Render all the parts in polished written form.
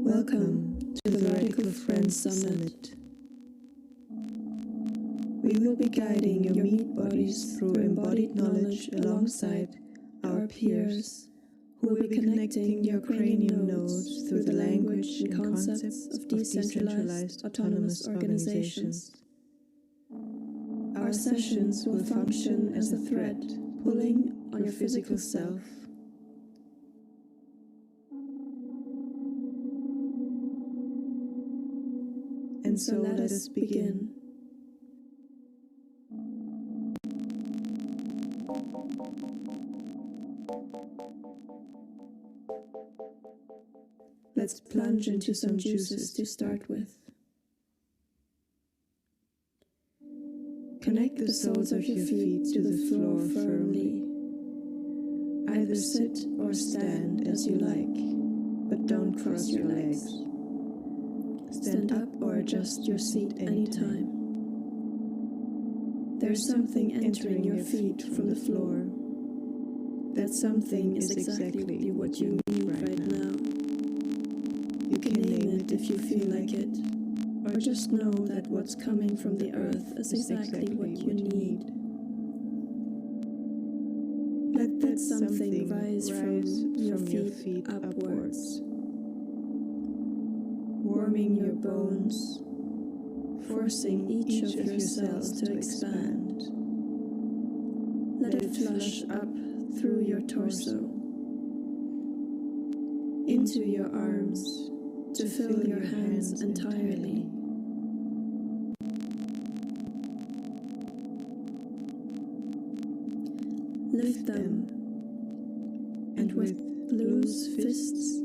Welcome to the Radical Friends Summit. We will be guiding your meat bodies through embodied knowledge alongside our peers, who will be connecting your cranium nodes through the language and concepts of decentralized autonomous organizations. Our sessions will function as a thread pulling on your physical self. And so let us begin. Let's plunge into some juices to start with. Connect the soles of your feet to the floor firmly. Either sit or stand as you like, but don't cross your legs. Stand up or adjust your seat anytime. There's something entering your feet from the floor. That something is exactly what you need right now. You can name it if you feel like it, or just know that what's coming from the earth is exactly what you need. Let that something rise from your feet upwards, warming your bones, forcing each of your cells to expand. Let it flush up through your torso, into your arms, to fill your hands entirely. Lift them, and with loose fists,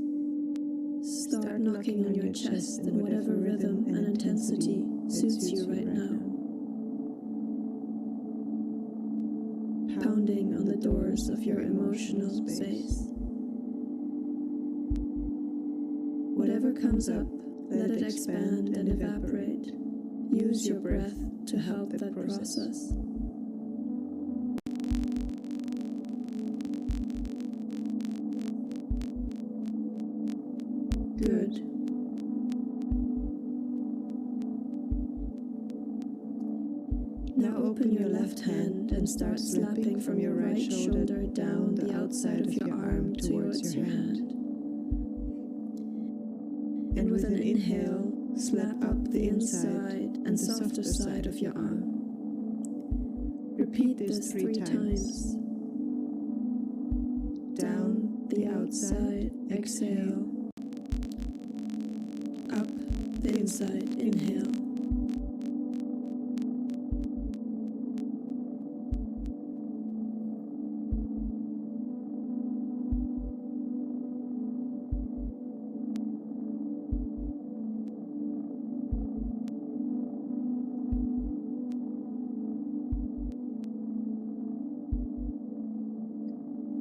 start knocking on your chest in whatever rhythm and intensity suits you right now. Pounding on the doors of your emotional space. Whatever comes up, let it expand and evaporate. Use your breath to help that process. Good. Now open your left hand and start slapping from your right shoulder down the outside of your arm towards your hand. And with an inhale, slap up the inside and softer side of your arm. Repeat this 3 times. Down the outside, exhale. Up the inside, inhale.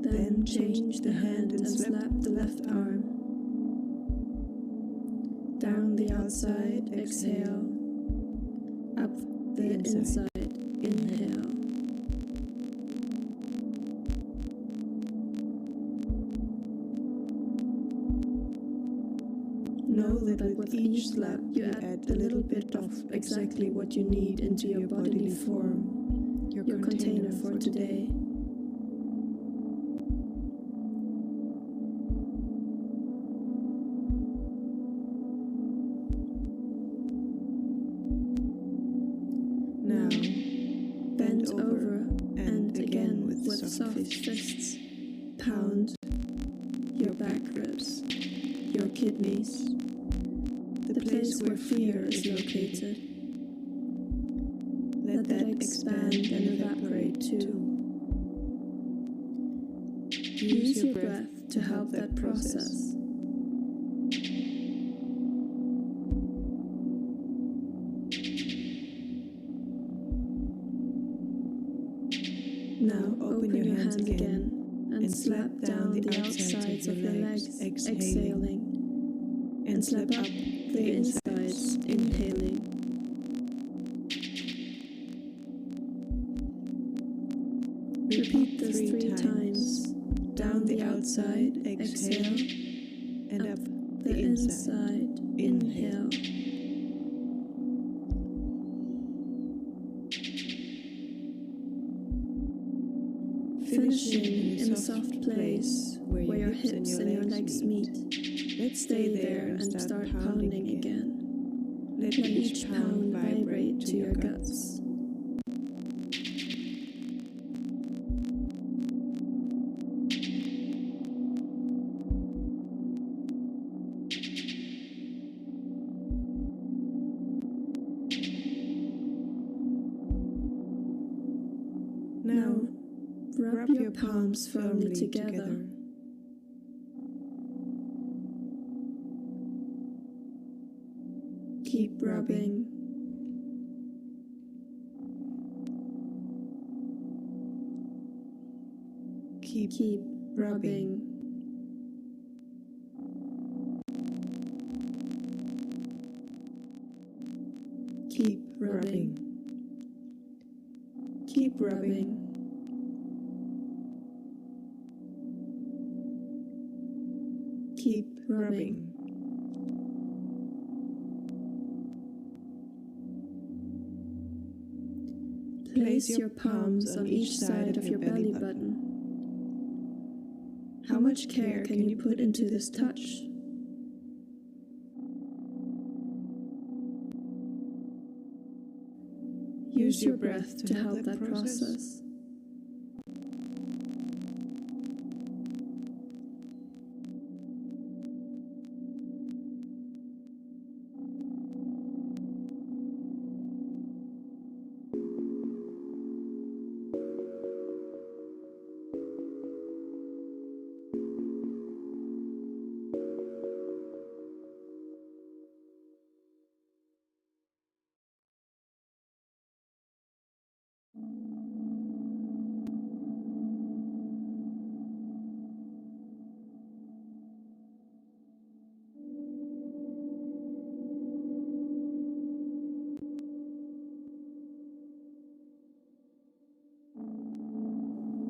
Then change the hand and slap the left arm. Down the outside, exhale. Up the inside, inhale. Know that with each slap you add a little bit of exactly what you need into your bodily form, your container for today. Now, bend over and again with soft fists, pound your back ribs, your kidneys, the place where fear is located. Let that expand and evaporate too. Use your breath to help that process. Now open your hands again and slap down the outsides of your legs, exhaling, and slap up the insides, inhaling. Repeat this 3 times. Down the outside, exhale, and up the inside, inhale. Finishing in a soft place where your hips and your legs meet. Let's stay there and start pounding again. Let each pound vibrate to your guts. Now, rub your palms firmly together. Keep rubbing. Keep rubbing. Keep rubbing. Keep rubbing. Keep rubbing. Place your palms on each side of your belly button. How much care can you put into this touch? Use your breath to help that process.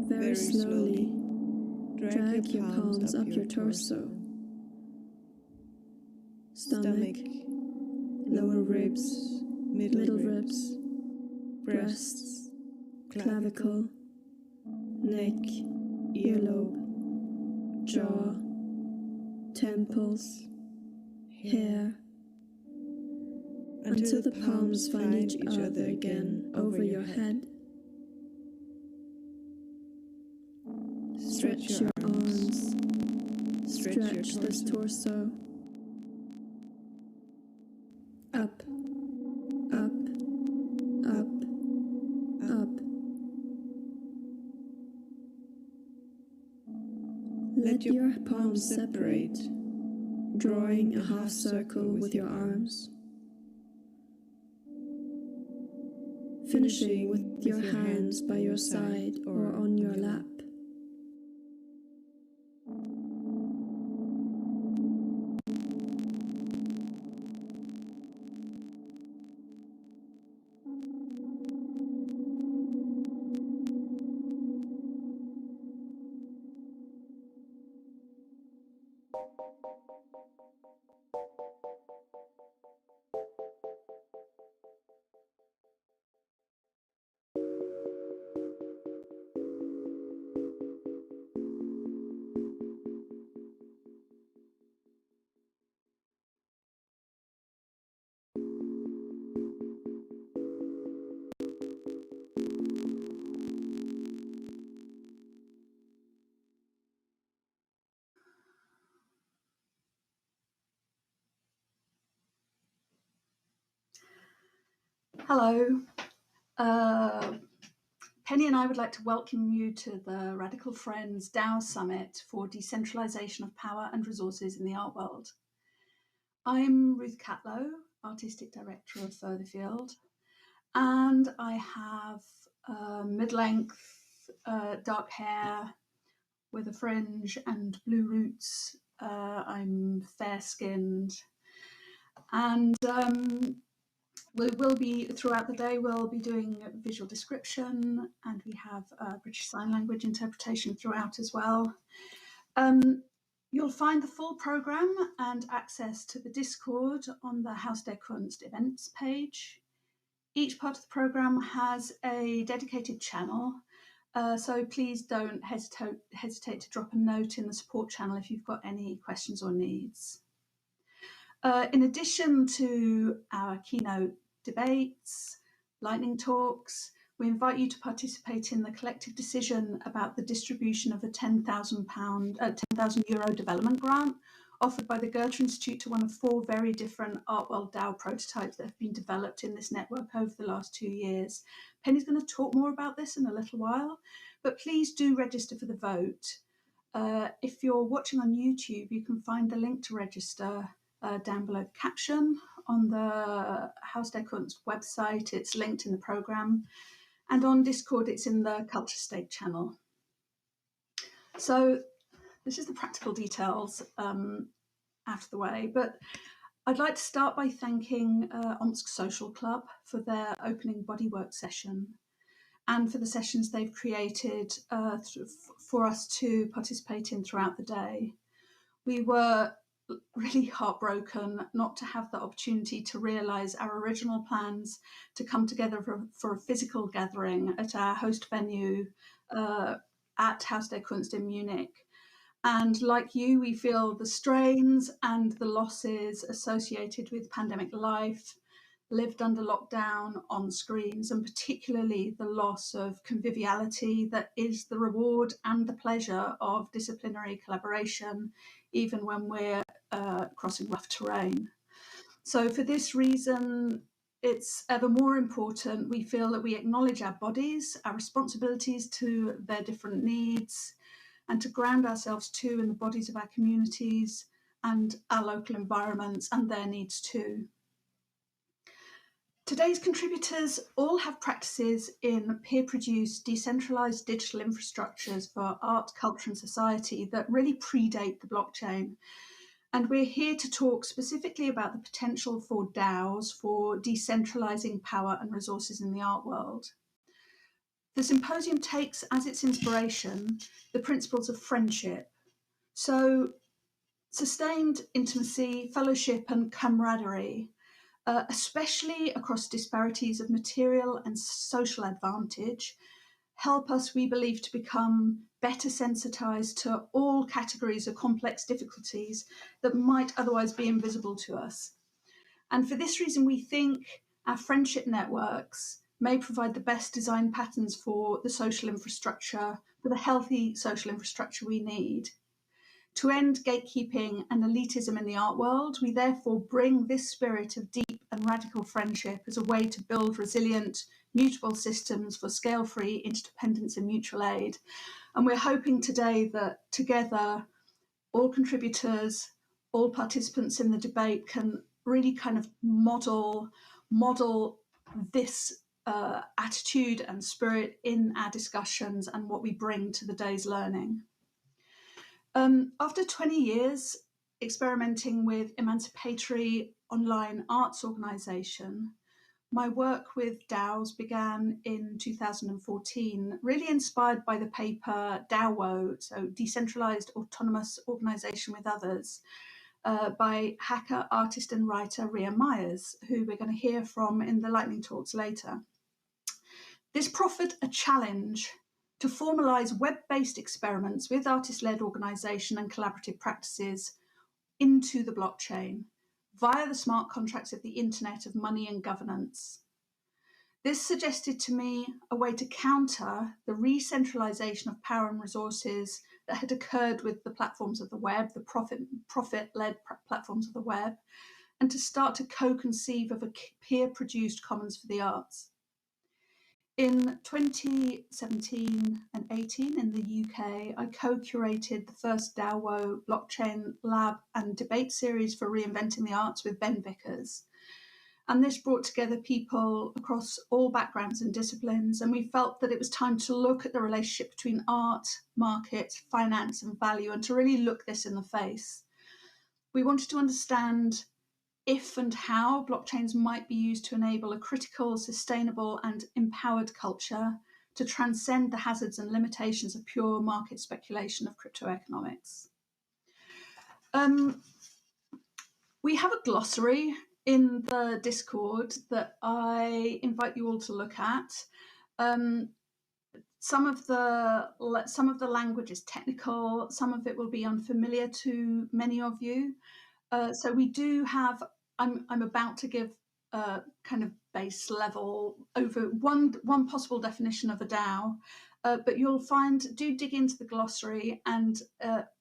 Very slowly, drag your palms up your torso, stomach, lower ribs, middle ribs, breasts, clavicle, neck, earlobe, jaw, temples, hair, until the palms find each other again over your head. Stretch your arms, stretch this torso. Up, up, up, up. Let your palms separate, drawing a half circle with your arms. Finishing with your hands by your side or on your lap. Hello. Penny and I would like to welcome you to the Radical Friends DAO Summit for Decentralisation of Power and Resources in the Art World. I'm Ruth Catlow, Artistic Director of Furtherfield, and I have mid-length dark hair with a fringe and blue roots. I'm fair-skinned, and we will be, throughout the day, we'll be doing visual description, and we have British Sign Language interpretation throughout as well. You'll find the full programme and access to the Discord on the Haus Kunst events page. Each part of the programme has a dedicated channel, so please don't hesitate to drop a note in the support channel if you've got any questions or needs. In addition to our keynote debates, lightning talks, we invite you to participate in the collective decision about the distribution of a €10,000 development grant offered by the Goethe-Institut to one of 4 very different Artworld DAO prototypes that have been developed in this network over the last 2 years. Penny's going to talk more about this in a little while, but please do register for the vote. If you're watching on YouTube, you can find the link to register down below the caption on the Haus Kunst website. It's linked in the programme, and on Discord it's in the CultureStake channel. So this is the practical details out of the way, but I'd like to start by thanking Omsk Social Club for their opening bodywork session and for the sessions they've created for us to participate in throughout the day. We were really heartbroken not to have the opportunity to realise our original plans to come together for a physical gathering at our host venue at Haus der Kunst in Munich. And like you, we feel the strains and the losses associated with pandemic life, lived under lockdown on screens, and particularly the loss of conviviality that is the reward and the pleasure of disciplinary collaboration, even when we're crossing rough terrain. So for this reason, it's ever more important we feel that we acknowledge our bodies, our responsibilities to their different needs, and to ground ourselves too in the bodies of our communities and our local environments and their needs too. Today's contributors all have practices in peer-produced, decentralised digital infrastructures for art, culture and society that really predate the blockchain. And we're here to talk specifically about the potential for DAOs for decentralising power and resources in the art world. The symposium takes as its inspiration the principles of friendship. So sustained intimacy, fellowship and camaraderie, especially across disparities of material and social advantage, help us, we believe, to become better sensitised to all categories of complex difficulties that might otherwise be invisible to us. And for this reason, we think our friendship networks may provide the best design patterns for the social infrastructure, for the healthy social infrastructure we need. To end gatekeeping and elitism in the art world, we therefore bring this spirit of deep and radical friendship as a way to build resilient, mutable systems for scale-free interdependence and mutual aid. And we're hoping today that together, all contributors, all participants in the debate can really kind of model this attitude and spirit in our discussions and what we bring to the day's learning. After 20 years experimenting with emancipatory online arts organisation, my work with DAOs began in 2014, really inspired by the paper DAO, so Decentralised Autonomous Organisation with Others, by hacker, artist and writer Ria Myers, who we're going to hear from in the lightning talks later. This proffered a challenge to formalise web-based experiments with artist-led organisation and collaborative practices into the blockchain via the smart contracts of the internet of money and governance. This suggested to me a way to counter the re-centralisation of power and resources that had occurred with the platforms of the web, the profit-led platforms of the web, and to start to co-conceive of a peer-produced commons for the arts. In 2017 and 18 in the UK, I co-curated the first DAO blockchain lab and debate series for reinventing the arts with Ben Vickers. And this brought together people across all backgrounds and disciplines, and we felt that it was time to look at the relationship between art, market, finance, and value, and to really look this in the face. We wanted to understand if and how blockchains might be used to enable a critical, sustainable, and empowered culture to transcend the hazards and limitations of pure market speculation of cryptoeconomics. We have a glossary in the Discord that I invite you all to look at. Some of the language is technical, some of it will be unfamiliar to many of you. So we do have, I'm about to give a kind of base level over one possible definition of a DAO, but you'll find, do dig into the glossary, and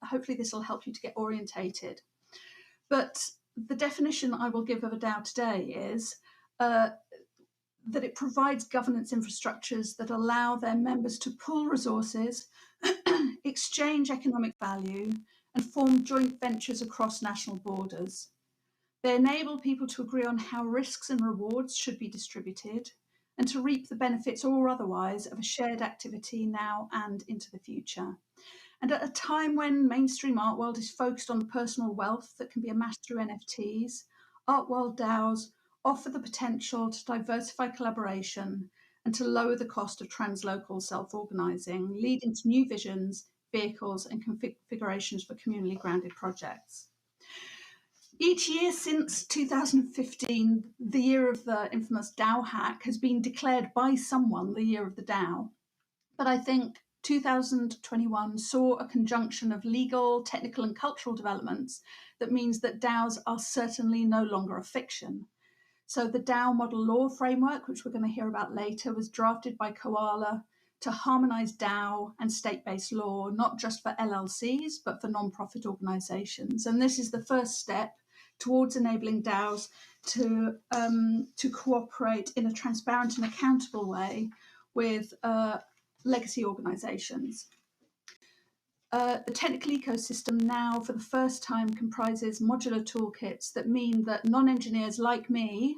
hopefully this will help you to get orientated. But the definition I will give of a DAO today is that it provides governance infrastructures that allow their members to pool resources, exchange economic value, and form joint ventures across national borders. They enable people to agree on how risks and rewards should be distributed, and to reap the benefits or otherwise of a shared activity now and into the future. And at a time when mainstream art world is focused on the personal wealth that can be amassed through NFTs, art world DAOs offer the potential to diversify collaboration and to lower the cost of translocal self-organizing, leading to new visions, vehicles, and configurations for communally grounded projects. Each year since 2015, the year of the infamous DAO hack, has been declared by someone the year of the DAO. But I think 2021 saw a conjunction of legal, technical, and cultural developments that means that DAOs are certainly no longer a fiction. So the DAO model law framework, which we're going to hear about later, was drafted by Koala to harmonise DAO and state-based law, not just for LLCs, but for non-profit organisations. And this is the first step towards enabling DAOs to cooperate in a transparent and accountable way with legacy organisations. The technical ecosystem now, for the first time, comprises modular toolkits that mean that non-engineers like me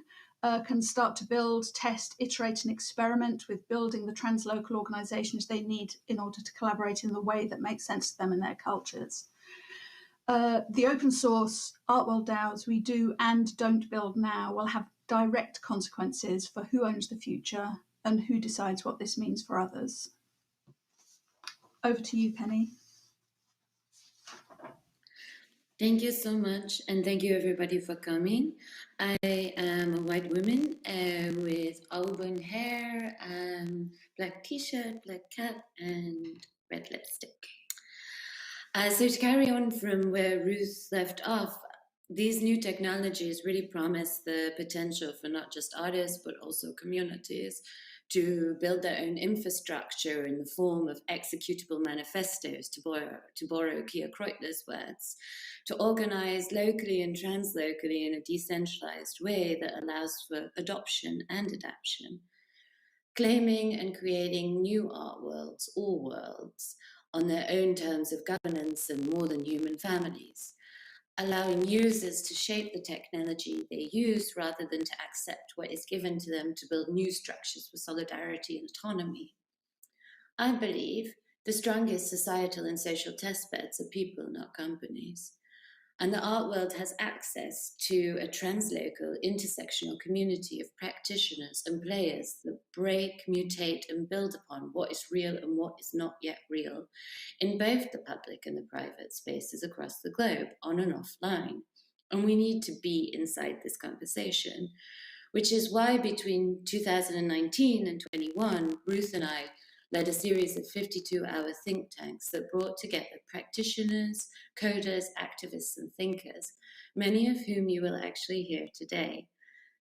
can start to build, test, iterate, and experiment with building the translocal organisations they need in order to collaborate in the way that makes sense to them and their cultures. The open source Artworld DAOs we do and don't build now will have direct consequences for who owns the future and who decides what this means for others. Over to you, Penny. Thank you so much, and thank you everybody for coming. I am a white woman with auburn hair, black t-shirt, black cap, and red lipstick. So to carry on from where Ruth left off, these new technologies really promise the potential for not just artists, but also communities to build their own infrastructure in the form of executable manifestos, to borrow Kia Kreutler's words, to organize locally and translocally in a decentralized way that allows for adoption and adaptation, claiming and creating new art worlds, or worlds, on their own terms of governance and more than human families, allowing users to shape the technology they use rather than to accept what is given to them to build new structures for solidarity and autonomy. I believe the strongest societal and social testbeds are people, not companies. And the art world has access to a translocal, intersectional community of practitioners and players that break, mutate, and build upon what is real and what is not yet real in both the public and the private spaces across the globe, on and offline. And we need to be inside this conversation, which is why between 2019 and 21, Ruth and I led a series of 52-hour think tanks that brought together practitioners, coders, activists, and thinkers, many of whom you will actually hear today.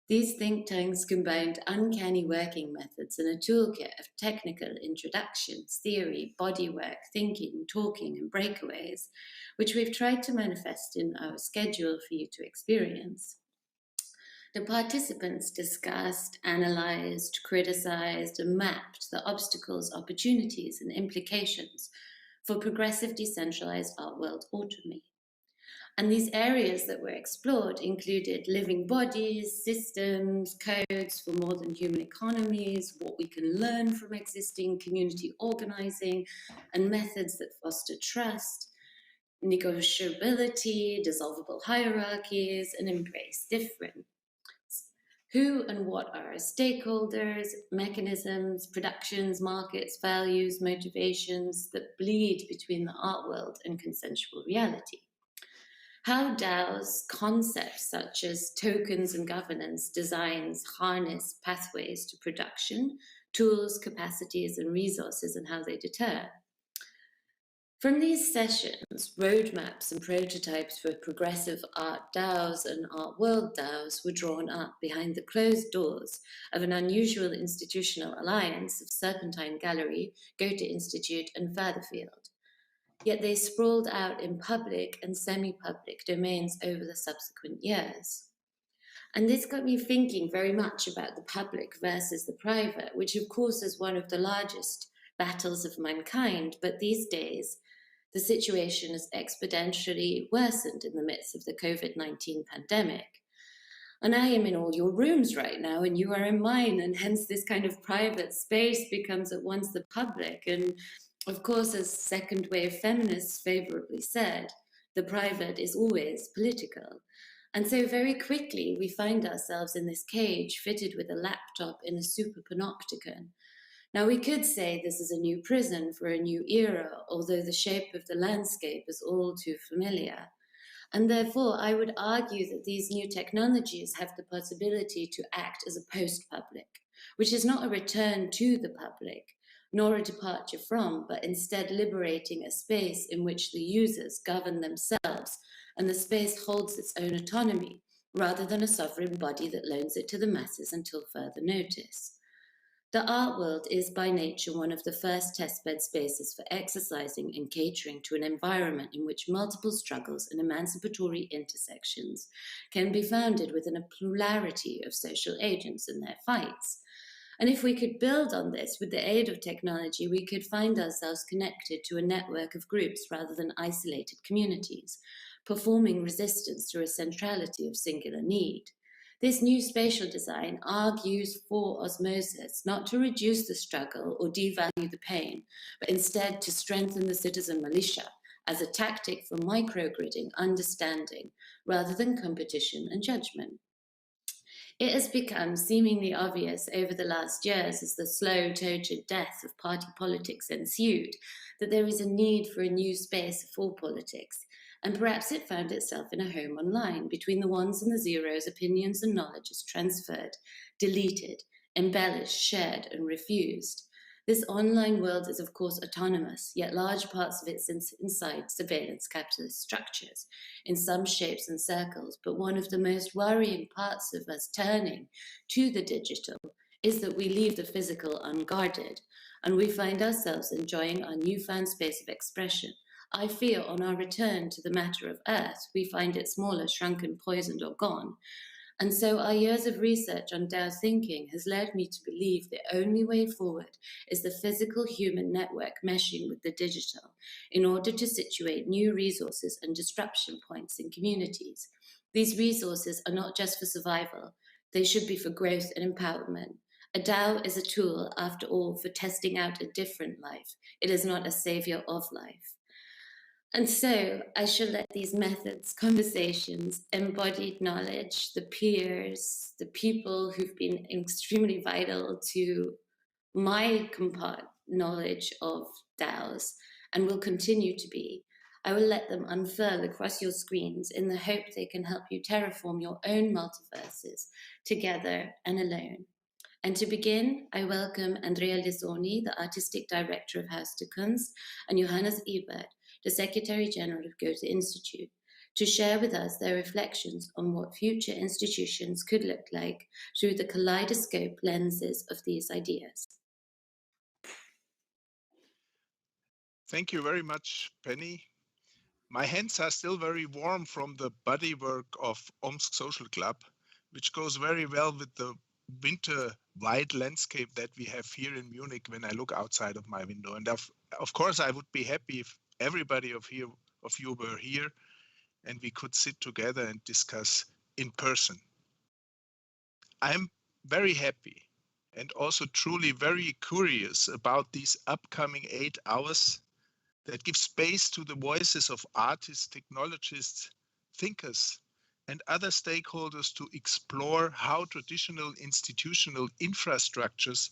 These think tanks combined uncanny working methods and a toolkit of technical introductions, theory, bodywork, thinking, talking, and breakaways, which we've tried to manifest in our schedule for you to experience. The participants discussed, analysed, criticised, and mapped the obstacles, opportunities, and implications for progressive decentralised art world autonomy. And these areas that were explored included living bodies, systems, codes for more than human economies, what we can learn from existing community organising, and methods that foster trust, negotiability, dissolvable hierarchies, and embrace difference. Who and what are our stakeholders, mechanisms, productions, markets, values, motivations that bleed between the art world and consensual reality? How DAOs, concepts such as tokens and governance, designs, harness pathways to production, tools, capacities, and resources, and how they deter. From these sessions, roadmaps and prototypes for progressive art DAOs and art world DAOs were drawn up behind the closed doors of an unusual institutional alliance of Serpentine Gallery, Goethe-Institut, and Furtherfield. Yet they sprawled out in public and semi-public domains over the subsequent years. And this got me thinking very much about the public versus the private, which of course is one of the largest battles of mankind, but these days the situation has exponentially worsened in the midst of the COVID-19 pandemic. And I am in all your rooms right now, and you are in mine, and hence this kind of private space becomes at once the public. And of course, as second wave feminists favorably said, the private is always political. And so very quickly, we find ourselves in this cage fitted with a laptop in a super panopticon. Now, we could say this is a new prison for a new era, although the shape of the landscape is all too familiar. And therefore, I would argue that these new technologies have the possibility to act as a post-public, which is not a return to the public, nor a departure from, but instead liberating a space in which the users govern themselves, and the space holds its own autonomy, rather than a sovereign body that loans it to the masses until further notice. The art world is by nature one of the first testbed spaces for exercising and catering to an environment in which multiple struggles and emancipatory intersections can be founded within a plurality of social agents and their fights. And if we could build on this with the aid of technology, we could find ourselves connected to a network of groups rather than isolated communities, performing resistance through a centrality of singular need. This new spatial design argues for osmosis, not to reduce the struggle or devalue the pain, but instead to strengthen the citizen militia as a tactic for microgridding understanding rather than competition and judgment. It has become seemingly obvious over the last years as the slow, tortured death of party politics ensued that there is a need for a new space for politics, and perhaps it found itself in a home online between the ones and the zeros. Opinions and knowledge is transferred, deleted, embellished, shared, and refused. This online world is, of course, autonomous, yet large parts of it sits inside surveillance capitalist structures, in some shapes and circles. But one of the most worrying parts of us turning to the digital is that we leave the physical unguarded, and we find ourselves enjoying our newfound space of expression. I fear on our return to the matter of earth, we find it smaller, shrunken, poisoned, or gone. And so our years of research on DAO thinking has led me to believe the only way forward is the physical human network meshing with the digital in order to situate new resources and disruption points in communities. These resources are not just for survival, they should be for growth and empowerment. A DAO is a tool, after all, for testing out a different life. It is not a savior of life. And so I shall let these methods, conversations, embodied knowledge, the peers, the people who've been extremely vital to my knowledge of DAOs and will continue to be, I will let them unfurl across your screens in the hope they can help you terraform your own multiverses, together and alone. And to begin, I welcome Andrea Lissoni, the Artistic Director of Haus, and Johannes Ebert, the Secretary General of Goethe-Institut, to share with us their reflections on what future institutions could look like through the kaleidoscope lenses of these ideas. Thank you very much, Penny. My hands are still very warm from the bodywork of Omsk Social Club, which goes very well with the winter white landscape that we have here in Munich when I look outside of my window. And of course, I would be happy if everybody of you were here and we could sit together and discuss in person. I'm very happy and also truly very curious about these upcoming 8 hours that give space to the voices of artists, technologists, thinkers, and other stakeholders to explore how traditional institutional infrastructures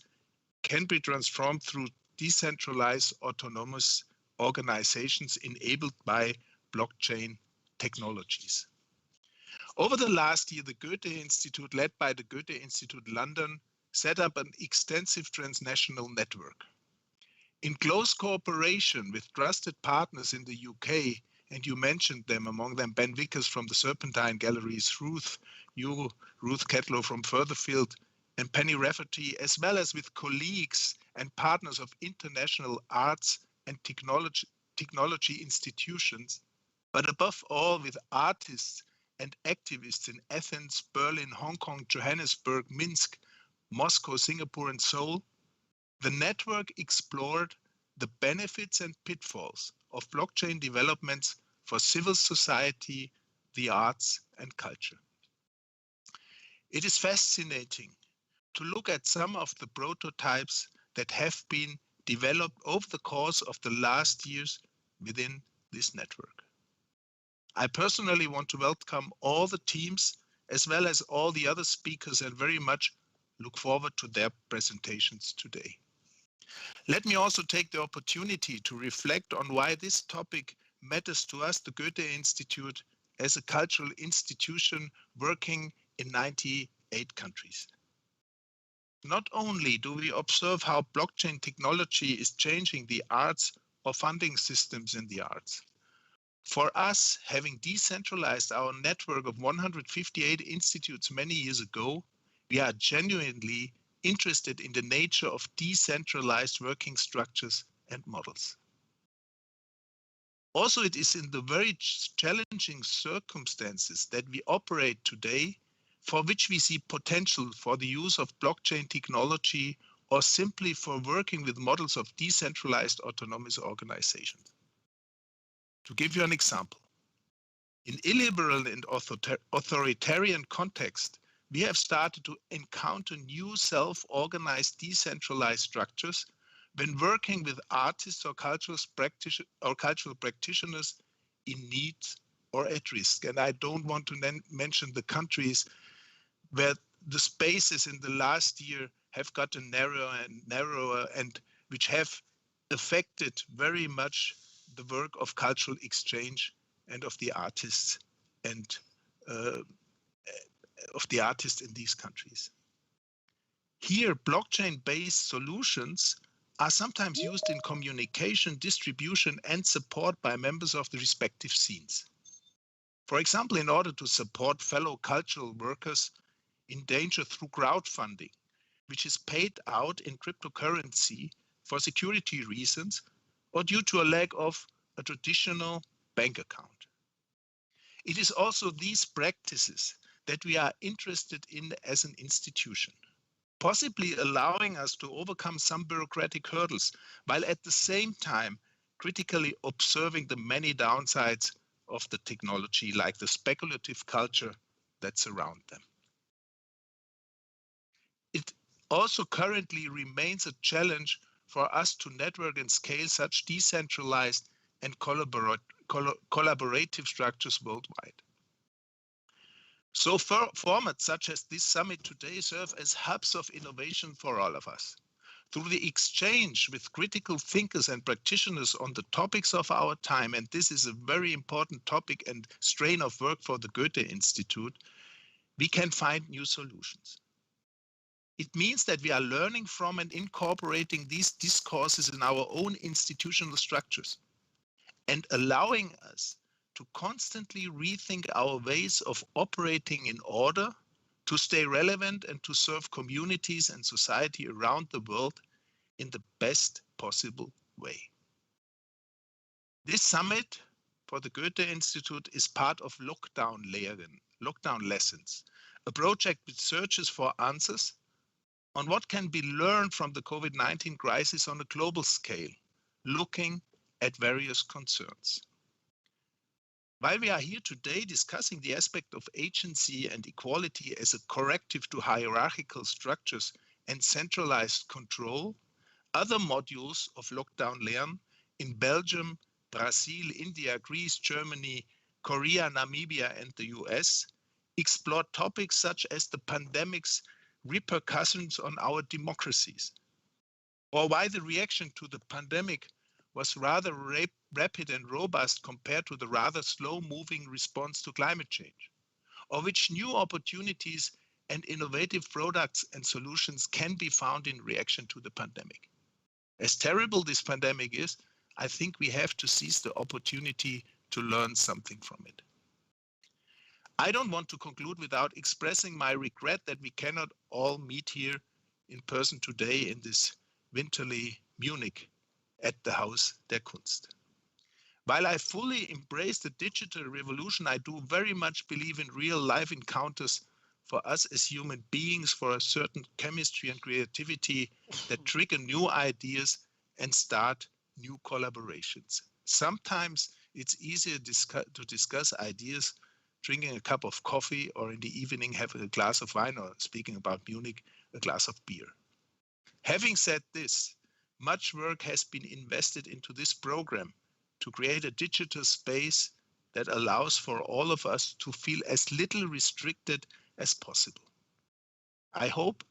can be transformed through decentralized autonomous organizations enabled by blockchain technologies. Over the last year, the Goethe-Institut, led by the Goethe-Institut London, set up an extensive transnational network. In close cooperation with trusted partners in the UK, and you mentioned them, among them Ben Vickers from the Serpentine Galleries, Ruth Catlow from Furtherfield, and Penny Rafferty, as well as with colleagues and partners of international arts and technology institutions, but above all with artists and activists in Athens, Berlin, Hong Kong, Johannesburg, Minsk, Moscow, Singapore, and Seoul, the network explored the benefits and pitfalls of blockchain developments for civil society, the arts, and culture. It is fascinating to look at some of the prototypes that have been developed over the course of the last years within this network. I personally want to welcome all the teams as well as all the other speakers and very much look forward to their presentations today. Let me also take the opportunity to reflect on why this topic matters to us, the Goethe-Institut, as a cultural institution working in 98 countries. Not only do we observe how blockchain technology is changing the arts or funding systems in the arts. For us, having decentralized our network of 158 institutes many years ago, we are genuinely interested in the nature of decentralized working structures and models. Also, it is in the very challenging circumstances that we operate today, for which we see potential for the use of blockchain technology or simply for working with models of decentralized autonomous organizations. To give you an example, in illiberal and authoritarian context, we have started to encounter new self-organized decentralized structures when working with artists or cultural practitioners in need or at risk. And I don't want to mention the countries where the spaces in the last year have gotten narrower and narrower and which have affected very much the work of cultural exchange and of the artists and of the artists in these countries. Here, blockchain-based solutions are sometimes used in communication, distribution, and support by members of the respective scenes. For example, in order to support fellow cultural workers in danger through crowdfunding, which is paid out in cryptocurrency for security reasons or due to a lack of a traditional bank account. It is also these practices that we are interested in as an institution, possibly allowing us to overcome some bureaucratic hurdles, while at the same time critically observing the many downsides of the technology, like the speculative culture that surround them. It also currently remains a challenge for us to network and scale such decentralized and collaborative structures worldwide. So formats such as this summit today serve as hubs of innovation for all of us. Through the exchange with critical thinkers and practitioners on the topics of our time, and this is a very important topic and strain of work for the Goethe-Institut, we can find new solutions. It means that we are learning from and incorporating these discourses in our own institutional structures and allowing us to constantly rethink our ways of operating in order to stay relevant and to serve communities and society around the world in the best possible way. This summit for the Goethe-Institut is part of Lockdown Lessons, a project which searches for answers on what can be learned from the COVID-19 crisis on a global scale, looking at various concerns. While we are here today discussing the aspect of agency and equality as a corrective to hierarchical structures and centralized control, other modules of Lockdown Learn in Belgium, Brazil, India, Greece, Germany, Korea, Namibia, and the US explore topics such as the pandemic's repercussions on our democracies, or why the reaction to the pandemic was rather rapid and robust compared to the rather slow-moving response to climate change, or which new opportunities and innovative products and solutions can be found in reaction to the pandemic. As terrible this pandemic is, I think we have to seize the opportunity to learn something from it. I don't want to conclude without expressing my regret that we cannot all meet here in person today in this winterly Munich at the Haus der Kunst. While I fully embrace the digital revolution, I do very much believe in real-life encounters for us as human beings, for a certain chemistry and creativity that trigger new ideas and start new collaborations. Sometimes it's easier to discuss ideas drinking a cup of coffee, or in the evening having a glass of wine, or speaking about Munich, a glass of beer. Having said this, much work has been invested into this program to create a digital space that allows for all of us to feel as little restricted as possible. I hope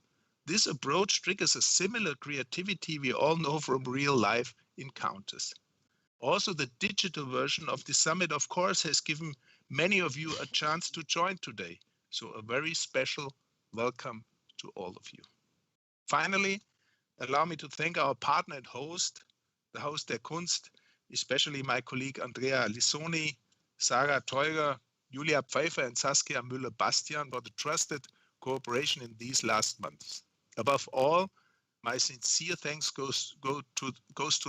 this approach triggers a similar creativity we all know from real life encounters. Also, the digital version of the summit, of course, has given many of you a chance to join today. So a very special welcome to all of you. Finally, allow me to thank our partner and host, the Haus der Kunst, especially my colleague Andrea Lissoni, Sarah Teuger, Julia Pfeiffer, and Saskia Müller-Bastian for the trusted cooperation in these last months. Above all, my sincere thanks goes to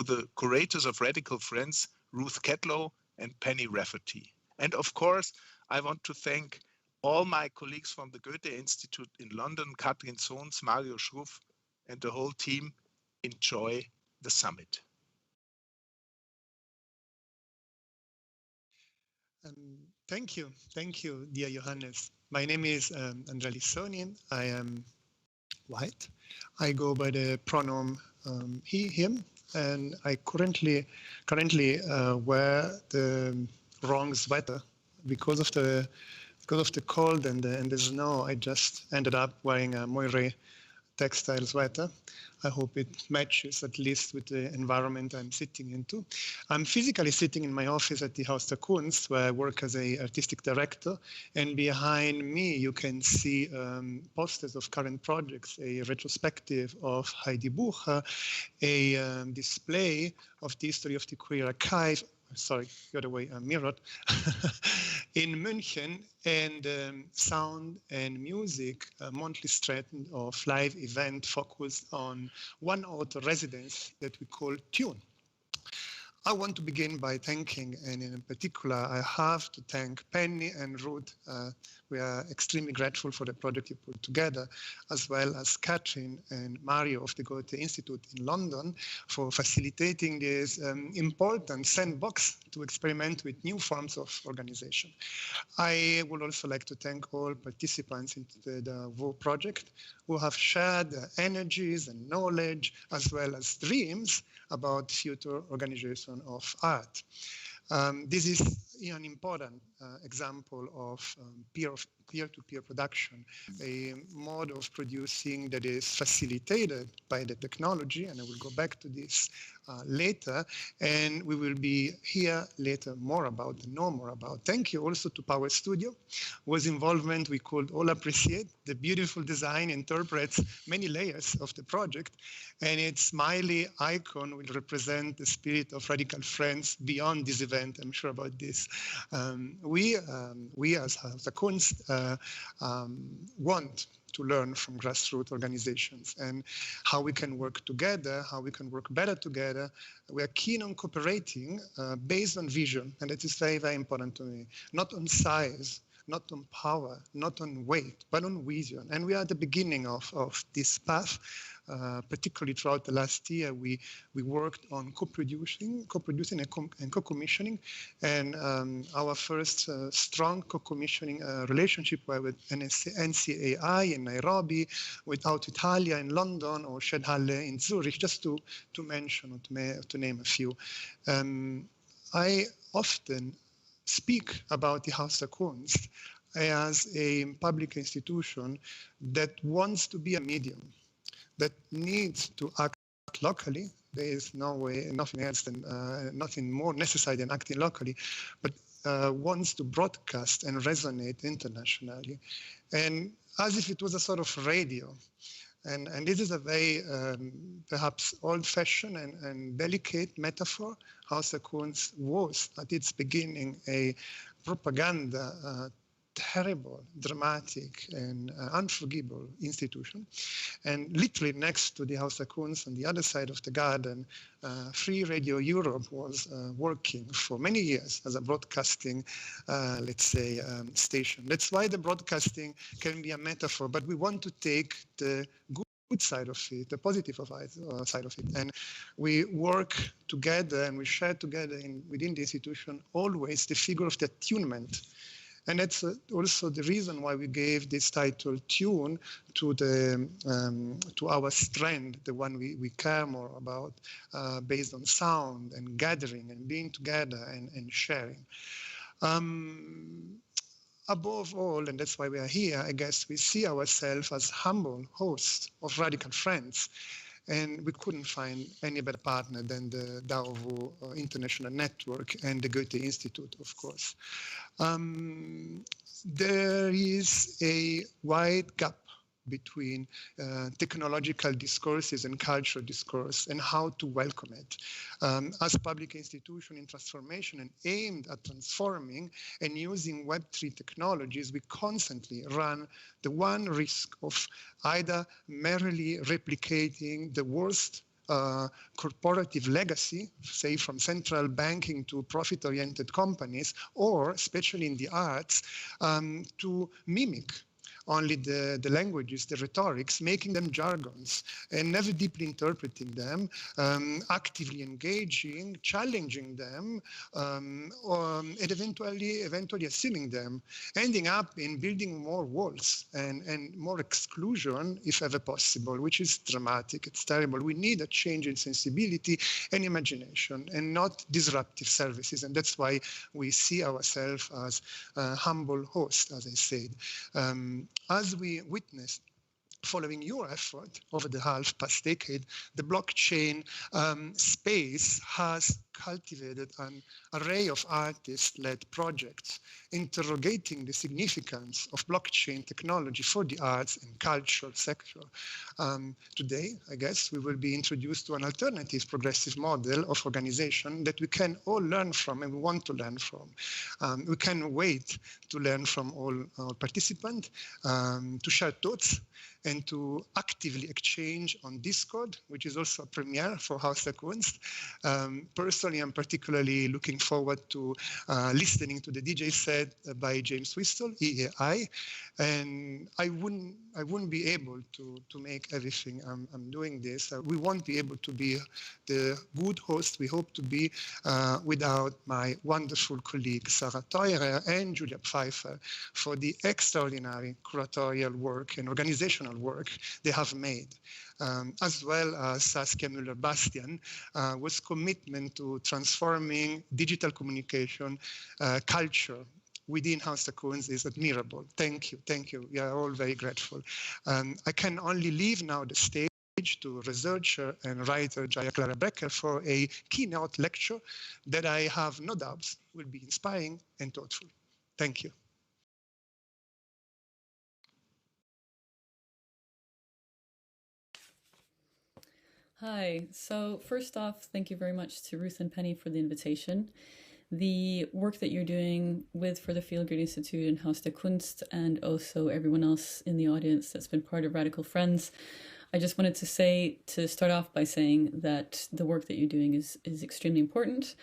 the curators of Radical Friends, Ruth Catlow and Penny Rafferty. And of course, I want to thank all my colleagues from the Goethe-Institut in London, Katrin Sohns, Mario Schruff, and the whole team. Enjoy the summit. Thank you, dear Johannes. My name is Andrea Lissoni. I am white. I go by the pronoun he, him, and I currently wear the wrong sweater because of the cold and the snow. I just ended up wearing a Moire textile sweater. I hope it matches at least with the environment I'm sitting into. I'm physically sitting in my office at the Haus der Kunst, where I work as an artistic director. And behind me, you can see posters of current projects, a retrospective of Heidi Bucher, a display of the history of the queer archive, sorry, the other way, mirrored, in München, and sound and music, a monthly strand of live event focused on one author residence that we call Tune. I want to begin by thanking, and in particular, I have to thank Penny and Ruth. We are extremely grateful for the project you put together, as well as Katrin and Mario of the Goethe-Institut in London for facilitating this important sandbox to experiment with new forms of organization. I would also like to thank all participants in the DAO project who have shared their energies and knowledge, as well as dreams about future organization of art. This is an important example of peer-to-peer production, a mode of producing that is facilitated by the technology, and I will go back to this later, and we will be here later know more about. Thank you also to Power Studio, whose involvement we could all appreciate. The beautiful design interprets many layers of the project, and its smiley icon will represent the spirit of Radical Friends beyond this event. I'm sure about this. We as Haus der Kunst want to learn from grassroots organizations and how we can work together, how we can work better together. We are keen on cooperating based on vision, and it is very, very important to me, not on size, not on power, not on weight, but on vision. And we are at the beginning of this path. Particularly throughout the last year, we worked on co-producing and co-commissioning. And our first strong co-commissioning relationship were with NCAI in Nairobi, with Out Italia in London, or Shed-Halle in Zurich, just to mention or to name a few. I often speak about the Haus der Kunst as a public institution that wants to be a medium, that needs to act locally. There is nothing more necessary than acting locally, but wants to broadcast and resonate internationally, and as if it was a sort of radio. And this is a very perhaps old-fashioned and delicate metaphor. Haus der Kunst was at its beginning a propaganda terrible, dramatic, and unforgivable institution. And literally next to the Haus der Kunst, on the other side of the garden, Free Radio Europe was working for many years as a broadcasting, let's say, station. That's why the broadcasting can be a metaphor, but we want to take the good side of it, the positive side of it. And we work together and we share together within the institution always the figure of the attunement. And that's also the reason why we gave this title "Tune" to our strand, the one we care more about, based on sound and gathering and being together and sharing. Above all, and that's why we are here, I guess we see ourselves as humble hosts of radical friends. And we couldn't find any better partner than the DAO International Network and the Goethe-Institut, of course. There is a wide gap between technological discourses and cultural discourse, and how to welcome it. As a public institution in transformation and aimed at transforming and using Web3 technologies, we constantly run the one risk of either merely replicating the worst corporative legacy, say from central banking to profit-oriented companies, or especially in the arts, to mimic only the languages, the rhetorics, making them jargons and never deeply interpreting them, actively engaging, challenging them, and eventually assuming them, ending up in building more walls and more exclusion, if ever possible, which is dramatic. It's terrible. We need a change in sensibility and imagination, and not disruptive services. And that's why we see ourselves as humble hosts, as I said. As we witnessed, following your effort over the past decade, the blockchain space has cultivated an array of artist-led projects interrogating the significance of blockchain technology for the arts and cultural sector. Today, I guess, we will be introduced to an alternative progressive model of organization that we can all learn from and we want to learn from. We can't wait to learn from all our participants, to share thoughts, and to actively exchange on Discord, which is also a premiere for Haus der Kunst. Personally, I'm particularly looking forward to listening to the DJ set by James Whistle, EAI, and I wouldn't be able to make everything I'm doing this. We won't be able to be the good host we hope to be without my wonderful colleague Sarah Teurer and Julia Pfeiffer for the extraordinary curatorial work and organizational work they have made, as well as Saskia Müller-Bastian, whose commitment to transforming digital communication culture within Haus der Kunst is admirable. Thank you, thank you. We are all very grateful. I can only leave now the stage to researcher and writer Jaya Brekke for a keynote lecture that I have no doubts will be inspiring and thoughtful. Thank you. Hi. So first off, thank you very much to Ruth and Penny for the invitation. The work that you're doing for the Goethe-Institut and Haus der Kunst, and also everyone else in the audience that's been part of Radical Friends, I just wanted to start off by saying that the work that you're doing is extremely important,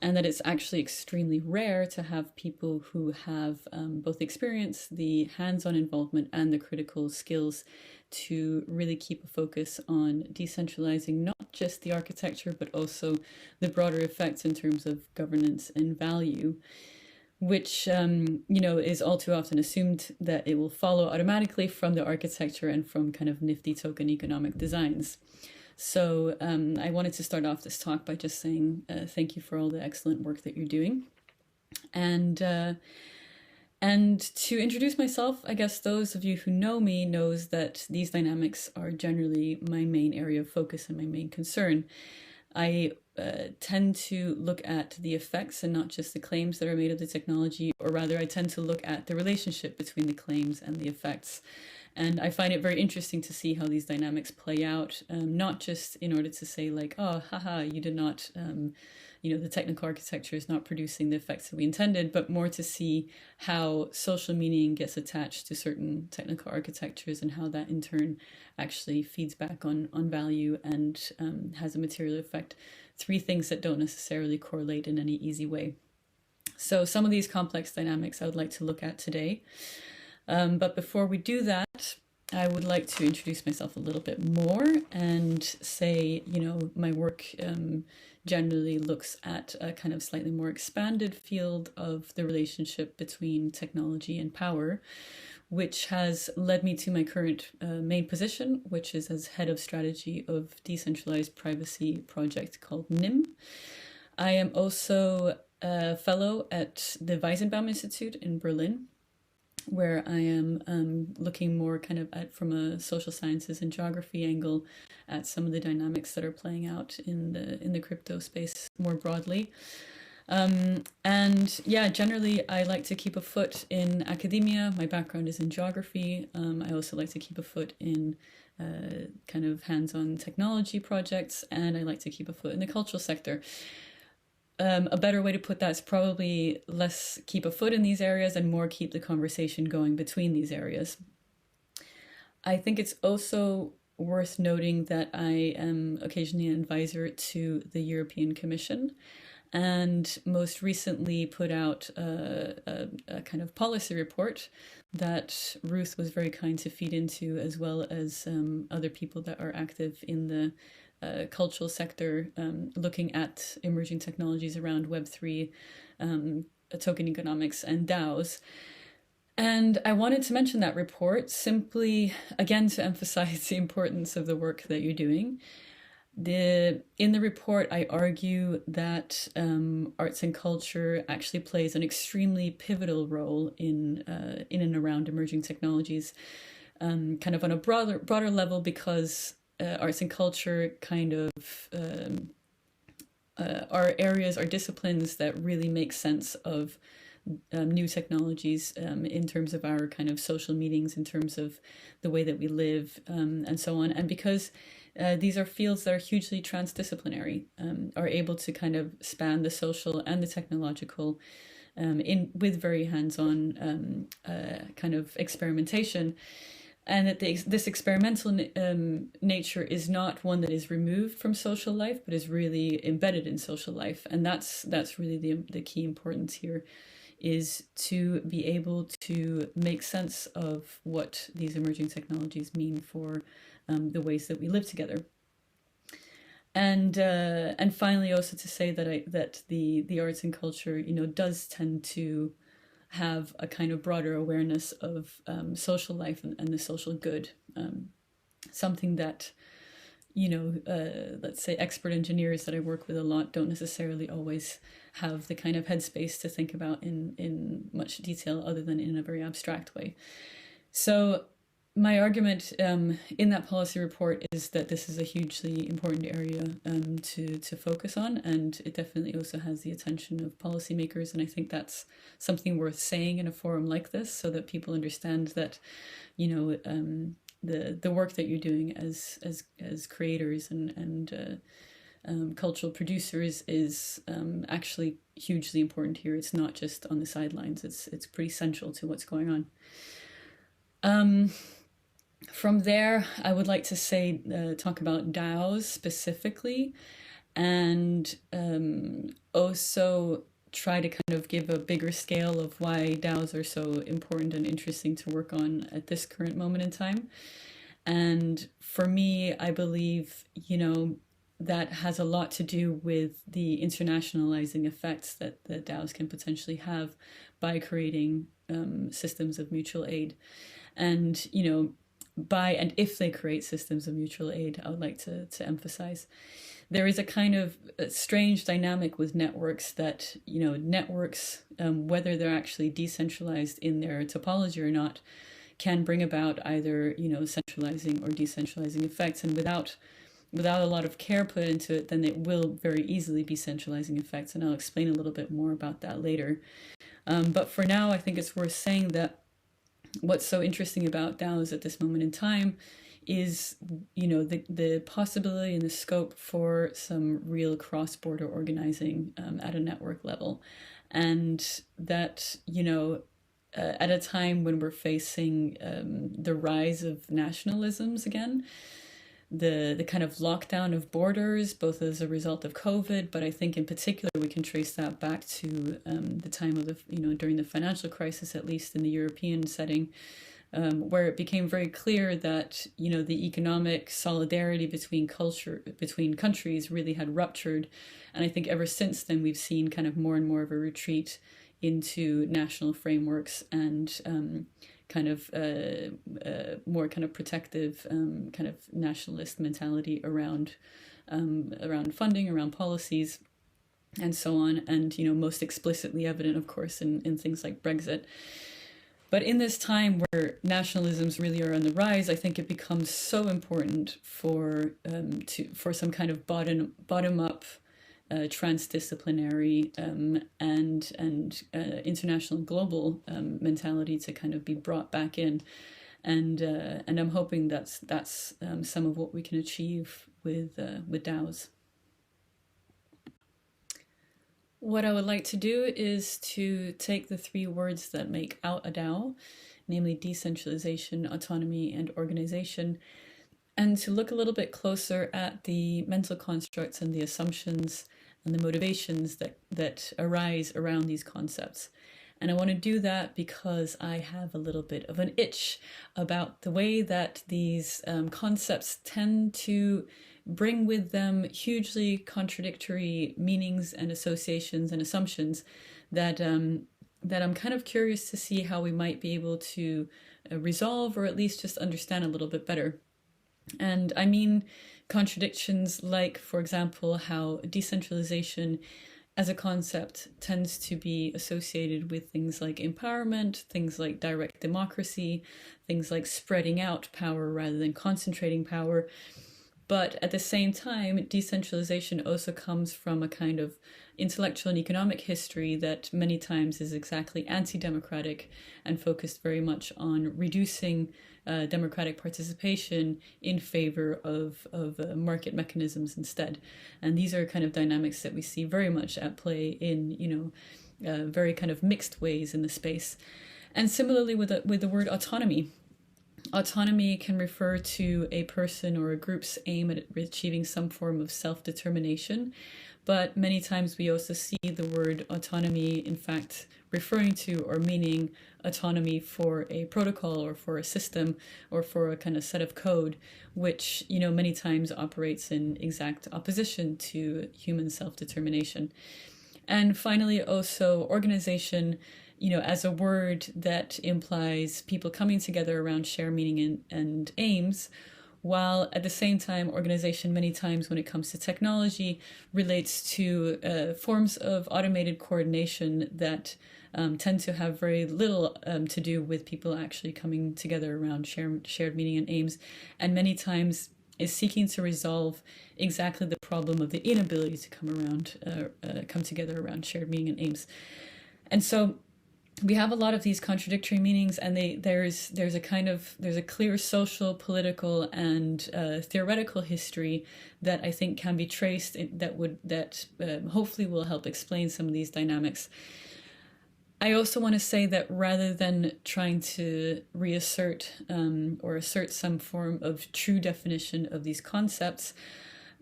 and that it's actually extremely rare to have people who have both the experience, the hands-on involvement, and the critical skills to really keep a focus on decentralizing not just the architecture, but also the broader effects in terms of governance and value, which is all too often assumed that it will follow automatically from the architecture and from kind of nifty token economic designs. So I wanted to start off this talk by just saying thank you for all the excellent work that you're doing. And to introduce myself, I guess those of you who know me knows that these dynamics are generally my main area of focus and my main concern. I tend to look at the effects and not just the claims that are made of the technology, or rather I tend to look at the relationship between the claims and the effects. And I find it very interesting to see how these dynamics play out, not just in order to say like, oh, haha, you did not, the technical architecture is not producing the effects that we intended, but more to see how social meaning gets attached to certain technical architectures and how that in turn actually feeds back on value and has a material effect. Three things that don't necessarily correlate in any easy way. So some of these complex dynamics I would like to look at today. But before we do that, I would like to introduce myself a little bit more and say, my work generally looks at a kind of slightly more expanded field of the relationship between technology and power, which has led me to my current main position, which is as head of strategy of decentralized privacy project called NIM. I am also a fellow at the Weizenbaum Institute in Berlin, where I am looking more kind of at from a social sciences and geography angle at some of the dynamics that are playing out in the crypto space more broadly. And yeah, generally I like to keep a foot in academia. My background is in geography. I also like to keep a foot in kind of hands-on technology projects, and I like to keep a foot in the cultural sector. A better way to put that is probably less keep a foot in these areas and more keep the conversation going between these areas. I think it's also worth noting that I am occasionally an advisor to the European Commission, and most recently put out a kind of policy report that Ruth was very kind to feed into, as well as other people that are active in the cultural sector, looking at emerging technologies around Web3, token economics, and DAOs. And I wanted to mention that report simply, again, to emphasize the importance of the work that you're doing. In the report, I argue that arts and culture actually plays an extremely pivotal role in and around emerging technologies, kind of on a broader level, because arts and culture kind of are areas, are disciplines that really make sense of new technologies in terms of our kind of social meetings, in terms of the way that we live, and so on. And because these are fields that are hugely transdisciplinary, are able to kind of span the social and the technological with very hands-on kind of experimentation. And that this experimental nature is not one that is removed from social life, but is really embedded in social life. And that's really the key importance here, is to be able to make sense of what these emerging technologies mean for the ways that we live together. And finally, also to say that the arts and culture, does tend to have a kind of broader awareness of social life and the social good, something that, let's say expert engineers that I work with a lot don't necessarily always have the kind of headspace to think about in much detail, other than in a very abstract way. So my argument in that policy report is that this is a hugely important area to focus on, and it definitely also has the attention of policymakers. And I think that's something worth saying in a forum like this, so that people understand that, the work that you're doing as creators and cultural producers is actually hugely important here. It's not just on the sidelines. It's pretty central to what's going on. From there, I would like to say, talk about DAOs specifically, and also try to kind of give a bigger scale of why DAOs are so important and interesting to work on at this current moment in time. And for me, I believe, that has a lot to do with the internationalizing effects that the DAOs can potentially have by creating systems of mutual aid. And, by and if they create systems of mutual aid, I would like to emphasize. There is a kind of strange dynamic with networks that, networks, whether they're actually decentralized in their topology or not, can bring about either, centralizing or decentralizing effects. And without a lot of care put into it, then it will very easily be centralizing effects. And I'll explain a little bit more about that later. But for now, I think it's worth saying that what's so interesting about DAOs at this moment in time is, the possibility and the scope for some real cross-border organizing at a network level. And that, at a time when we're facing the rise of nationalisms again, the kind of lockdown of borders, both as a result of COVID, but I think in particular we can trace that back to the time of during the financial crisis, at least in the European setting, where it became very clear that, the economic solidarity between countries really had ruptured. And I think ever since then we've seen kind of more and more of a retreat into national frameworks and kind of more kind of protective kind of nationalist mentality around funding, around policies, and so on. And, most explicitly evident, of course, in things like Brexit. But in this time where nationalisms really are on the rise, I think it becomes so important for some kind of bottom up transdisciplinary and international global mentality to kind of be brought back in, and I'm hoping that's some of what we can achieve with DAOs. What I would like to do is to take the three words that make out a DAO, namely decentralization, autonomy, and organization, and to look a little bit closer at the mental constructs and the assumptions and the motivations that arise around these concepts. And I want to do that because I have a little bit of an itch about the way that these concepts tend to bring with them hugely contradictory meanings and associations and assumptions that I'm kind of curious to see how we might be able to resolve, or at least just understand a little bit better. And I mean contradictions like, for example, how decentralization as a concept tends to be associated with things like empowerment, things like direct democracy, things like spreading out power rather than concentrating power. But at the same time, decentralization also comes from a kind of intellectual and economic history that many times is exactly anti-democratic and focused very much on reducing democratic participation in favor of market mechanisms instead. And these are kind of dynamics that we see very much at play in, very kind of mixed ways in the space. And similarly with the word autonomy. Autonomy can refer to a person or a group's aim at achieving some form of self-determination, but many times we also see the word autonomy, in fact, referring to or meaning autonomy for a protocol or for a system or for a kind of set of code, which, many times operates in exact opposition to human self-determination. And finally, also organization, as a word that implies people coming together around shared meaning and aims, while at the same time, organization many times when it comes to technology relates to forms of automated coordination that tend to have very little to do with people actually coming together around shared meaning and aims, and many times is seeking to resolve exactly the problem of the inability to come together around shared meaning and aims. And so we have a lot of these contradictory meanings, and there's a clear social, political, and theoretical history that I think can be traced that hopefully will help explain some of these dynamics. I also want to say that rather than trying to reassert or assert some form of true definition of these concepts,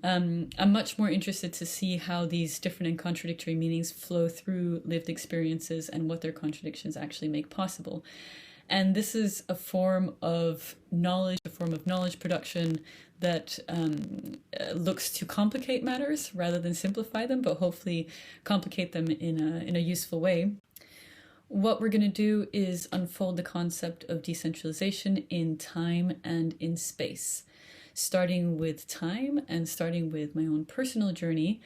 I'm much more interested to see how these different and contradictory meanings flow through lived experiences and what their contradictions actually make possible. And this is a form of knowledge production that looks to complicate matters rather than simplify them, but hopefully complicate them in a useful way. What we're going to do is unfold the concept of decentralization in time and in space. Starting with time and starting with my own personal journey,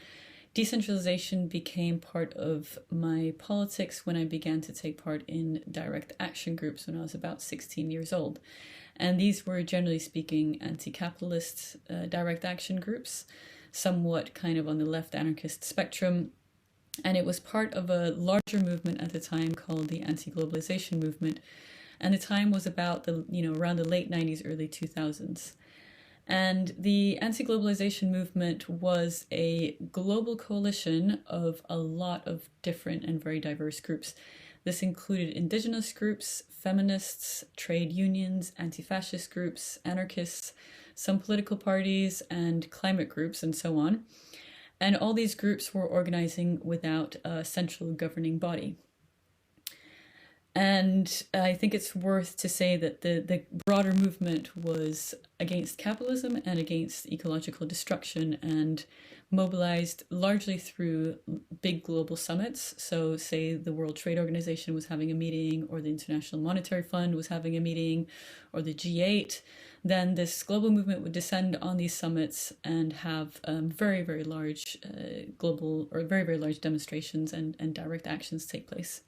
decentralization became part of my politics when I began to take part in direct action groups when I was about 16 years old. And these were, generally speaking, anti-capitalist direct action groups, somewhat kind of on the left anarchist spectrum. And it was part of a larger movement at the time called the anti-globalization movement. And the time was about around the late 90s, early 2000s. And the anti-globalization movement was a global coalition of a lot of different and very diverse groups. This included indigenous groups, feminists, trade unions, anti-fascist groups, anarchists, some political parties, and climate groups, and so on. And all these groups were organizing without a central governing body. And I think it's worth to say that the broader movement was against capitalism and against ecological destruction, and mobilized largely through big global summits. So say the World Trade Organization was having a meeting, or the International Monetary Fund was having a meeting, or the G8, then this global movement would descend on these summits and have very, very large global, or very, very large demonstrations and direct actions take place.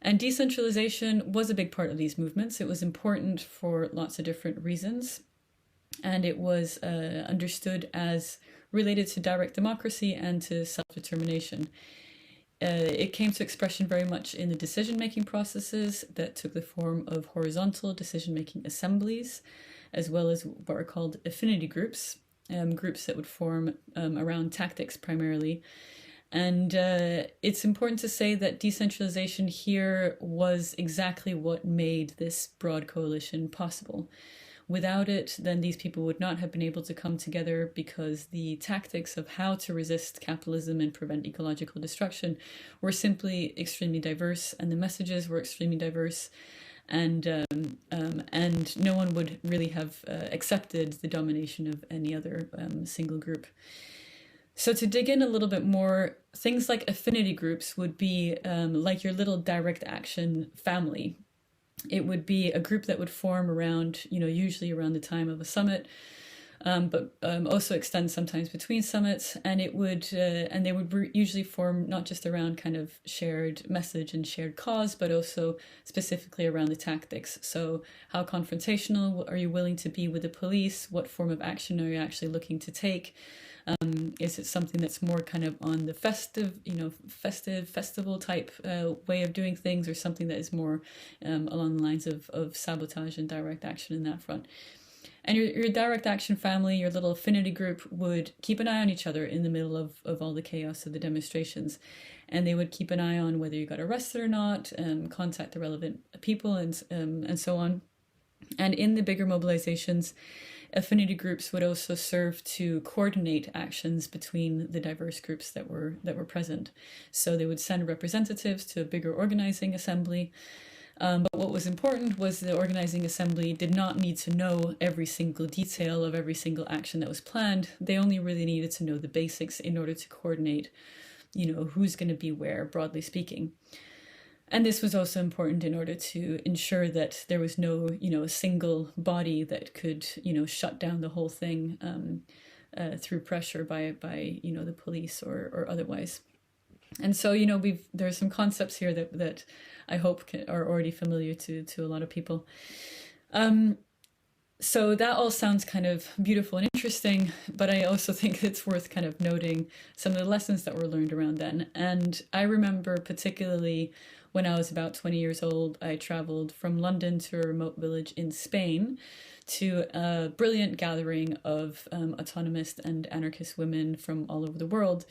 And decentralization was a big part of these movements. It was important for lots of different reasons. And it was understood as related to direct democracy and to self-determination. It came to expression very much in the decision-making processes that took the form of horizontal decision-making assemblies, as well as what are called affinity groups, groups that would form around tactics primarily. And it's important to say that decentralization here was exactly what made this broad coalition possible. Without it, then these people would not have been able to come together, because the tactics of how to resist capitalism and prevent ecological destruction were simply extremely diverse, and the messages were extremely diverse, and no one would really have accepted the domination of any other single group. So to dig in a little bit more, things like affinity groups would be like your little direct action family. It would be a group that would form around, usually around the time of a summit, but also extend sometimes between summits. And it would, and they would usually form not just around kind of shared message and shared cause, but also specifically around the tactics. So how confrontational are you willing to be with the police? What form of action are you actually looking to take? Is it something that's more kind of on the festival type way of doing things, or something that is more along the lines of sabotage and direct action in that front? And your direct action family, your little affinity group, would keep an eye on each other in the middle of all the chaos of the demonstrations. And they would keep an eye on whether you got arrested or not, contact the relevant people, and so on. And in the bigger mobilizations, affinity groups would also serve to coordinate actions between the diverse groups that were present. So they would send representatives to a bigger organizing assembly. But what was important was the organizing assembly did not need to know every single detail of every single action that was planned. They only really needed to know the basics in order to coordinate, who's going to be where, broadly speaking. And this was also important in order to ensure that there was no, single body that could, shut down the whole thing through pressure by the police or otherwise. And so, there are some concepts here that I hope are already familiar to a lot of people. So that all sounds kind of beautiful and interesting, but I also think it's worth kind of noting some of the lessons that were learned around then. And I remember particularly when I was about 20 years old, I traveled from London to a remote village in Spain to a brilliant gathering of autonomist and anarchist women from all over the world.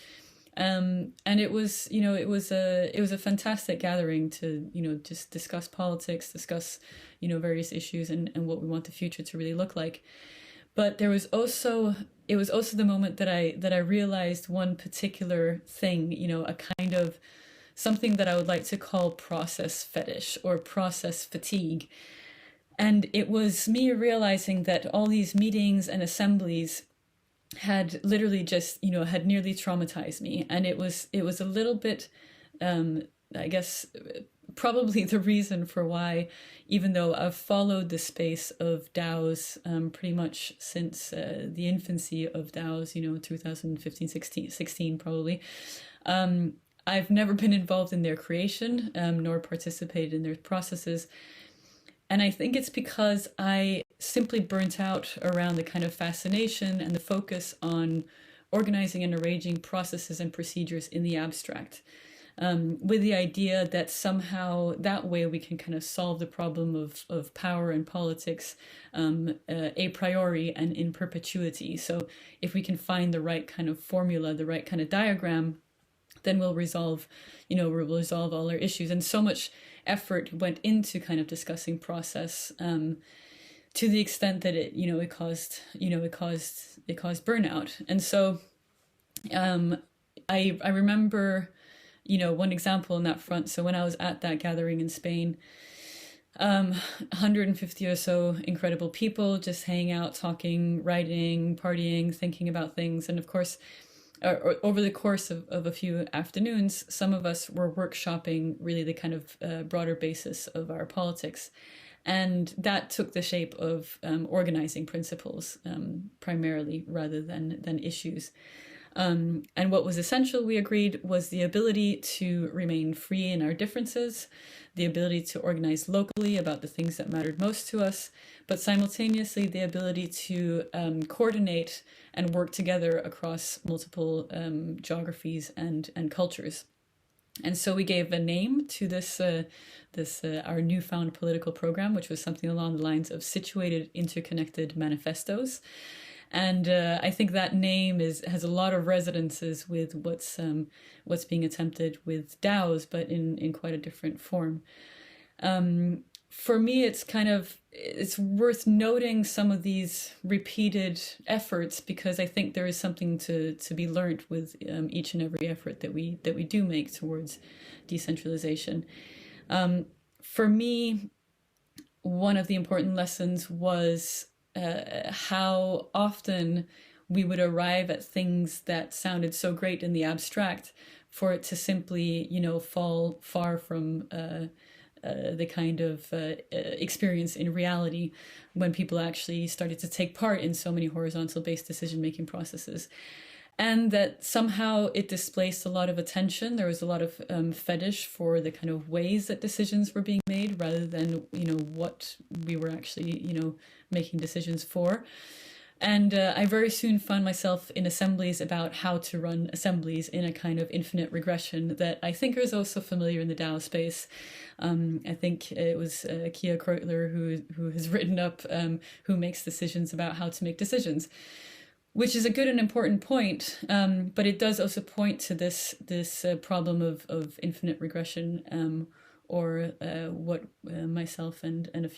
And it was, it was a fantastic gathering to, just discuss politics, discuss, various issues and what we want the future to really look like. But it was also the moment that I realized one particular thing, a kind of something that I would like to call process fetish or process fatigue. And it was me realizing that all these meetings and assemblies had literally just, had nearly traumatized me. And it was a little bit, I guess, probably the reason for why, even though I've followed the space of DAOs pretty much since the infancy of DAOs, 2015, 16 probably, I've never been involved in their creation, nor participated in their processes. And I think it's because I simply burnt out around the kind of fascination and the focus on organizing and arranging processes and procedures in the abstract, with the idea that somehow that way we can kind of solve the problem of power and politics a priori and in perpetuity. So if we can find the right kind of formula, the right kind of diagram, then we'll resolve all our issues. And so much effort went into kind of discussing process, to the extent that it caused burnout. And so I remember, one example in that front. So when I was at that gathering in Spain, 150 or so incredible people just hanging out, talking, writing, partying, thinking about things. And of course, over the course of a few afternoons, some of us were workshopping really the kind of broader basis of our politics. And that took the shape of organizing principles, primarily, rather than issues. And what was essential, we agreed, was the ability to remain free in our differences, the ability to organize locally about the things that mattered most to us, but simultaneously the ability to coordinate and work together across multiple geographies and cultures. And so we gave a name to this our newfound political program, which was something along the lines of situated, interconnected manifestos. And I think that name has a lot of resonances with what's being attempted with DAOs, but in quite a different form. For me, it's worth noting some of these repeated efforts, because I think there is something to be learned with each and every effort that we do make towards decentralization. For me, one of the important lessons was how often we would arrive at things that sounded so great in the abstract for it to simply, fall far from the kind of experience in reality when people actually started to take part in so many horizontal-based decision-making processes. And that somehow it displaced a lot of attention. There was a lot of fetish for the kind of ways that decisions were being made rather than, what we were actually, making decisions for. And I very soon found myself in assemblies about how to run assemblies in a kind of infinite regression that I think is also familiar in the DAO space. I think it was Kia Kreutler who has written up Who Makes Decisions About How to Make Decisions, which is a good and important point, but it does also point to this problem of infinite regression, or what myself and a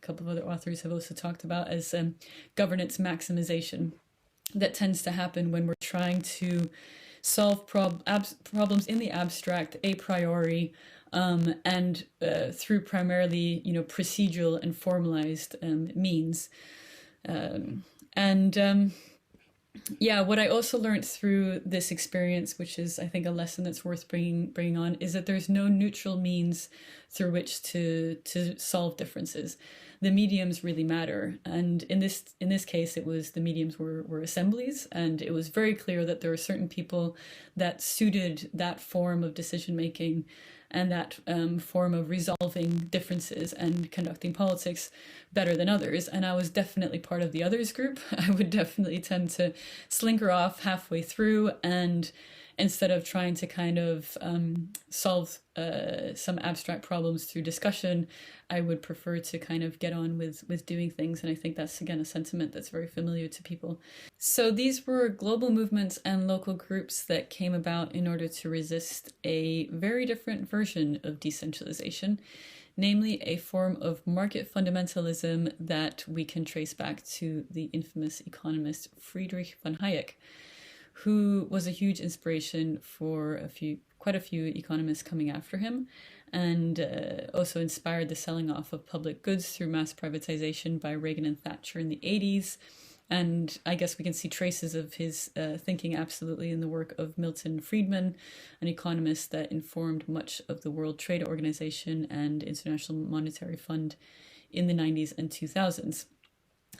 couple of other authors have also talked about as governance maximization, that tends to happen when we're trying to solve problems in the abstract a priori, and through primarily procedural and formalized means. What I also learned through this experience, which is, I think, a lesson that's worth bringing on, is that there's no neutral means through which to solve differences. The mediums really matter, and in this case, it was the mediums were assemblies, and it was very clear that there were certain people that suited that form of decision making and that form of resolving differences and conducting politics better than others. And I was definitely part of the others group. I would definitely tend to slinker off halfway through and instead of trying to kind of solve some abstract problems through discussion, I would prefer to kind of get on with doing things. And I think that's, again, a sentiment that's very familiar to people. So these were global movements and local groups that came about in order to resist a very different version of decentralization, namely a form of market fundamentalism that we can trace back to the infamous economist Friedrich von Hayek, who was a huge inspiration for quite a few economists coming after him, and also inspired the selling off of public goods through mass privatization by Reagan and Thatcher in the 80s. And I guess we can see traces of his thinking absolutely in the work of Milton Friedman, an economist that informed much of the World Trade Organization and International Monetary Fund in the 90s and 2000s.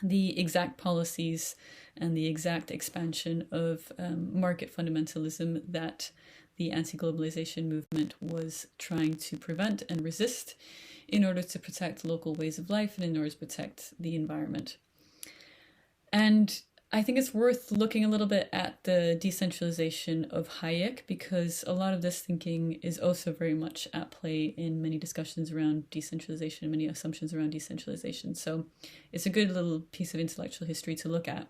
The exact policies and the exact expansion of market fundamentalism that the anti-globalization movement was trying to prevent and resist in order to protect local ways of life and in order to protect the environment. And I think it's worth looking a little bit at the decentralization of Hayek, because a lot of this thinking is also very much at play in many discussions around decentralization, many assumptions around decentralization. So it's a good little piece of intellectual history to look at.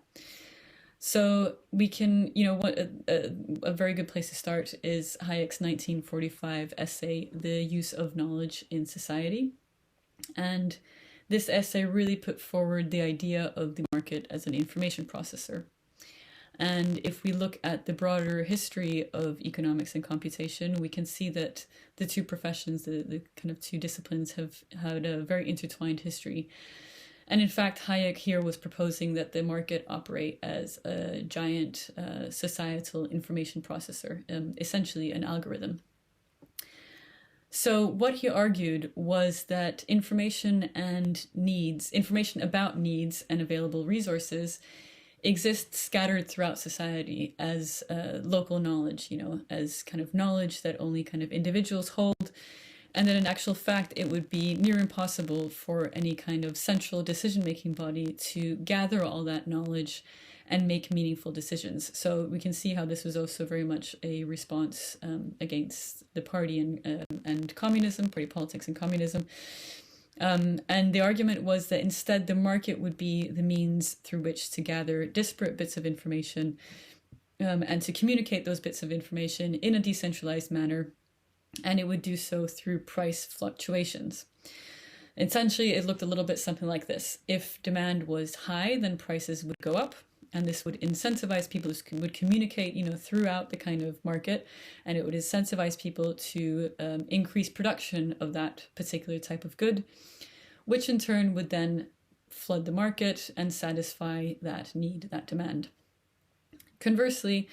So we can, what a very good place to start is Hayek's 1945 essay, The Use of Knowledge in Society. And this essay really put forward the idea of the market as an information processor. And if we look at the broader history of economics and computation, we can see that the two professions, the kind of two disciplines, have had a very intertwined history. And in fact, Hayek here was proposing that the market operate as a giant societal information processor, essentially an algorithm. So what he argued was that information about needs and available resources exists scattered throughout society as local knowledge, as kind of knowledge that only kind of individuals hold, and that in actual fact it would be near impossible for any kind of central decision-making body to gather all that knowledge and make meaningful decisions. So we can see how this was also very much a response against the party and communism, party politics and communism. And the argument was that instead the market would be the means through which to gather disparate bits of information and to communicate those bits of information in a decentralized manner, and it would do so through price fluctuations. Essentially, it looked a little bit something like this. If demand was high, then prices would go up, and this would incentivize people who would communicate, throughout the kind of market, and it would incentivize people to increase production of that particular type of good, which in turn would then flood the market and satisfy that need, that demand. Conversely,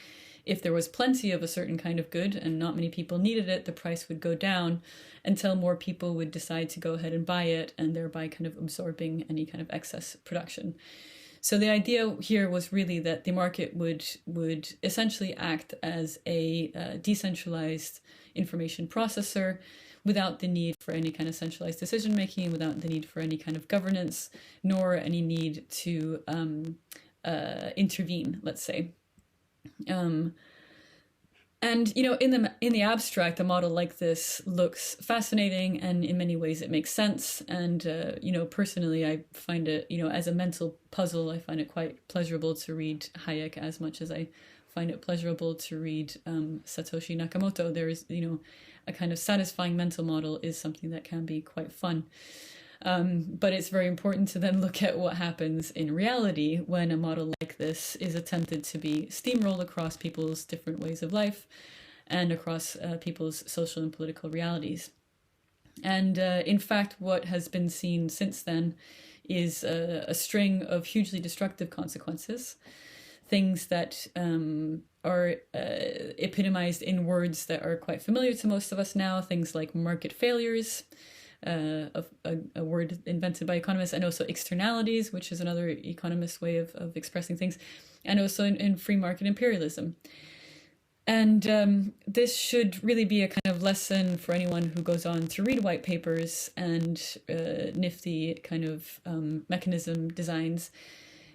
if there was plenty of a certain kind of good and not many people needed it, the price would go down until more people would decide to go ahead and buy it, and thereby kind of absorbing any kind of excess production. So the idea here was really that the market would essentially act as a decentralized information processor without the need for any kind of centralized decision-making, without the need for any kind of governance, nor any need to intervene, let's say. And, in the abstract, a model like this looks fascinating, and in many ways it makes sense. And, personally, I find it, as a mental puzzle, I find it quite pleasurable to read Hayek as much as I find it pleasurable to read Satoshi Nakamoto. There is, a kind of satisfying mental model is something that can be quite fun. But it's very important to then look at what happens in reality when a model like this is attempted to be steamrolled across people's different ways of life and across people's social and political realities. And in fact, what has been seen since then is a string of hugely destructive consequences, things that are epitomized in words that are quite familiar to most of us now, things like market failures, a word invented by economists, and also externalities, which is another economist way of expressing things, and also in free market imperialism. And this should really be a kind of lesson for anyone who goes on to read white papers and nifty kind of mechanism designs,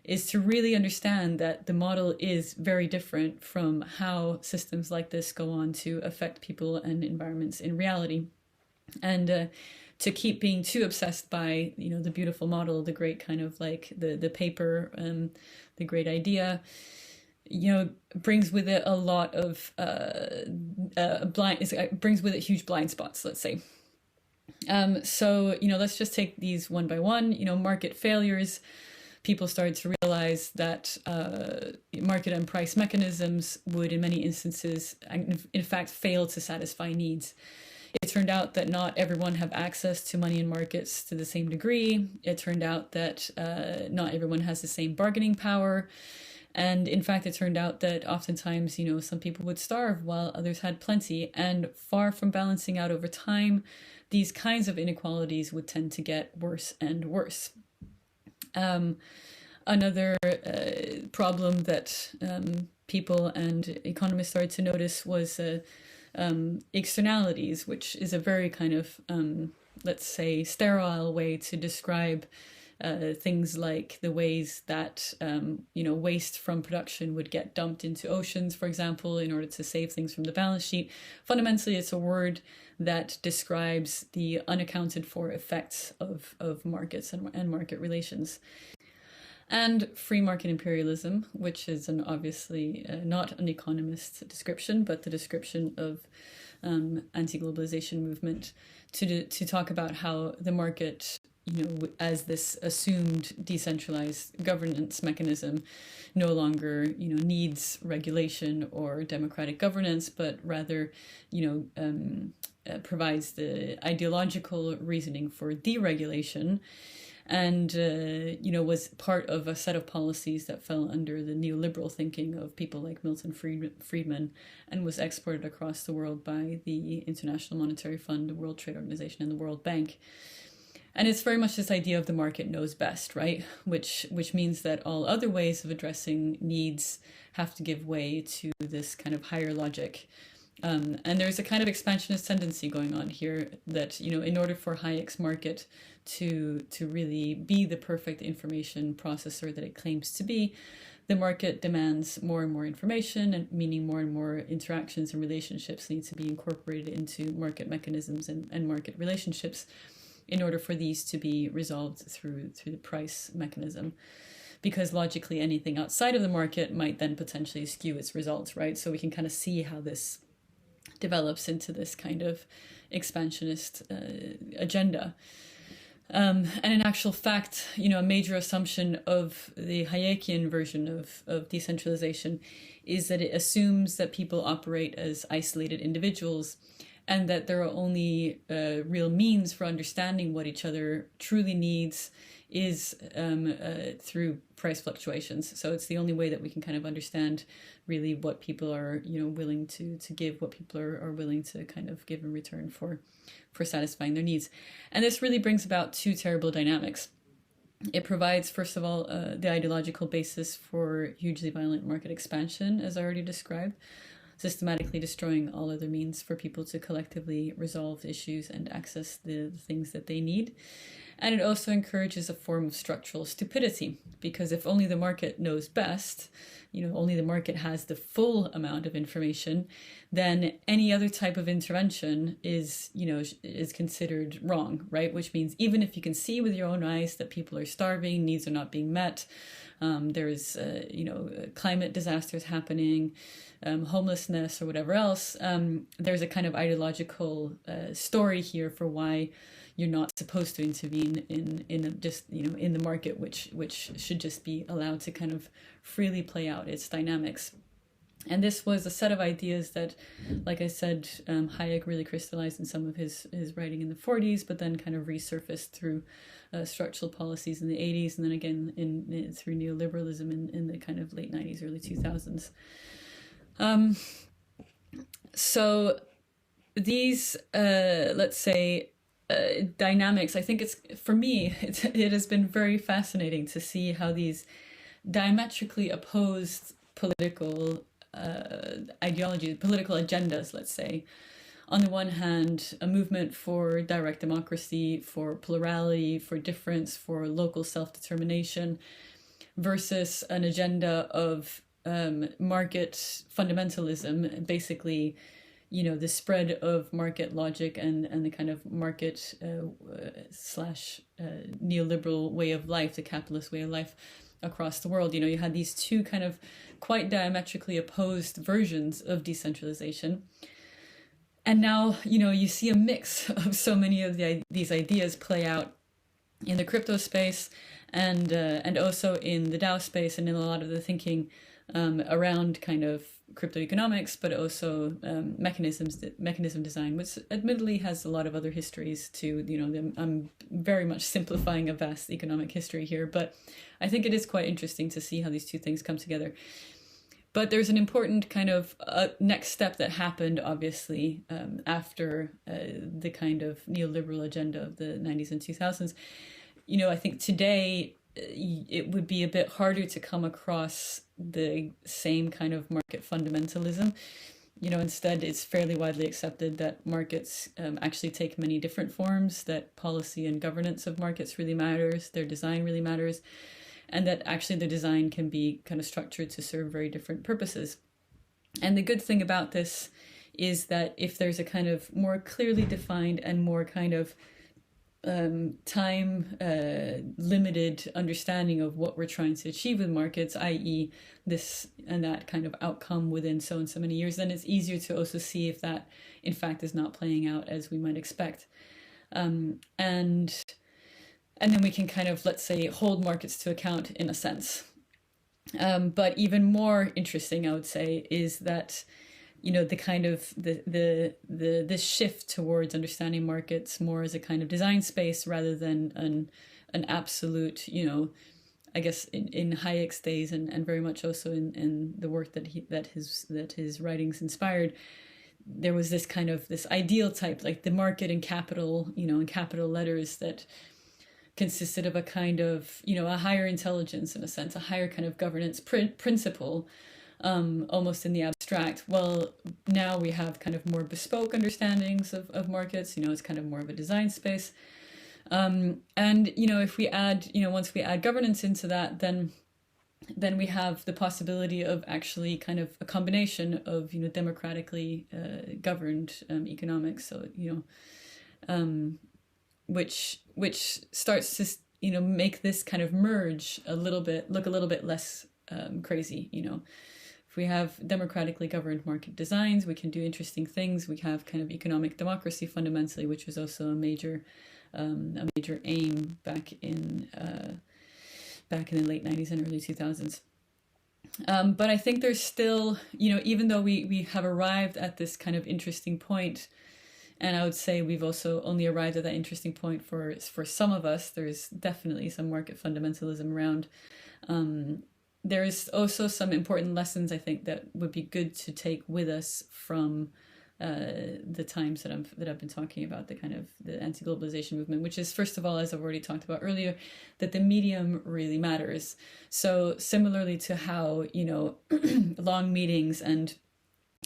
is to really understand that the model is very different from how systems like this go on to affect people and environments in reality. And to keep being too obsessed by, you know, the beautiful model, the great kind of like the paper, the great idea, you know, brings with it a lot of brings with it huge blind spots, let's say. So, you know, let's just take these one by one. You know, market failures. People started to realize that market and price mechanisms would, in many instances, in fact, fail to satisfy needs. It turned out that not everyone have access to money in markets to the same degree. It turned out that not everyone has the same bargaining power. And in fact, it turned out that oftentimes, you know, some people would starve while others had plenty. And far from balancing out over time, these kinds of inequalities would tend to get worse and worse. Another problem that people and economists started to notice was externalities, which is a very kind of, let's say, sterile way to describe things like the ways that, you know, waste from production would get dumped into oceans, for example, in order to save things from the balance sheet. Fundamentally, it's a word that describes the unaccounted for effects of markets and market relations. And free market imperialism, which is obviously not an economist's description, but the description of anti-globalization movement to talk about how the market, you know, as this assumed decentralized governance mechanism, no longer, you know, needs regulation or democratic governance, but rather, you know, provides the ideological reasoning for deregulation. And, you know, was part of a set of policies that fell under the neoliberal thinking of people like Milton Friedman, and was exported across the world by the International Monetary Fund, the World Trade Organization, and the World Bank. And it's very much this idea of the market knows best, right? Which means that all other ways of addressing needs have to give way to this kind of higher logic. And there's a kind of expansionist tendency going on here that, you know, in order for Hayek's market to really be the perfect information processor that it claims to be, the market demands more and more information, and meaning more and more interactions and relationships need to be incorporated into market mechanisms and market relationships in order for these to be resolved through the price mechanism. Because logically, anything outside of the market might then potentially skew its results, right? So we can kind of see how this develops into this kind of expansionist agenda. And in actual fact, you know, a major assumption of the Hayekian version of decentralization is that it assumes that people operate as isolated individuals, and that there are only real means for understanding what each other truly needs is through price fluctuations. So it's the only way that we can kind of understand really what people are, you know, willing to give, what people are willing to kind of give in return for satisfying their needs. And this really brings about two terrible dynamics. It provides, first of all, the ideological basis for hugely violent market expansion, as I already described, systematically destroying all other means for people to collectively resolve issues and access the things that they need. And it also encourages a form of structural stupidity, because if only the market knows best, you know, only the market has the full amount of information, then any other type of intervention is, you know, is considered wrong, right? Which means even if you can see with your own eyes that people are starving, needs are not being met, there's, you know, climate disasters happening, homelessness or whatever else, there's a kind of ideological story here for why you're not supposed to intervene in just, you know, in the market, which should just be allowed to kind of freely play out its dynamics. And this was a set of ideas that, like I said, Hayek really crystallized in some of his writing in the 40s, but then kind of resurfaced through structural policies in the 80s, and then again through neoliberalism in the kind of late 90s, early 2000s. So these, let's say, dynamics, I think for me, it has been very fascinating to see how these diametrically opposed political ideologies, political agendas, let's say, on the one hand, a movement for direct democracy, for plurality, for difference, for local self-determination, versus an agenda of market fundamentalism, basically, the spread of market logic and the kind of market slash neoliberal way of life, the capitalist way of life across the world. You had these two kind of quite diametrically opposed versions of decentralization. And now, you see a mix of so many of these ideas play out in the crypto space and also in the DAO space and in a lot of the thinking around kind of crypto economics, but also mechanism design, which admittedly has a lot of other histories too. I'm very much simplifying a vast economic history here, but I think it is quite interesting to see how these two things come together. But there's an important kind of next step that happened, obviously, after the kind of neoliberal agenda of the 90s and 2000s. I think today it would be a bit harder to come across the same kind of market fundamentalism. Instead, it's fairly widely accepted that markets actually take many different forms, that policy and governance of markets really matters, their design really matters, and that actually the design can be kind of structured to serve very different purposes. And the good thing about this is that if there's a kind of more clearly defined and more kind of time limited understanding of what we're trying to achieve with markets, i.e. this and that kind of outcome within so and so many years, then it's easier to also see if that in fact is not playing out as we might expect. And then we can kind of, let's say, hold markets to account in a sense. But even more interesting, I would say, is that the kind of this shift towards understanding markets more as a kind of design space rather than an absolute, I guess in Hayek's days and very much also in the work that his writings inspired. There was this kind of this ideal type, like the market in capital, in capital letters, that consisted of a kind of, a higher intelligence in a sense, a higher kind of governance principle, almost in the abstract. Well, now we have kind of more bespoke understandings of markets, it's kind of more of a design space. And, if we add, once we add governance into that, then we have the possibility of actually kind of a combination of, democratically governed economics. So, which starts to, make this kind of merge look a little bit less crazy, If we have democratically governed market designs, we can do interesting things. We have kind of economic democracy fundamentally, which was also a major aim back in the late 90s and early 2000s. But I think there's still, even though we have arrived at this kind of interesting point, and I would say we've also only arrived at that interesting point for some of us, there's definitely some market fundamentalism around. There is also some important lessons, I think, that would be good to take with us from the times that I've been talking about, the kind of the anti-globalization movement, which is, first of all, as I've already talked about earlier, that the medium really matters. So similarly to how, long meetings and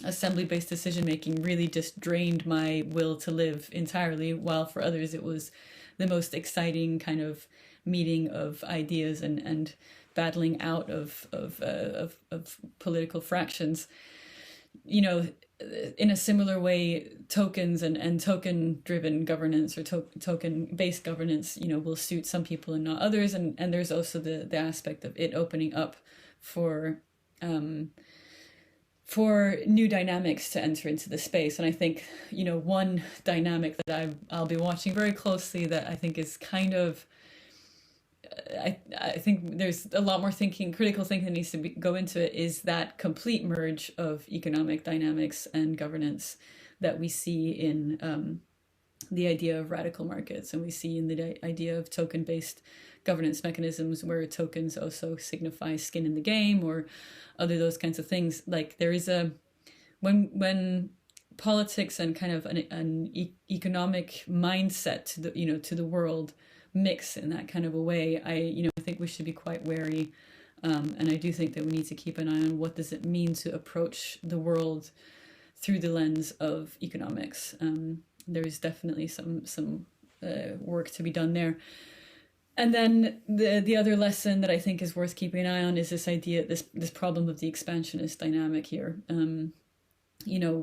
assembly-based decision-making really just drained my will to live entirely, while for others it was the most exciting kind of meeting of ideas and battling out of political fractions. In a similar way, tokens and token-driven governance or token-based governance, will suit some people and not others. And there's also the aspect of it opening up for new dynamics to enter into the space. And I think, one dynamic that I'll be watching very closely that I think is kind of, I think there's a lot more critical thinking that needs to go into it, is that complete merge of economic dynamics and governance that we see in the idea of radical markets, and we see in the idea of token-based governance mechanisms, where tokens also signify skin in the game or other those kinds of things. Like there is when politics and kind of an economic mindset to the world mix in that kind of a way, I think we should be quite wary, and I do think that we need to keep an eye on what does it mean to approach the world through the lens of economics. There is definitely some work to be done there. And then the other lesson that I think is worth keeping an eye on is this idea, this problem of the expansionist dynamic here,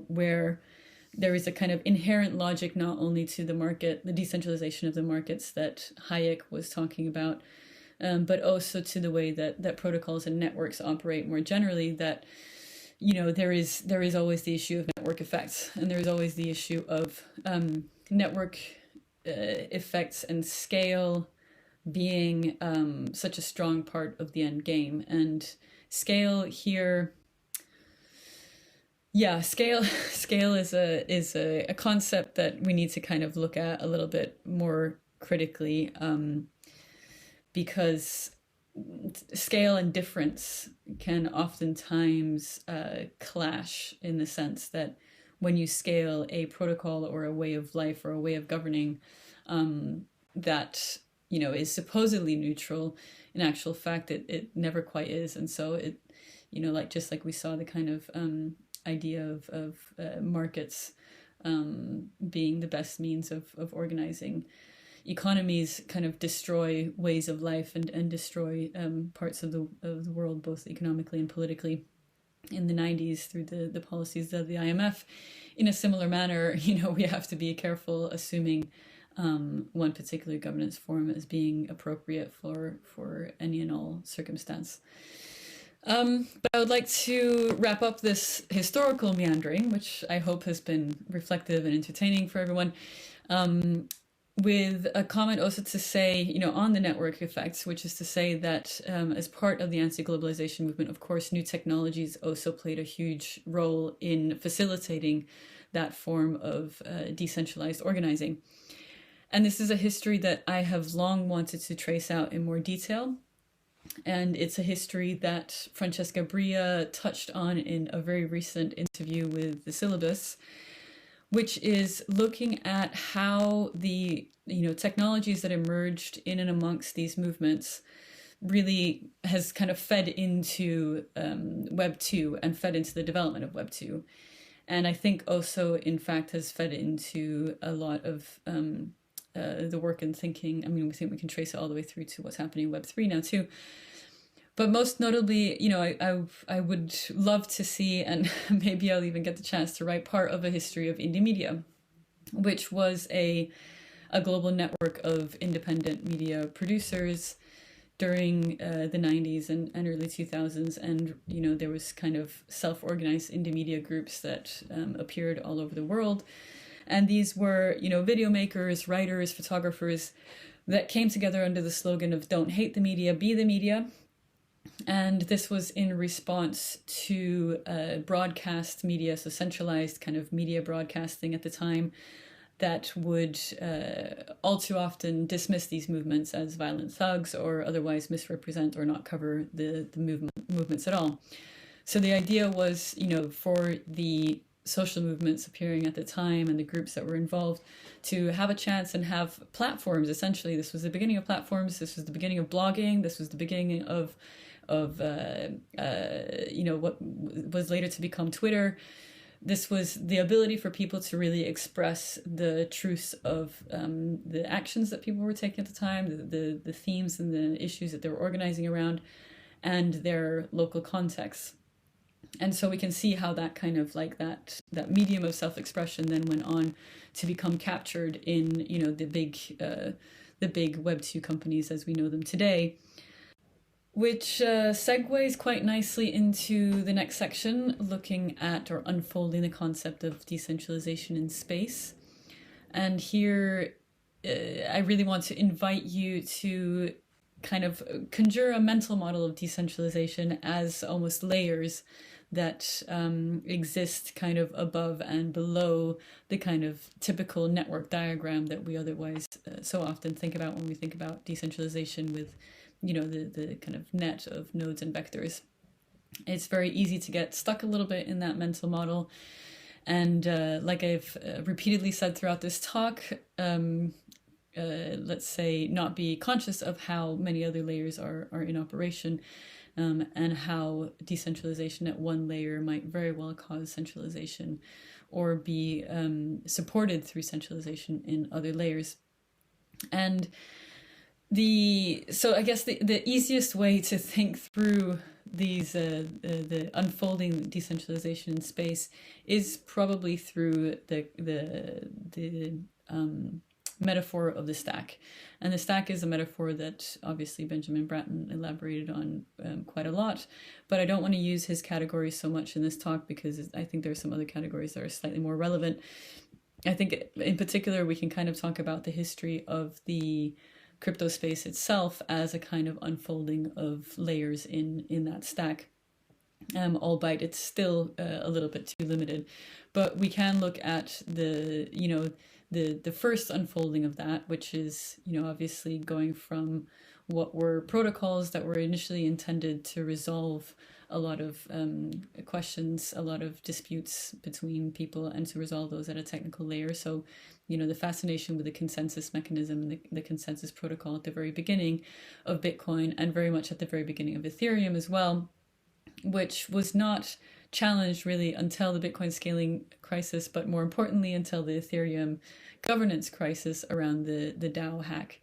where there is a kind of inherent logic not only to the market, the decentralization of the markets that Hayek was talking about, but also to the way that protocols and networks operate more generally, that there is always the issue of network effects, and there's always the issue of network effects and scale being such a strong part of the end game. And scale here, scale is a concept that we need to kind of look at a little bit more critically, because scale and difference can oftentimes clash, in the sense that when you scale a protocol or a way of life or a way of governing that is supposedly neutral, in actual fact it never quite is. And so it just like we saw the kind of idea of markets being the best means of organizing economies, kind of destroy ways of life and destroy parts of the world, both economically and politically, in the 90s through the policies of the IMF. In a similar manner, we have to be careful assuming one particular governance form as being appropriate for any and all circumstance. But I would like to wrap up this historical meandering, which I hope has been reflective and entertaining for everyone, with a comment also to say, on the network effects, which is to say that as part of the anti-globalization movement, of course, new technologies also played a huge role in facilitating that form of decentralized organizing. And this is a history that I have long wanted to trace out in more detail. And it's a history that Francesca Bria touched on in a very recent interview with the Syllabus, which is looking at how the technologies that emerged in and amongst these movements really has kind of fed into Web 2 and fed into the development of Web 2. And I think also, in fact, has fed into a lot of the work and thinking. I mean, we think we can trace it all the way through to what's happening in Web 3 now too. But most notably, I would love to see, and maybe I'll even get the chance to write part of a history of indie media, which was a global network of independent media producers during the 90s and early 2000s. And, there was kind of self-organized indie media groups that appeared all over the world. And these were, video makers, writers, photographers that came together under the slogan of "Don't hate the media, be the media." And this was in response to broadcast media, so centralized kind of media broadcasting at the time, that would all too often dismiss these movements as violent thugs or otherwise misrepresent or not cover the movements at all. So the idea was, for the social movements appearing at the time and the groups that were involved to have a chance and have platforms. Essentially, this was the beginning of platforms. This was the beginning of blogging. This was the beginning of what was later to become Twitter. This was the ability for people to really express the truths of the actions that people were taking at the time, the themes and the issues that they were organizing around, and their local contexts. And so we can see how that kind of that medium of self-expression then went on to become captured in the big Web 2 companies as we know them today, which segues quite nicely into the next section, looking at or unfolding the concept of decentralization in space. And here I really want to invite you to kind of conjure a mental model of decentralization as almost layers that exist kind of above and below the kind of typical network diagram that we otherwise so often think about when we think about decentralization with, the kind of net of nodes and vectors. It's very easy to get stuck a little bit in that mental model. And like I've repeatedly said throughout this talk, let's say not be conscious of how many other layers are in operation, and how decentralization at one layer might very well cause centralization or be supported through centralization in other layers. And So I guess the easiest way to think through these the unfolding decentralization in space is probably through the metaphor of the stack. And the stack is a metaphor that obviously Benjamin Bratton elaborated on quite a lot, but I don't want to use his categories so much in this talk because I think there are some other categories that are slightly more relevant. I think in particular we can kind of talk about the history of the crypto space itself as a kind of unfolding of layers in that stack. Albeit it's still a little bit too limited, but we can look at the first unfolding of that, which is obviously going from what were protocols that were initially intended to resolve a lot of questions, a lot of disputes between people, and to resolve those at a technical layer. So, the fascination with the consensus mechanism, the consensus protocol at the very beginning of Bitcoin, and very much at the very beginning of Ethereum as well, which was not challenged really until the Bitcoin scaling crisis, but more importantly until the Ethereum governance crisis around the DAO hack,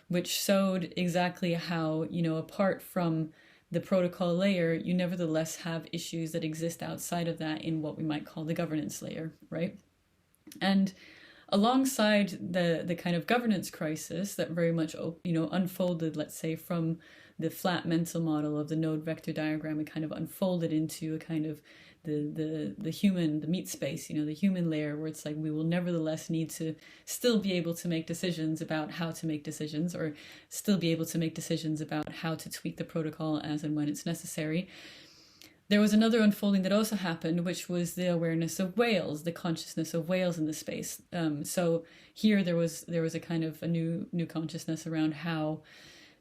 which showed exactly how, apart from the protocol layer, you nevertheless have issues that exist outside of that in what we might call the governance layer, right? And alongside the kind of governance crisis that very much, unfolded, let's say, from the flat mental model of the node vector diagram, it kind of unfolded into a kind of the human, the meat space, the human layer, where it's like we will nevertheless need to still be able to make decisions about how to make decisions, or still be able to make decisions about how to tweak the protocol as and when it's necessary. There was another unfolding that also happened, which was the awareness of whales, the consciousness of whales in the space. So here there was a kind of a new consciousness around how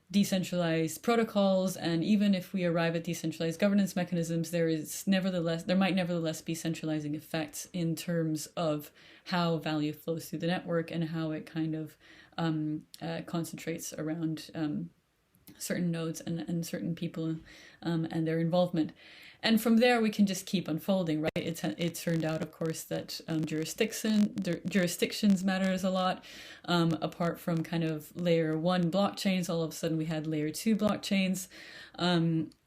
decentralized protocols, and even if we arrive at decentralized governance mechanisms, there might nevertheless be centralizing effects in terms of how value flows through the network and how it kind of concentrates around certain nodes and certain people and their involvement. And from there, we can just keep unfolding, right? It turned out, of course, that jurisdictions matters a lot. Apart from kind of layer 1 blockchains, all of a sudden we had layer 2 blockchains.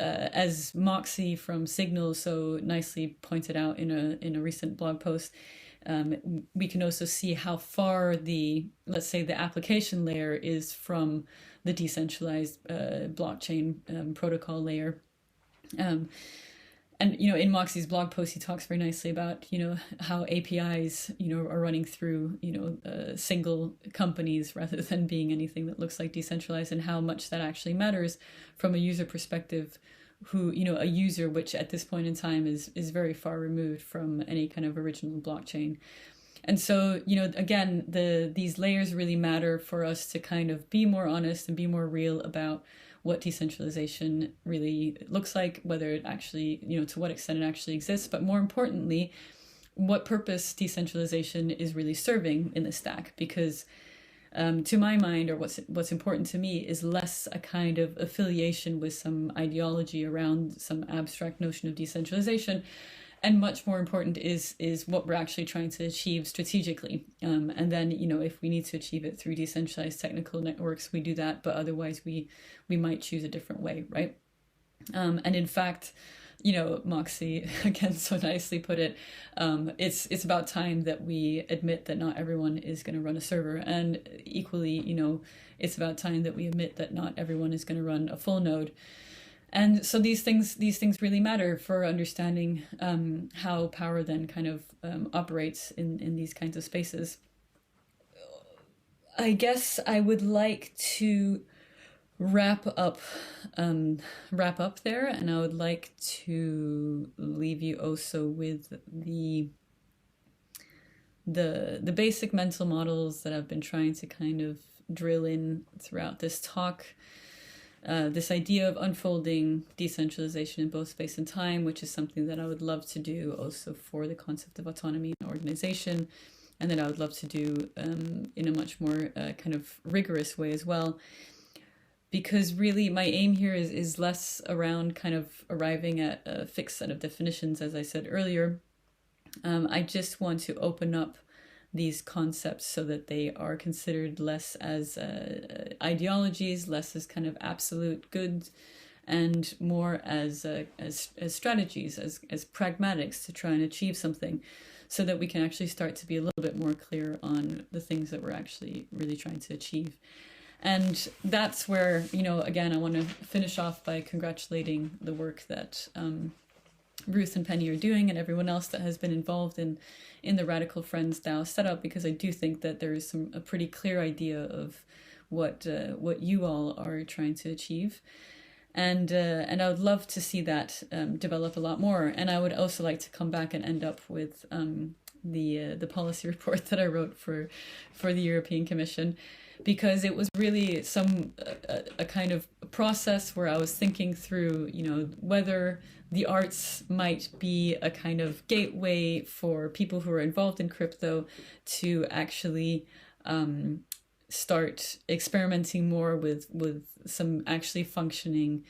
As Moxie from Signal so nicely pointed out in a recent blog post, we can also see how far let's say the application layer is from the decentralized blockchain protocol layer. And, in Moxie's blog post, he talks very nicely about, how APIs, are running through, single companies rather than being anything that looks like decentralized, and how much that actually matters from a user perspective, who, a user which at this point in time is very far removed from any kind of original blockchain. And so, again, these layers really matter for us to kind of be more honest and be more real about what decentralization really looks like, whether it actually, to what extent it actually exists, but more importantly, what purpose decentralization is really serving in the stack. Because to my mind, or what's important to me, is less a kind of affiliation with some ideology around some abstract notion of decentralization, and much more important is what we're actually trying to achieve strategically. And then, if we need to achieve it through decentralized technical networks, we do that, but otherwise we might choose a different way, right? And in fact, Moxie, again, so nicely put it, it's about time that we admit that not everyone is going to run a server. And equally, it's about time that we admit that not everyone is going to run a full node. And so these things really matter for understanding how power then kind of operates in these kinds of spaces. I guess I would like to wrap up there, and I would like to leave you also with the basic mental models that I've been trying to kind of drill in throughout this talk. This idea of unfolding decentralization in both space and time, which is something that I would love to do also for the concept of autonomy and organization, and that I would love to do in a much more kind of rigorous way as well. Because really my aim here is less around kind of arriving at a fixed set of definitions, as I said earlier. I just want to open up these concepts so that they are considered less as ideologies, less as kind of absolute good, and more as strategies, as pragmatics to try and achieve something, so that we can actually start to be a little bit more clear on the things that we're actually really trying to achieve. And that's where, you know, again, I want to finish off by congratulating the work that Ruth and Penny are doing, and everyone else that has been involved in the Radical Friends DAO setup, because I do think that there is a pretty clear idea of what you all are trying to achieve. And I would love to see that develop a lot more. And I would also like to come back and end up with the policy report that I wrote for the European Commission, because it was really a kind of process where I was thinking through, you know, whether the arts might be a kind of gateway for people who are involved in crypto to actually start experimenting more with some actually functioning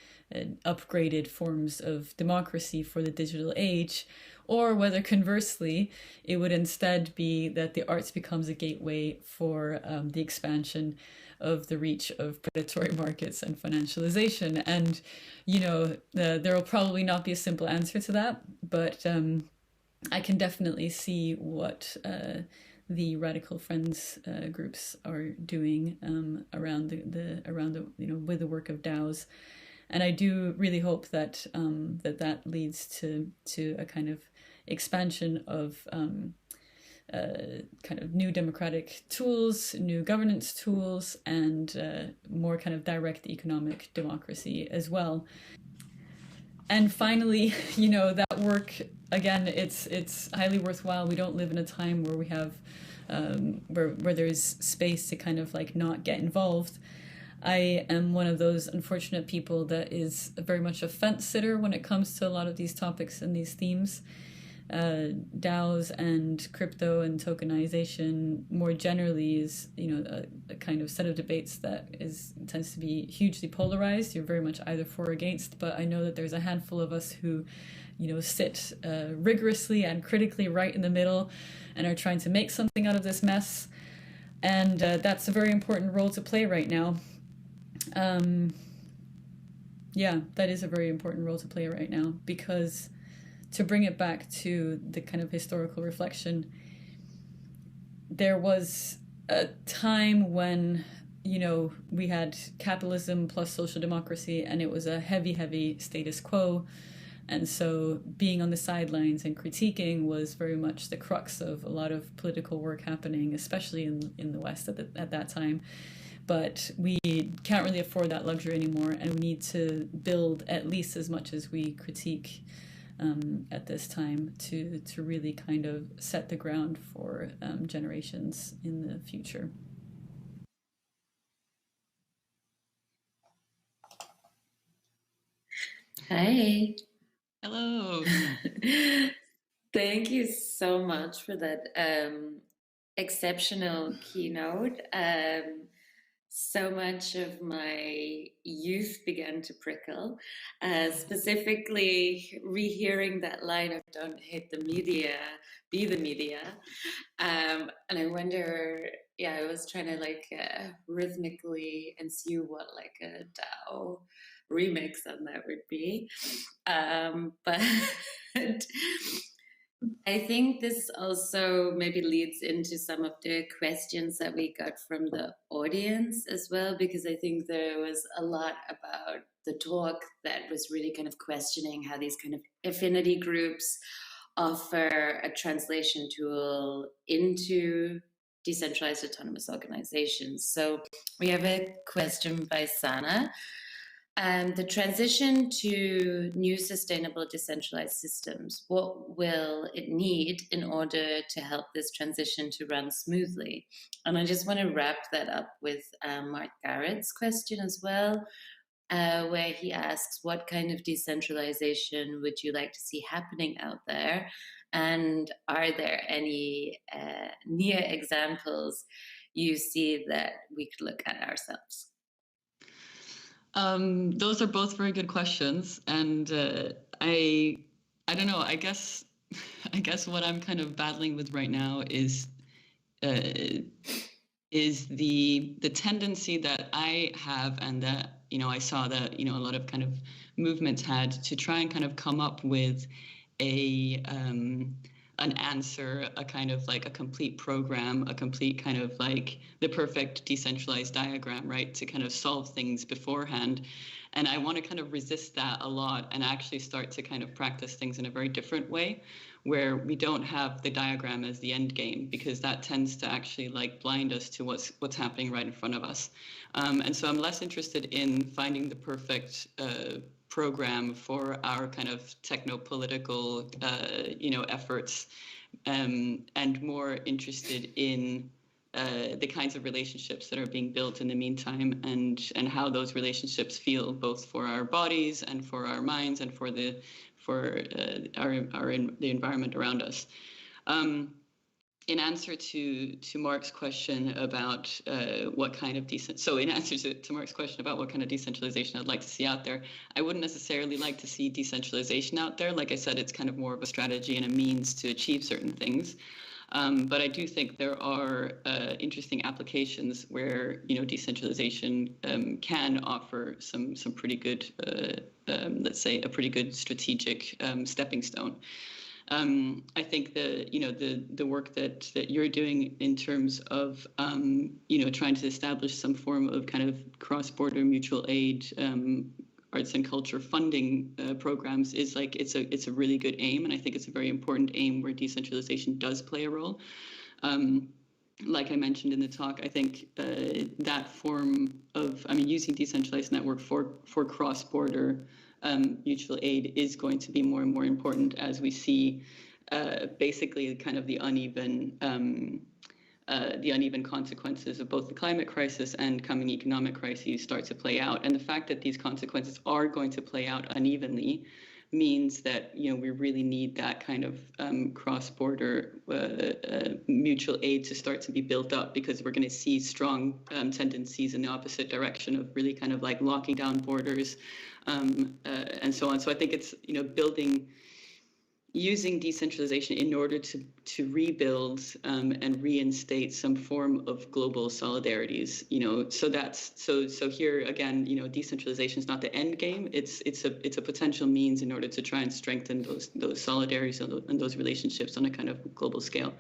upgraded forms of democracy for the digital age, or whether conversely it would instead be that the arts becomes a gateway for the expansion of the reach of predatory markets and financialization. And, you know, there will probably not be a simple answer to that, but I can definitely see what the Radical Friends groups are doing around the you know, with the work of DAOs. And I do really hope that that leads to a kind of expansion of kind of new democratic tools, new governance tools, and more kind of direct economic democracy as well. And finally, you know, that work, again, it's highly worthwhile. We don't live in a time where we have where there's space to kind of like not get involved. I am one of those unfortunate people that is very much a fence sitter when it comes to a lot of these topics and these themes. DAOs and crypto and tokenization more generally is, you know, a kind of set of debates that tends to be hugely polarized. You're very much either for or against, but I know that there's a handful of us who, you know, sit rigorously and critically right in the middle and are trying to make something out of this mess. And that's a very important role to play right now. Yeah, that is a very important role to play right now, because to bring it back to the kind of historical reflection, there was a time when, you know, we had capitalism plus social democracy, and it was a heavy, heavy status quo. And so being on the sidelines and critiquing was very much the crux of a lot of political work happening, especially in the West at that time. But we can't really afford that luxury anymore, and we need to build at least as much as we critique at this time to really kind of set the ground for generations in the future. Hi. Hello. Thank you so much for that exceptional keynote. So much of my youth began to prickle, specifically rehearing that line of "Don't hate the media, be the media." And I wonder, yeah, I was trying to like rhythmically ensue what like a DAO remix on that would be. But I think this also maybe leads into some of the questions that we got from the audience as well, because I think there was a lot about the talk that was really kind of questioning how these kind of affinity groups offer a translation tool into decentralized autonomous organizations. So we have a question by Sana. The transition to new sustainable decentralized systems, what will it need in order to help this transition to run smoothly? And I just want to wrap that up with Mark Garrett's question as well, where he asks, what kind of decentralization would you like to see happening out there? And are there any near examples you see that we could look at ourselves? Those are both very good questions, and I don't know. I guess what I'm kind of battling with right now is is the tendency that I have, and that I saw that a lot of kind of movements had, to try and kind of come up with an answer, a kind of like a complete program, a complete kind of like the perfect decentralized diagram, right, to kind of solve things beforehand. And I want to kind of resist that a lot and actually start to kind of practice things in a very different way, where we don't have the diagram as the end game, because that tends to actually like blind us to what's happening right in front of us. And so I'm less interested in finding the perfect program for our kind of techno-political efforts, and more interested in the kinds of relationships that are being built in the meantime, and how those relationships feel, both for our bodies and for our minds and for the environment around us. In answer to Mark's question about what kind of decentralization I'd like to see out there, I wouldn't necessarily like to see decentralization out there. Like I said, it's kind of more of a strategy and a means to achieve certain things. But I do think there are interesting applications where decentralization can offer some pretty good, let's say, a pretty good strategic stepping stone. I think the work that you're doing in terms of trying to establish some form of kind of cross-border mutual aid arts and culture funding programs is like it's a really good aim, and I think it's a very important aim where decentralization does play a role. Like I mentioned in the talk, I think that form of using decentralized network for cross-border mutual aid is going to be more and more important as we see basically kind of the uneven consequences of both the climate crisis and coming economic crises start to play out. And the fact that these consequences are going to play out unevenly means that we really need that kind of cross-border mutual aid to start to be built up, because we're going to see strong tendencies in the opposite direction of really kind of like locking down borders and so on. So I think it's using decentralization in order to rebuild and reinstate some form of global solidarities. So here again, decentralization is not the end game. It's a potential means in order to try and strengthen those solidarities and those relationships on a kind of global scale.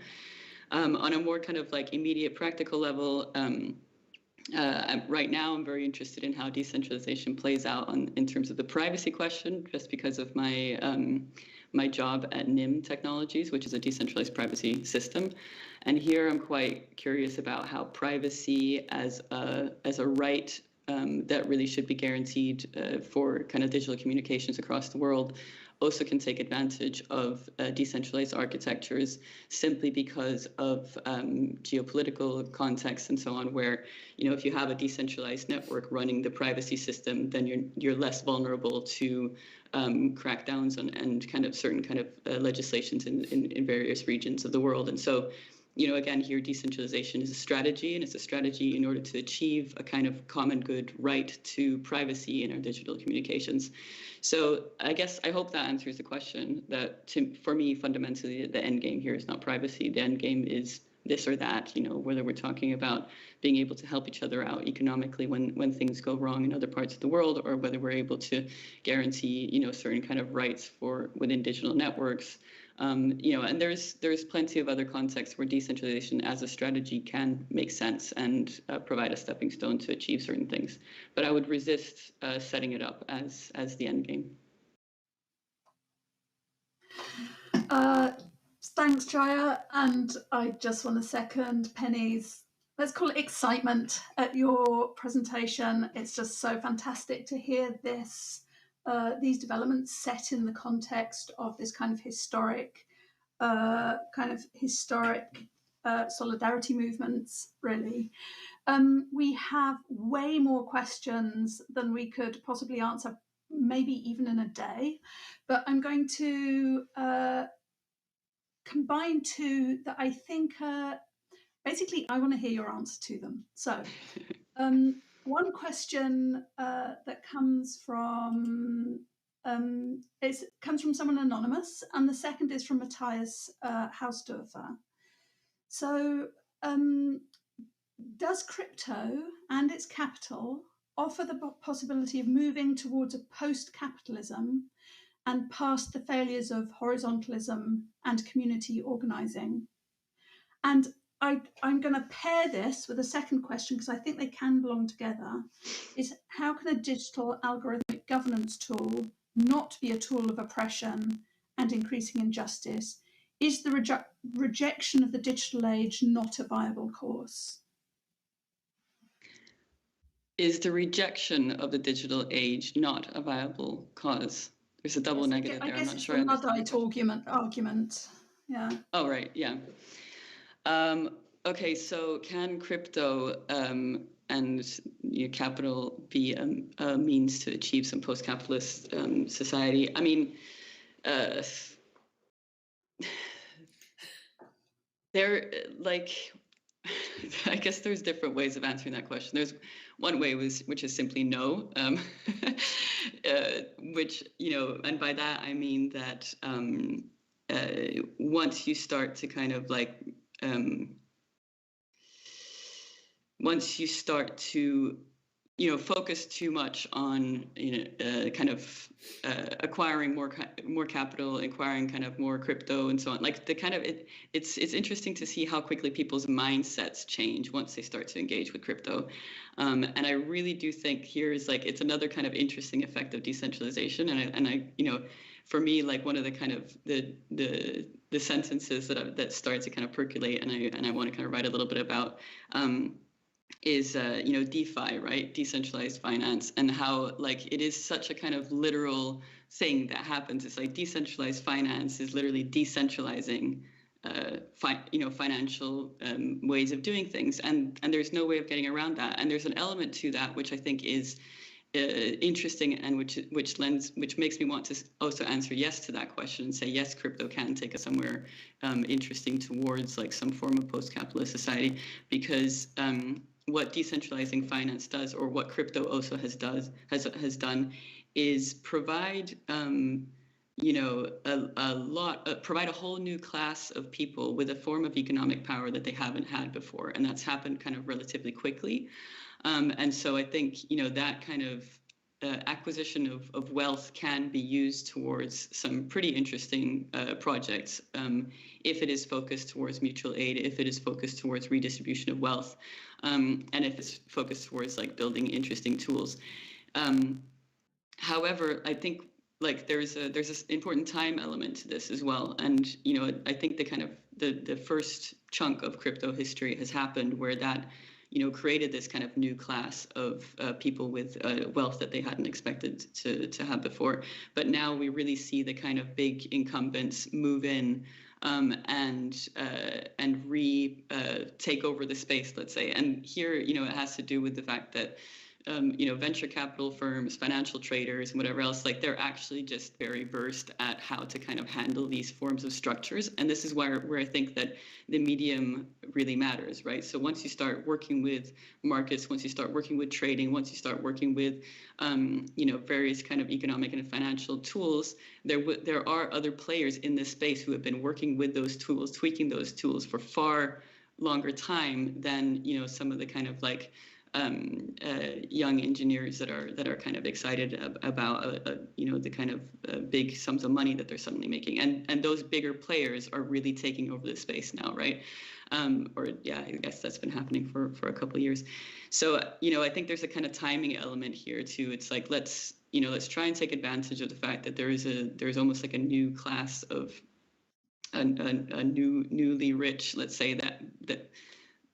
On a more kind of like immediate practical level, right now I'm very interested in how decentralization plays out in terms of the privacy question, just because of my job at NIM Technologies, which is a decentralized privacy system. And here I'm quite curious about how privacy as a right that really should be guaranteed for kind of digital communications across the world also can take advantage of decentralized architectures, simply because of geopolitical context and so on, where if you have a decentralized network running the privacy system, then you're less vulnerable to crackdowns and kind of certain kind of legislations in various regions of the world. And so again, here decentralization is a strategy, and it's a strategy in order to achieve a kind of common good right to privacy in our digital communications. So I hope that answers the question, that for me, fundamentally, the end game here is not privacy. The end game is this or that, whether we're talking about being able to help each other out economically when things go wrong in other parts of the world, or whether we're able to guarantee, certain kind of rights within digital networks. And there's plenty of other contexts where decentralization as a strategy can make sense and provide a stepping stone to achieve certain things. But I would resist setting it up as the end game. Thanks, Jaya. And I just want to second Penny's, let's call it excitement at your presentation. It's just so fantastic to hear these developments set in the context of this kind of historic solidarity movements, really. We have way more questions than we could possibly answer, maybe even in a day, but I'm going to combine two that I think basically I want to hear your answer to them. So one question that comes from someone anonymous, and the second is from Matthias Hausdorfer. So does crypto and its capital offer the possibility of moving towards a post-capitalism and past the failures of horizontalism and community organizing? And I'm going to pair this with a second question, because I think they can belong together, is how can a digital algorithmic governance tool not be a tool of oppression and increasing injustice? Is the rejection of the digital age not a viable course? Is the rejection of the digital age not a viable cause? There's a double negative there. I'm not sure. I guess it's a Luddite argument. Yeah. Oh, right. Yeah. Okay. So can crypto and capital be a means to achieve some post-capitalist society? I mean, I guess there's different ways of answering that question. There's one way which is simply no, which, and by that I mean that once you start to kind of like, once you start to focus too much on kind of acquiring more capital, acquiring kind of more crypto and so on. Like the kind of it's interesting to see how quickly people's mindsets change once they start to engage with crypto. And I really do think here is like it's another kind of interesting effect of decentralization. And I for me, like one of the kind of the sentences that start to kind of percolate and I want to kind of write a little bit about is DeFi, right? Decentralized finance, and how like it is such a kind of literal thing that happens. It's like decentralized finance is literally decentralizing financial ways of doing things, and there's no way of getting around that. And there's an element to that which I think is interesting and which makes me want to also answer yes to that question and say yes, crypto can take us somewhere interesting towards like some form of post-capitalist society, because what decentralizing finance does, or what crypto also has done, is provide provide a whole new class of people with a form of economic power that they haven't had before, and that's happened kind of relatively quickly. And so I think that kind of acquisition of wealth can be used towards some pretty interesting projects if it is focused towards mutual aid, if it is focused towards redistribution of wealth, and if it's focused towards like building interesting tools. However, I think like there's this important time element to this as well, and I think the kind of the first chunk of crypto history has happened where that created this kind of new class of people with wealth that they hadn't expected to have before. But now we really see the kind of big incumbents move in and take over the space, let's say. And here, it has to do with the fact that venture capital firms, financial traders, and whatever else, like they're actually just very versed at how to kind of handle these forms of structures. And this is where I think that the medium really matters, right? So once you start working with markets, once you start working with trading, once you start working with, various kind of economic and financial tools, there are other players in this space who have been working with those tools, tweaking those tools for far longer time than, some of the kind of like, young engineers that are kind of excited about the kind of big sums of money that they're suddenly making, and those bigger players are really taking over the space now, right? I guess that's been happening for a couple of years. So I think there's a kind of timing element here too. It's like let's try and take advantage of the fact that there's almost like a new class of a newly rich, let's say,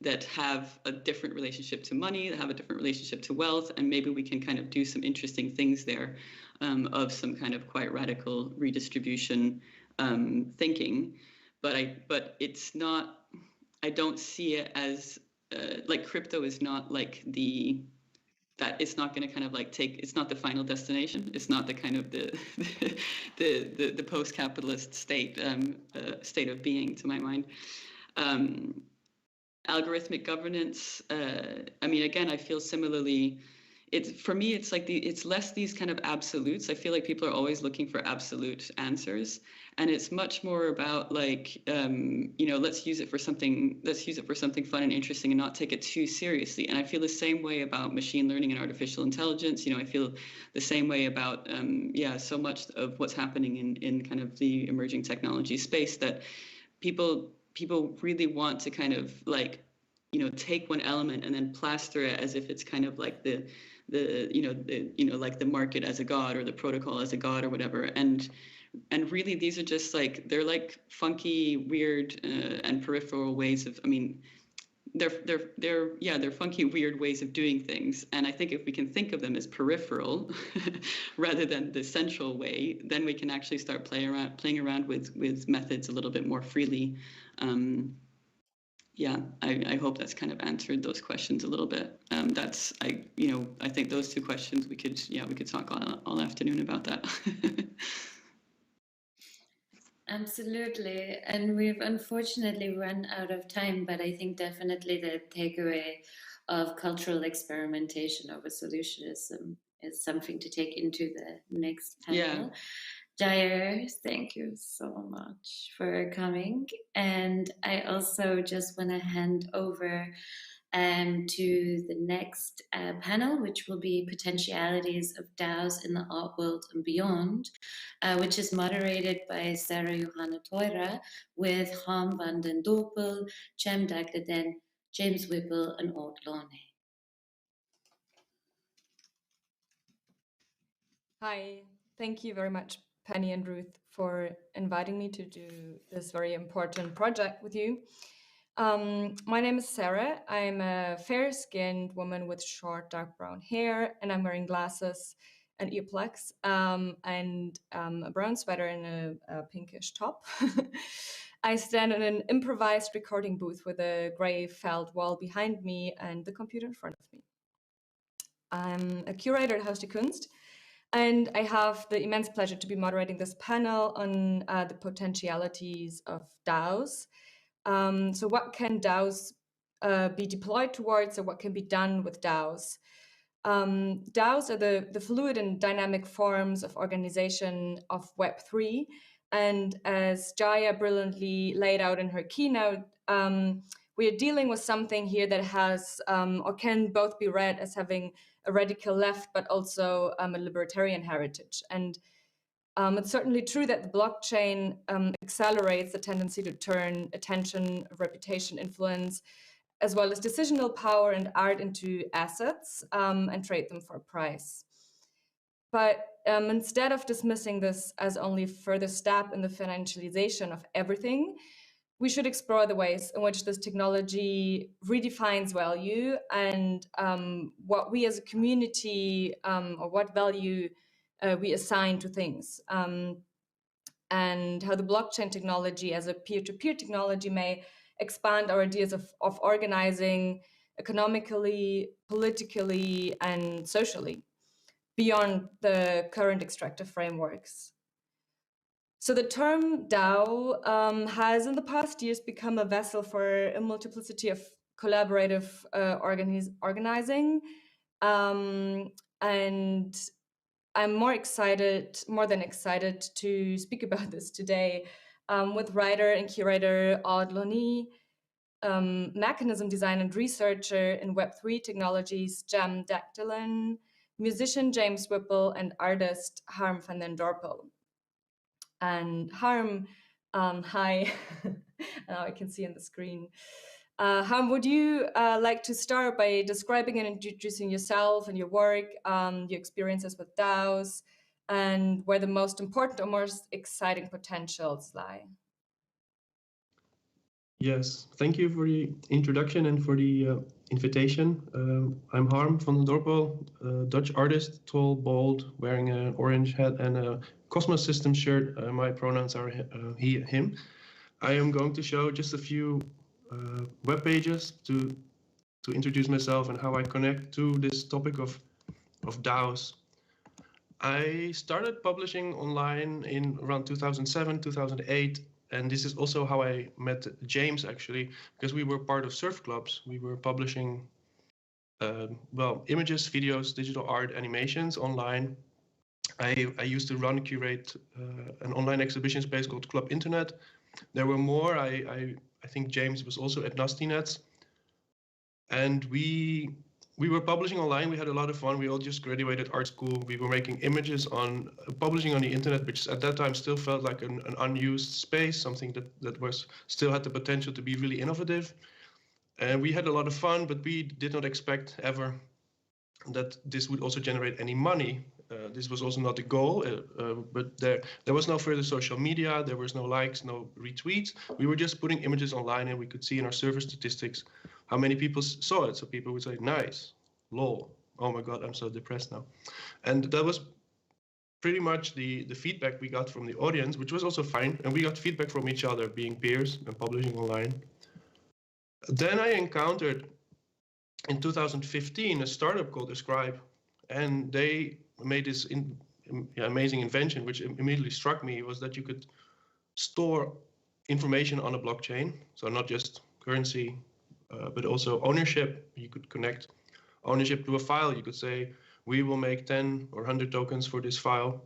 that have a different relationship to money, that have a different relationship to wealth, and maybe we can kind of do some interesting things there of some kind of quite radical redistribution thinking. But it's not, I don't see it as like crypto is not like that it's not going to kind of like it's not the final destination. It's not the kind of the post-capitalist state of being, to my mind. Algorithmic governance, again, I feel similarly. For me, it's like it's less these kind of absolutes. I feel like people are always looking for absolute answers, And it's much more about like, you know, let's use it for something fun and interesting and not take it too seriously. And I feel the same way about machine learning and artificial intelligence. You know, I feel the same way about, yeah, so much of what's happening in kind of the emerging technology space, that people really want to kind of like, you know, take one element and then plaster it as if it's kind of like the like the market as a god or the protocol as a god or whatever. And really, these are just like, they're like funky, weird, and peripheral ways of, I mean, they're funky, weird ways of doing things. And I think if we can think of them as peripheral rather than the central way, then we can actually start playing around with methods a little bit more freely. Yeah, I hope that's kind of answered those questions a little bit. I think those two questions we could talk all afternoon about that. Absolutely. And we've unfortunately run out of time, but I think definitely the takeaway of cultural experimentation over solutionism is something to take into the next panel. Jaya, thank you so much for coming. And I also just want to hand over to the next panel, which will be Potentialities of DAOs in the Art World and Beyond, which is moderated by Sarah Johanna Teura with Harm van den Dorpel, Cem Dagleden, James Whipple, and Aude Launay. Hi, thank you very much, Penny and Ruth, for inviting me to do this very important project with you. My name is Sarah. I'm a fair-skinned woman with short, dark brown hair, and I'm wearing glasses and earplugs, and a brown sweater and a pinkish top. I stand in an improvised recording booth with a gray felt wall behind me and the computer in front of me. I'm a curator at Haus, Kunst, and I have the immense pleasure to be moderating this panel on the potentialities of DAOs. So what can DAOs be deployed towards, or what can be done with DAOs? DAOs are the fluid and dynamic forms of organization of Web3. And as Jaya brilliantly laid out in her keynote, we are dealing with something here that has or can both be read as having a radical left, but also a libertarian heritage. And it's certainly true that the blockchain accelerates the tendency to turn attention, reputation, influence, as well as decisional power and art into assets and trade them for a price. But instead of dismissing this as only a further step in the financialization of everything, we should explore the ways in which this technology redefines value and what we as a community or what value we assign to things, and how the blockchain technology as a peer-to-peer technology may expand our ideas of organizing economically, politically, and socially beyond the current extractive frameworks. So the term DAO has in the past years become a vessel for a multiplicity of collaborative organizing. And I'm more than excited to speak about this today with writer and curator Aude Launay, mechanism designer and researcher in Web3 technologies Cem Dagleden, musician James Whipple, and artist Harm van den Dorpel. And Harm, hi, now I can see on the screen. Harm, would you like to start by describing and introducing yourself and your work, your experiences with DAOs, and where the most important or most exciting potentials lie? Yes, thank you for the introduction and for the invitation. I'm Harm van den Dorpel, a Dutch artist, tall, bald, wearing an orange hat and a Cosmos System shirt. My pronouns are he, him. I am going to show just a few web pages to introduce myself and how I connect to this topic of DAOs. I started publishing online in around 2007, 2008. And this is also how I met James, actually, because we were part of surf clubs. We were publishing, images, videos, digital art, animations online. I used to curate an online exhibition space called Club Internet. There were more. I think James was also at NastyNets. And we were publishing online. We had a lot of fun. We all just graduated art school. We were making images on publishing on the internet, which at that time still felt like an unused space, something that was still had the potential to be really innovative. And we had a lot of fun, but we did not expect ever that this would also generate any money. This was also not the goal, but there was no further social media. There was no likes, no retweets. We were just putting images online, and we could see in our server statistics how many people saw it. So people would say, nice, lol, oh my God, I'm so depressed now. And that was pretty much the feedback we got from the audience, which was also fine. And we got feedback from each other, being peers and publishing online. Then I encountered in 2015 a startup called Ascribe, and they made this amazing invention, which immediately struck me, was that you could store information on a blockchain. So not just currency, but also ownership. You could connect ownership to a file. You could say, we will make 10 or 100 tokens for this file.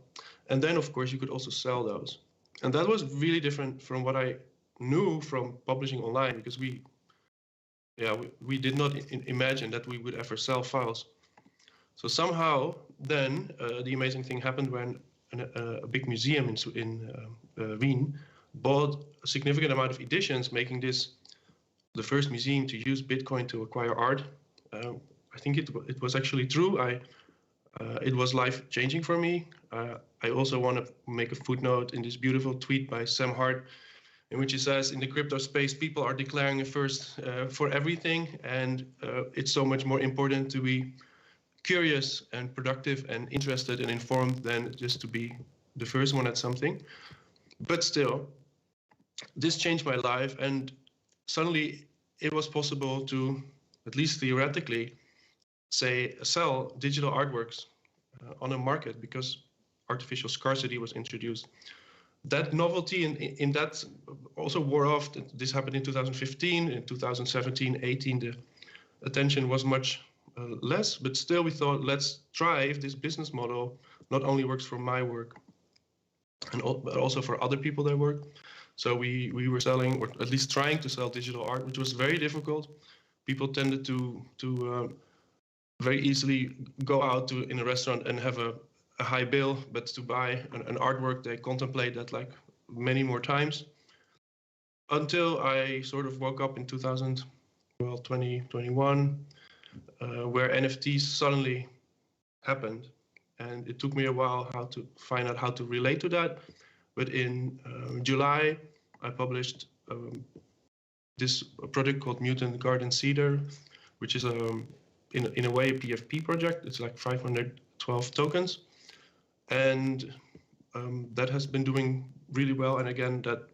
And then, of course, you could also sell those. And that was really different from what I knew from publishing online, because we did not imagine that we would ever sell files. So somehow then the amazing thing happened when a big museum in Wien bought a significant amount of editions, making this the first museum to use Bitcoin to acquire art. I think it was actually true. It was life-changing for me. I also want to make a footnote in this beautiful tweet by Sam Hart, in which he says, in the crypto space, people are declaring a first for everything, and it's so much more important to be curious and productive and interested and informed than just to be the first one at something. But still, this changed my life, and suddenly it was possible to, at least theoretically, say, sell digital artworks on a market, because artificial scarcity was introduced. That novelty in that also wore off. This happened in 2015. In 2017, 18, the attention was much less, but still we thought, let's try if this business model not only works for my work, but also for other people that work. So we were selling, or at least trying to sell, digital art, which was very difficult. People tended to very easily go out in a restaurant and have a high bill, but to buy an artwork, they contemplate that like many more times. Until I sort of woke up in 2021, where NFTs suddenly happened. And it took me a while to find out how to relate to that. But in July, I published this project called Mutant Garden Cedar, which is in a way a PFP project. It's like 512 tokens. And that has been doing really well. And again, that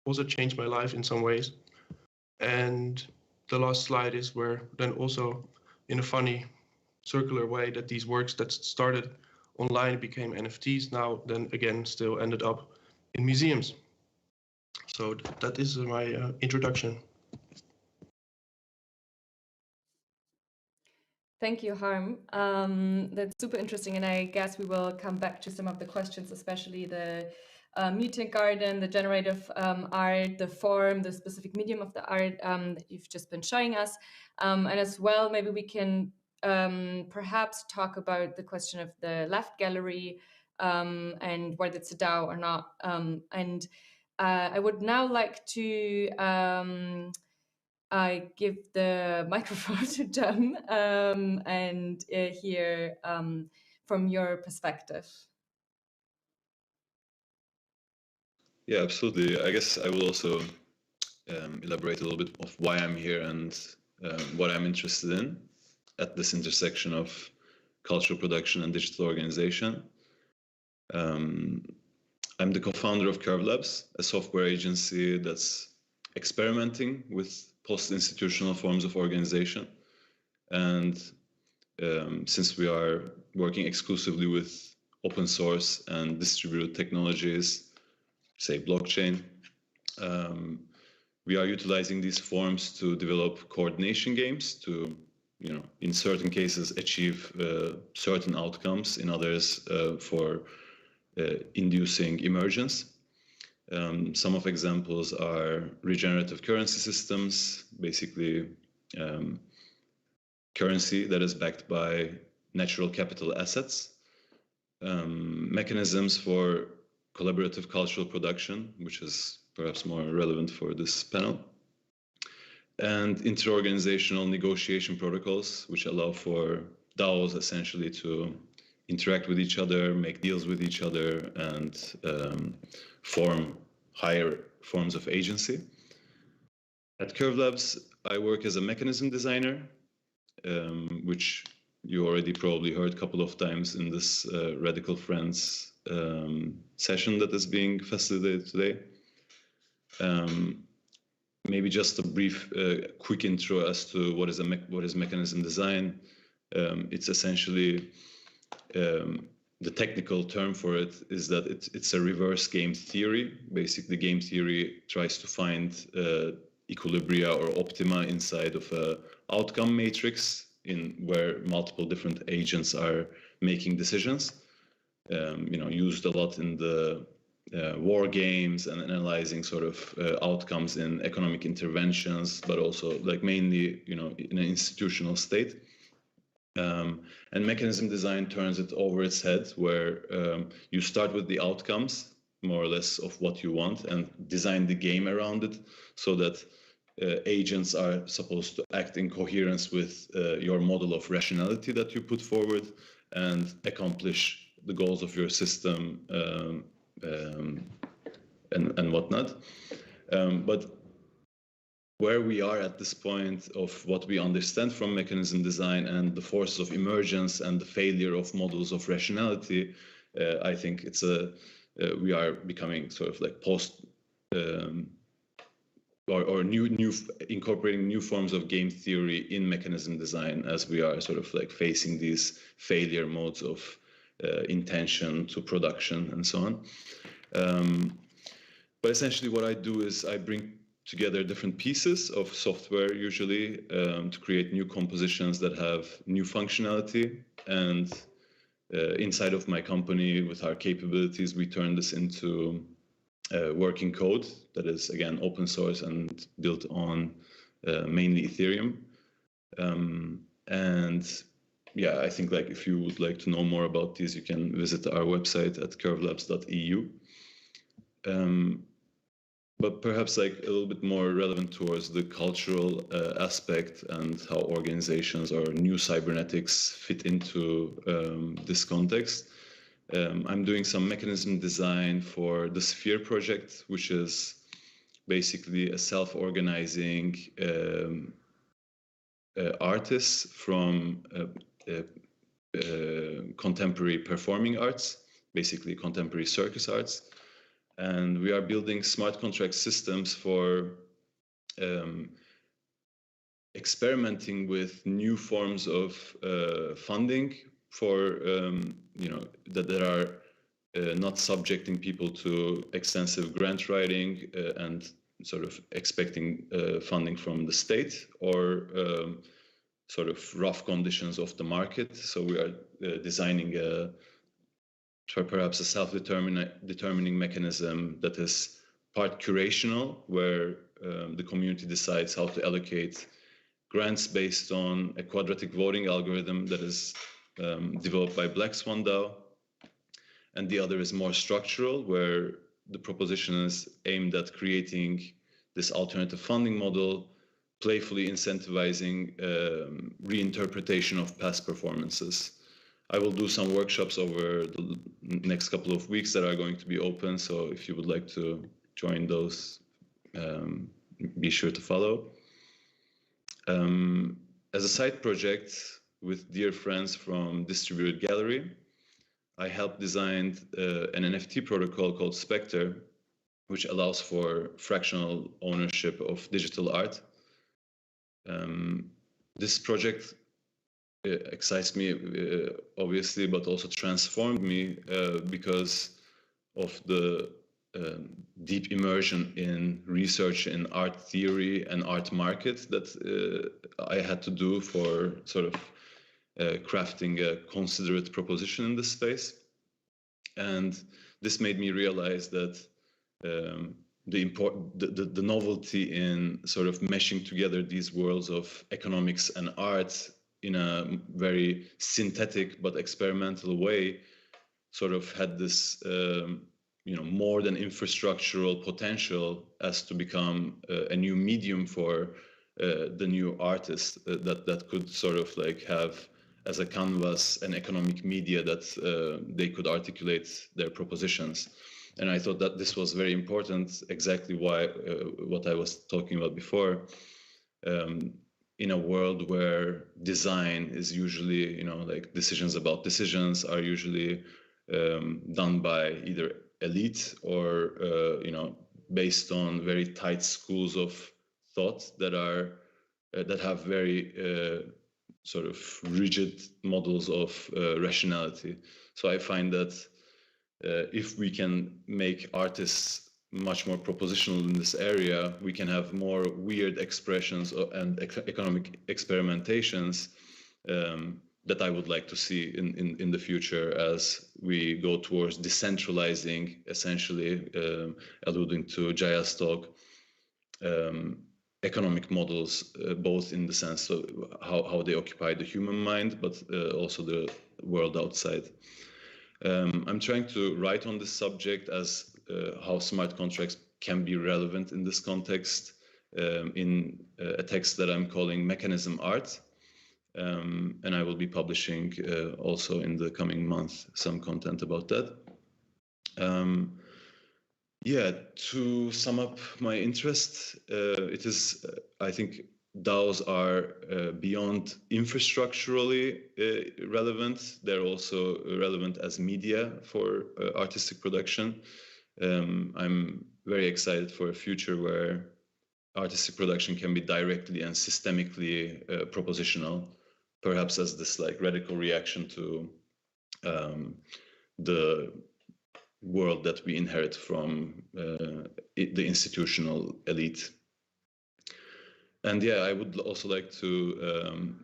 also changed my life in some ways. And the last slide is where then also, in a funny circular way, that these works that started online became NFTs, now then again still ended up in museums. So that is my introduction. Thank you, Harm. That's super interesting, and I guess we will come back to some of the questions, especially the mutant garden, the generative art, the form, the specific medium of the art that you've just been showing us. And as well, maybe we can perhaps talk about the question of the left gallery and whether it's a DAO or not. And I would now like to give the microphone to Jem and hear from your perspective. Yeah, absolutely. I guess I will also elaborate a little bit of why I'm here and what I'm interested in at this intersection of cultural production and digital organization. I'm the co-founder of Curve Labs, a software agency that's experimenting with post-institutional forms of organization. And since we are working exclusively with open source and distributed technologies, say blockchain, we are utilizing these forms to develop coordination games to in certain cases achieve certain outcomes, in others for inducing emergence. Some of examples are regenerative currency systems, basically currency that is backed by natural capital assets, mechanisms for collaborative cultural production, which is perhaps more relevant for this panel, and inter-organizational negotiation protocols, which allow for DAOs essentially to interact with each other, make deals with each other, and form higher forms of agency. At Curve Labs, I work as a mechanism designer, which you already probably heard a couple of times in this Radical Friends session that is being facilitated today. Maybe just a brief, quick intro as to what is mechanism design. It's essentially the technical term for it is that it's a reverse game theory. Basically, game theory tries to find equilibria or optima inside of a outcome matrix where multiple different agents are making decisions. Used a lot in the war games and analyzing sort of outcomes in economic interventions, but also like mainly, in an institutional state. And mechanism design turns it over its head, where you start with the outcomes, more or less, of what you want, and design the game around it so that agents are supposed to act in coherence with your model of rationality that you put forward and accomplish the goals of your system and whatnot. But where we are at this point of what we understand from mechanism design and the forces of emergence and the failure of models of rationality, I think we are becoming sort of like or incorporating new forms of game theory in mechanism design as we are sort of like facing these failure modes of intention to production and so on. But essentially what I do is I bring together different pieces of software usually to create new compositions that have new functionality. And inside of my company with our capabilities, we turn this into working code that is, again, open source and built on mainly Ethereum. And yeah, I think like if you would like to know more about these, you can visit our website at curvelabs.eu. But perhaps like a little bit more relevant towards the cultural aspect and how organizations or new cybernetics fit into this context. I'm doing some mechanism design for the Sphere project, which is basically a self-organizing artists from contemporary performing arts, basically contemporary circus arts. And we are building smart contract systems for experimenting with new forms of funding for, that are not subjecting people to extensive grant writing and sort of expecting funding from the state or sort of rough conditions of the market. So we are designing perhaps a self-determining mechanism that is part curational, where the community decides how to allocate grants based on a quadratic voting algorithm that is developed by Black Swan DAO. And the other is more structural, where the proposition is aimed at creating this alternative funding model, playfully incentivizing reinterpretation of past performances. I will do some workshops over the next couple of weeks that are going to be open. So if you would like to join those, be sure to follow. As a side project with dear friends from Distributed Gallery, I helped design an NFT protocol called Spectre, which allows for fractional ownership of digital art. This project excites me, obviously, but also transformed me because of the deep immersion in research in art theory and art market that I had to do for sort of crafting a considerate proposition in this space. And this made me realize that the novelty in sort of meshing together these worlds of economics and art in a very synthetic but experimental way sort of had this more than infrastructural potential as to become a new medium for the new artists that could sort of like have as a canvas an economic media that they could articulate their propositions. And I thought that this was very important, exactly why what I was talking about before, in a world where design is usually, like decisions about decisions are usually done by either elite or, based on very tight schools of thought that are that have very sort of rigid models of rationality. So I find that if we can make artists much more propositional in this area, we can have more weird expressions and economic experimentations that I would like to see in the future as we go towards decentralizing, essentially, alluding to Jaya's talk, economic models, both in the sense of how they occupy the human mind, but also the world outside. I'm trying to write on this subject as how smart contracts can be relevant in this context in a text that I'm calling Mechanism Art. And I will be publishing also in the coming month some content about that. Yeah, to sum up my interest, it is, I think, DAOs are beyond infrastructurally relevant. They're also relevant as media for artistic production. I'm very excited for a future where artistic production can be directly and systemically propositional, perhaps as this like radical reaction to the world that we inherit from the institutional elite. And yeah, I would also like to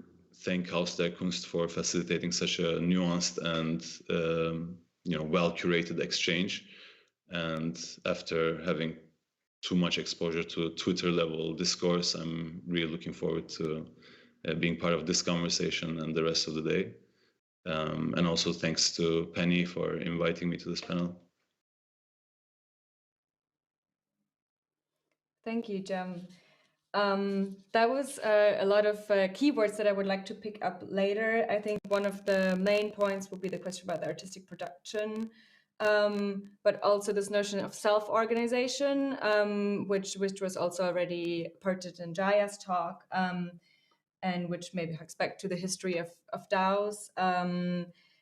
thank Haus Kunst for facilitating such a nuanced and well-curated exchange. And after having too much exposure to Twitter-level discourse, I'm really looking forward to being part of this conversation and the rest of the day. And also thanks to Penny for inviting me to this panel. Thank you, Jem. That was a lot of keywords that I would like to pick up later. I think one of the main points will be the question about the artistic production, but also this notion of self-organization, which was also already parted in Jaya's talk, and which maybe harks back to the history of DAOs,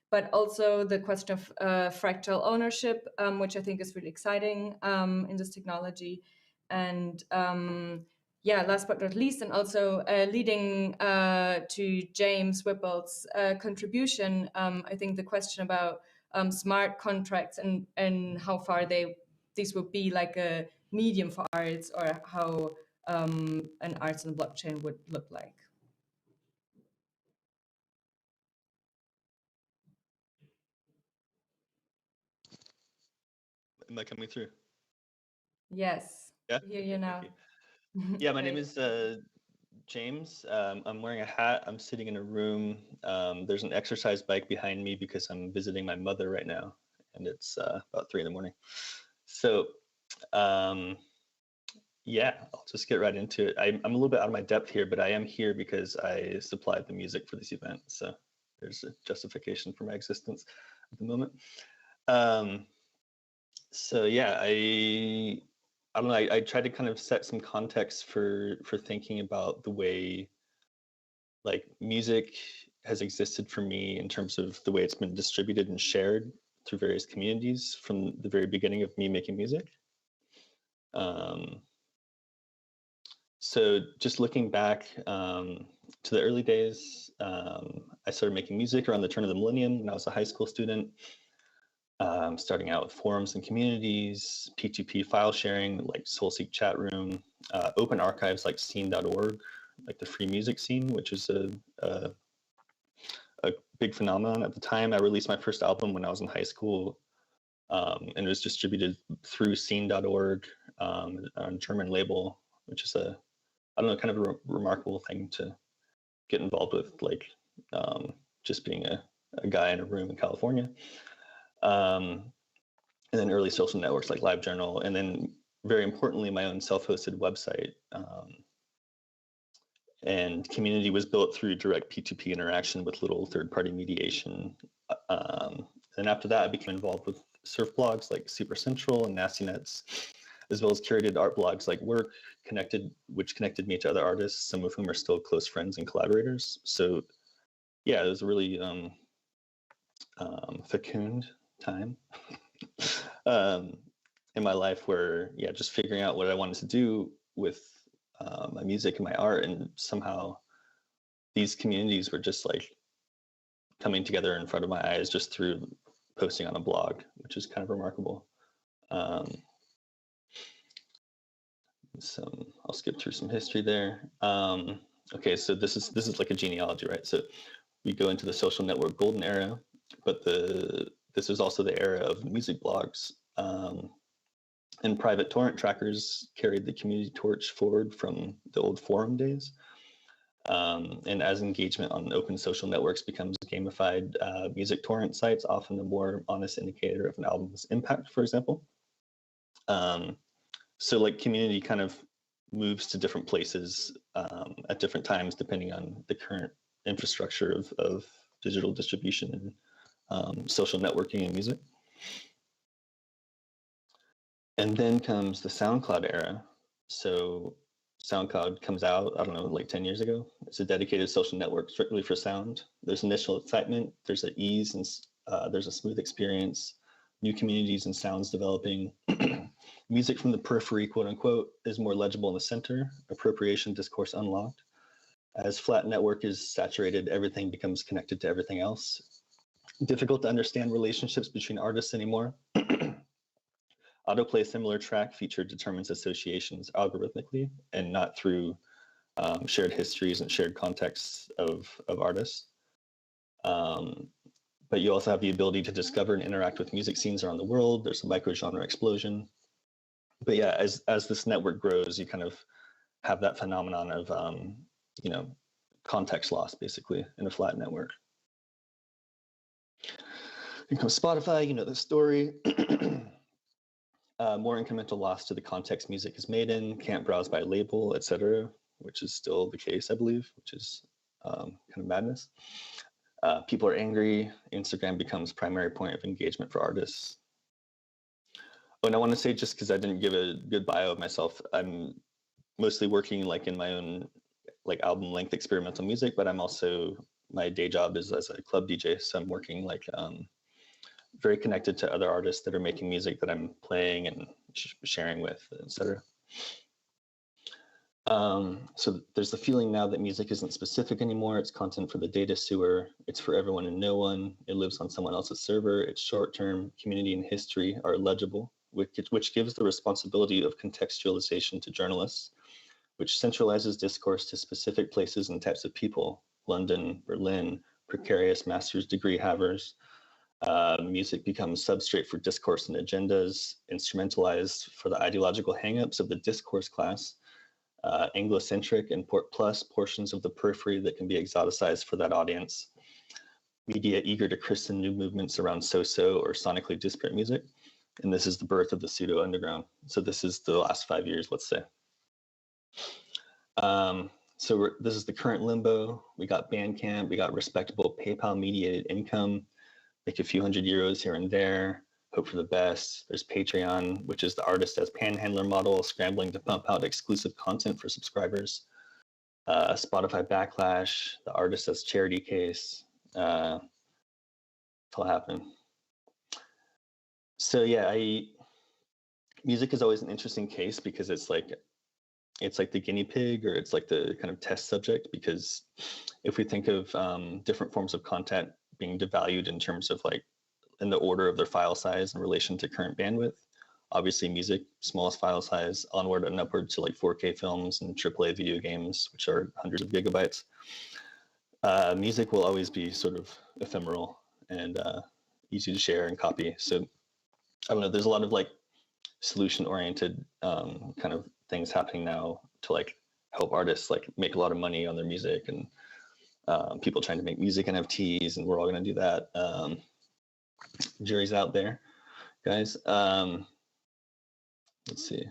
but also the question of fractal ownership, which I think is really exciting in this technology. And yeah, last but not least, and also leading to James Whipple's contribution, I think the question about smart contracts and how far these would be like a medium for arts, or how an arts on blockchain would look like. Am I coming through? Yes. Yeah. I hear you now. Yeah, my name is James. I'm wearing a hat. I'm sitting in a room. There's an exercise bike behind me because I'm visiting my mother right now, and it's about 3 in the morning. So yeah, I'll just get right into it. I'm a little bit out of my depth here, but I am here because I supplied the music for this event. So there's a justification for my existence at the moment. So yeah, I don't know. I tried to kind of set some context for thinking about the way like music has existed for me in terms of the way it's been distributed and shared through various communities from the very beginning of me making music. So just looking back to the early days, I started making music around the turn of the millennium when I was a high school student. starting out with forums and communities, P2P file sharing, like SoulSeek chat room, open archives like scene.org, like the free music scene, which is a big phenomenon at the time. I released my first album when I was in high school, and it was distributed through scene.org on a German label, which is I don't know, kind of a remarkable thing to get involved with, like just being a guy in a room in California. And then early social networks like LiveJournal, and then very importantly, my own self-hosted website. And community was built through direct P2P interaction with little third-party mediation. And after that, I became involved with surf blogs like Super Central and Nasty Nets, as well as curated art blogs like Work, which connected me to other artists, some of whom are still close friends and collaborators. So yeah, it was a really fecund time in my life where, yeah, just figuring out what I wanted to do with my music and my art, and somehow these communities were just like coming together in front of my eyes just through posting on a blog, which is kind of remarkable. So I'll skip through some history there. Okay, so this is like a genealogy, right? So we go into the social network golden era, but this is also the era of music blogs. And private torrent trackers carried the community torch forward from the old forum days. And as engagement on open social networks becomes gamified, music torrent sites, often a more honest indicator of an album's impact, for example. So like community kind of moves to different places at different times, depending on the current infrastructure of digital distribution and social networking and music. And then comes the SoundCloud era. So SoundCloud comes out, I don't know, like 10 years ago. It's a dedicated social network strictly for sound. There's initial excitement, there's an ease, and there's a smooth experience, new communities and sounds developing. Music from the periphery, quote unquote, is more legible in the center, appropriation discourse unlocked. As flat network is saturated, everything becomes connected to everything else. Difficult to understand relationships between artists anymore. Autoplay similar track feature determines associations algorithmically and not through shared histories and shared contexts of artists. But you also have the ability to discover and interact with music scenes around the world. There's a micro-genre explosion. But yeah, as this network grows, you kind of have that phenomenon of, you know, context loss, basically, in a flat network. You know, Spotify, you know the story. More incremental loss to the context music is made in, can't browse by label, etc., which is still the case, I believe, which is kind of madness. People are angry. Instagram becomes primary point of engagement for artists. Oh, and I want to say, just because I didn't give a good bio of myself, I'm mostly working like in my own like album length experimental music, but I'm also, my day job is as a club DJ, so I'm working like very connected to other artists that are making music that I'm playing and sharing with, etc. So there's the feeling now that music isn't specific anymore. It's content for the data sewer. It's for everyone and no one. It lives on someone else's server. It's short-term. Community and history are legible, which gives the responsibility of contextualization to journalists, which centralizes discourse to specific places and types of people: London, Berlin, precarious master's degree havers. Music becomes substrate for discourse and agendas, instrumentalized for the ideological hangups of the discourse class, Anglocentric and plus portions of the periphery that can be exoticized for that audience, media eager to christen new movements around so-so or sonically disparate music. And this is the birth of the pseudo underground. So this is the last 5 years, let's say. So this is the current limbo. We got Bandcamp, we got respectable PayPal mediated income, make a few €100 here and there, hope for the best. There's Patreon, which is the artist as panhandler model, scrambling to pump out exclusive content for subscribers. Spotify backlash, the artist as charity case. It'll happen. So yeah, music is always an interesting case because it's like the guinea pig, or it's like the kind of test subject, because if we think of different forms of content being devalued in terms of like in the order of their file size in relation to current bandwidth. Obviously music, smallest file size, onward and upward to like 4K films and AAA video games, which are hundreds of gigabytes. Music will always be sort of ephemeral and easy to share and copy. So I don't know, there's a lot of like solution-oriented kind of things happening now to like help artists like make a lot of money on their music, and people trying to make music NFTs, and we're all going to do that. Jury's out there, guys. Let's see.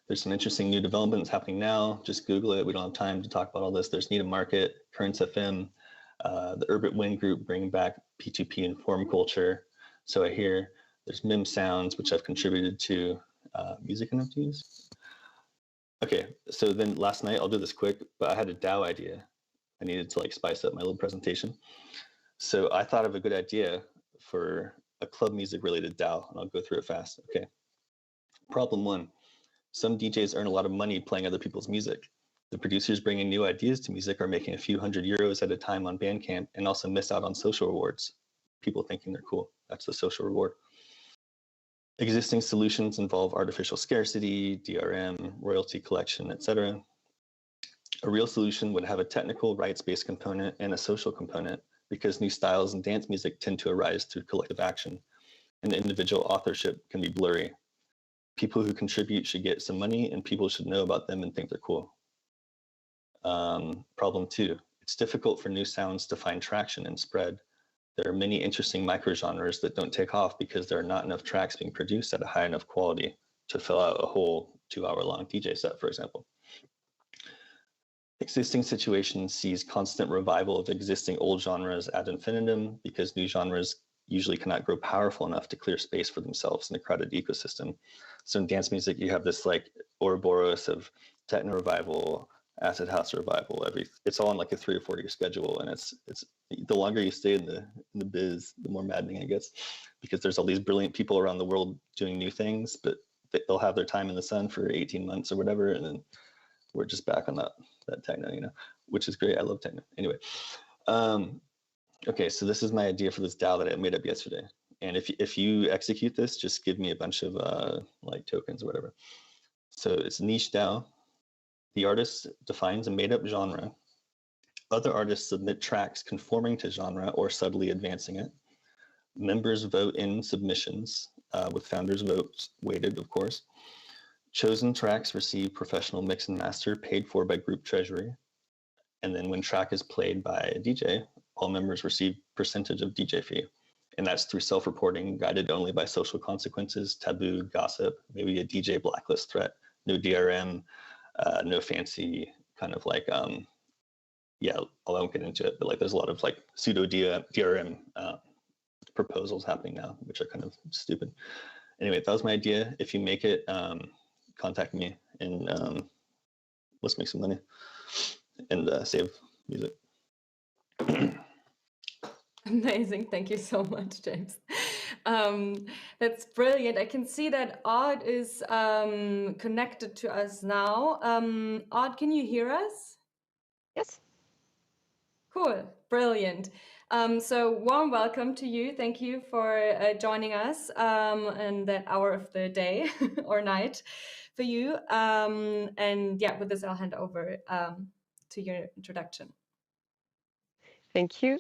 There's some interesting new developments happening now. Just Google it. We don't have time to talk about all this. There's Need a Market, Currents FM, the Urban Wind Group bringing back P2P and form culture. So I hear there's Mim Sounds, which I've contributed to, music NFTs. Okay, so then last night, I'll do this quick, but I had a DAO idea. I needed to like spice up my little presentation. So I thought of a good idea for a club music related DAO, and I'll go through it fast. Okay. Problem one, some DJs earn a lot of money playing other people's music. The producers bringing new ideas to music are making a few €100 at a time on Bandcamp and also miss out on social rewards. People thinking they're cool. That's the social reward. Existing solutions involve artificial scarcity, DRM, royalty collection, etc. A real solution would have a technical rights-based component and a social component, because new styles in dance music tend to arise through collective action, and individual authorship can be blurry. People who contribute should get some money, and people should know about them and think they're cool. Problem two, it's difficult for new sounds to find traction and spread. There are many interesting microgenres that don't take off because there are not enough tracks being produced at a high enough quality to fill out a whole 2-hour-long DJ set, for example. Existing situation sees constant revival of existing old genres ad infinitum because new genres usually cannot grow powerful enough to clear space for themselves in a crowded ecosystem. So in dance music, you have this like Ouroboros of techno revival, acid house revival. It's all on like a 3 or 4 year schedule, and it's the longer you stay in the biz, the more maddening it gets, because there's all these brilliant people around the world doing new things, but they'll have their time in the sun for 18 months or whatever, and then we're just back on that techno, you know, which is great. I love techno. Anyway, okay, so this is my idea for this DAO that I made up yesterday. And if you execute this, just give me a bunch of like tokens or whatever. So it's niche DAO. The artist defines a made-up genre. Other artists submit tracks conforming to genre or subtly advancing it. Members vote in submissions, with founders' votes weighted, of course. Chosen tracks receive professional mix and master paid for by group treasury. And then when track is played by a DJ, all members receive percentage of DJ fee. And that's through self-reporting, guided only by social consequences, taboo, gossip, maybe a DJ blacklist threat, no DRM, no fancy kind of like, yeah, I won't get into it, but like there's a lot of like pseudo DRM proposals happening now, which are kind of stupid. Anyway, that was my idea. If you make it, contact me, and let's make some money and save music. Amazing. Thank you so much, James. That's brilliant. I can see that Art is connected to us now. Art, can you hear us? Yes. Cool. Brilliant. So warm welcome to you. Thank you for joining us in that hour of the day or night for you. And yeah, with this, I'll hand over to your introduction. Thank you.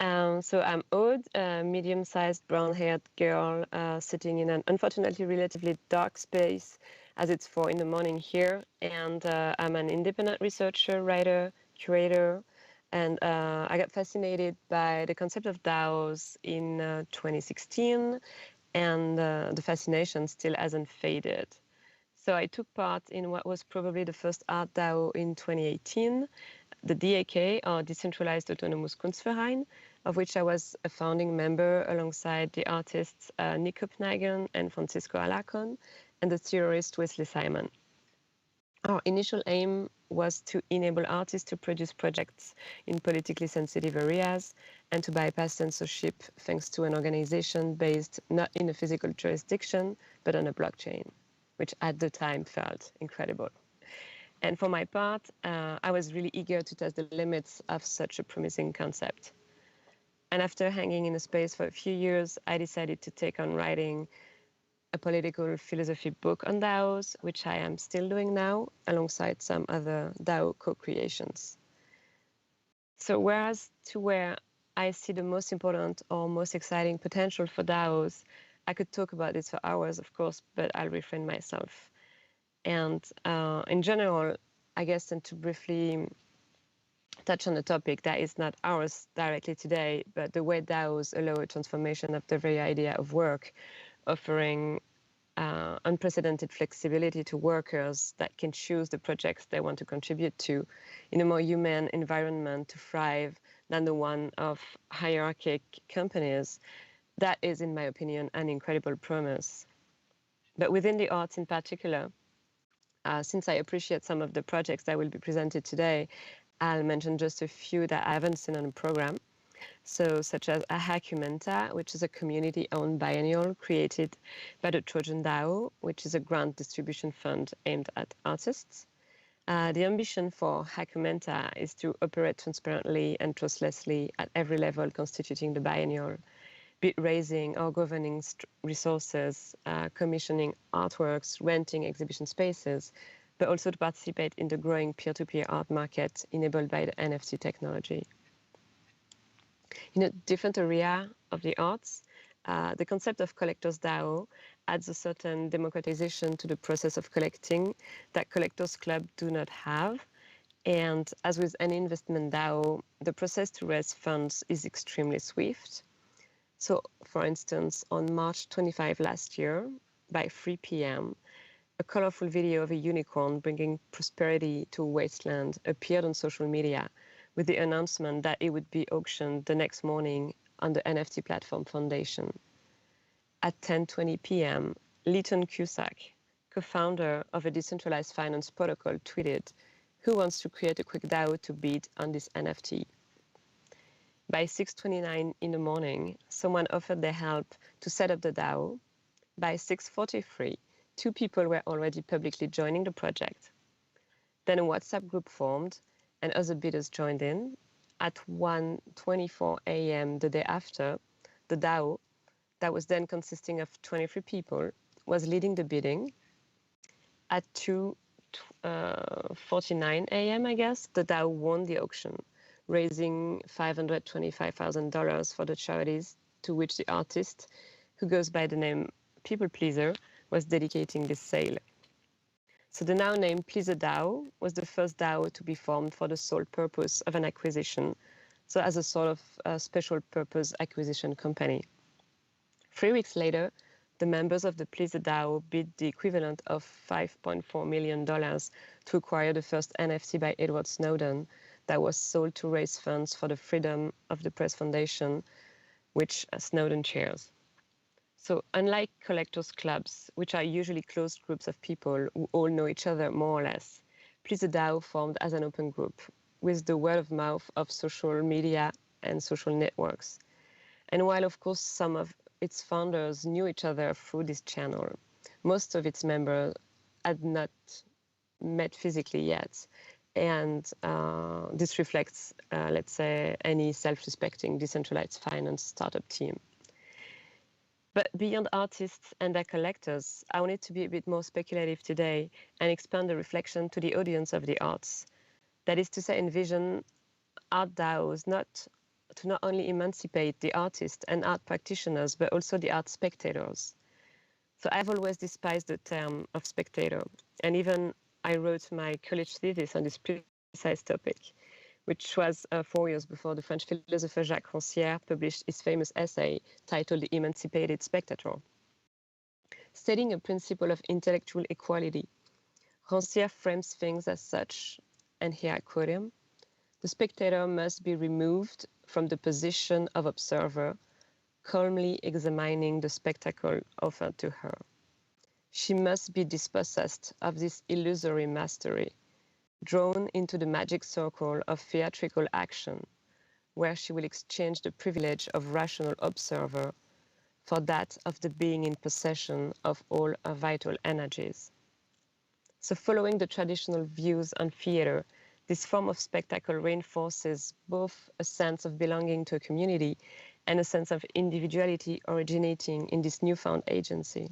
So I'm Aude, a medium-sized brown-haired girl sitting in an unfortunately relatively dark space as it's 4 in the morning here. And I'm an independent researcher, writer, curator, and I got fascinated by the concept of DAOs in 2016, and the fascination still hasn't faded. So I took part in what was probably the first art DAO in 2018, the DAK, or Decentralized Autonomous Kunstverein, of which I was a founding member alongside the artists Nick Kopnagen and Francisco Alarcon, and the theorist Wesley Simon. Our initial aim was to enable artists to produce projects in politically sensitive areas and to bypass censorship thanks to an organization based not in a physical jurisdiction, but on a blockchain, which at the time felt incredible. And for my part, I was really eager to test the limits of such a promising concept. And after hanging in the space for a few years, I decided to take on writing a political philosophy book on DAOs, which I am still doing now, alongside some other DAO co-creations. So whereas to where I see the most important or most exciting potential for DAOs, I could talk about this for hours, of course, but I'll refrain myself. And in general, I guess, and to briefly touch on a topic that is not ours directly today, but the way DAOs allow a transformation of the very idea of work, offering unprecedented flexibility to workers that can choose the projects they want to contribute to in a more human environment to thrive than the one of hierarchic companies. That is, in my opinion, an incredible promise. But within the arts in particular, since I appreciate some of the projects that will be presented today, I'll mention just a few that I haven't seen on the program. So, such as Ahacumenta, which is a community-owned biennial created by the Trojan DAO, which is a grant distribution fund aimed at artists. The ambition for Hacumenta is to operate transparently and trustlessly at every level constituting the biennial, be it raising or governing resources, commissioning artworks, renting exhibition spaces, but also to participate in the growing peer-to-peer art market enabled by the NFT technology. In a different area of the arts, the concept of collectors DAO adds a certain democratization to the process of collecting that collectors club do not have. And as with any investment DAO, the process to raise funds is extremely swift. So, for instance, on March 25 last year, by 3 p.m., a colorful video of a unicorn bringing prosperity to a wasteland appeared on social media with the announcement that it would be auctioned the next morning on the NFT platform Foundation. At 10:20 p.m., Lytton Cusack, co-founder of a decentralized finance protocol, tweeted, "Who wants to create a quick DAO to bid on this NFT?" By 6:29 in the morning, someone offered their help to set up the DAO. By 6:43, 2 people were already publicly joining the project. Then a WhatsApp group formed and other bidders joined in. At 1:24 a.m. the day after, the DAO, that was then consisting of 23 people, was leading the bidding. At 2:49 a.m., I guess, the DAO won the auction, raising $525,000 for the charities to which the artist, who goes by the name People Pleaser, was dedicating this sale. So the now named Pleaser DAO was the first DAO to be formed for the sole purpose of an acquisition, so as a sort of special purpose acquisition company. 3 weeks later, the members of the Pleaser DAO bid the equivalent of $5.4 million to acquire the first NFT by Edward Snowden that was sold to raise funds for the Freedom of the Press Foundation, which Snowden chairs. So unlike collectors' clubs, which are usually closed groups of people who all know each other more or less, Pleaser DAO formed as an open group with the word of mouth of social media and social networks. And while, of course, some of its founders knew each other through this channel, most of its members had not met physically yet. And this reflects, let's say, any self-respecting decentralized finance startup team. But beyond artists and their collectors, I wanted to be a bit more speculative today and expand the reflection to the audience of the arts. That is to say, envision art DAOs to not only emancipate the artists and art practitioners, but also the art spectators. So I've always despised the term of spectator, and even I wrote my college thesis on this precise topic, which was 4 years before the French philosopher Jacques Rancière published his famous essay titled The Emancipated Spectator. Stating a principle of intellectual equality, Rancière frames things as such, and here I quote him: "The spectator must be removed from the position of observer, calmly examining the spectacle offered to her. She must be dispossessed of this illusory mastery, drawn into the magic circle of theatrical action, where she will exchange the privilege of rational observer for that of the being in possession of all her vital energies." So following the traditional views on theater, This form of spectacle reinforces both a sense of belonging to a community and a sense of individuality originating in this newfound agency.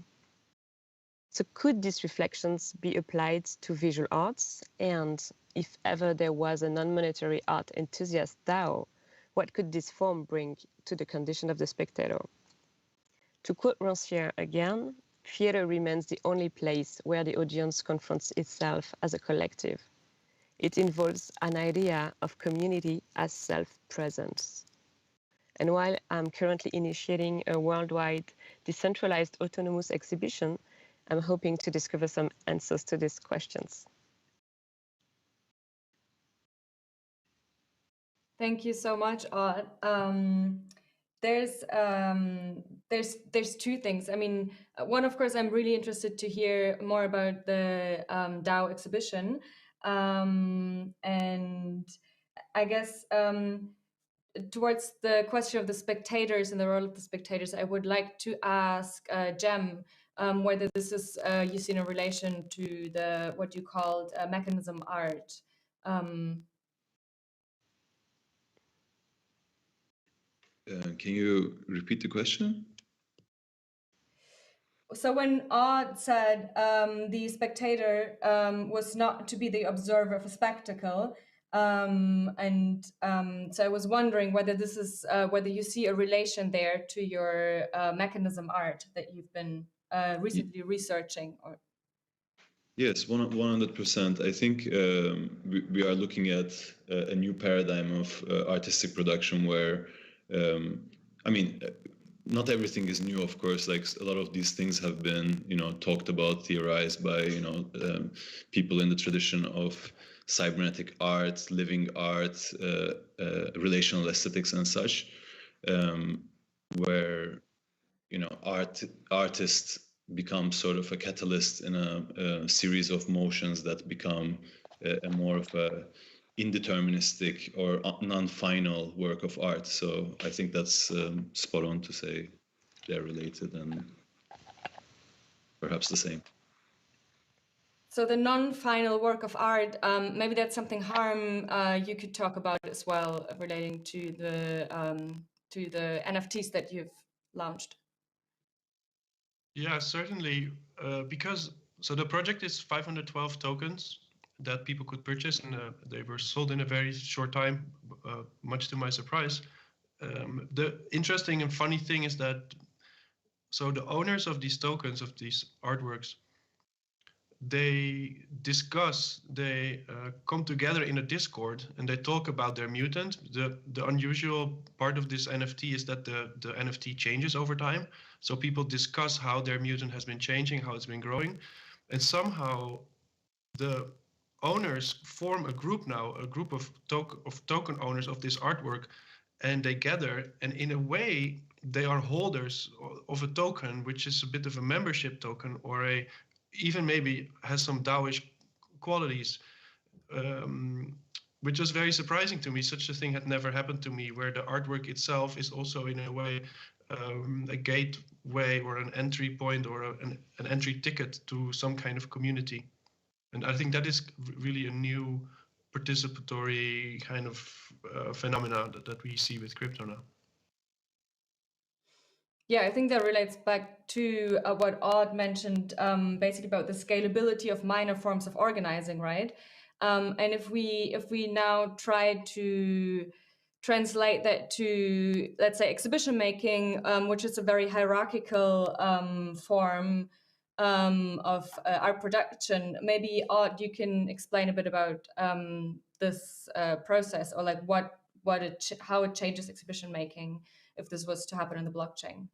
So could these reflections be applied to visual arts? And if ever there was a non-monetary art enthusiast DAO, what could this form bring to the condition of the spectator? To quote Rancière again, theatre remains the only place where the audience confronts itself as a collective. It involves an idea of community as self-presence. And while I'm currently initiating a worldwide decentralized autonomous exhibition, I'm hoping to discover some answers to these questions. Thank you so much, Odd. There's two things. I mean, one, of course, I'm really interested to hear more about the DAO exhibition. And I guess towards the question of the spectators and the role of the spectators, I would like to ask Jem whether this is you see in a relation to the what you called mechanism art. Can you repeat the question? So when Odd said the spectator was not to be the observer of a spectacle, so I was wondering whether this is whether you see a relation there to your mechanism art that you've been recently researching. Or Yes, 100%. I think we are looking at a new paradigm of artistic production where, I mean, not everything is new, of course. Like a lot of these things have been, talked about, theorized by, people in the tradition of cybernetic art, living art, relational aesthetics, and such, where, artists become sort of a catalyst in a series of motions that become a more of a indeterministic or non-final work of art. So I think that's spot on to say they're related and perhaps the same. so the non-final work of art, maybe that's something Harm you could talk about as well, relating to the NFTs that you've launched. Yeah, certainly. Because the project is 512 tokens that people could purchase, and they were sold in a very short time, much to my surprise. The interesting and funny thing is that, so the owners of these tokens, of these artworks, they come together in a Discord and they talk about their mutant. The unusual part of this NFT is that the NFT changes over time. So people discuss how their mutant has been changing, how it's been growing. And somehow the owners form a group now, a group of token owners of this artwork, and they gather, and in a way they are holders of a token, which is a bit of a membership token, or even maybe has some DAOish qualities, which was very surprising to me. Such a thing had never happened to me, where the artwork itself is also in a way a gateway or an entry point or an entry ticket to some kind of community. And I think that is really a new participatory kind of phenomena that we see with crypto now. Yeah, I think that relates back to what Odd mentioned, basically about the scalability of minor forms of organizing, right? And if we now try to translate that to, let's say, exhibition making, which is a very hierarchical form of art production, maybe Odd, you can explain a bit about this process, or like how it changes exhibition making if this was to happen in the blockchain.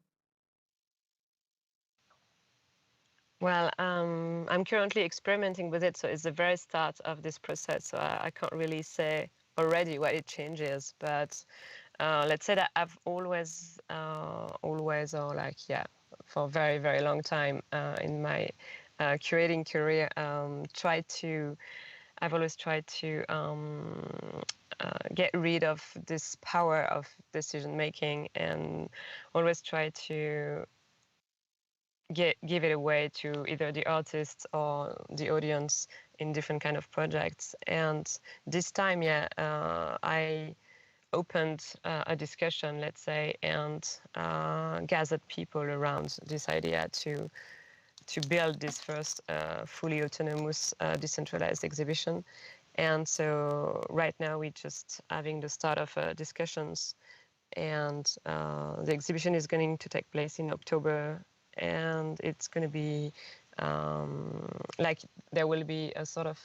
Well, I'm currently experimenting with it, so it's the very start of this process, so I can't really say already what it changes, but let's say that I've always, or like, yeah, for a very, very long time in my curating career, I've always tried to get rid of this power of decision making, and always try to give it away to either the artists or the audience in different kind of projects. And this time, I opened a discussion, let's say, and gathered people around this idea to build this first fully autonomous decentralized exhibition. And so right now we're just having the start of discussions, and the exhibition is going to take place in October, and it's going to be like there will be a sort of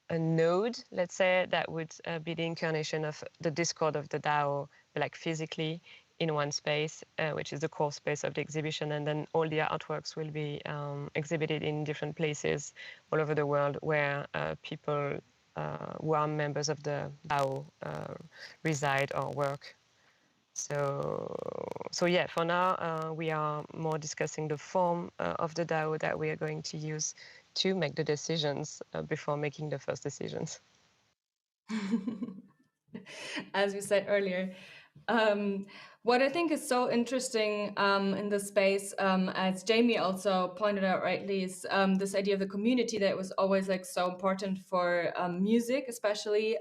a node, let's say, that would be the incarnation of the Discord of the DAO, like physically in one space, which is the core space of the exhibition. And then all the artworks will be exhibited in different places all over the world where people who are members of the DAO reside or work. So yeah, for now, we are more discussing the form of the DAO that we are going to use to make the decisions before making the first decisions. As we said earlier, what I think is so interesting in this space, as Jamie also pointed out rightly, is this idea of the community that was always like so important for music, especially.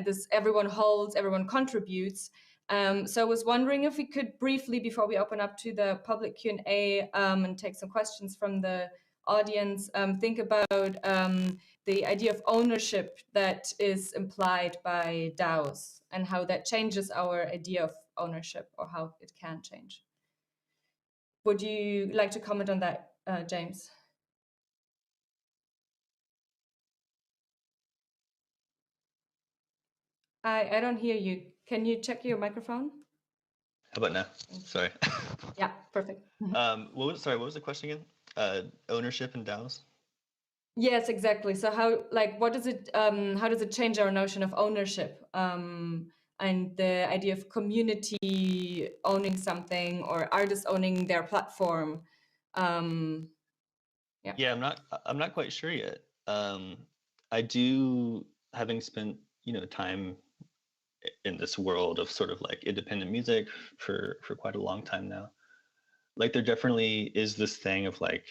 This everyone holds, everyone contributes. So I was wondering if we could briefly, before we open up to the public Q&A and take some questions from the audience, think about the idea of ownership that is implied by DAOs and how that changes our idea of ownership, or how it can change. Would you like to comment on that, James? I don't hear you. Can you check your microphone? How about now? Sorry. Yeah, perfect. What was the question again? Ownership in DAOs? Yes, exactly. So what does it, how does it change our notion of ownership and the idea of community owning something, or artists owning their platform? Yeah, I'm not quite sure yet. I do, having spent, time in this world of sort of like independent music for quite a long time now. Like there definitely is this thing of like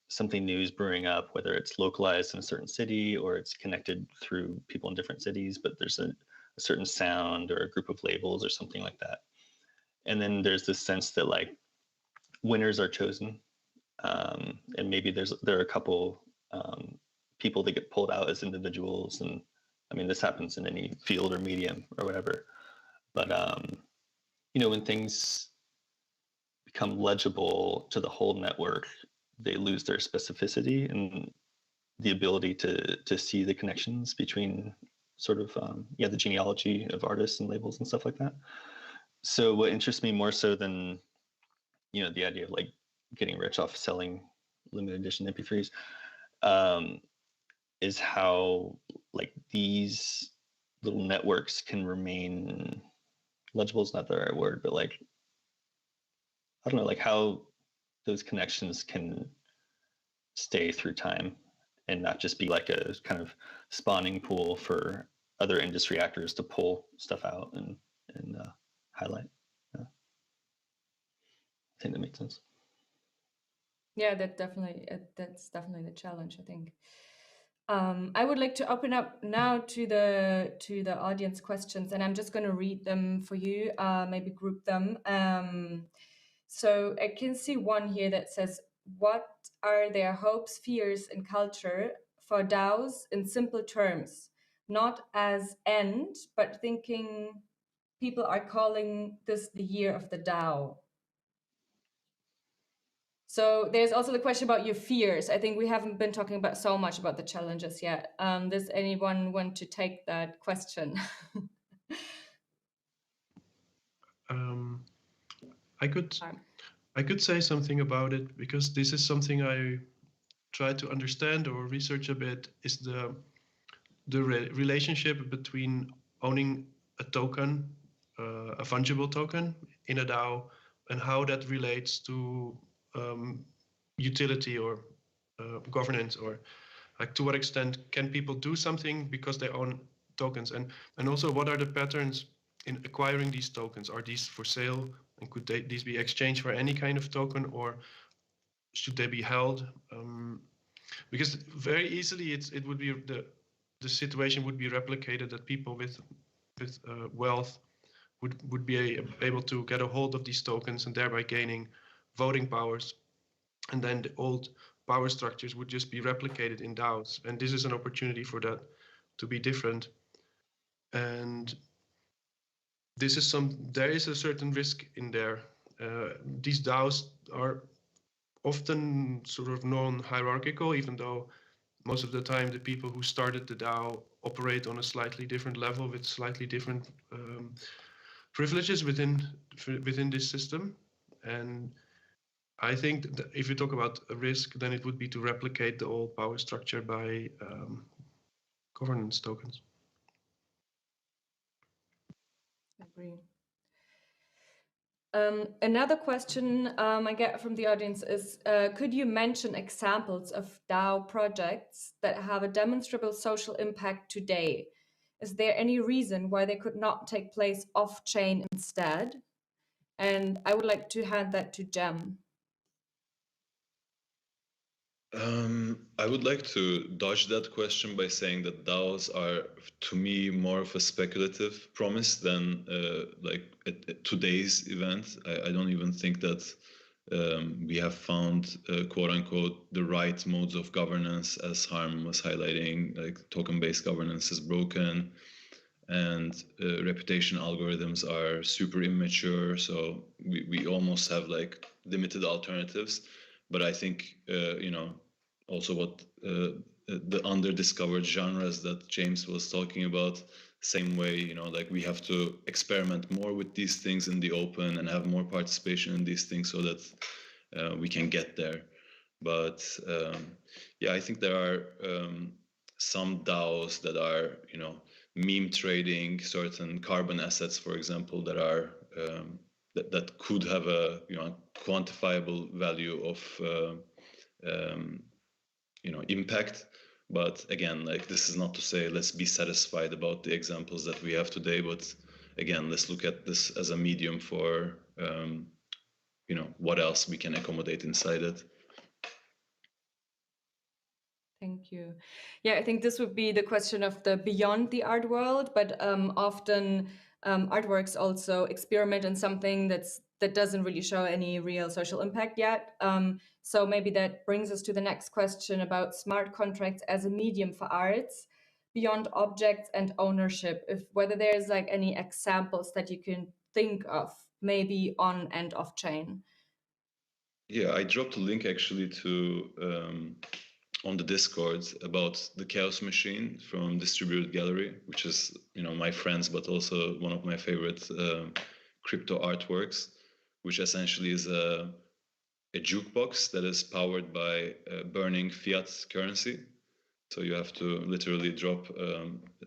something new is brewing up, whether it's localized in a certain city or it's connected through people in different cities, but there's a certain sound or a group of labels or something like that. And then there's this sense that like winners are chosen. And maybe there are a couple people that get pulled out as individuals. And I mean, this happens in any field or medium or whatever. But, when things become legible to the whole network, they lose their specificity and the ability to see the connections between sort of, the genealogy of artists and labels and stuff like that. So what interests me more so than, the idea of like getting rich off selling limited edition MP3s, is how like these little networks can remain legible is not the right word, but like, I don't know, like how those connections can stay through time and not just be like a kind of spawning pool for other industry actors to pull stuff out and highlight. Yeah. I think that makes sense. Yeah, that's definitely the challenge, I think. I would like to open up now to the audience questions, and I'm just going to read them for you, maybe group them. So I can see one here that says, what are their hopes, fears, and culture for DAOs in simple terms, not as end, but thinking people are calling this the year of the DAO. So there's also the question about your fears. I think we haven't been talking about so much about the challenges yet. Does anyone want to take that question? I could say something about it, because this is something I try to understand or research a bit, is the relationship between owning a token, a fungible token in a DAO, and how that relates to utility or governance, or like to what extent can people do something because they own tokens, and also what are the patterns in acquiring these tokens? Are these for sale, and could these be exchanged for any kind of token, or should they be held? because very easily it would be the situation would be replicated, that people with wealth would be able to get a hold of these tokens and thereby gaining voting powers, and then the old power structures would just be replicated in DAOs. And this is an opportunity for that to be different. And this is there is a certain risk in there. These DAOs are often sort of non-hierarchical, even though most of the time the people who started the DAO operate on a slightly different level with slightly different privileges within this system. And I think that if you talk about a risk, then it would be to replicate the old power structure by governance tokens. Agree. Another question I get from the audience is, could you mention examples of DAO projects that have a demonstrable social impact today? Is there any reason why they could not take place off-chain instead? And I would like to hand that to Jem. I would like to dodge that question by saying that DAOs are, to me, more of a speculative promise than like today's event. I don't even think that we have found, quote unquote, the right modes of governance, as Harm was highlighting. Like token-based governance is broken, and reputation algorithms are super immature. So we almost have like limited alternatives. But I think, you know, also what the under-discovered genres that James was talking about, same way, you know, like we have to experiment more with these things in the open and have more participation in these things so that we can get there. But yeah, I think there are some DAOs that are, you know, meme trading certain carbon assets, for example, that are that could have a, you know, quantifiable value of you know, impact. But again, like, this is not to say let's be satisfied about the examples that we have today, but again, let's look at this as a medium for you know, what else we can accommodate inside it. Thank you. Yeah, I think this would be the question of the beyond the art world, but often artworks also experiment in something that doesn't really show any real social impact yet. So maybe that brings us to the next question about smart contracts as a medium for arts beyond objects and ownership. Whether there's like any examples that you can think of, maybe on and off chain. Yeah, I dropped a link actually to on the Discord about the Chaos Machine from Distributed Gallery, which is, you know, my friends, but also one of my favorite crypto artworks, which essentially is a jukebox that is powered by burning fiat currency. So you have to literally drop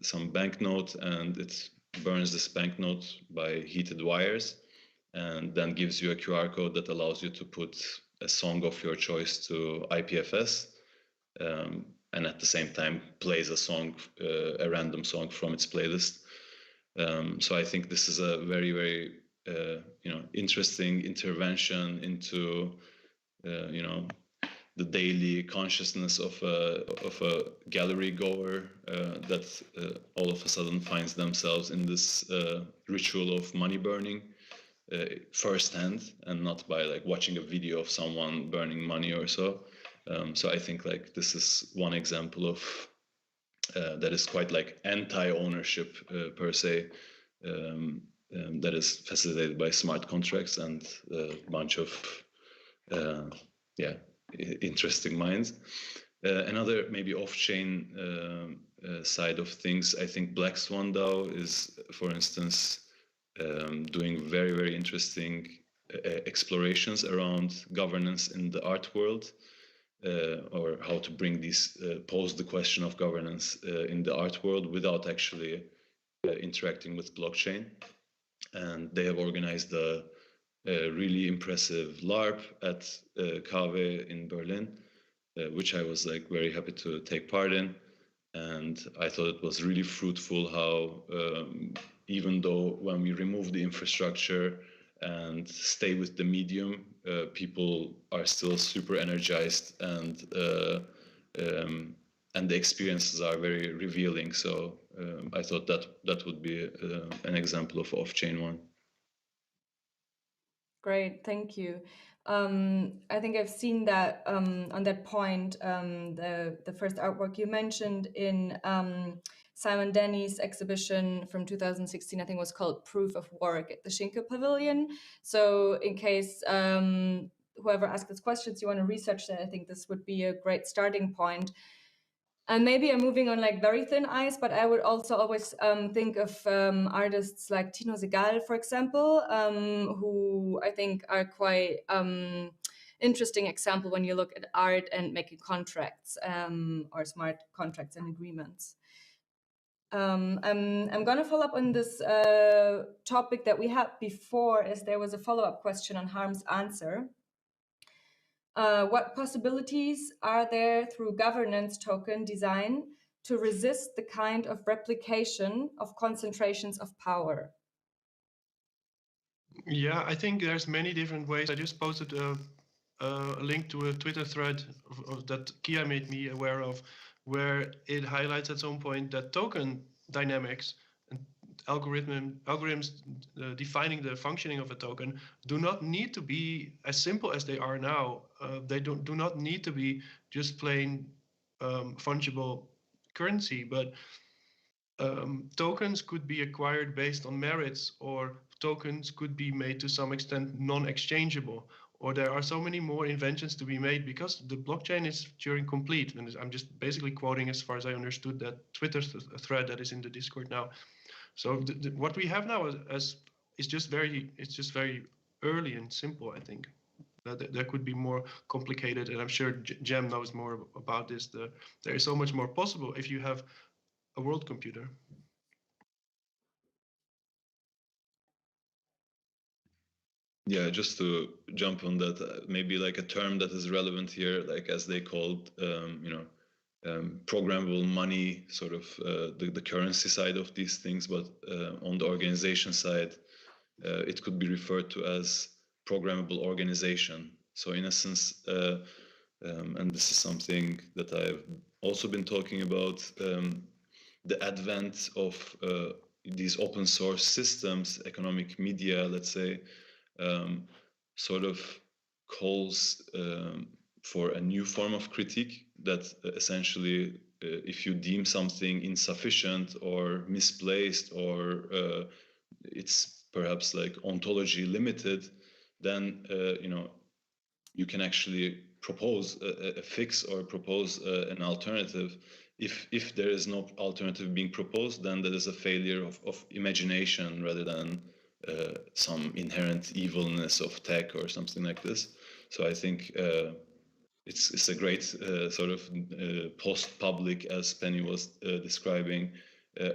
some banknote, and it burns this banknote by heated wires, and then gives you a QR code that allows you to put a song of your choice to eeefff. And at the same time plays a song, a random song from its playlist. So I think this is a very, very you know, interesting intervention into you know, the daily consciousness of a gallery goer that all of a sudden finds themselves in this ritual of money burning firsthand, and not by like watching a video of someone burning money or so. So I think like this is one example of that is quite like anti-ownership per se, that is facilitated by smart contracts and a bunch of yeah, interesting minds. Another maybe off-chain side of things, I think Black Swan DAO is, for instance, doing very, very interesting explorations around governance in the art world. Or how to bring these, pose the question of governance in the art world without actually interacting with blockchain. And they have organized a really impressive LARP at Kave in Berlin, which I was like very happy to take part in. And I thought it was really fruitful how, even though when we remove the infrastructure and stay with the medium, people are still super energized and and the experiences are very revealing. So I thought that would be an example of off-chain one. Great, thank you. I think I've seen that on that point, the first artwork you mentioned in Simon Denny's exhibition from 2016, I think was called Proof of Work at the Schinkel Pavilion. So in case whoever asks us questions, you want to research that, I think this would be a great starting point. And maybe I'm moving on like very thin ice, but I would also always think of artists like Tino Segal, for example, who I think are quite interesting example when you look at art and making contracts or smart contracts and agreements. I'm going to follow up on this topic that we had before, as there was a follow-up question on Harm's answer. What possibilities are there through governance token design to resist the kind of replication of concentrations of power? Yeah, I think there's many different ways. I just posted a link to a Twitter thread that Kia made me aware of, where it highlights at some point that token dynamics and algorithms defining the functioning of a token do not need to be as simple as they are now. They do not need to be just plain fungible currency, but tokens could be acquired based on merits, or tokens could be made to some extent non-exchangeable, or there are so many more inventions to be made because the blockchain is Turing complete. And I'm just basically quoting as far as I understood that Twitter thread that is in the Discord now. So what we have now is just very early and simple. I think there could be more complicated, and I'm sure Jem knows more about this. There is so much more possible if you have a world computer. Yeah, just to jump on that, maybe like a term that is relevant here, like as they called, programmable money, sort of the currency side of these things, but on the organization side, it could be referred to as programmable organization. So in essence, and this is something that I've also been talking about, the advent of these open source systems, economic media, let's say, sort of calls for a new form of critique that essentially, if you deem something insufficient or misplaced, or it's perhaps like ontology limited, then you can actually propose a fix or propose an alternative. If there is no alternative being proposed, then there is a failure of imagination rather than some inherent evilness of tech or something like this. So I think it's a great sort of post-public, as Penny was describing,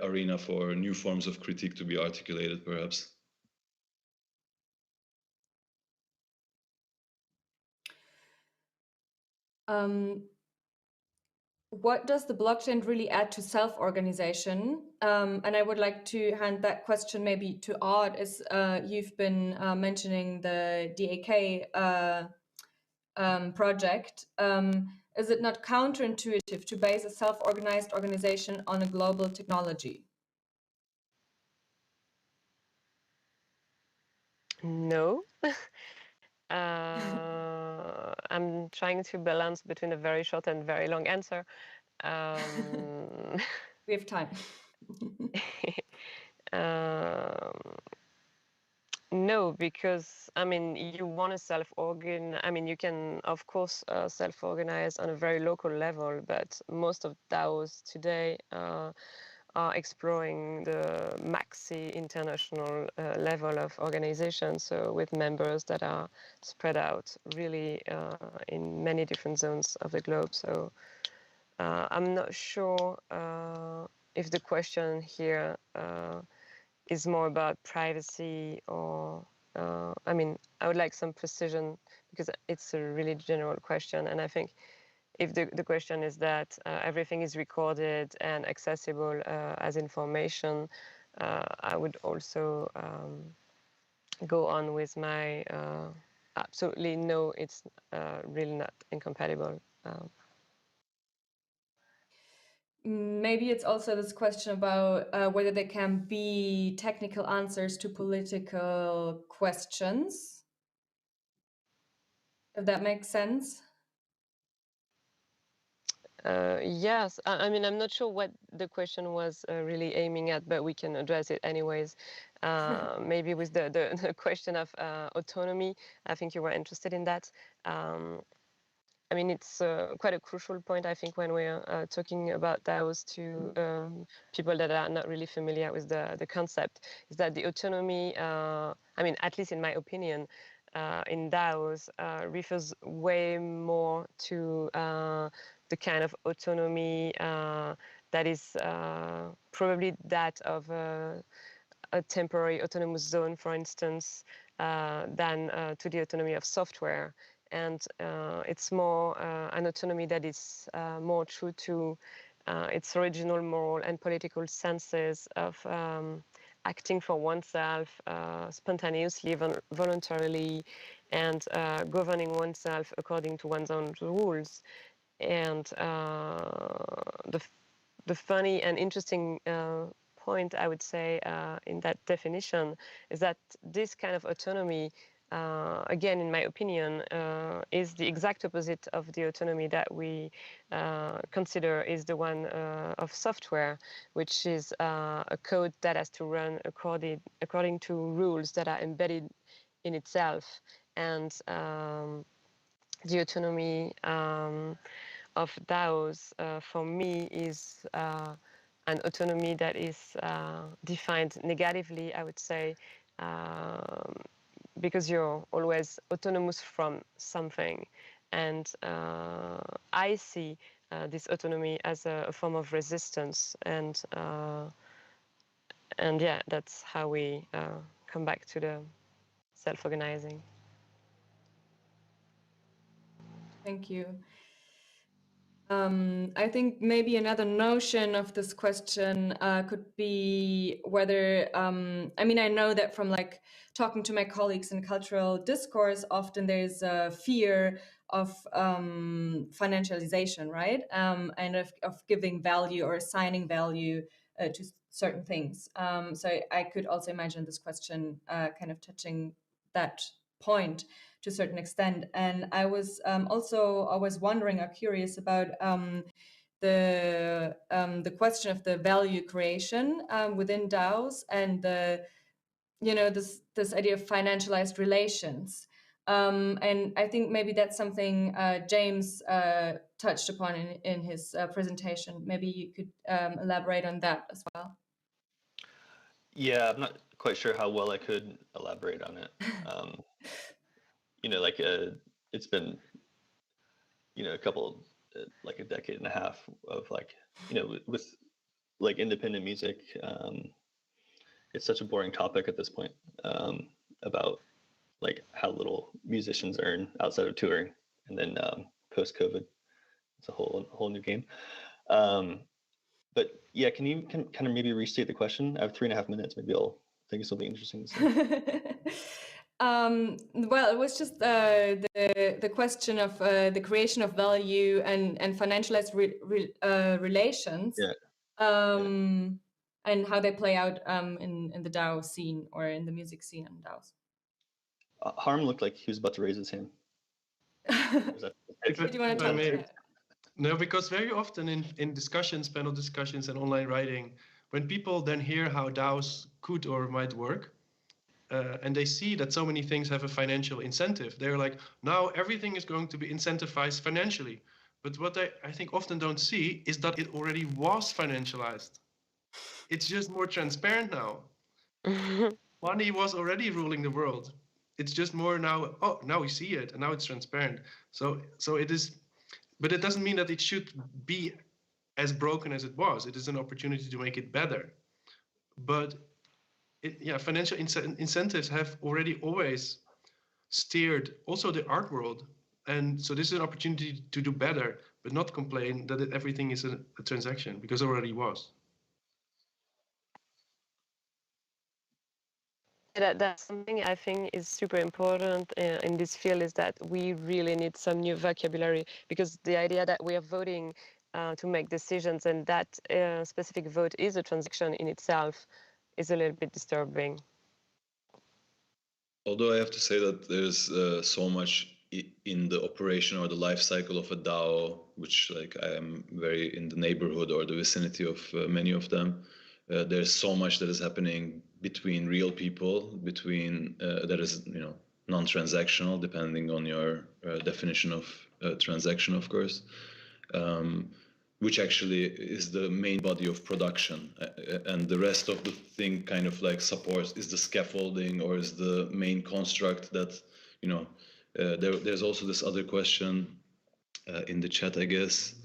arena for new forms of critique to be articulated, perhaps. What does the blockchain really add to self-organization? And I would like to hand that question maybe to Odd, as you've been mentioning the DAK project. Is it not counterintuitive to base a self-organized organization on a global technology? No. I'm trying to balance between a very short and very long answer. We have time. No, because I mean, you want to self-organize. I mean, you can, of course, self-organize on a very local level, but most of DAOs today are exploring the maxi international level of organization, so with members that are spread out really in many different zones of the globe. So I'm not sure if the question here is more about privacy, or I mean, I would like some precision because it's a really general question, and I think if the question is that everything is recorded and accessible as information, I would also go on with my absolutely no, it's really not incompatible. maybe it's also this question about whether there can be technical answers to political questions, if that makes sense. Yes, I mean, I'm not sure what the question was really aiming at, but we can address it anyways. Maybe with the question of autonomy, I think you were interested in that. I mean, it's quite a crucial point, I think, when we're talking about DAOs to people that are not really familiar with the concept, is that the autonomy, I mean, at least in my opinion, in DAOs refers way more to the kind of autonomy that is probably that of a temporary autonomous zone, for instance, than to the autonomy of software. And it's more an autonomy that is more true to its original moral and political senses of acting for oneself spontaneously, voluntarily, and governing oneself according to one's own rules. And the funny and interesting point, I would say, in that definition is that this kind of autonomy, again, in my opinion, is the exact opposite of the autonomy that we consider is the one of software, which is a code that has to run according to rules that are embedded in itself. And the autonomy of DAOs, for me, is an autonomy that is defined negatively, I would say, because you're always autonomous from something. And I see this autonomy as a form of resistance. And yeah, that's how we come back to the self-organizing. Thank you. I think maybe another notion of this question could be whether, I mean, I know that from like talking to my colleagues in cultural discourse, often there's a fear of financialization, right? And of giving value or assigning value to certain things. So I could also imagine this question kind of touching that point to a certain extent. And I was also always wondering or curious about the question of the value creation within DAOs and the, you know, this idea of financialized relations. And I think maybe that's something James touched upon in his presentation. Maybe you could elaborate on that as well. Yeah, I'm not quite sure how well I could elaborate on it. You know, like it's been, you know, like a decade and a half of like, you know, with like independent music. It's such a boring topic at this point, about like how little musicians earn outside of touring, and then post-COVID, it's a whole new game. But yeah, can you kind of maybe restate the question? I have 3.5 minutes. Maybe I'll think of something interesting to say. Well, it was just the question of the creation of value and financialized relations, yeah. And how they play out in the DAO scene or in the music scene in DAOs. Harm looked like he was about to raise his hand. Do you want to No, because very often in discussions, panel discussions and online writing, when people then hear how DAOs could or might work, and they see that so many things have a financial incentive, they're like, now everything is going to be incentivized financially. But what I think often don't see is that it already was financialized. It's just more transparent now. Money was already ruling the world. It's just more now, oh, now we see it, and now it's transparent. So it is, but it doesn't mean that it should be as broken as it was. It is an opportunity to make it better. But financial incentives have already always steered also the art world. And so this is an opportunity to do better, but not complain that everything is a transaction, because it already was. That's something I think is super important in this field, is that we really need some new vocabulary, because the idea that we are voting to make decisions, and that specific vote is a transaction in itself, is a little bit disturbing. Although I have to say that there's so much in the operation or the life cycle of a DAO, which like I am very in the neighborhood or the vicinity of many of them. There's so much that is happening between real people, between that is, you know, non-transactional, depending on your definition of transaction, of course, which actually is the main body of production, and the rest of the thing kind of like supports, is the scaffolding or is the main construct that, you know, there's also this other question in the chat, I guess,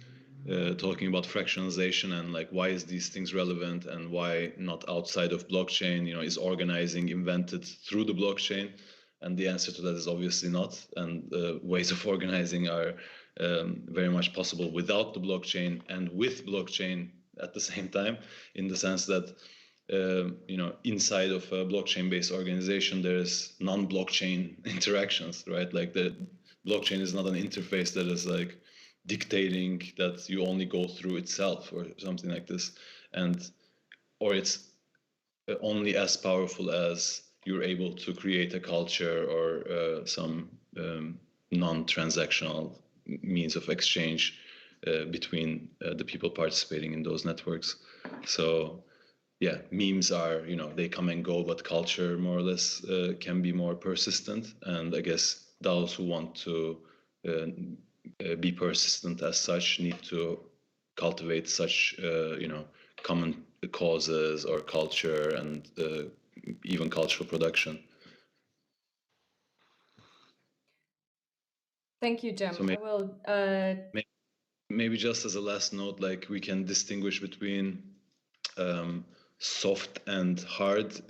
talking about fractionalization and like why is these things relevant and why not outside of blockchain, you know, is organizing invented through the blockchain? And the answer to that is obviously not, and ways of organizing are very much possible without the blockchain and with blockchain at the same time, in the sense that you know, inside of a blockchain-based organization, there's non-blockchain interactions, right? Like the blockchain is not an interface that is like dictating that you only go through itself or something like this, and or it's only as powerful as you're able to create a culture or some non-transactional means of exchange between the people participating in those networks. So yeah, memes are, you know, they come and go, but culture more or less can be more persistent. And I guess those who want to be persistent as such need to cultivate such, you know, common causes or culture and even cultural production. Thank you, Jem. So I will. Maybe just as a last note, like we can distinguish between soft and hard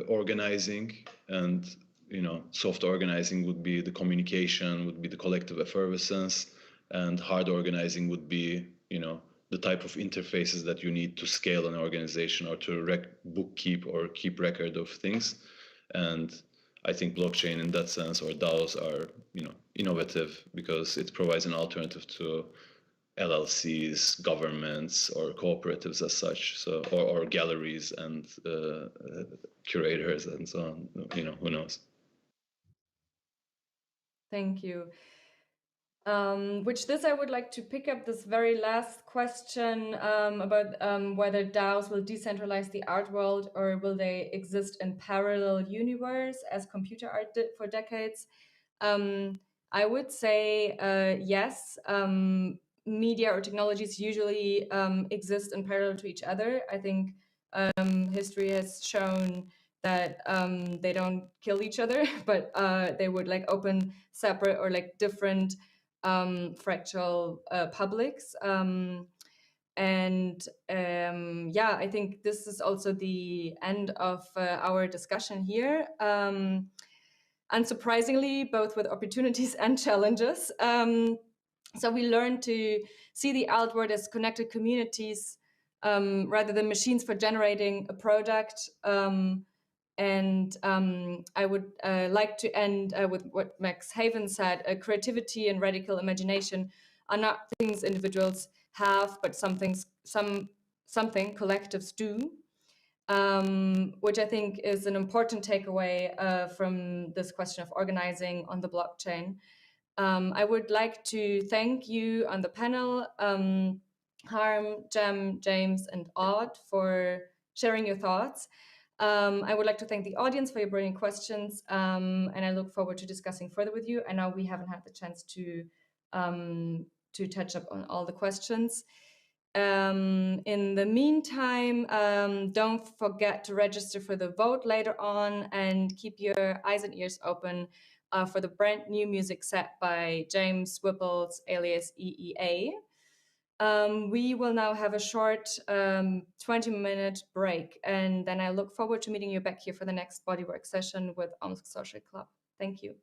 organizing, and you know, soft organizing would be the communication, would be the collective effervescence, and hard organizing would be, you know, the type of interfaces that you need to scale an organization or to bookkeep or keep record of things. And I think blockchain in that sense, or DAOs, are, you know, innovative because it provides an alternative to LLCs, governments, or cooperatives as such, so or galleries and curators and so on. You know, who knows? Thank you. Which this I would like to pick up this very last question about whether DAOs will decentralize the art world or will they exist in parallel universe as computer art did for decades. I would say yes. Media or technologies usually exist in parallel to each other. I think history has shown that they don't kill each other, but they would like open separate or like different fractal publics. Yeah, I think this is also the end of our discussion here. Unsurprisingly, both with opportunities and challenges. So we learned to see the art world as connected communities rather than machines for generating a product. I would like to end with what Max Haven said: creativity and radical imagination are not things individuals have, but something collectives do, which I think is an important takeaway from this question of organizing on the blockchain. I would like to thank you on the panel, Harm, Jem, James, and Odd, for sharing your thoughts. I would like to thank the audience for your brilliant questions, and I look forward to discussing further with you. I know we haven't had the chance to touch up on all the questions. In the meantime, don't forget to register for the vote later on, and keep your eyes and ears open for the brand new music set by James Whipples, alias EEA. We will now have a short 20-minute break, and then I look forward to meeting you back here for the next bodywork session with Omsk Social Club. Thank you.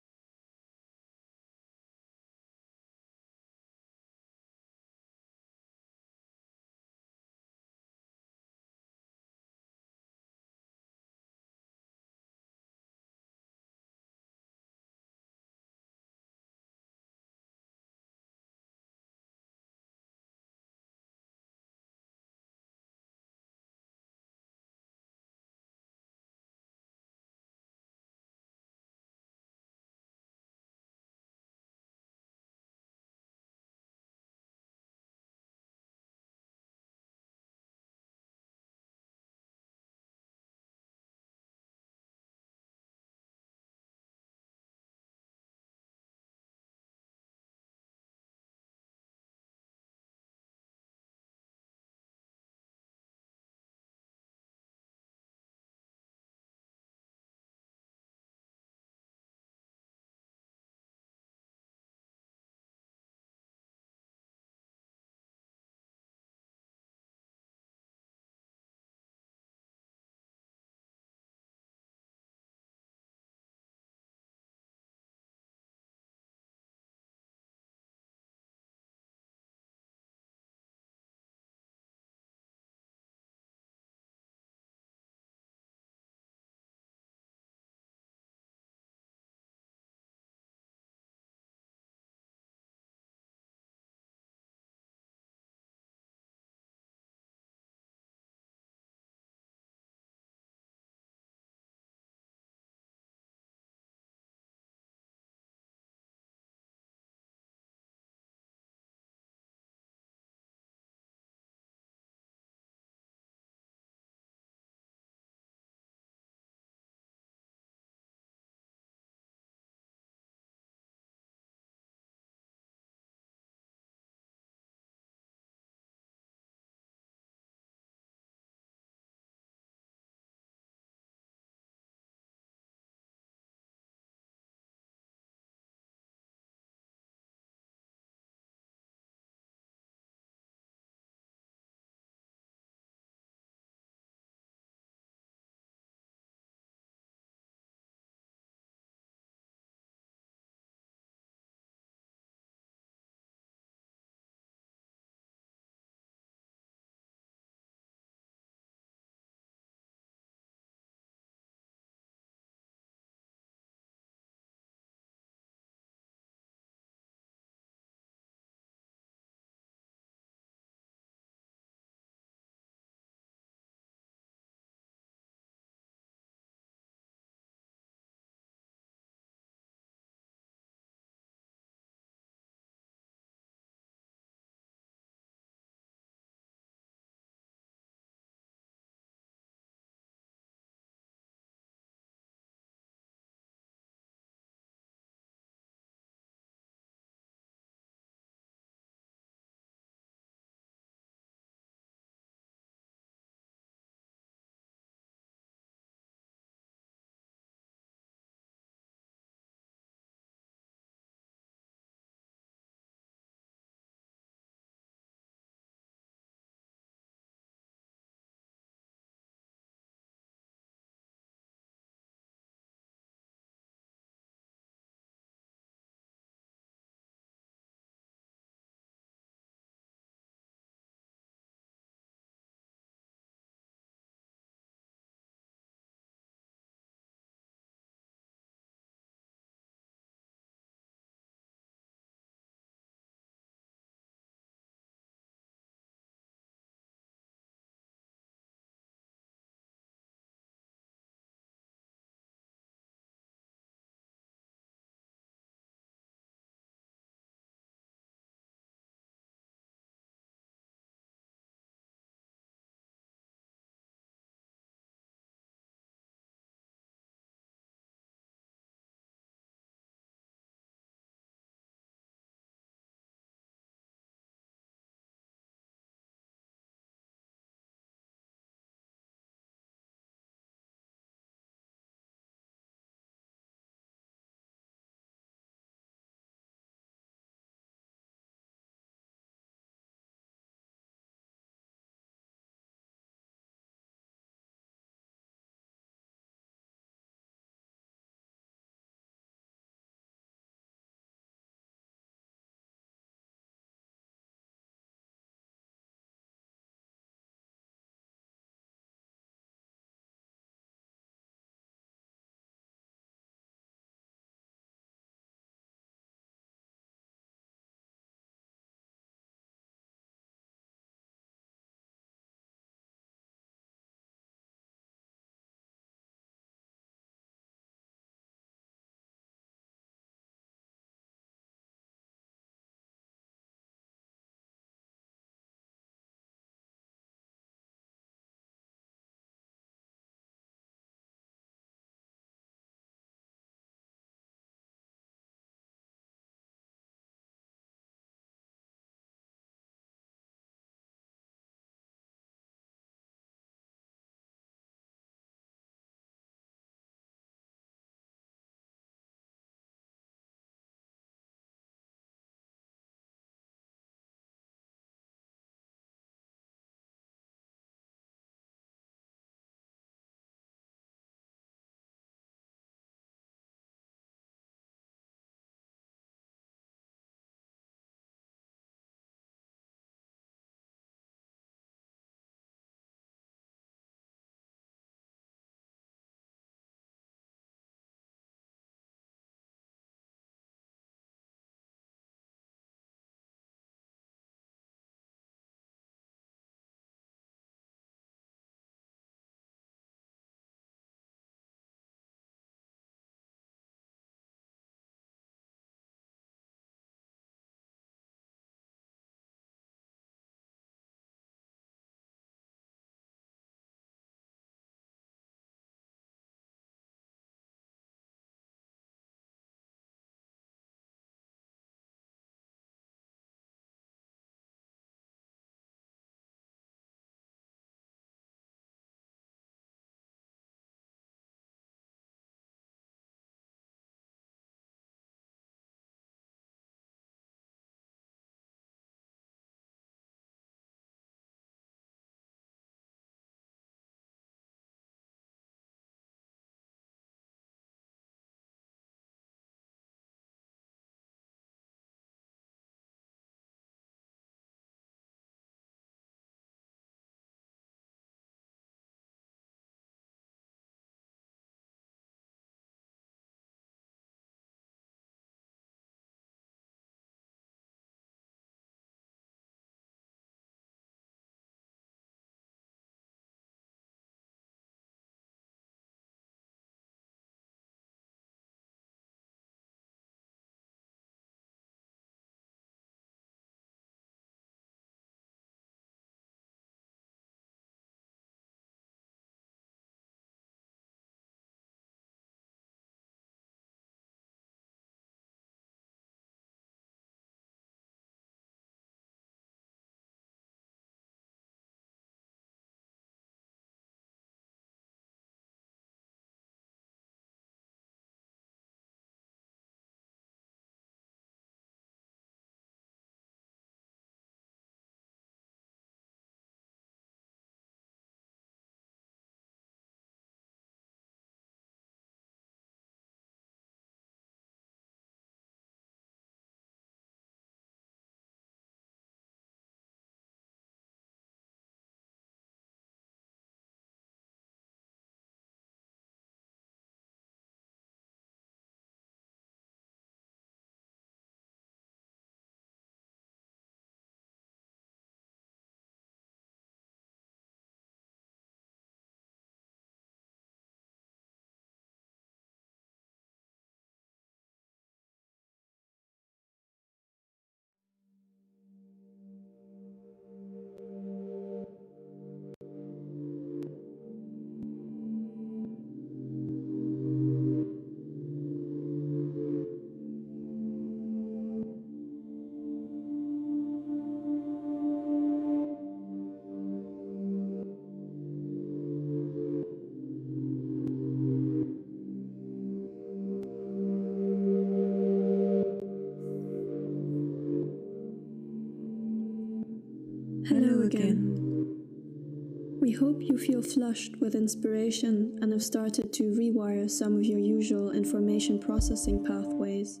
hope you feel flushed with inspiration and have started to rewire some of your usual information processing pathways.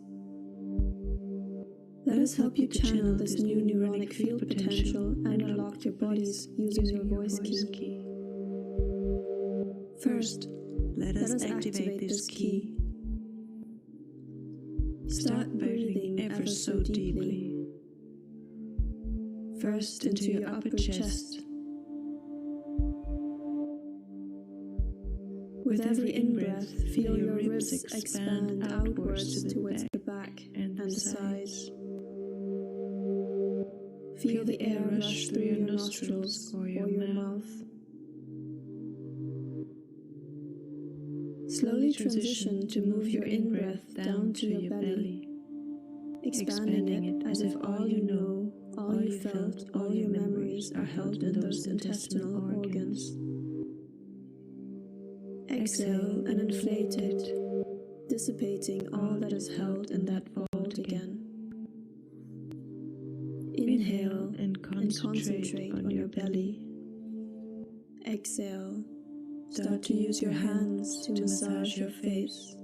Let us help you channel this new neuronic field potential and unlock your bodies using your voice key. First, let us activate this key. Start breathing ever so deeply. First into your upper chest. With every in-breath, feel your ribs expand outwards towards the back and the sides. Feel the air rush through your nostrils or your mouth. Slowly transition to move your in-breath down to your belly, expanding it as if all you know, all you felt, all your memories are held in those intestinal organs. Exhale and inflate it, dissipating all that is held in that vault again. Inhale and concentrate on your belly. Exhale, start to use your hands to massage your face.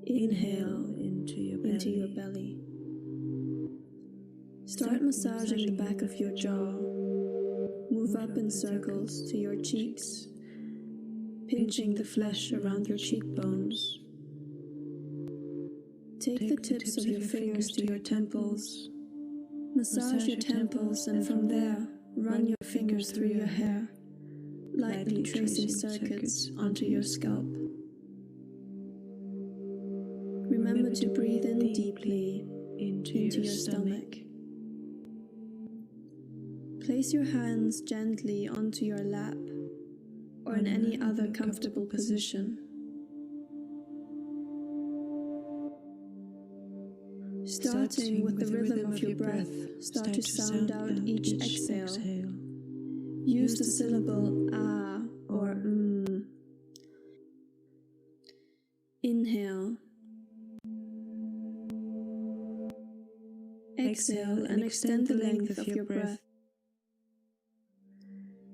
Inhale into your belly. Start massaging the back of your jaw. Move up in circles to your cheeks, pinching the flesh around your cheekbones. Take the tips of your fingers to your temples. Massage your temples, and from there, run your fingers through your hair, lightly tracing circuits onto your scalp. Remember to breathe in deeply into your stomach. Place your hands gently onto your lap or in any other comfortable position. Starting with the rhythm of your breath, start to sound out each exhale. Use the syllable ah or Inhale. Exhale and extend the length of your breath.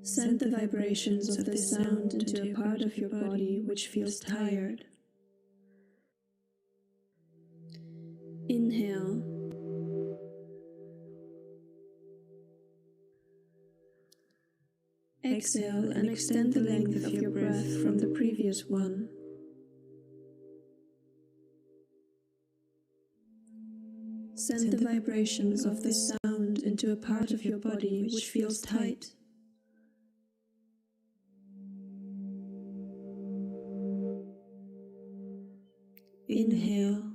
Send the vibrations of this sound into a part of your body which feels tired. Inhale. Exhale and extend the length of your breath from the previous one. Send the vibrations of this sound into a part of your body which feels tight. Inhale.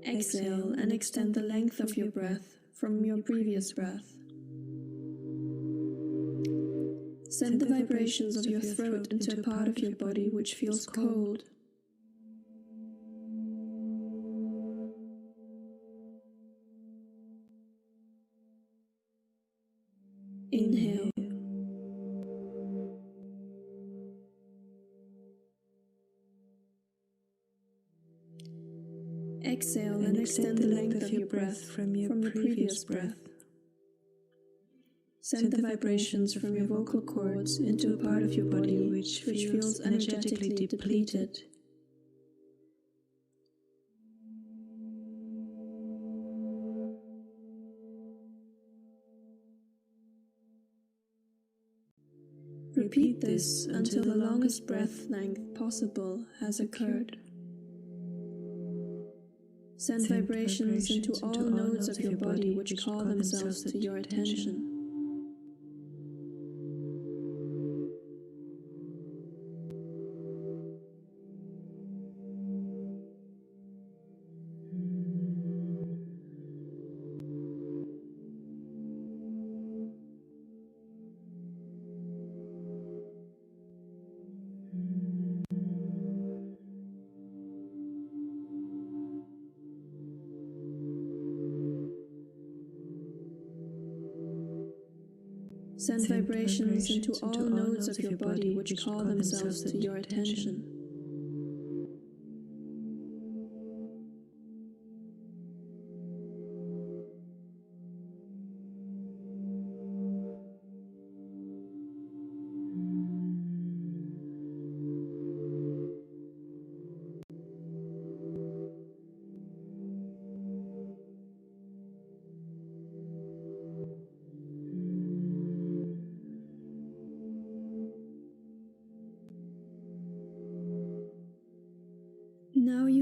Exhale and extend the length of your breath from your previous breath. Send the vibrations of your throat into a part of your body which feels cold. Inhale. Exhale and extend the length of your breath from your previous breath. Send the vibrations from your vocal cords into a part of your body which feels energetically depleted. Repeat this until the longest breath length possible has occurred. Send vibrations into all nodes of your body which call themselves to your attention. Send vibrations into all nodes of your body which call themselves to your attention.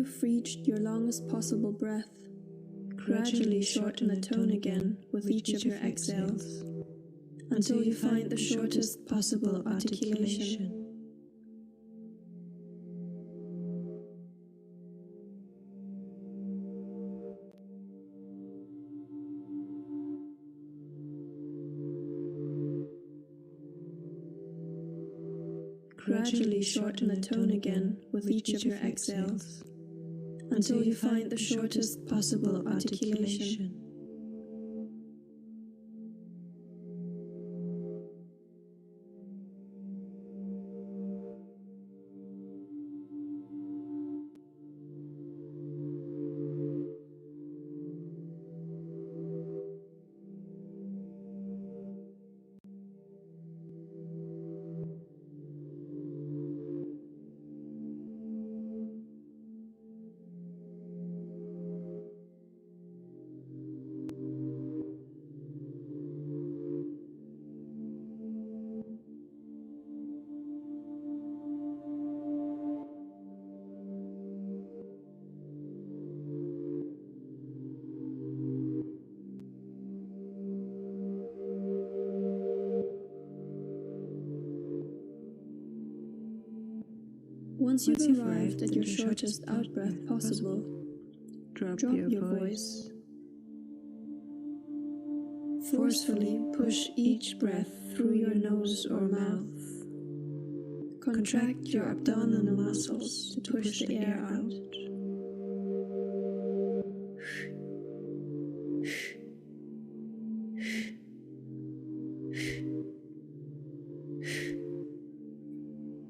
you've reached your longest possible breath, gradually shorten the tone again with each of your exhales, until you find the shortest possible articulation. Gradually shorten the tone again with each of your exhales, until you find the shortest possible articulation. Once you've arrived at your shortest out-breath possible, drop your voice. Forcefully push each breath through your nose or mouth. Contract your abdominal muscles to push the air out.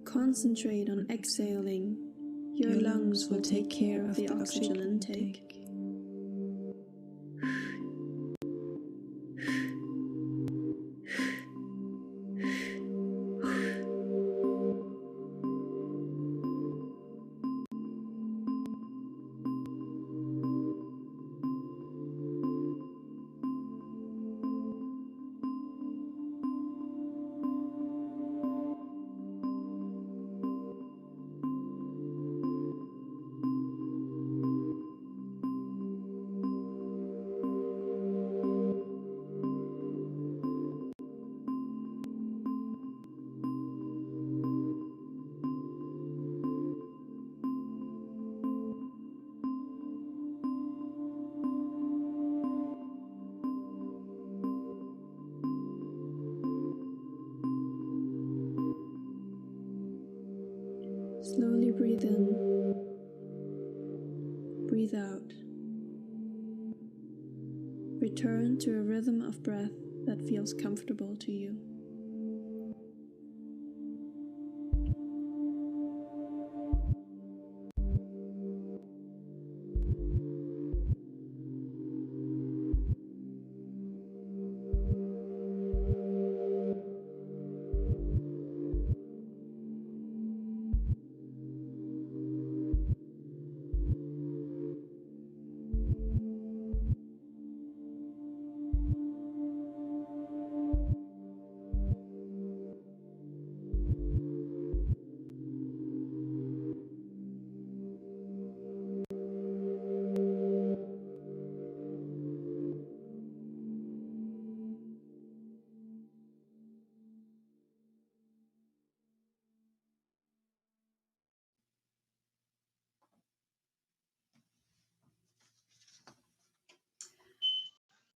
Concentrate on exhaling. Your lungs will take care of the oxygen intake. Slowly breathe in, breathe out. Return to a rhythm of breath that feels comfortable to you.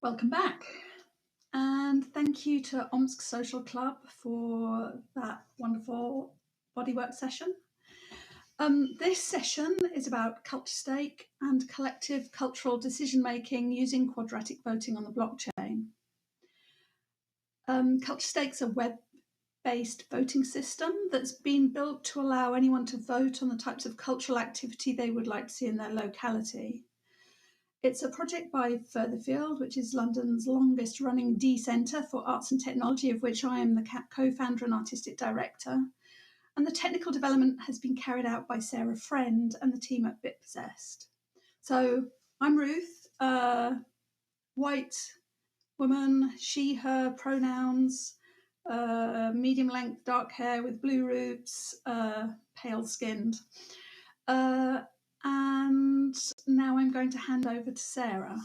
Welcome back, and thank you to Omsk Social Club for that wonderful bodywork session. This session is about CultureStake and collective cultural decision-making using quadratic voting on the blockchain. CultureStake's a web-based voting system that's been built to allow anyone to vote on the types of cultural activity they would like to see in their locality. It's a project by Furtherfield, which is London's longest running D-Centre for Arts and Technology, of which I am the co-founder and artistic director. And the technical development has been carried out by Sarah Friend and the team at BitPossessed. So I'm Ruth, white woman, she, her pronouns, medium length, dark hair with blue roots, pale skinned. And now I'm going to hand over to Sarah.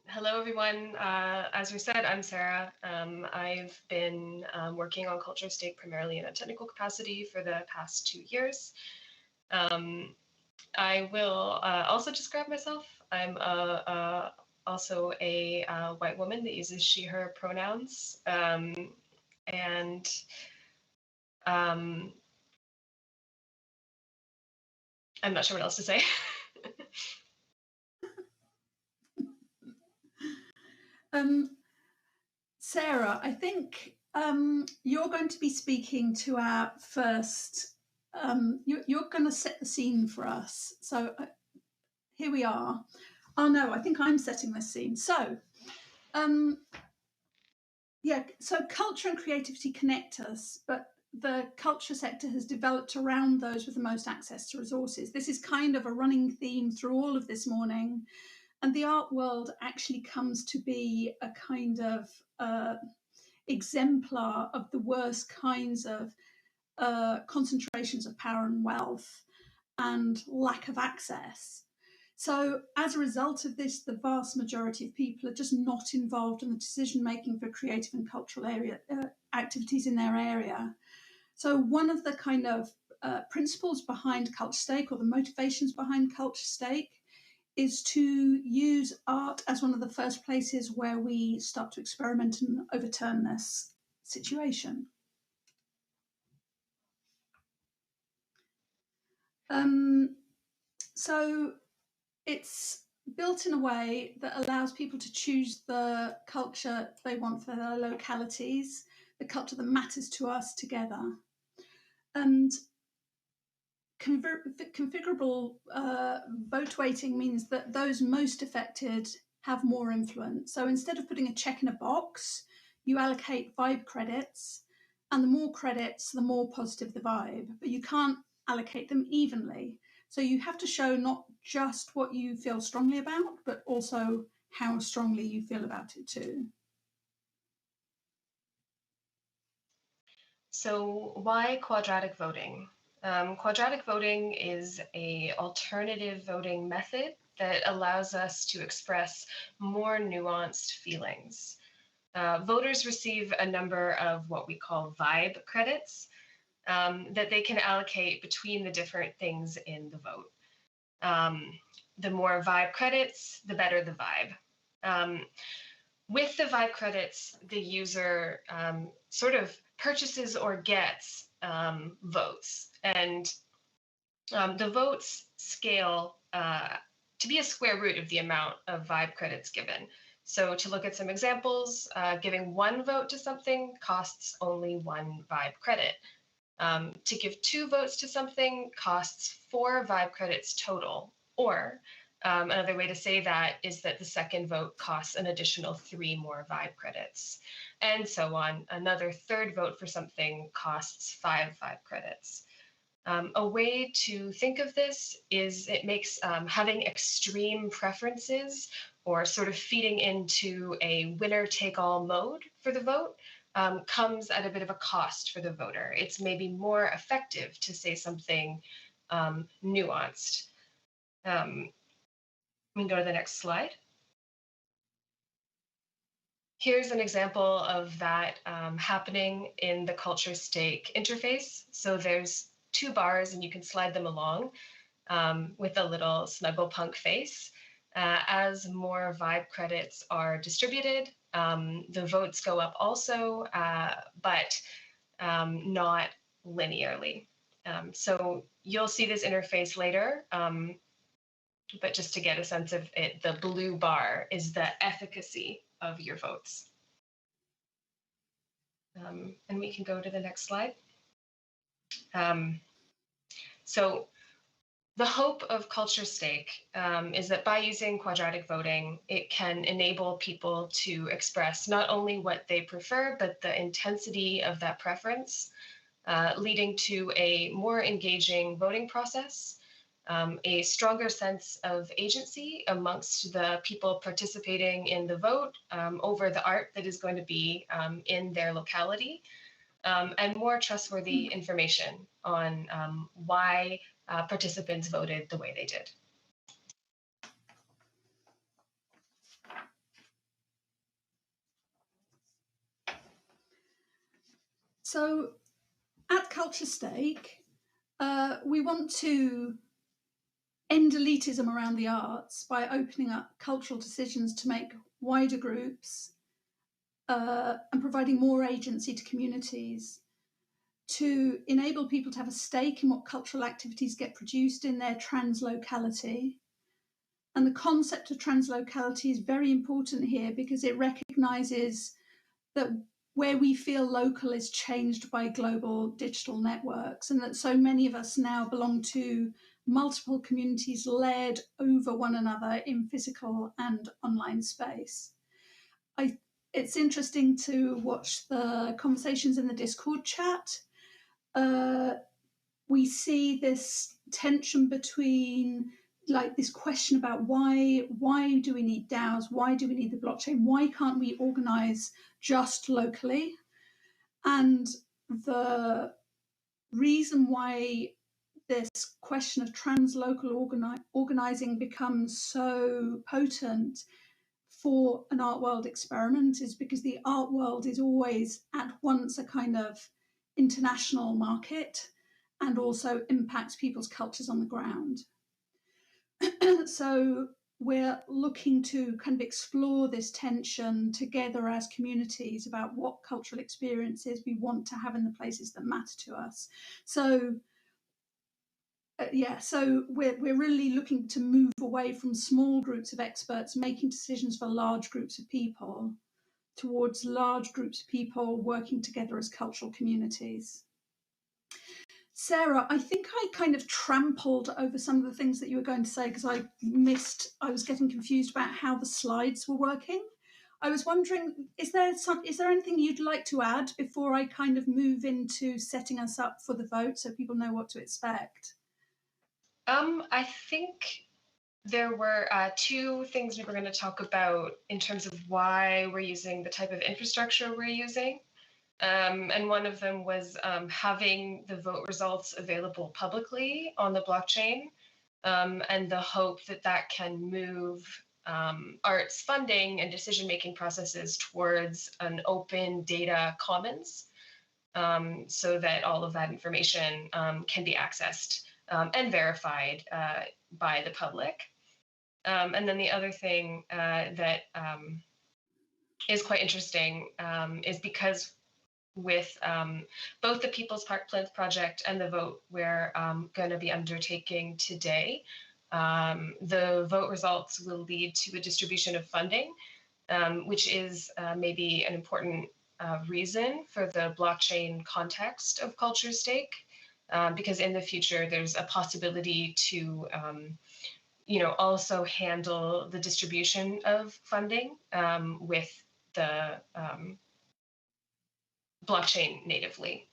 Hello, everyone. As we said, I'm Sarah. I've been working on CultureStake primarily in a technical capacity for the past 2 years. I will also describe myself. I'm also a white woman that uses she, her pronouns. And I'm not sure what else to say. Sarah, I think you're going to be speaking to our first, you're going to set the scene for us. So here we are. Oh no, I think I'm setting the scene. So, yeah, so culture and creativity connect us, but the culture sector has developed around those with the most access to resources. This is kind of a running theme through all of this morning. And the art world actually comes to be a kind of exemplar of the worst kinds of concentrations of power and wealth and lack of access. So as a result of this, the vast majority of people are just not involved in the decision-making for creative and cultural area activities in their area. So one of the kind of principles behind CultureStake, or the motivations behind CultureStake, is to use art as one of the first places where we start to experiment and overturn this situation. So it's built in a way that allows people to choose the culture they want for their localities, the culture that matters to us together. And configurable vote weighting means that those most affected have more influence. So instead of putting a check in a box, you allocate vibe credits, and the more credits, the more positive the vibe, but you can't allocate them evenly. So you have to show not just what you feel strongly about, but also how strongly you feel about it too. So why quadratic voting? Quadratic voting is an alternative voting method that allows us to express more nuanced feelings. Voters receive a number of what we call vibe credits that they can allocate between the different things in the vote. The more vibe credits, the better the vibe. With the vibe credits, the user sort of purchases or gets votes, and the votes scale to be a square root of the amount of vibe credits given. So to look at some examples, giving 1 vote to something costs only 1 vibe credit. To give 2 votes to something costs 4 vibe credits total, or another way to say that is that the second vote costs an additional 3 more vibe credits, and so on. Another third vote for something costs 5 vibe credits. A way to think of this is it makes having extreme preferences, or sort of feeding into a winner-take-all mode for the vote, comes at a bit of a cost for the voter. It's maybe more effective to say something nuanced. We can go to the next slide. Here's an example of that happening in the CultureStake interface. So there's 2 bars and you can slide them along with a little snuggle punk face. As more vibe credits are distributed, the votes go up also, but not linearly. So you'll see this interface later, but just to get a sense of it, the blue bar is the efficacy of your votes. And we can go to the next slide. So the hope of CultureStake is that by using quadratic voting, it can enable people to express not only what they prefer, but the intensity of that preference, leading to a more engaging voting process, a stronger sense of agency amongst the people participating in the vote over the art that is going to be in their locality, and more trustworthy information on why participants voted the way they did. So at CultureStake, we want to end elitism around the arts by opening up cultural decisions to make wider groups and providing more agency to communities, to enable people to have a stake in what cultural activities get produced in their translocality. And the concept of translocality is very important here because it recognises that where we feel local is changed by global digital networks, and that so many of us now belong to multiple communities layered over one another in physical and online space. It's interesting to watch the conversations in the Discord chat. We see this tension between like this question about why do we need DAOs? Why do we need the blockchain? Why can't we organize just locally? And the reason why this question of translocal organizing becomes so potent for an art world experiment is because the art world is always at once a kind of international market and also impacts people's cultures on the ground. So we're looking to kind of explore this tension together as communities about what cultural experiences we want to have in the places that matter to us. So so we're really looking to move away from small groups of experts making decisions for large groups of people towards large groups of people working together as cultural communities. Sarah, I think I kind of trampled over some of the things that you were going to say because I was getting confused about how the slides were working. I was wondering, is there anything you'd like to add before I kind of move into setting us up for the vote so people know what to expect? I think there were two things we were going to talk about in terms of why we're using the type of infrastructure we're using. And one of them was having the vote results available publicly on the blockchain, and the hope that that can move arts funding and decision-making processes towards an open data commons, so that all of that information can be accessed and verified by the public. And then the other thing that is quite interesting is because with both the People's Park Plinth project and the vote we're going to be undertaking today, the vote results will lead to a distribution of funding, which is maybe an important reason for the blockchain context of CultureStake, because in the future there's a possibility to also handle the distribution of funding with the blockchain natively.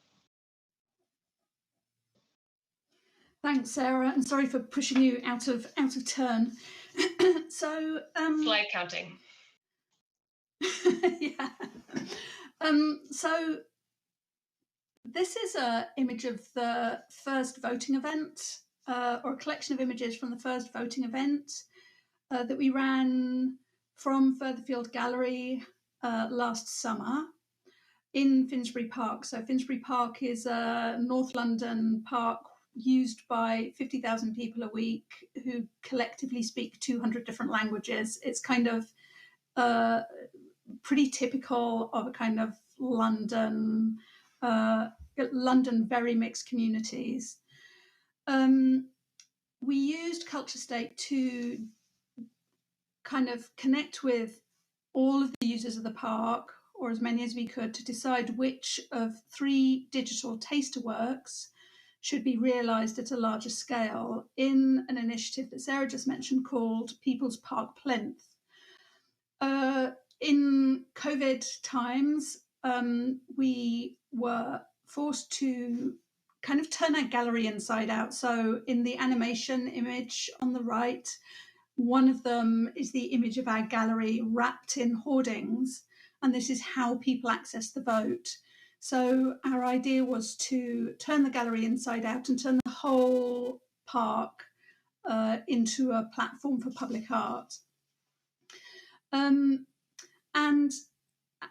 Thanks, Sarah, and sorry for pushing you out of turn. So slide counting. Yeah. So this is an image of the first voting event, or a collection of images from the first voting event that we ran from Furtherfield Gallery last summer in Finsbury Park. So Finsbury Park is a North London park used by 50,000 people a week who collectively speak 200 different languages. It's kind of pretty typical of a kind of London very mixed communities. We used CultureStake to kind of connect with all of the users of the park, or as many as we could, to decide which of 3 digital taster works should be realised at a larger scale in an initiative that Sarah just mentioned called People's Park Plinth. In COVID times, we were forced to kind of turn our gallery inside out. So in the animation image on the right, one of them is the image of our gallery wrapped in hoardings, and this is how people access the vote. So our idea was to turn the gallery inside out and turn the whole park into a platform for public art. And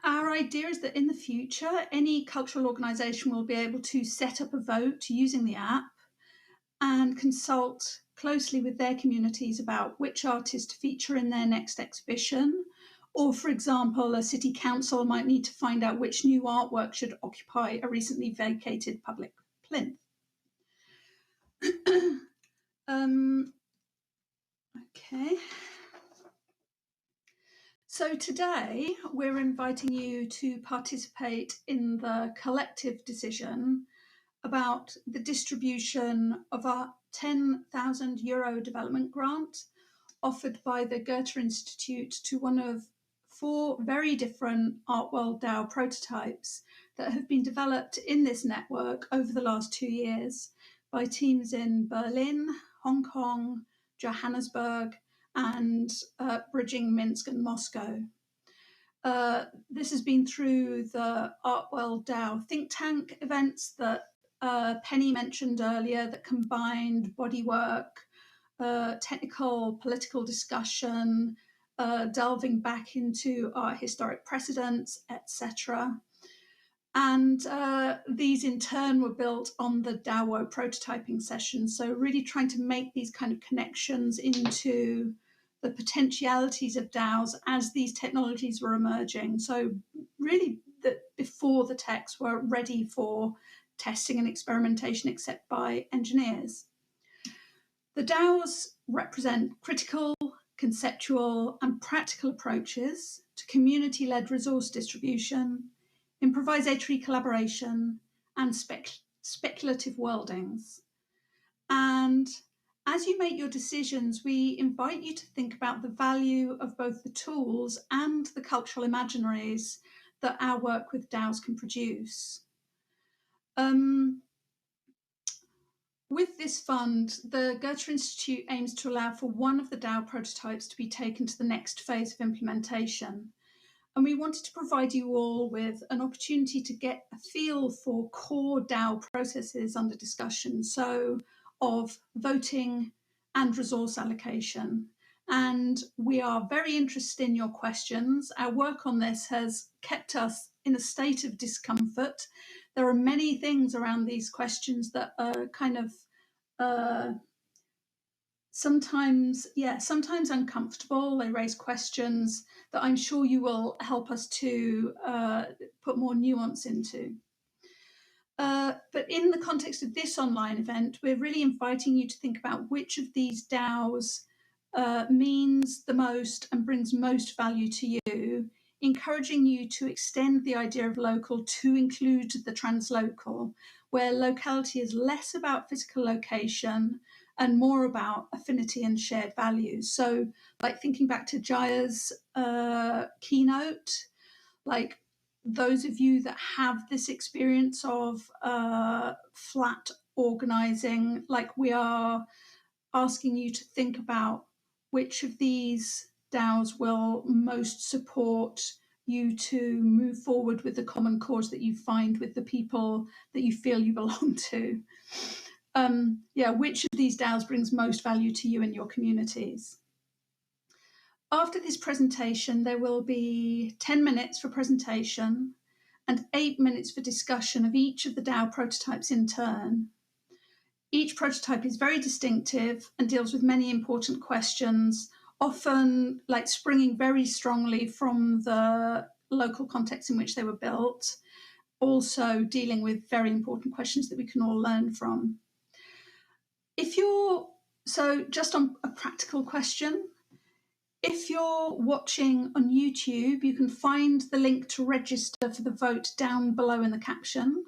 our idea is that in the future, any cultural organisation will be able to set up a vote using the app and consult closely with their communities about which artists to feature in their next exhibition. Or, for example, a city council might need to find out which new artwork should occupy a recently vacated public plinth. Okay. So today we're inviting you to participate in the collective decision about the distribution of our €10,000 development grant offered by the Goethe-Institut to one of 4 very different Artworld DAO prototypes that have been developed in this network over the last 2 years by teams in Berlin, Hong Kong, Johannesburg, and bridging Minsk and Moscow. This has been through the Artworld DAO think tank events that Penny mentioned earlier that combined bodywork, technical political discussion, delving back into art historic precedents, etc. And these in turn were built on the DAO prototyping sessions. So really trying to make these kind of connections into the potentialities of DAOs as these technologies were emerging. So really that before the techs were ready for testing and experimentation except by engineers. The DAOs represent critical, conceptual and practical approaches to community-led resource distribution, improvisatory collaboration and speculative worldings. And as you make your decisions, we invite you to think about the value of both the tools and the cultural imaginaries that our work with DAOs can produce. With this fund, the Goethe-Institut aims to allow for one of the DAO prototypes to be taken to the next phase of implementation. And we wanted to provide you all with an opportunity to get a feel for core DAO processes under discussion, so of voting and resource allocation. And we are very interested in your questions. Our work on this has kept us in a state of discomfort. There are many things around these questions that are kind of sometimes uncomfortable. They raise questions that I'm sure you will help us to put more nuance into. But in the context of this online event, we're really inviting you to think about which of these DAOs means the most and brings most value to you, encouraging you to extend the idea of local to include the translocal, where locality is less about physical location and more about affinity and shared values. So like thinking back to Jaya's keynote, like those of you that have this experience of flat organizing, like we are asking you to think about which of these DAOs will most support you to move forward with the common cause that you find with the people that you feel you belong to. Which of these DAOs brings most value to you and your communities? After this presentation, there will be 10 minutes for presentation and 8 minutes for discussion of each of the DAO prototypes in turn. Each prototype is very distinctive and deals with many important questions, often like springing very strongly from the local context in which they were built, also dealing with very important questions that we can all learn from. So just on a practical question, if you're watching on YouTube, you can find the link to register for the vote down below in the caption.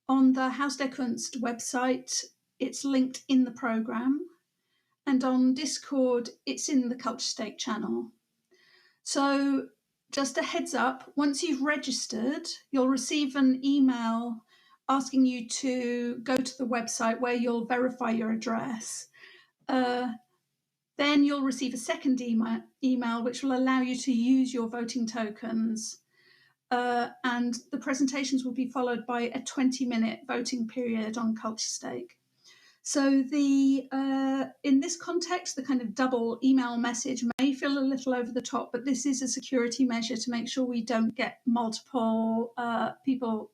On the Haus der Kunst website, it's linked in the programme. And on Discord, it's in the CultureStake channel. So just a heads up, once you've registered, you'll receive an email asking you to go to the website where you'll verify your address. Then you'll receive a second email which will allow you to use your voting tokens. and the presentations will be followed by a 20-minute voting period on CultureStake. So in this context, the kind of double email message may feel a little over the top, but this is a security measure to make sure we don't get multiple people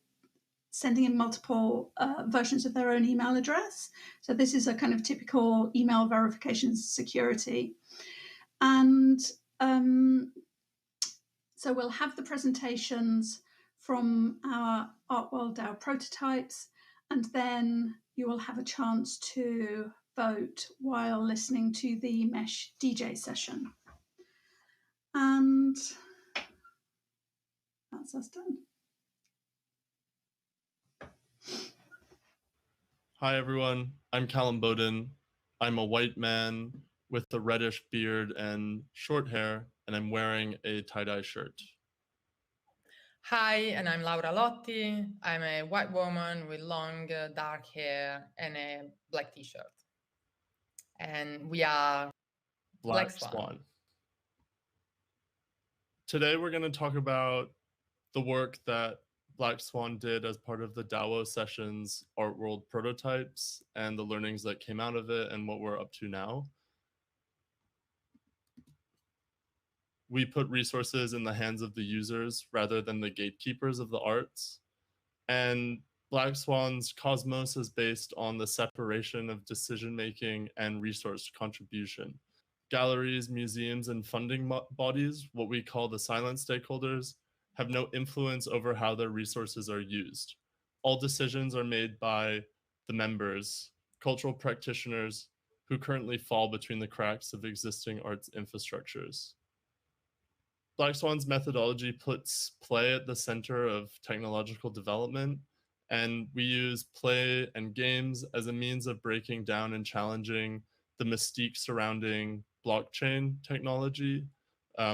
sending in multiple versions of their own email address. So this is a kind of typical email verification security. And so we'll have the presentations from our Artworld DAO-Prototypes, and then you will have a chance to vote while listening to the Mesh DJ session. And that's us done. Hi, everyone. I'm Callum Bowden. I'm a white man with a reddish beard and short hair, and I'm wearing a tie-dye shirt. Hi, and I'm Laura Lotti. I'm a white woman with long, dark hair and a black t-shirt. And we are Black Swan. Today, we're going to talk about the work that Black Swan did as part of the DAO sessions Artworld Prototypes and the learnings that came out of it and what we're up to now. We put resources in the hands of the users rather than the gatekeepers of the arts. And Black Swan's cosmos is based on the separation of decision-making and resource contribution. Galleries, museums, and funding bodies, what we call the silent stakeholders, have no influence over how their resources are used. All decisions are made by the members, cultural practitioners, who currently fall between the cracks of existing arts infrastructures. Black Swan's methodology puts play at the center of technological development, and we use play and games as a means of breaking down and challenging the mystique surrounding blockchain technology,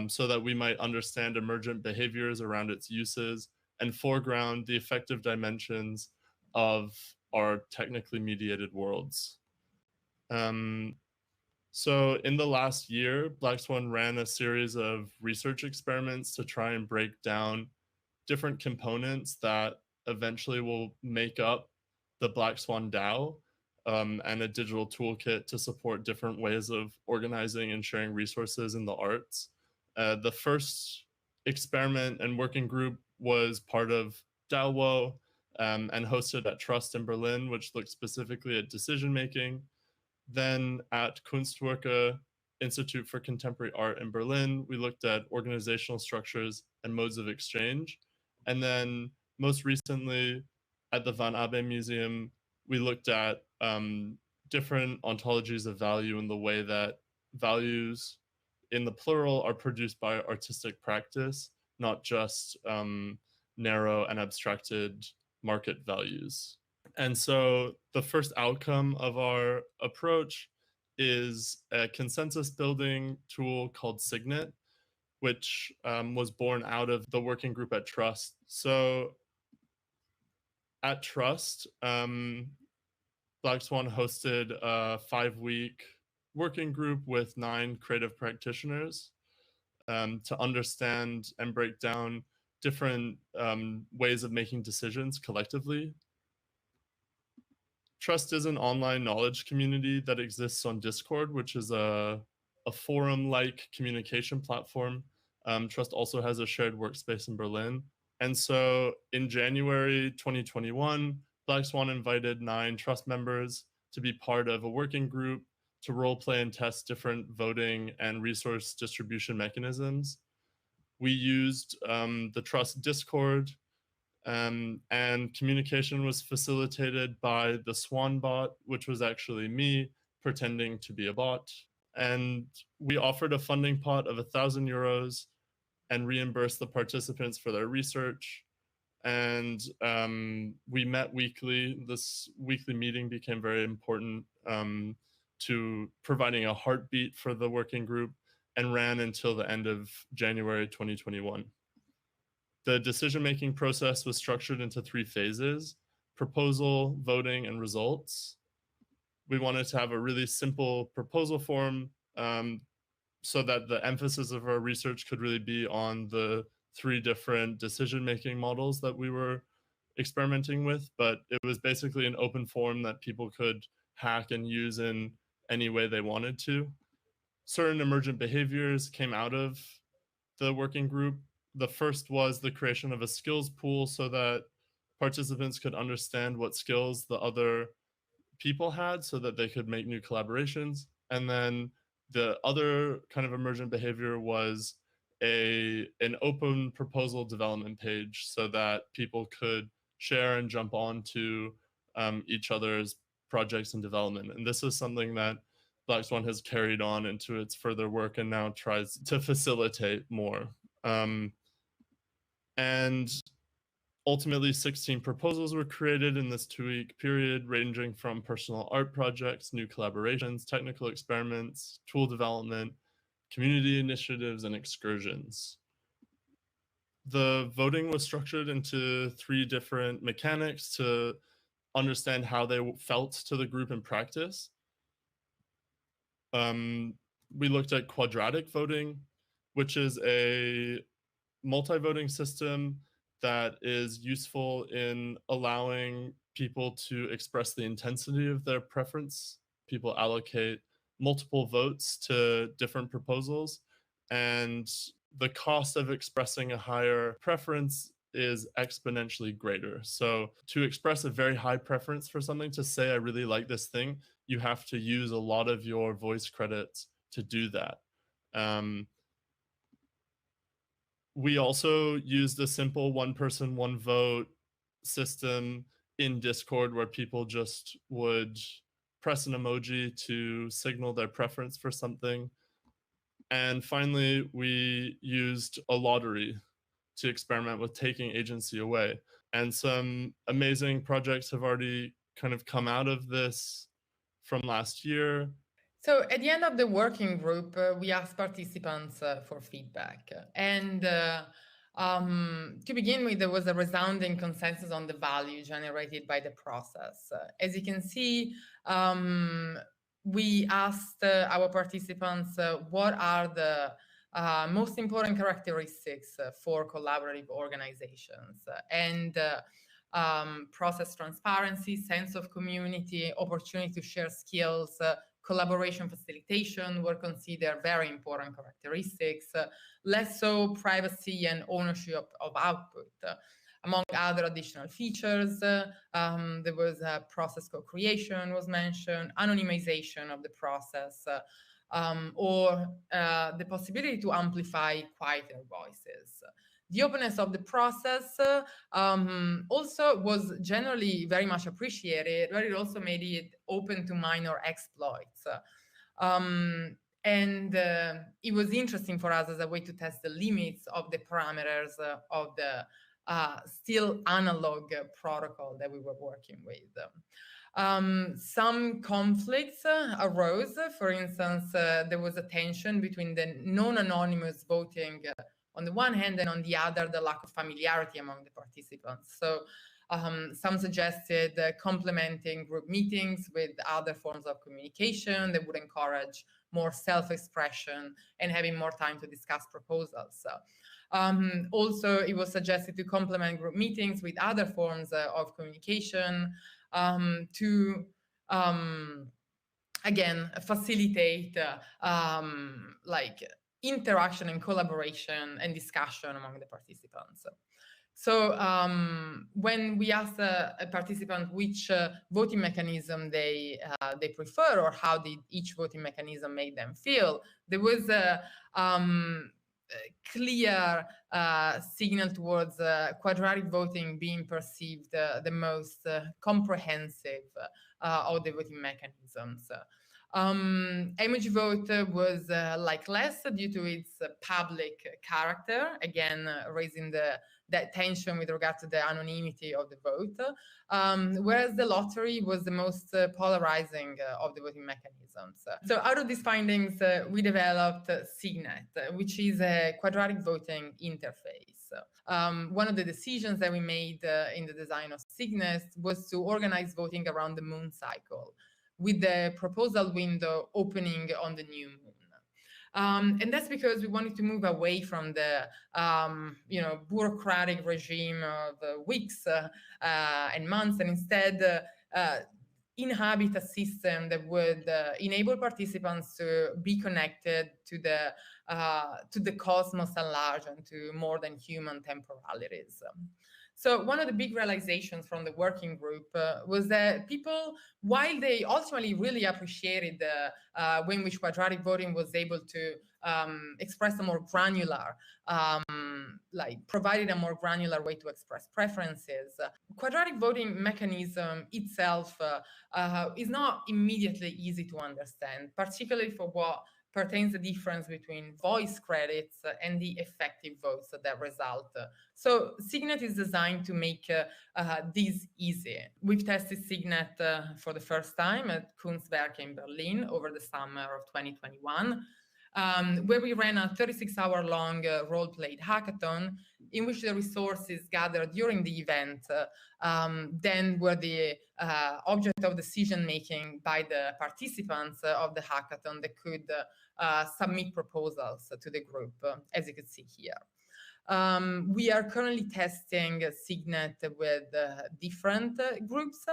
so that we might understand emergent behaviors around its uses and foreground the effective dimensions of our technically mediated worlds. So in the last year, Black Swan ran a series of research experiments to try and break down different components that eventually will make up the Black Swan DAO, and a digital toolkit to support different ways of organizing and sharing resources in the arts. The first experiment and working group was part of DAO and hosted at Trust in Berlin, which looked specifically at decision-making. Then at Kunst-Institut for Contemporary Art in Berlin, we looked at organizational structures and modes of exchange. And then most recently at the Van Abbe Museum, we looked at different ontologies of value and the way that values in the plural are produced by artistic practice, not just narrow and abstracted market values. And so the first outcome of our approach is a consensus building tool called Signet, which was born out of the working group at Trust. So at Trust, Black Swan hosted a 5-week working group with 9 creative practitioners to understand and break down different ways of making decisions collectively. Trust is an online knowledge community that exists on Discord, which is a forum-like communication platform. Trust also has a shared workspace in Berlin. And so in January 2021, Black Swan invited 9 Trust members to be part of a working group to role play and test different voting and resource distribution mechanisms. We used the Trust Discord, and communication was facilitated by the Swan bot, which was actually me pretending to be a bot. And we offered a funding pot of €1,000 and reimbursed the participants for their research. And we met weekly. This weekly meeting became very important to providing a heartbeat for the working group and ran until the end of January 2021. The decision-making process was structured into 3 phases: proposal, voting, and results. We wanted to have a really simple proposal form so that the emphasis of our research could really be on the 3 different decision-making models that we were experimenting with, but it was basically an open form that people could hack and use in any way they wanted to. Certain emergent behaviors came out of the working group. The first was the creation of a skills pool so that participants could understand what skills the other people had so that they could make new collaborations. And then the other kind of emergent behavior was an open proposal development page so that people could share and jump on to each other's projects and development. And this is something that Black Swan has carried on into its further work and now tries to facilitate more. And ultimately, 16 proposals were created in this 2-week period, ranging from personal art projects, new collaborations, technical experiments, tool development, community initiatives, and excursions. The voting was structured into 3 different mechanics to understand how they felt to the group in practice. We looked at quadratic voting, which is a multi-voting system that is useful in allowing people to express the intensity of their preference. People allocate multiple votes to different proposals, and the cost of expressing a higher preference is exponentially greater. So to express a very high preference for something, to say I really like this thing, you have to use a lot of your voice credits to do that. We also used a simple 1 person, 1 vote system in Discord where people just would press an emoji to signal their preference for something. And finally, we used a lottery to experiment with taking agency away. And some amazing projects have already kind of come out of this from last year. So at the end of the working group, we asked participants for feedback. And to begin with, there was a resounding consensus on the value generated by the process. As you can see, we asked our participants what are the most important characteristics for collaborative organizations. And process transparency, sense of community, opportunity to share skills, collaboration facilitation were considered very important characteristics, less so privacy and ownership of output. Among other additional features, there was process co-creation was mentioned, anonymization of the process, or the possibility to amplify quieter voices. The openness of the process also was generally very much appreciated, but it also made it open to minor exploits. And it was interesting for us as a way to test the limits of the parameters of the still analog protocol that we were working with. Some conflicts arose. For instance, there was a tension between the non-anonymous voting on the one hand, and on the other, the lack of familiarity among the participants. So some suggested complementing group meetings with other forms of communication that would encourage more self-expression and having more time to discuss proposals. Also, it was suggested to complement group meetings with other forms of communication to, again, facilitate like interaction and collaboration and discussion among the participants. So when we asked a participant which voting mechanism they prefer or how did each voting mechanism make them feel, there was a clear signal towards quadratic voting being perceived the most comprehensive of the voting mechanisms. Emoji vote was like less due to its public character, again raising that tension with regard to the anonymity of the vote, whereas the lottery was the most polarizing of the voting mechanisms. So out of these findings, we developed Signet, which is a quadratic voting interface. One of the decisions that we made in the design of Signet was to organize voting around the moon cycle, with the proposal window opening on the new moon. And that's because we wanted to move away from the bureaucratic regime of weeks and months, and instead inhabit a system that would enable participants to be connected to the cosmos at large and to more than human temporalities. So one of the big realizations from the working group was that people, while they ultimately really appreciated the way in which quadratic voting was able to express a more granular, provided a more granular way to express preferences, quadratic voting mechanism itself is not immediately easy to understand, particularly for what pertains the difference between voice credits and the effective votes that result. So Signet is designed to make this easy. We've tested Signet for the first time at Kunst in Berlin over the summer of 2021, where we ran a 36-hour-long role-played hackathon in which the resources gathered during the event then were the object of decision-making by the participants of the hackathon that could submit proposals to the group, as you can see here. We are currently testing Signet with different groups,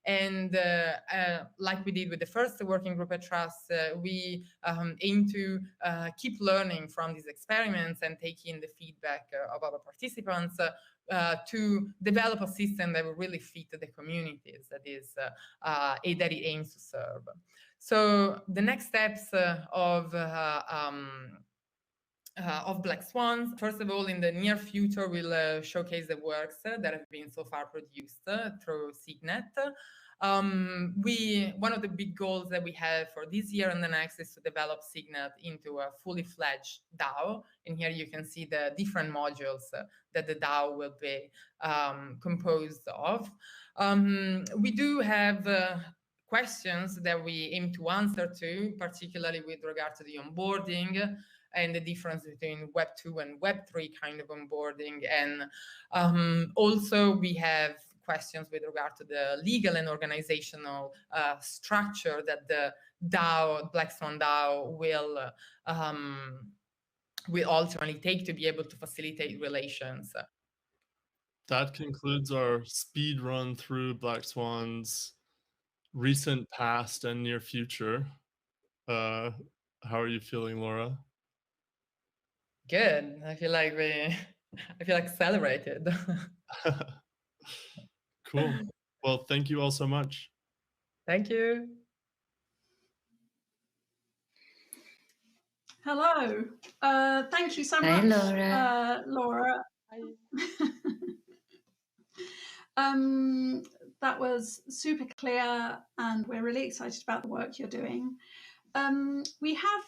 and like we did with the first working group at Trust, we aim to keep learning from these experiments and taking the feedback of our participants to develop a system that will really fit the communities that it aims to serve. So the next steps of Black Swans. First of all, in the near future, we'll showcase the works that have been so far produced through Signet. One of the big goals that we have for this year and the next is to develop Signet into a fully fledged DAO. And here you can see the different modules that the DAO will be composed of. We do have questions that we aim to answer to, particularly with regard to the onboarding and the difference between Web 2 and Web 3 kind of onboarding. And also we have questions with regard to the legal and organizational structure that the DAO, Black Swan DAO, will ultimately take to be able to facilitate relations. That concludes our speed run through Black Swan's recent past and near future. How are you feeling, Laura? Good. I feel accelerated. Cool. Well, thank you all so much. Thank you. Hello. Thank you so much, Laura. That was super clear, and we're really excited about the work you're doing. We have,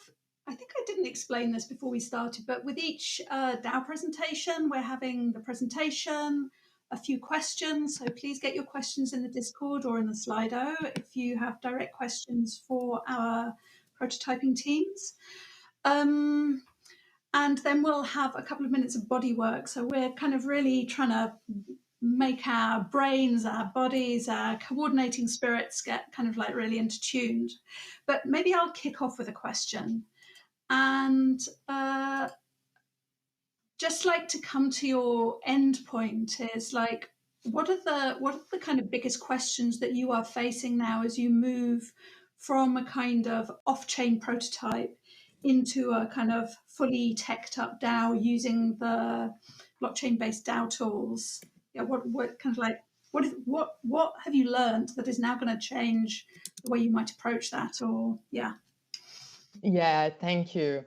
I think I didn't explain this before we started, but with each DAO presentation, we're having the presentation, a few questions. So please get your questions in the Discord or in the Slido if you have direct questions for our prototyping teams. And then we'll have a couple of minutes of body work. So we're kind of really trying to make our brains, our bodies, our coordinating spirits get kind of like really into tuned. But maybe I'll kick off with a question. And just like to come to your end point is like, what are the kind of biggest questions that you are facing now as you move from a kind of off-chain prototype into a kind of fully teched up DAO using the blockchain-based DAO tools? Yeah, what kind of like what have you learned that is now going to change the way you might approach that? Or yeah, thank you.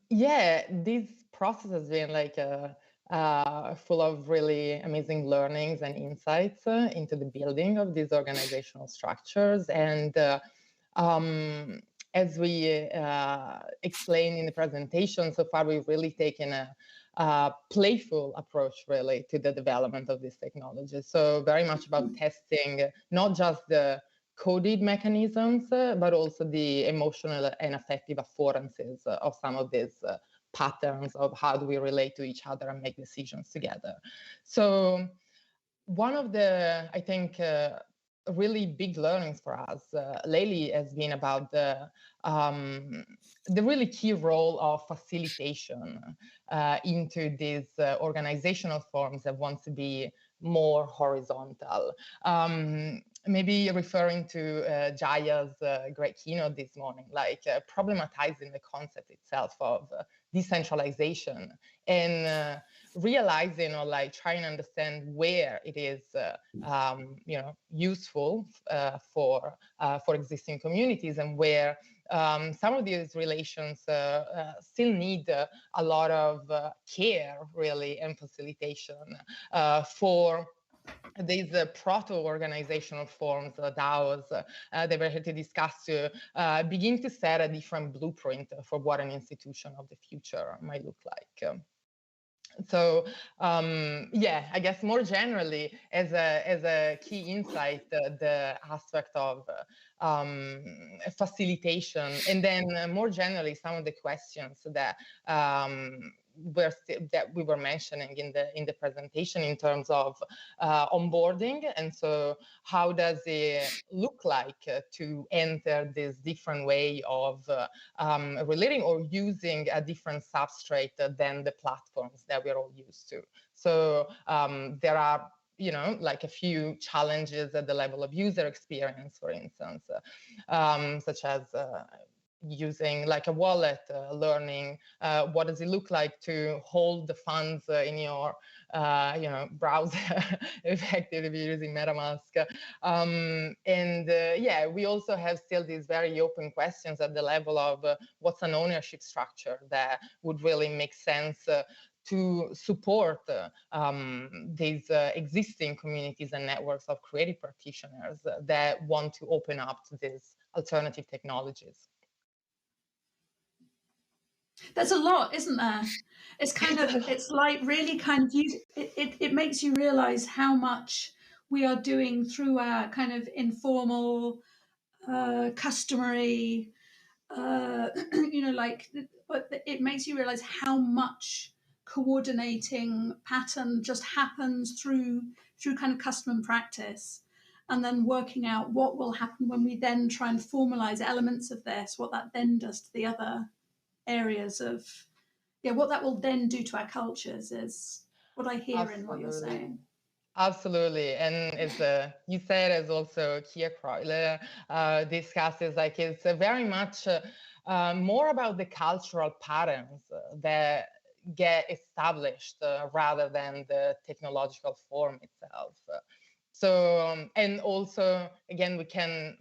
This process has been like full of really amazing learnings and insights into the building of these organizational structures. And as we explained in the presentation, so far we've really taken a playful approach really to the development of this technology. So very much about testing not just the coded mechanisms, but also the emotional and affective affordances of some of these patterns of how do we relate to each other and make decisions together. So one of the, I think, really big learnings for us lately has been about the really key role of facilitation into these organizational forms that want to be more horizontal. Maybe referring to Jaya's great keynote this morning, like problematizing the concept itself of decentralization and realizing or like trying to understand where it is useful for existing communities, and where some of these relations still need a lot of care, really, and facilitation for these proto-organizational forms, DAOs, that we're here to discuss to begin to set a different blueprint for what an institution of the future might look like. So yeah, I guess more generally, as a key insight, the aspect of facilitation, and then more generally some of the questions that we were mentioning in the presentation in terms of onboarding. And so how does it look like to enter this different way of relating or using a different substrate than the platforms that we're all used to? So there are like a few challenges at the level of user experience, for instance, such as using like a wallet, learning what does it look like to hold the funds in your browser, effectively, if you're using MetaMask. Yeah, we also have still these very open questions at the level of what's an ownership structure that would really make sense to support these existing communities and networks of creative practitioners that want to open up to these alternative technologies. There's a lot, isn't there? It's kind of, it's like really kind of, it makes you realize how much we are doing through our kind of informal, customary, but it makes you realize how much coordinating pattern just happens through kind of custom and practice, and then working out what will happen when we then try and formalize elements of this, what that then does to the other areas of, what that will then do to our cultures is what I hear in what you're saying. Absolutely, and as you said, as also Kia Kroyle discusses, like it's very much more about the cultural patterns that get established rather than the technological form itself. So, and also, again,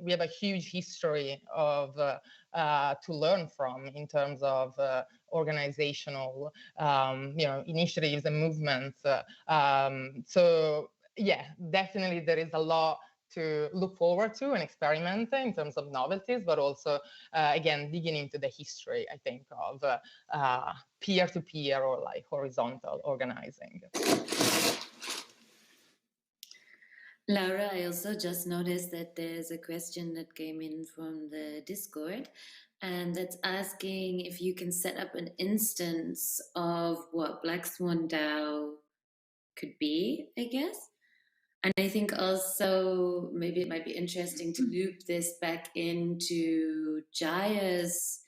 we have a huge history of to learn from in terms of organizational, initiatives and movements. So, yeah, definitely there is a lot to look forward to and experiment in terms of novelties, but also, again, digging into the history, I think, of peer-to-peer or like horizontal organizing. Laura, I also just noticed that there's a question that came in from the Discord, and that's asking if you can set up an instance of what Black Swan DAO could be, I guess. And I think also maybe it might be interesting to loop this back into Jaya's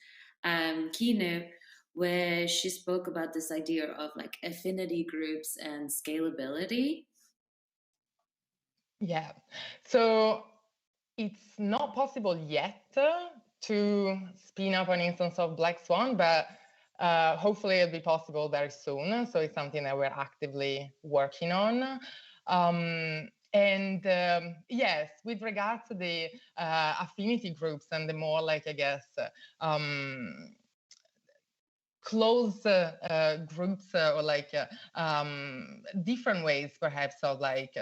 keynote, where she spoke about this idea of like affinity groups and scalability. Yeah, so it's not possible yet to spin up an instance of Black Swan, but hopefully it'll be possible very soon. So it's something that we're actively working on. Yes, with regard to the affinity groups and the more like, I guess, close groups or like different ways perhaps of like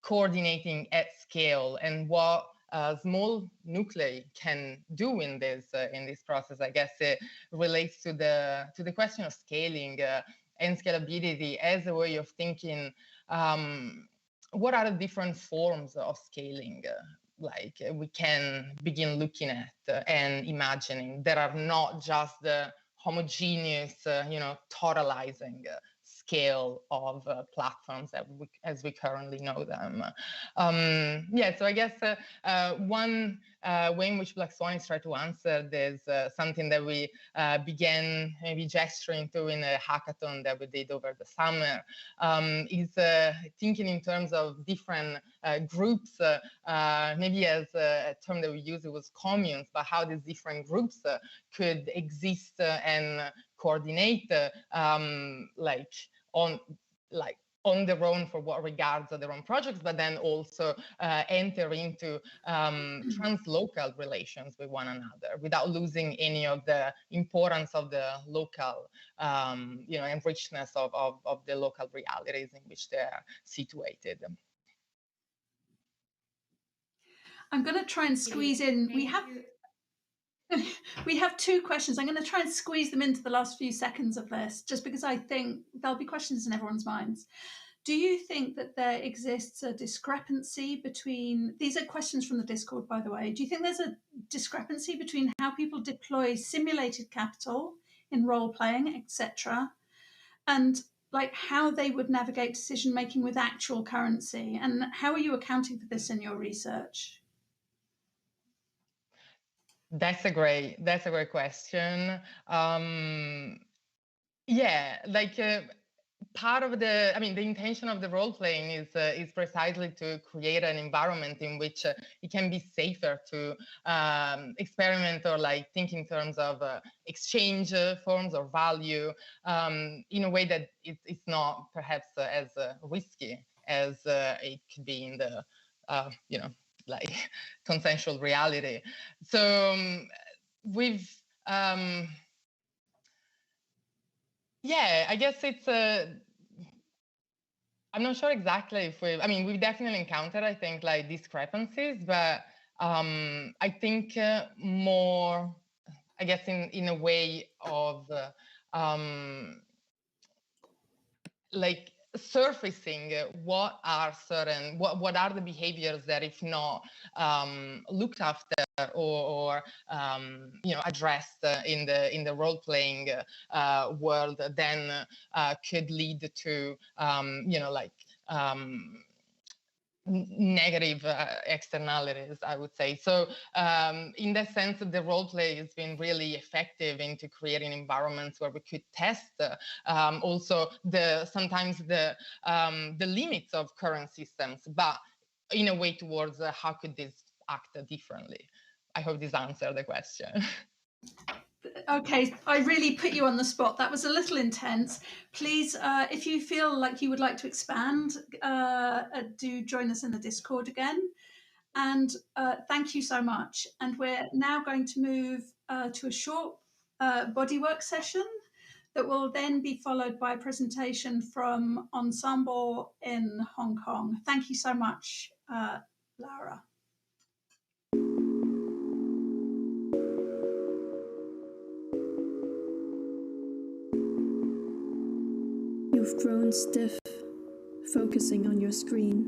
coordinating at scale, and what small nuclei can do in this process. I guess it relates to the question of scaling and scalability as a way of thinking. What are the different forms of scaling like we can begin looking at and imagining that are not just the homogeneous, totalizing scale of platforms as we currently know them. Yeah, so I guess one way in which Black Swan is trying to answer this, something that we began maybe gesturing to in a hackathon that we did over the summer, is thinking in terms of different groups, maybe as a term that we use, it was communes, but how these different groups could exist and coordinate on their own for what regards their own projects, but then also enter into translocal relations with one another without losing any of the importance of the local, and richness of the local realities in which they are situated. I'm going to try and squeeze in. We have two questions. I'm going to try and squeeze them into the last few seconds of this, just because I think there'll be questions in everyone's minds. Do you think that there exists a discrepancy between, these are questions from the Discord, by the way, do you think there's a discrepancy between how people deploy simulated capital in role-playing, etc., and like how they would navigate decision-making with actual currency? And how are you accounting for this in your research? That's a great question. Yeah, like part of the intention of the role playing is precisely to create an environment in which it can be safer to experiment or like think in terms of exchange forms or value in a way that it's not perhaps as risky as it could be in the like consensual reality. So we've yeah, I guess it's I'm not sure exactly if we've definitely encountered, I think, like discrepancies, but I think more, I guess, in a way of like surfacing what are the behaviors that, if not looked after or addressed in the role-playing world, then could lead to negative externalities, I would say. So in that sense, the role play has been really effective into creating environments where we could test also sometimes the limits of current systems, but in a way towards how could this act differently. I hope this answered the question. Okay, I really put you on the spot. That was a little intense. Please, if you feel like you would like to expand, do join us in the Discord again. And thank you so much. And we're now going to move to a short bodywork session that will then be followed by a presentation from Ensembl in Hong Kong. Thank you so much, Lara. You've grown stiff, focusing on your screen.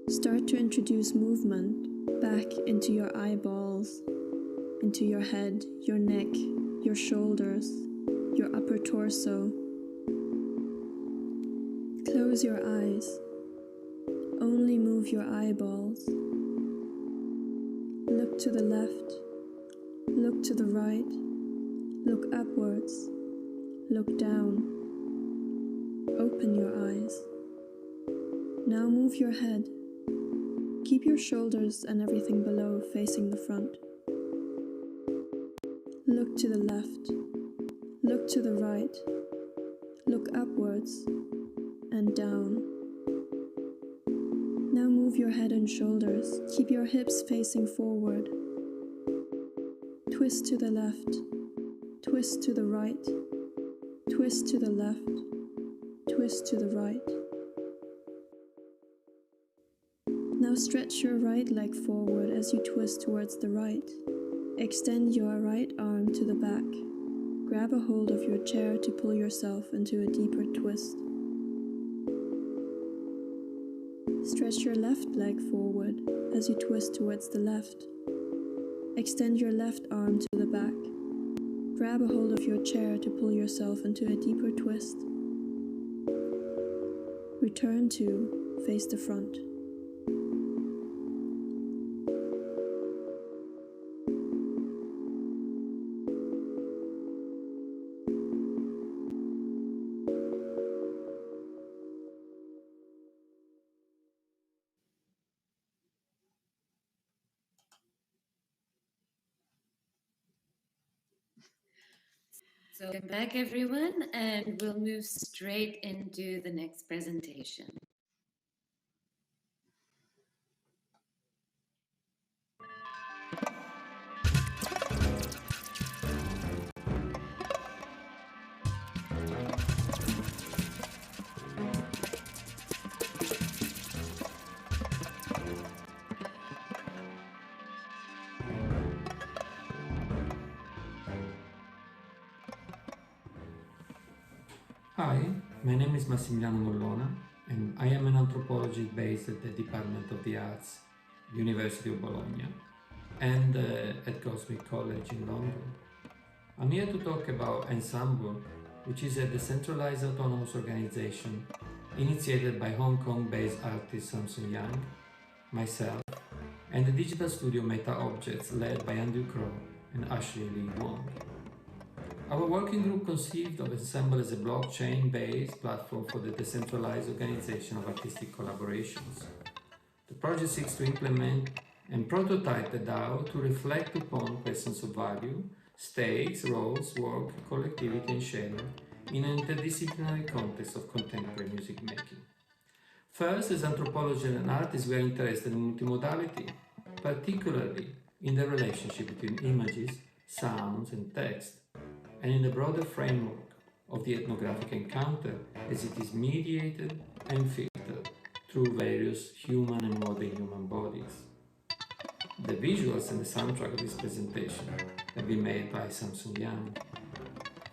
Start to introduce movement back into your eyeballs, into your head, your neck, your shoulders, your upper torso. Close your eyes. Only move your eyeballs. Look to the left. Look to the right. Look upwards. Look down. Open your eyes. Now move your head. Keep your shoulders and everything below facing the front. Look to the left. Look to the right. Look upwards and down. Now move your head and shoulders. Keep your hips facing forward. Twist to the left. Twist to the right. Twist to the left, twist to the right. Now stretch your right leg forward as you twist towards the right. Extend your right arm to the back. Grab a hold of your chair to pull yourself into a deeper twist. Stretch your left leg forward as you twist towards the left. Extend your left arm to the back. Grab a hold of your chair to pull yourself into a deeper twist. Return to face the front. So welcome back, everyone, and we'll move straight into the next presentation. Hi, my name is Massimiliano Mollona, and I am an anthropologist based at the Department of the Arts, University of Bologna, and at Goldsmiths College in London. I'm here to talk about Ensembl, which is a decentralized autonomous organization initiated by Hong Kong-based artist Samson Yang, myself, and the digital studio Meta Objects led by Andrew Crow and Ashley Lee Wong. Our working group conceived of Ensembl as a blockchain-based platform for the decentralized organization of artistic collaborations. The project seeks to implement and prototype the DAO to reflect upon questions of value, stakes, roles, work, collectivity and sharing in an interdisciplinary context of contemporary music making. First, as anthropologists and artists, we are interested in multimodality, particularly in the relationship between images, sounds and text, and in the broader framework of the ethnographic encounter as it is mediated and filtered through various human and more than human bodies. The visuals and the soundtrack of this presentation have been made by Samson Yang.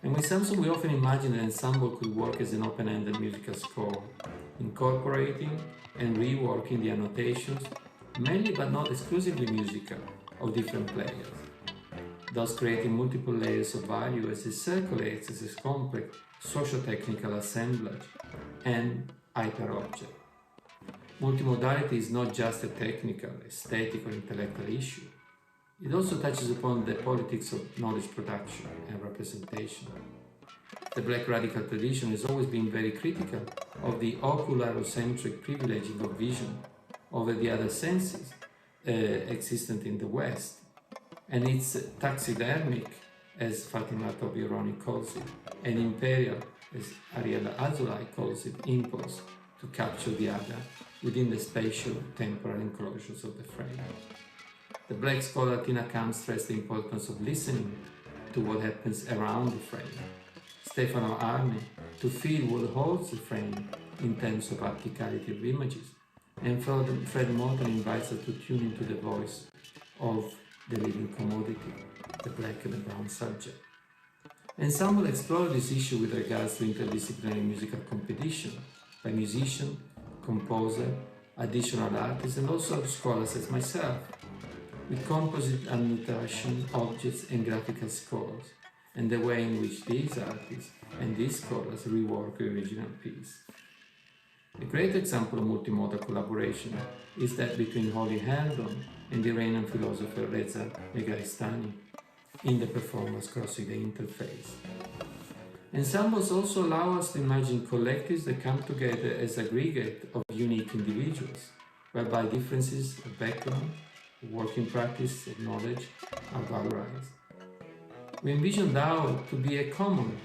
And with Samson, we often imagine that Ensembl could work as an open-ended musical score, incorporating and reworking the annotations, mainly but not exclusively musical, of different players, thus creating multiple layers of value as it circulates as a complex socio-technical assemblage and hyper-object. Multimodality is not just a technical, aesthetic or intellectual issue. It also touches upon the politics of knowledge production and representation. The Black radical tradition has always been very critical of the ocular-centric privileging of vision over the other senses existent in the West, and it's taxidermic, as Fatima Tobironi calls it, and imperial, as Ariella Azoulay calls it, impulse to capture the other within the spatial temporal enclosures of the frame. The Black scholar Tina Kam stressed the importance of listening to what happens around the frame. Stefano Arne to feel what holds the frame in terms of articality of images. And Fred Morton invites us to tune into the voice of the living commodity, the black and the brown subject. Ensembl explored this issue with regards to interdisciplinary musical competition by musician, composer, additional artists, and also scholars as myself, with composite annotation, objects, and graphical scores, and the way in which these artists and these scholars rework the original piece. A great example of multimodal collaboration is that between Holly Herndon and the Iranian philosopher Reza Negarestani in the performance Crossing the Interface. Ensembles also allow us to imagine collectives that come together as aggregate of unique individuals, whereby differences of background, working practice, and knowledge are valorized. We envision DAO to be a common,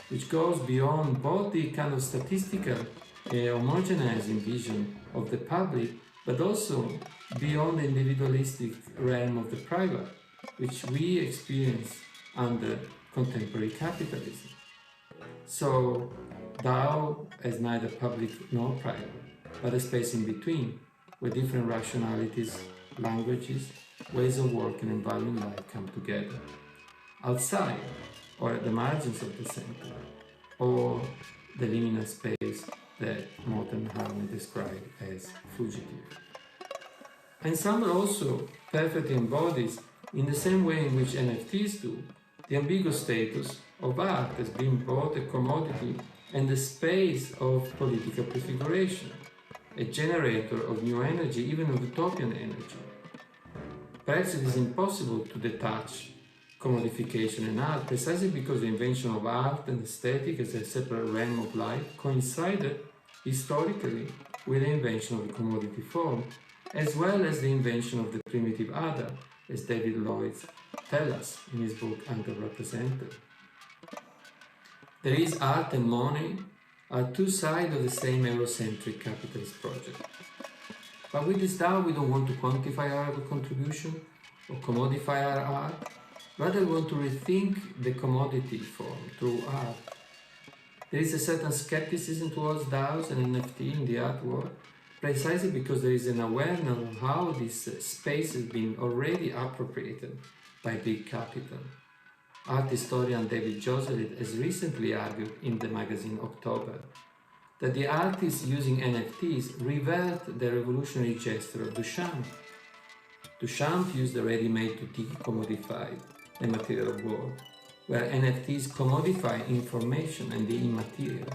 which goes beyond both the kind of statistical homogenizing vision of the public, but also beyond the individualistic realm of the private, which we experience under contemporary capitalism. So DAO is neither public nor private, but a space in between, where different rationalities, languages, ways of working and valuing life come together. Outside, or at the margins of the center, or the liminal space that Morten Harmon described as fugitive. Ensembl also perfectly embodies, in the same way in which NFTs do, the ambiguous status of art as being both a commodity and a space of political prefiguration, a generator of new energy, even of utopian energy. Perhaps it is impossible to detach commodification and art precisely because the invention of art and aesthetic as a separate realm of life coincided historically with the invention of the commodity form, as well as the invention of the primitive other, as David Lloyd tells us in his book Underrepresented. There is art and money are two sides of the same Eurocentric capitalist project. But with this DAO, we don't want to quantify our contribution or commodify our art. Rather, we want to rethink the commodity form through art. There is a certain skepticism towards DAOs and NFT in the art world, precisely because there is an awareness of how this space has been already appropriated by big capital. Art historian David Joselit has recently argued in the magazine October that the artists using NFTs revert the revolutionary gesture of Duchamp. Duchamp used the ready-made to decommodify the material world, where NFTs commodify information and the immaterial.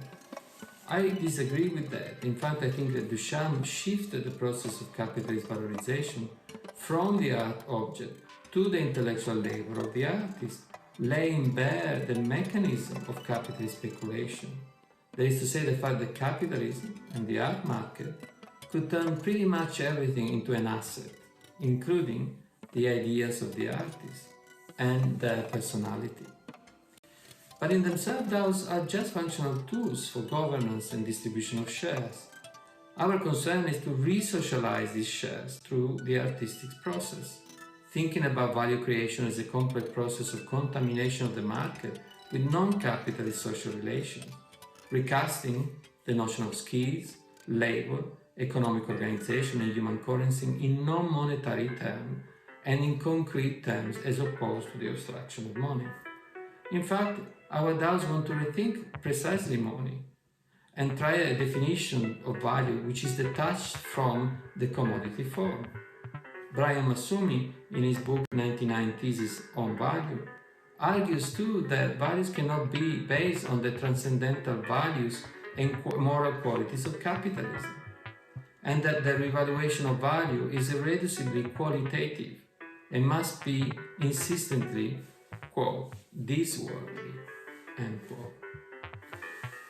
I disagree with that. In fact, I think that Duchamp shifted the process of capitalist valorization from the art object to the intellectual labor of the artist, laying bare the mechanism of capitalist speculation. That is to say, the fact that capitalism and the art market could turn pretty much everything into an asset, including the ideas of the artist and their personality. But in themselves, DAOs are just functional tools for governance and distribution of shares. Our concern is to re-socialize these shares through the artistic process, thinking about value creation as a complex process of contamination of the market with non-capitalist social relations, recasting the notion of skills, labor, economic organization and human currency in non-monetary terms and in concrete terms as opposed to the abstraction of money. In fact, our DAOs want to rethink precisely money and try a definition of value which is detached from the commodity form. Brian Massumi, in his book 99 Theses on Value, argues too that values cannot be based on the transcendental values and moral qualities of capitalism, and that the revaluation of value is irreducibly qualitative and must be insistently, quote, this-worldly, end quote.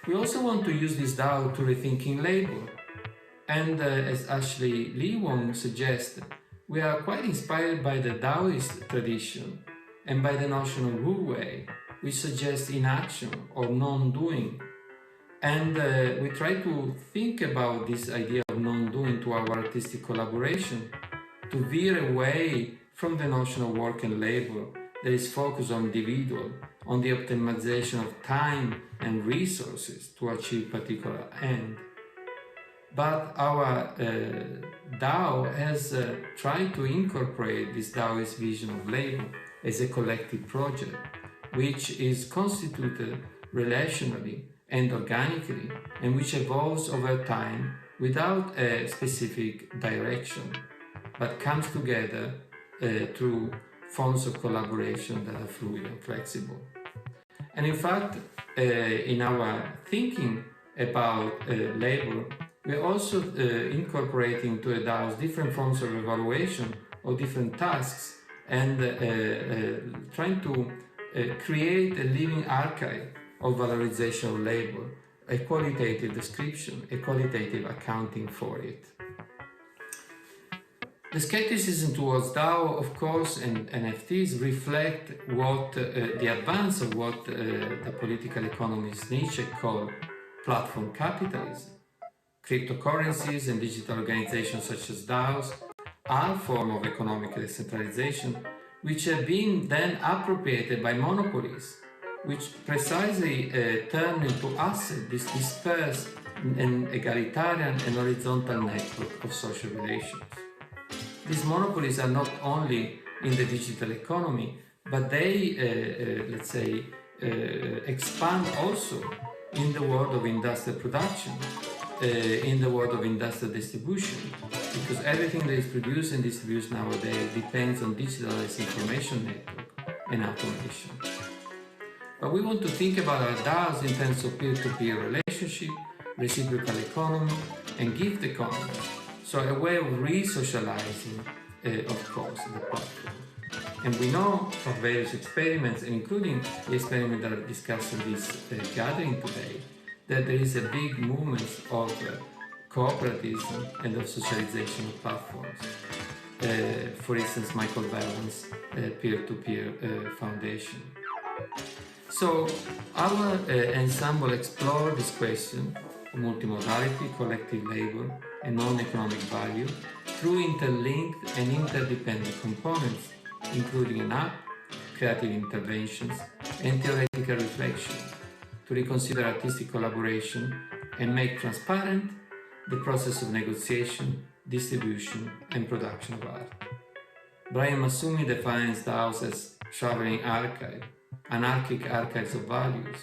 We also want to use this DAO to rethinking labor, and as Ashley Lee Wong suggested, we are quite inspired by the Taoist tradition and by the notion of Wu Wei, which suggests inaction or non-doing. And we try to think about this idea of non-doing to our artistic collaboration, to veer away from the notion of work and labor that is focused on individual, on the optimization of time and resources to achieve particular end. But our DAO has tried to incorporate this Taoist vision of labor as a collective project, which is constituted relationally and organically, and which evolves over time without a specific direction, but comes together through forms of collaboration that are fluid and flexible. And in fact, in our thinking about labor, we're also incorporating to a DAOs different forms of evaluation of different tasks and trying to create a living archive of valorization of labor, a qualitative description, a qualitative accounting for it. The skepticism towards DAO, of course, and NFTs reflect what the advance of what the political economist Nietzsche called platform capitalism. Cryptocurrencies and digital organizations such as DAOs are a form of economic decentralization which have been then appropriated by monopolies, which precisely turn into assets this dispersed and egalitarian and horizontal network of social relations. These monopolies are not only in the digital economy, but they, let's say, expand also in the world of industrial production, in the world of industrial distribution, because everything that is produced and distributed nowadays depends on digitalized information network and automation. But we want to think about our DAOs in terms of peer-to-peer relationship, reciprocal economy, and gift economy. So a way of re-socializing, of course, the platform. And we know from various experiments, and including the experiment that I've discussed in this gathering today, that there is a big movement of cooperativism and of socialization of platforms. For instance, Michael Valens' peer-to-peer foundation. So our ensemble explored this question of multimodality, collective labor, and non-economic value through interlinked and interdependent components, including an app, creative interventions, and theoretical reflection, to reconsider artistic collaboration and make transparent the process of negotiation, distribution, and production of art. Brian Massumi defines DAOs as traveling archive, anarchic archives of values.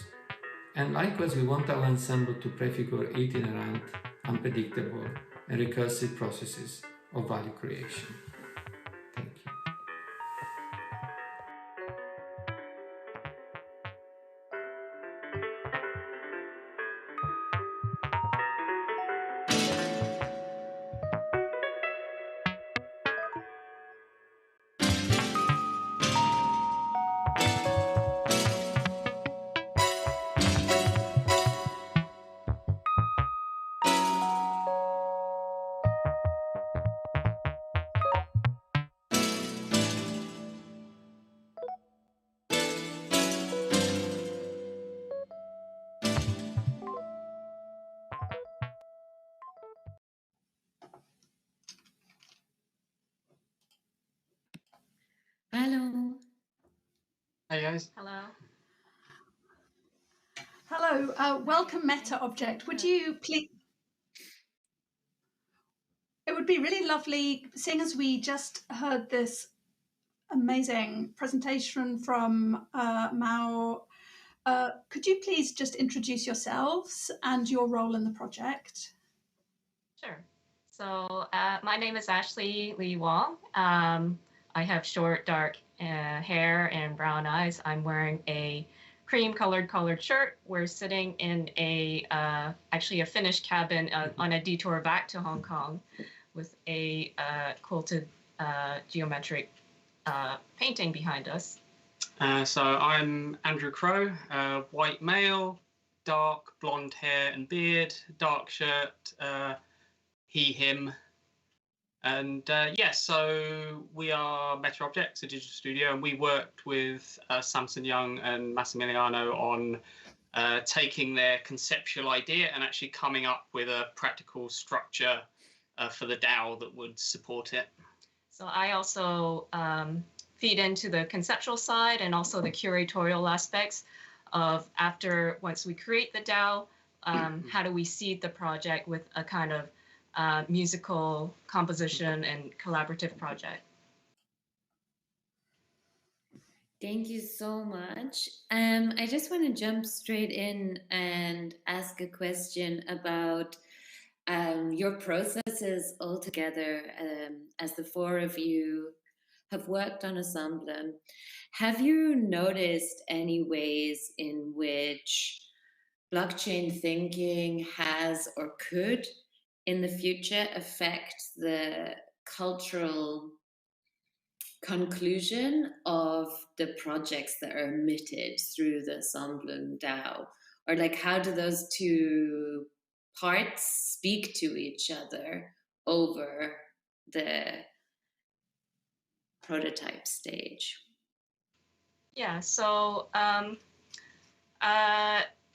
And likewise, we want our ensemble to prefigure itinerant, unpredictable, and recursive processes of value creation. Thank you. Hello. Hey guys. Hello. Hello, welcome Meta Object. Would you please... It would be really lovely, seeing as we just heard this amazing presentation from Mao. Could you please just introduce yourselves and your role in the project? Sure. So my name is Ashley Lee Wong. I have short, dark hair and brown eyes. I'm wearing a cream collared shirt. We're sitting in a actually a Finnish cabin on a detour back to Hong Kong with a quilted geometric painting behind us. So I'm Andrew Crow, white male, dark blonde hair and beard, dark shirt, he, him. And yes, so we are Meta Objects, a digital studio, and we worked with Samson Young and Massimiliano on taking their conceptual idea and actually coming up with a practical structure for the DAO that would support it. So I also feed into the conceptual side and also the curatorial aspects of once we create the DAO, how do we seed the project with a kind of musical composition and collaborative project. Thank you so much. I just want to jump straight in and ask a question about your processes altogether as the four of you have worked on Ensembl. Have you noticed any ways in which blockchain thinking has or could in the future affect the cultural conclusion of the projects that are emitted through the Ensembl DAO? Or like, how do those two parts speak to each other over the prototype stage? Yeah, so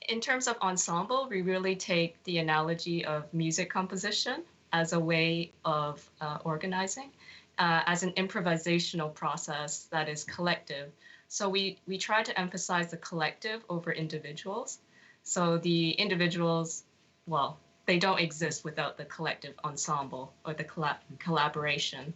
in terms of Ensembl, we really take the analogy of music composition as a way of organizing, as an improvisational process that is collective. So we try to emphasize the collective over individuals. So the individuals, well, they don't exist without the collective ensemble or the collaboration.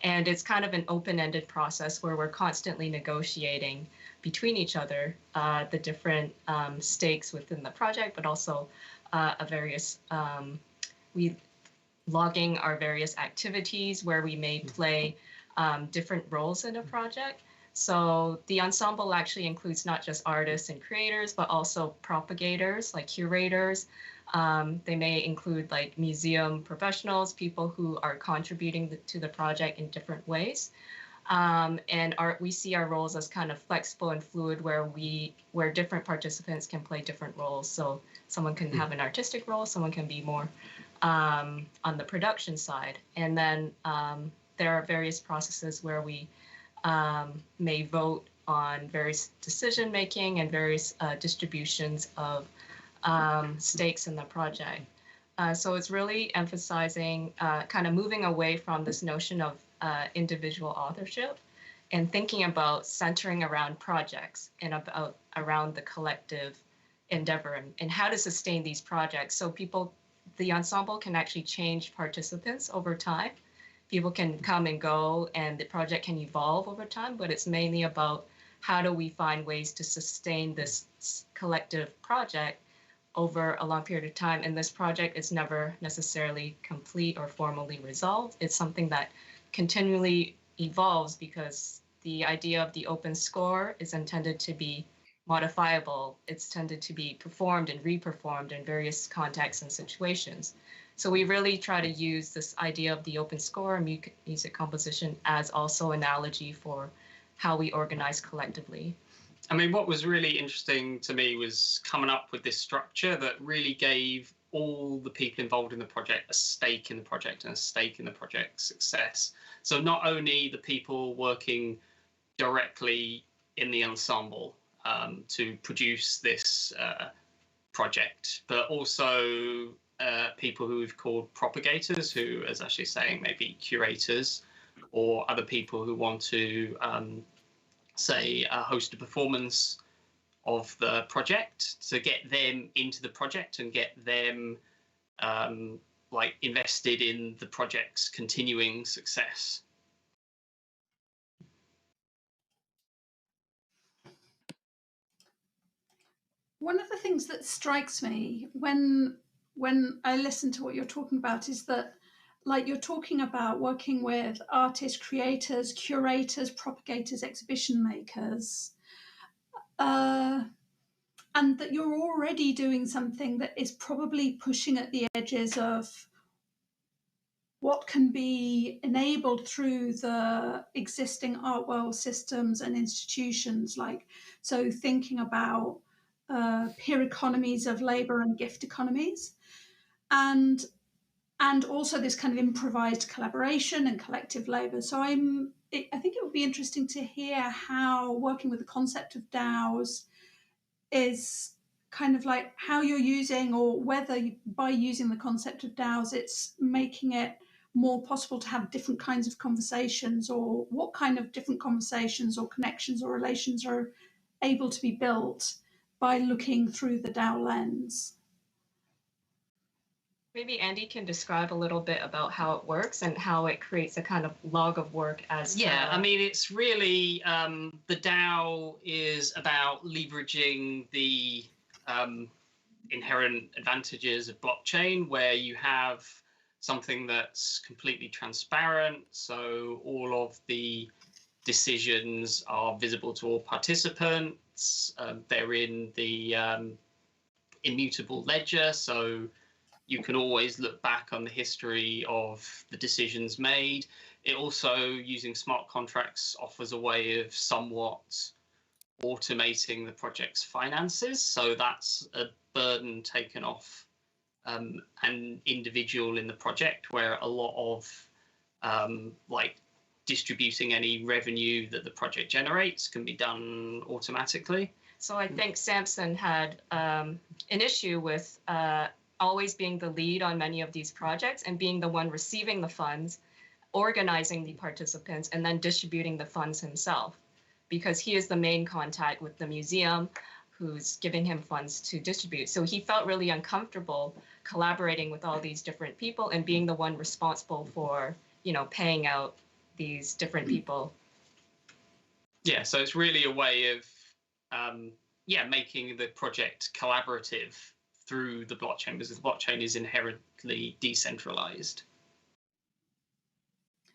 And it's kind of an open-ended process where we're constantly negotiating between each other the different stakes within the project, but also logging our various activities where we may play different roles in a project. So the ensemble actually includes not just artists and creators, but also propagators like curators. They may include like museum professionals, people who are contributing to the project in different ways. And we see our roles as kind of flexible and fluid, where different participants can play different roles. So someone can have an artistic role, someone can be more on the production side. And then there are various processes where we may vote on various decision making and various distributions of stakes in the project. So it's really emphasizing kind of moving away from this notion of individual authorship and thinking about centering around projects and around the collective endeavor and how to sustain these projects. So the ensemble can actually change participants over time. People can come and go and the project can evolve over time, but it's mainly about how do we find ways to sustain this collective project over a long period of time. And this project is never necessarily complete or formally resolved. It's something that continually evolves because the idea of the open score is intended to be modifiable. It's tended to be performed and reperformed in various contexts and situations. So we really try to use this idea of the open score and music composition as also an analogy for how we organize collectively. I mean, what was really interesting to me was coming up with this structure that really gave all the people involved in the project a stake in the project and a stake in the project's success. So not only the people working directly in the ensemble to produce this project, but also people who we've called propagators, who, as Ashley is saying, maybe curators, or other people who want to, say, host a performance of the project, to get them into the project and get them like invested in the project's continuing success. One of the things that strikes me when I listen to what you're talking about is that, like, you're talking about working with artists, creators, curators, propagators, exhibition makers, and that you're already doing something that is probably pushing at the edges of what can be enabled through the existing art world systems and institutions. Like, so thinking about peer economies of labor and gift economies, and also this kind of improvised collaboration and collective labor. So I think it would be interesting to hear how working with the concept of DAOs is kind of like how you're using, or whether by using the concept of DAOs, it's making it more possible to have different kinds of conversations, or what kind of different conversations or connections or relations are able to be built by looking through the DAO lens. Maybe Andy can describe a little bit about how it works and how it creates a kind of log of work as Yeah, I mean, it's really, the DAO is about leveraging the inherent advantages of blockchain, where you have something that's completely transparent. So all of the decisions are visible to all participants. They're in the immutable ledger. So you can always look back on the history of the decisions made. It also, using smart contracts, offers a way of somewhat automating the project's finances. So that's a burden taken off an individual in the project, where a lot of like distributing any revenue that the project generates can be done automatically. So I think Samson had an issue with always being the lead on many of these projects and being the one receiving the funds, organizing the participants, and then distributing the funds himself, because he is the main contact with the museum who's giving him funds to distribute. So he felt really uncomfortable collaborating with all these different people and being the one responsible for, you know, paying out these different people. Yeah, so it's really a way of making the project collaborative through the blockchain, because the blockchain is inherently decentralized.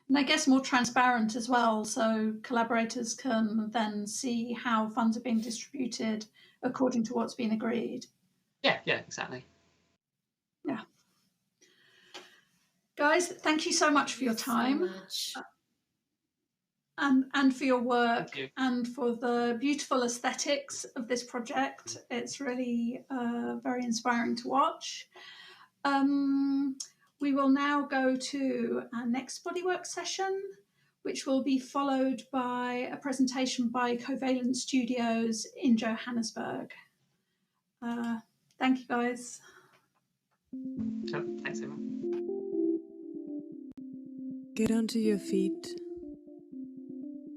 And I guess more transparent as well, so collaborators can then see how funds are being distributed according to what's been agreed. Yeah, exactly. Yeah. Guys, thank you so much for your time. And for your work and for the beautiful aesthetics of this project. It's really very inspiring to watch. We will now go to our next bodywork session, which will be followed by a presentation by Covalence Studios in Johannesburg. Thank you, guys. Sure. Thanks, everyone. Get onto your feet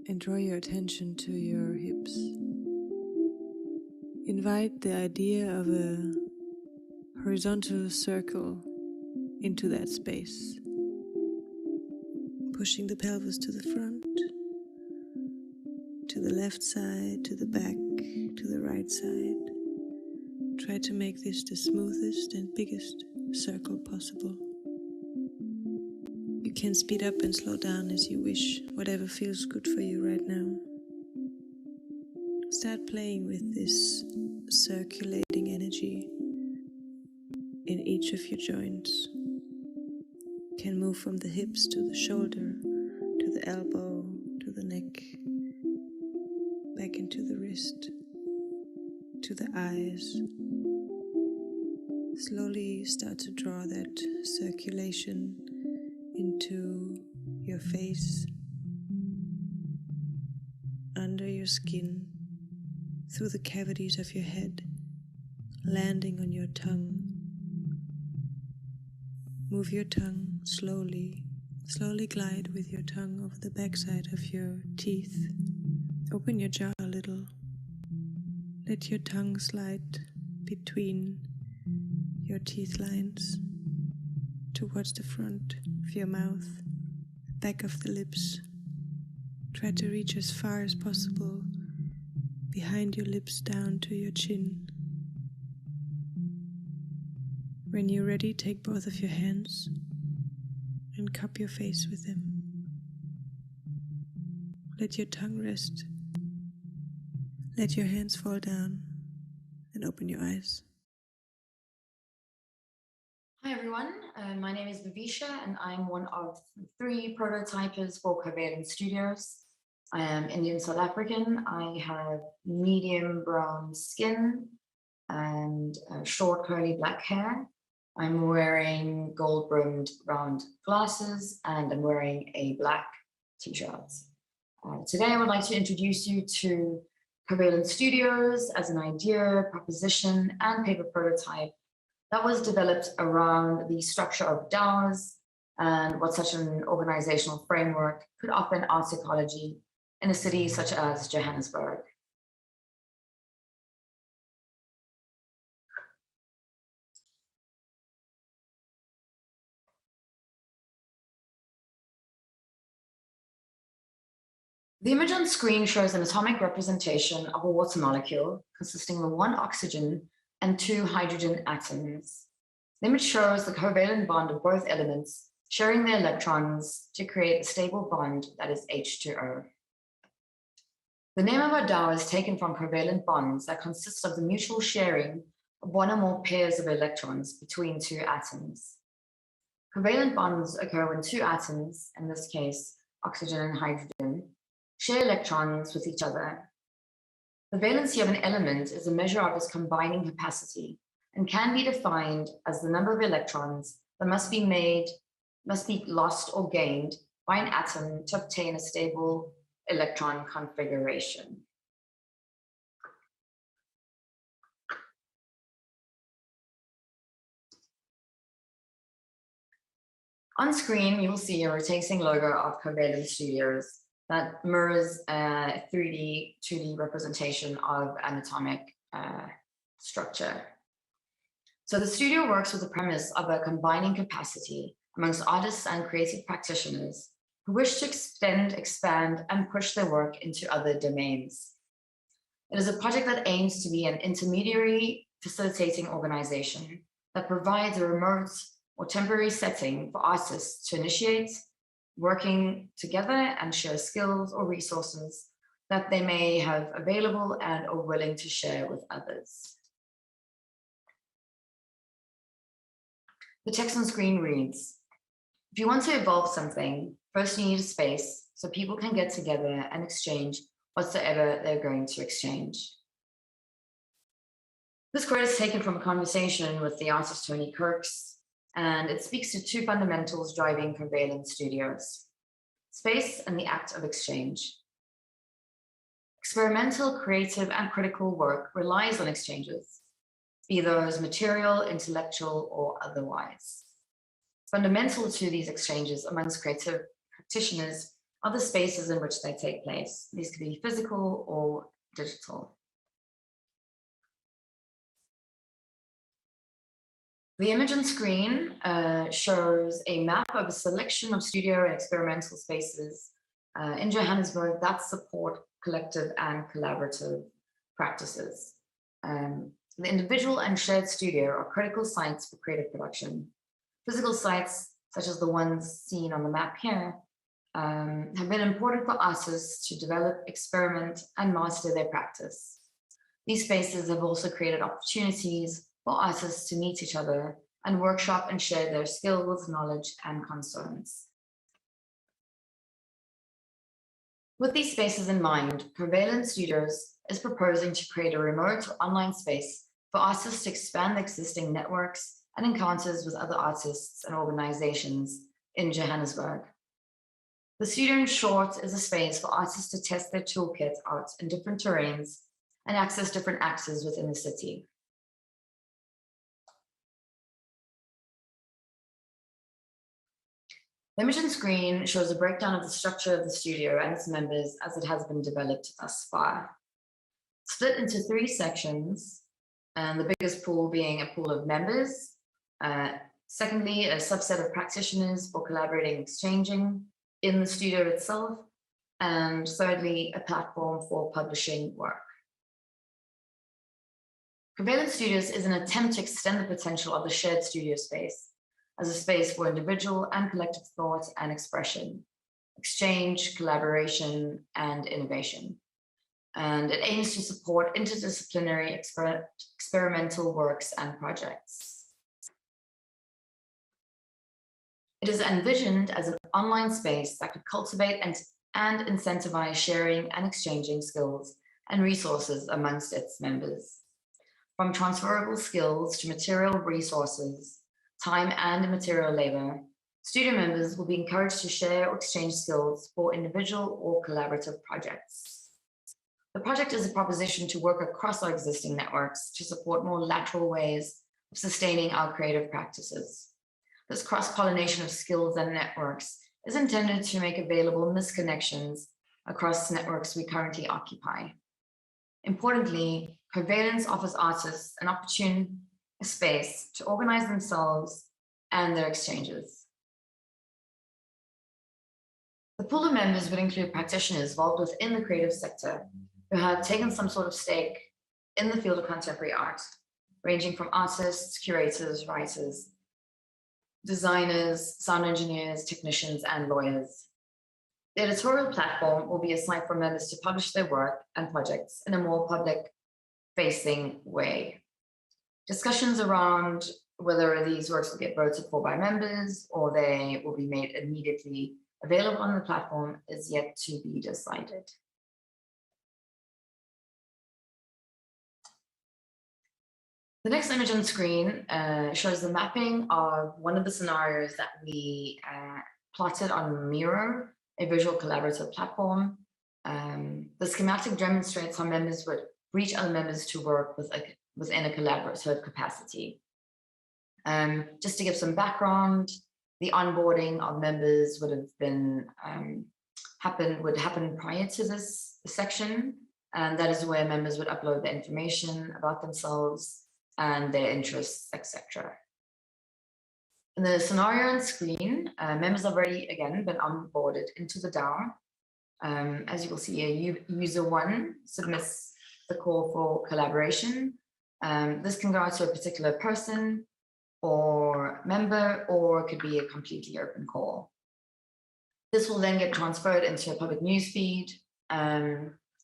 and draw your attention to your hips. Invite the idea of a horizontal circle into that space, pushing the pelvis to the front, to the left side, to the back, to the right side. Try to make this the smoothest and biggest circle possible. You can speed up and slow down as you wish, whatever feels good for you right now. Start playing with this circulating energy in each of your joints. You can move from the hips to the shoulder, to the elbow, to the neck, back into the wrist, to the eyes. Slowly start to draw that circulation into your face, under your skin, through the cavities of your head, landing on your tongue. Move your tongue slowly glide with your tongue over the backside of your teeth. Open your jaw a little. Let your tongue slide between your teeth lines towards the front of your mouth, back of the lips. Try to reach as far as possible behind your lips down to your chin. When you're ready, take both of your hands and cup your face with them. Let your tongue rest. Let your hands fall down and open your eyes. Hi everyone, my name is Vivisha and I'm one of 3 prototypers for Covalence Studios. I am Indian South African. I have medium brown skin and short curly black hair. I'm wearing gold brimmed round glasses and I'm wearing a black t-shirt. Today I would like to introduce you to Covalence Studios as an idea, proposition and paper prototype that was developed around the structure of DAOs and what such an organizational framework could offer in art ecology in a city such as Johannesburg. The image on screen shows an atomic representation of a water molecule consisting of 1 oxygen and 2 hydrogen atoms. The image shows the covalent bond of both elements sharing their electrons to create a stable bond that is H2O. The name of a DAO is taken from covalent bonds that consist of the mutual sharing of 1 or more pairs of electrons between 2 atoms. Covalent bonds occur when 2 atoms, in this case oxygen and hydrogen, share electrons with each other. The valency of an element is a measure of its combining capacity and can be defined as the number of electrons that must be lost or gained by an atom to obtain a stable electron configuration. On screen, you will see a rotating logo of Covalence Studios that mirrors a 3D, 2D representation of an atomic structure. So the studio works with the premise of a combining capacity amongst artists and creative practitioners who wish to extend, expand, and push their work into other domains. It is a project that aims to be an intermediary facilitating organization that provides a remote or temporary setting for artists to initiate, working together and share skills or resources that they may have available and are willing to share with others. The text on screen reads, if you want to evolve something, first you need a space so people can get together and exchange whatsoever they're going to exchange. This quote is taken from a conversation with the artist Tony Kirks, and it speaks to two fundamentals driving Covalence studios: space and the act of exchange. Experimental, creative, and critical work relies on exchanges, be those material, intellectual, or otherwise. Fundamental to these exchanges amongst creative practitioners are the spaces in which they take place. These could be physical or digital. The image on screen shows a map of a selection of studio and experimental spaces in Johannesburg that support collective and collaborative practices. The individual and shared studio are critical sites for creative production. Physical sites, such as the ones seen on the map here, have been important for artists to develop, experiment, and master their practice. These spaces have also created opportunities for artists to meet each other and workshop and share their skills, knowledge, and concerns. With these spaces in mind, Covalence Studios is proposing to create a remote or online space for artists to expand existing networks and encounters with other artists and organizations in Johannesburg. The studio, in short, is a space for artists to test their toolkit out in different terrains and access different actors within the city. The image on screen shows a breakdown of the structure of the studio and its members as it has been developed thus far. Split into 3 sections, and the biggest pool being a pool of members. Secondly, a subset of practitioners for collaborating and exchanging in the studio itself. And thirdly, a platform for publishing work. Covalence Studios is an attempt to extend the potential of the shared studio space as a space for individual and collective thought and expression, exchange, collaboration, and innovation. And it aims to support interdisciplinary experimental works and projects. It is envisioned as an online space that could cultivate and incentivize sharing and exchanging skills and resources amongst its members. From transferable skills to material resources, time and material labor, studio members will be encouraged to share or exchange skills for individual or collaborative projects. The project is a proposition to work across our existing networks to support more lateral ways of sustaining our creative practices. This cross-pollination of skills and networks is intended to make available misconnections across networks we currently occupy. Importantly, Covalence offers artists an opportune space to organize themselves and their exchanges. The pool of members would include practitioners involved within the creative sector who have taken some sort of stake in the field of contemporary art, ranging from artists, curators, writers, designers, sound engineers, technicians, and lawyers. The editorial platform will be a site for members to publish their work and projects in a more public-facing way. Discussions around whether these works will get voted for by members or they will be made immediately available on the platform is yet to be decided. The next image on screen shows the mapping of one of the scenarios that we plotted on Miro, a visual collaborative platform. The schematic demonstrates how members would reach other members to work within a collaborative capacity. Just to give some background, the onboarding of members would have been would happen prior to this section, and that is where members would upload the information about themselves and their interests, etc. In the scenario on screen, members have already, again, been onboarded into the DAO. As you will see here, user 1 submits the call for collaboration. This can go out to a particular person or member, or it could be a completely open call. This will then get transferred into a public newsfeed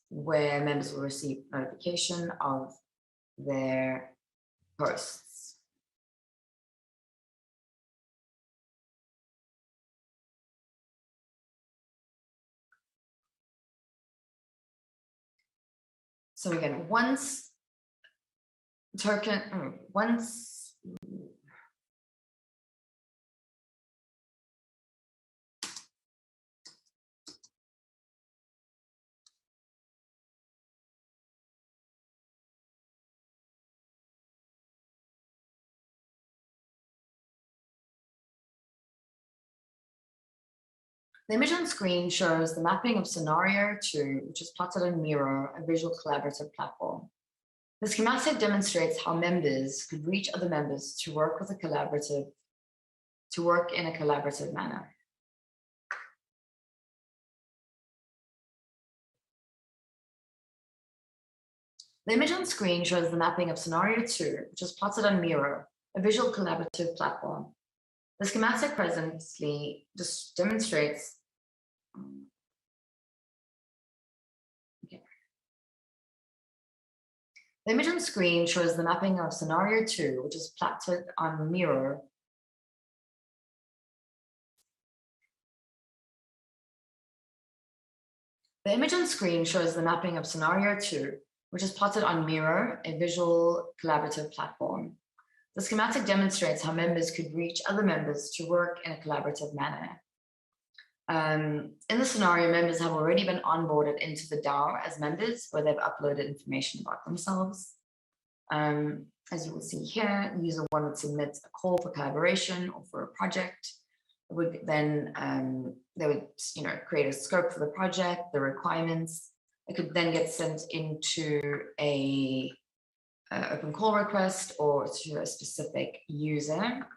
where members will receive notification of their posts. So again, once the image on screen shows the mapping of scenario 2, which is plotted on Miro, a visual collaborative platform. The schematic demonstrates how members could reach other members to work in a collaborative manner. The image on screen shows the mapping of scenario 2, which is plotted on Miro, a visual collaborative platform. The schematic presently just demonstrates The image on screen shows the mapping of scenario 2, which is plotted on Miro. The image on screen shows the mapping of scenario 2, which is plotted on Miro, a visual collaborative platform. The schematic demonstrates how members could reach other members to work in a collaborative manner. In the scenario, members have already been onboarded into the DAO as members, where they've uploaded information about themselves. As you will see here, user 1 would submit a call for collaboration or for a project. It would then, they would create a scope for the project, the requirements. It could then get sent into a open call request or to a specific user,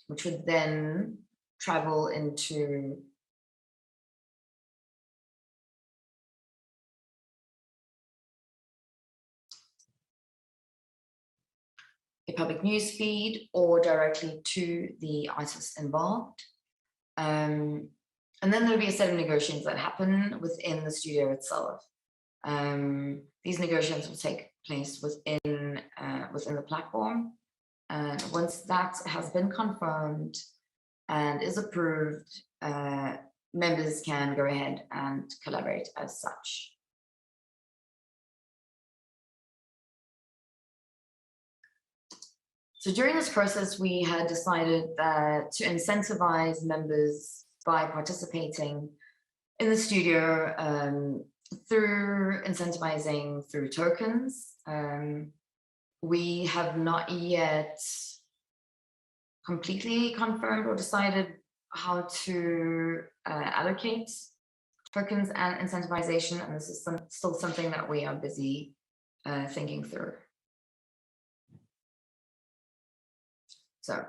which would then travel into a public news feed or directly to the artist involved. And then there'll be a set of negotiations that happen within the studio itself. These negotiations will take place within the platform. And once that has been confirmed and is approved, members can go ahead and collaborate as such. So during this process, we had decided that to incentivize members by participating in the studio through incentivizing through tokens. We have not yet completely confirmed or decided how to allocate tokens and incentivization, and this is still something that we are busy thinking through. So,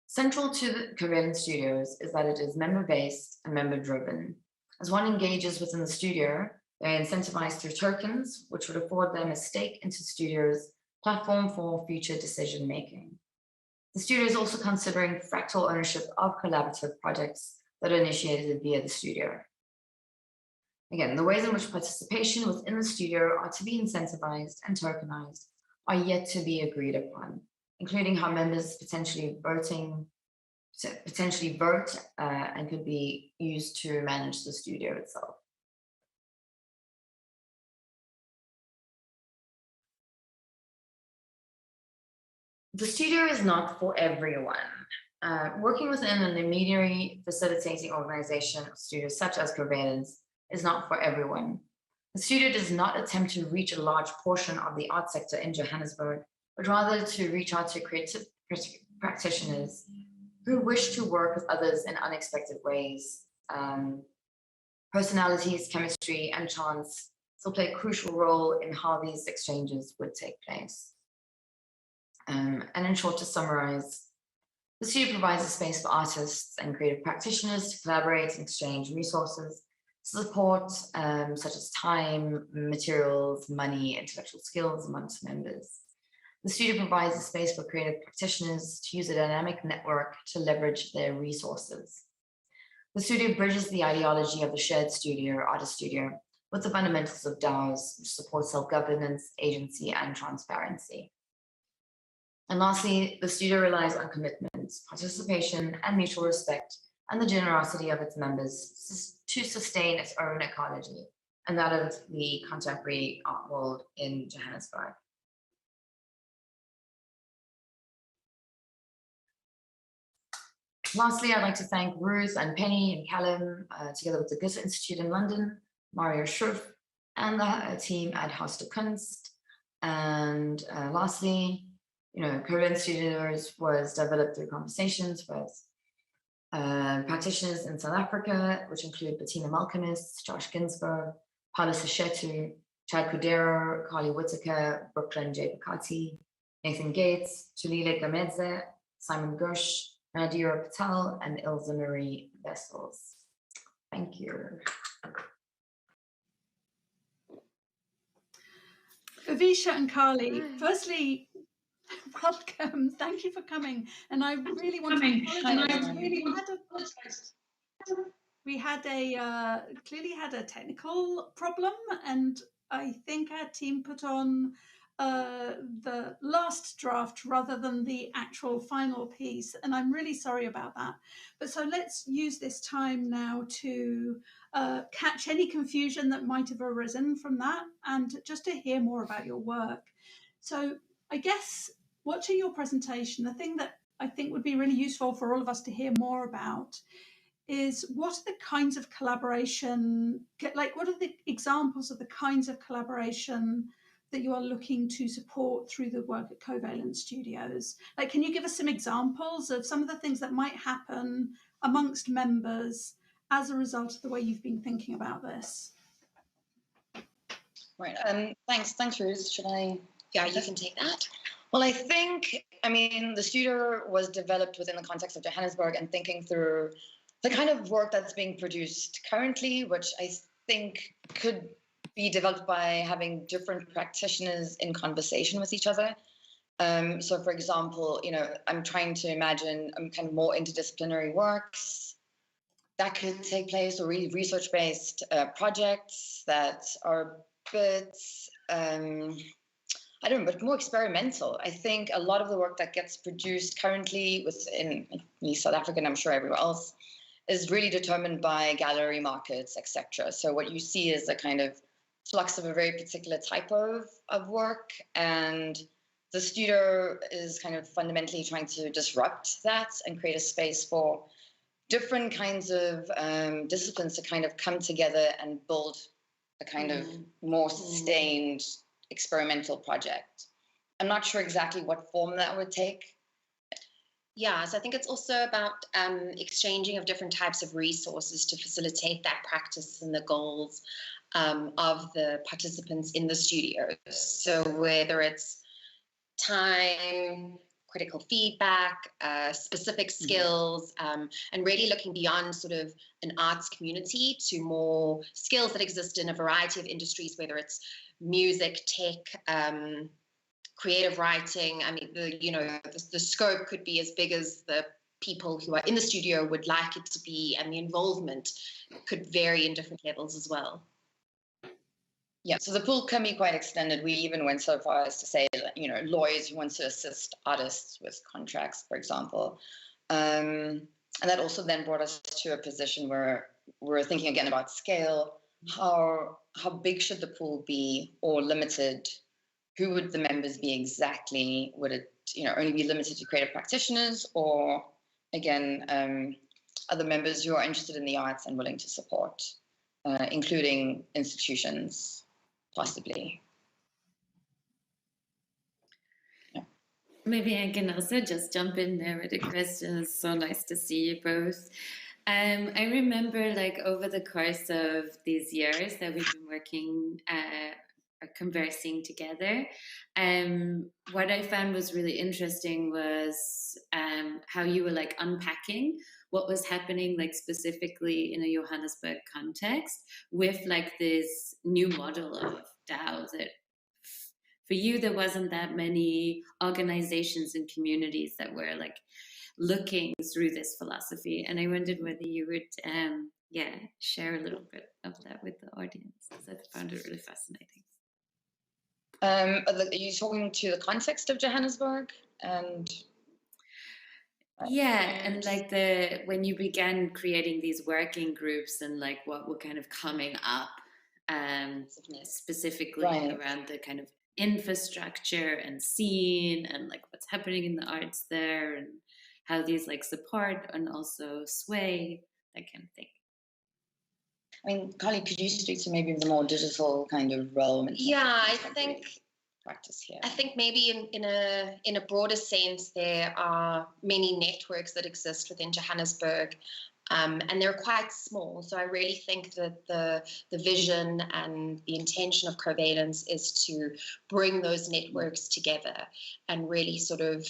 central to the Covalence Studios is that it is member-based and member-driven. As one engages within the studio, they're incentivized through tokens, which would afford them a stake into the studio's platform for future decision-making. The studio is also considering fractal ownership of collaborative projects that are initiated via the studio. Again, the ways in which participation within the studio are to be incentivized and tokenized are yet to be agreed upon, including how members potentially vote and could be used to manage the studio itself. The studio is not for everyone. Working within an intermediary facilitating organization of studios such as Covalence is not for everyone. The studio does not attempt to reach a large portion of the art sector in Johannesburg, but rather to reach out to creative practitioners who wish to work with others in unexpected ways. Personalities, chemistry, and chance still play a crucial role in how these exchanges would take place. And in short, to summarize, the studio provides a space for artists and creative practitioners to collaborate and exchange resources, support such as time, materials, money, intellectual skills amongst members. The studio provides a space for creative practitioners to use a dynamic network to leverage their resources. The studio bridges the ideology of the shared studio or artist studio with the fundamentals of DAOs, which support self-governance, agency, and transparency. And lastly, the studio relies on commitment, participation, and mutual respect, and the generosity of its members to sustain its own ecology, and that of the contemporary art world in Johannesburg. Lastly, I'd like to thank Ruth and Penny and Callum, together with the Goethe-Institut in London, Mario Schruff, and the team at Haus Kunst. And lastly, Covalence was developed through conversations with practitioners in South Africa, which include Bettina Malcolmis, Josh Ginsberg, Paula Seshetu, Chad Cordero, Carly Whitaker, Brooklyn J. Bacati, Nathan Gates, Tulile Gamedze, Simon Gush, Nadira Patel, and Ilza Marie Vessels. Thank you. Avisha and Carly, firstly, welcome. Thank you for coming. And I really want to apologize. We had clearly had a technical problem, and I think our team put on the last draft rather than the actual final piece, and I'm really sorry about that. But so let's use this time now to catch any confusion that might have arisen from that, and just to hear more about your work. So I guess watching your presentation, the thing that I think would be really useful for all of us to hear more about is what are the kinds of collaboration, like what are the examples of the kinds of collaboration that you are looking to support through the work at Covalence Studios? Like, can you give us some examples of some of the things that might happen amongst members as a result of the way you've been thinking about this? Right, thanks Ruth. Should I? Yeah, you can take that. Well, I mean, the studio was developed within the context of Johannesburg and thinking through the kind of work that's being produced currently, which I think could be developed by having different practitioners in conversation with each other. So for example, I'm trying to imagine kind of more interdisciplinary works that could take place, or really research-based projects that are a bit, I don't know, but more experimental. I think a lot of the work that gets produced currently within South Africa, and I'm sure everywhere else, is really determined by gallery markets, etc. So what you see is a kind of flux of a very particular type of work, and the studio is kind of fundamentally trying to disrupt that and create a space for different kinds of disciplines to kind of come together and build a kind of more sustained experimental project. I'm not sure exactly what form that would take. Yeah, so I think it's also about exchanging of different types of resources to facilitate that practice and the goals of the participants in the studios. So whether it's time, critical feedback, specific skills, and really looking beyond sort of an arts community to more skills that exist in a variety of industries, whether it's music, tech, creative writing. I mean, the scope could be as big as the people who are in the studio would like it to be, and the involvement could vary in different levels as well. Yeah, so the pool can be quite extended. We even went so far as to say that, lawyers who want to assist artists with contracts, for example. And that also then brought us to a position where we're thinking again about scale. How big should the pool be, or limited? Who would the members be exactly? Would it, only be limited to creative practitioners, or again, other members who are interested in the arts and willing to support, including institutions, possibly? Yeah. Maybe I can also just jump in there with a question. It's so nice to see you both. I remember, like, over the course of these years that we've been working or conversing together, what I found was really interesting was how you were like unpacking what was happening, like specifically in a Johannesburg context, with like this new model of DAO that for you, there wasn't that many organizations and communities that were like looking through this philosophy. And I wondered whether you would, share a little bit of that with the audience, because I found it really fascinating. Are you talking to the context of Johannesburg and? And like when you began creating these working groups and like what were kind of coming up, specifically around the kind of infrastructure and scene and like what's happening in the arts there and how these like support and also sway, that kind of thing. I mean, Carly, could you speak to maybe the more digital kind of realm? I think practice here. I think maybe in a broader sense, there are many networks that exist within Johannesburg, and they're quite small. So I really think that the vision and the intention of Covalence is to bring those networks together and really sort of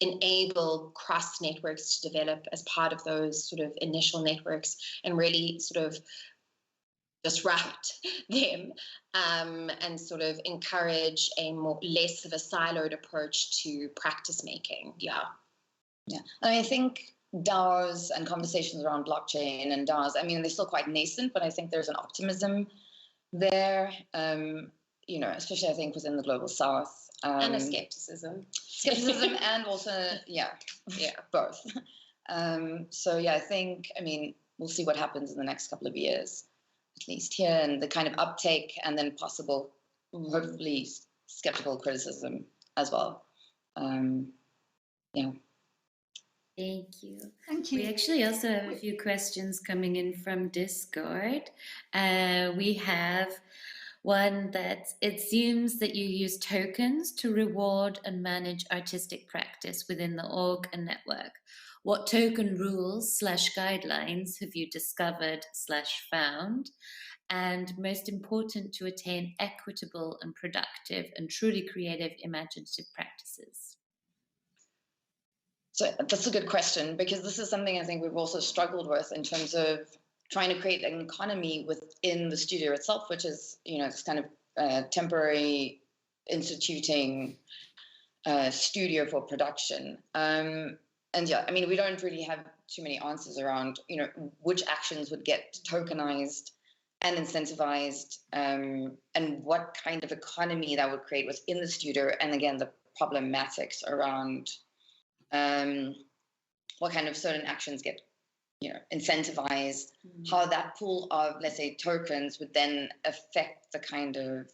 enable cross networks to develop as part of those sort of initial networks and really sort of disrupt them and sort of encourage a less of a siloed approach to practice making. And I think DAOs and conversations around blockchain and DAOs, I mean, they're still quite nascent, but I think there's an optimism there, especially I think within the global south. And a skepticism. And also, both. I think, I mean, we'll see what happens in the next couple of years, at least here, and the kind of uptake and then possible, hopefully, skeptical criticism as well. Thank you. Thank you. We actually also have a few questions coming in from Discord. We have one that it seems that you use tokens to reward and manage artistic practice within the org and network. What token rules / guidelines have you discovered / found? And most important, to attain equitable and productive and truly creative imaginative practices? So that's a good question, because this is something I think we've also struggled with in terms of trying to create an economy within the studio itself, which is, this kind of temporary instituting studio for production. I mean, we don't really have too many answers around, which actions would get tokenized and incentivized, and what kind of economy that would create within the studio. And again, the problematics around what kind of certain actions get incentivized, how that pool of, let's say, tokens would then affect the kind of,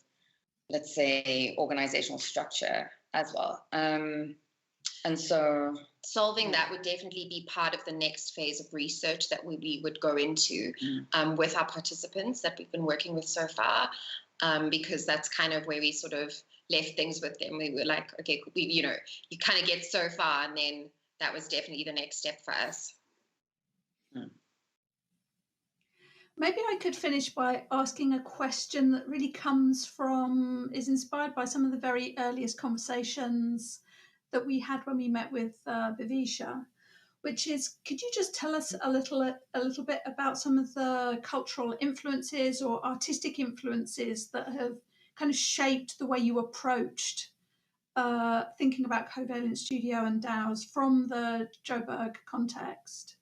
let's say, organizational structure as well. And so solving that would definitely be part of the next phase of research that we would go into with our participants that we've been working with so far, because that's kind of where we sort of left things with them. We were like, okay, you kind of get so far, and then that was definitely the next step for us. Maybe I could finish by asking a question that really is inspired by some of the very earliest conversations that we had when we met with Bhavisha, which is, could you just tell us a little bit about some of the cultural influences or artistic influences that have kind of shaped the way you approached thinking about Covalence Studio and DAOs from the Joburg context?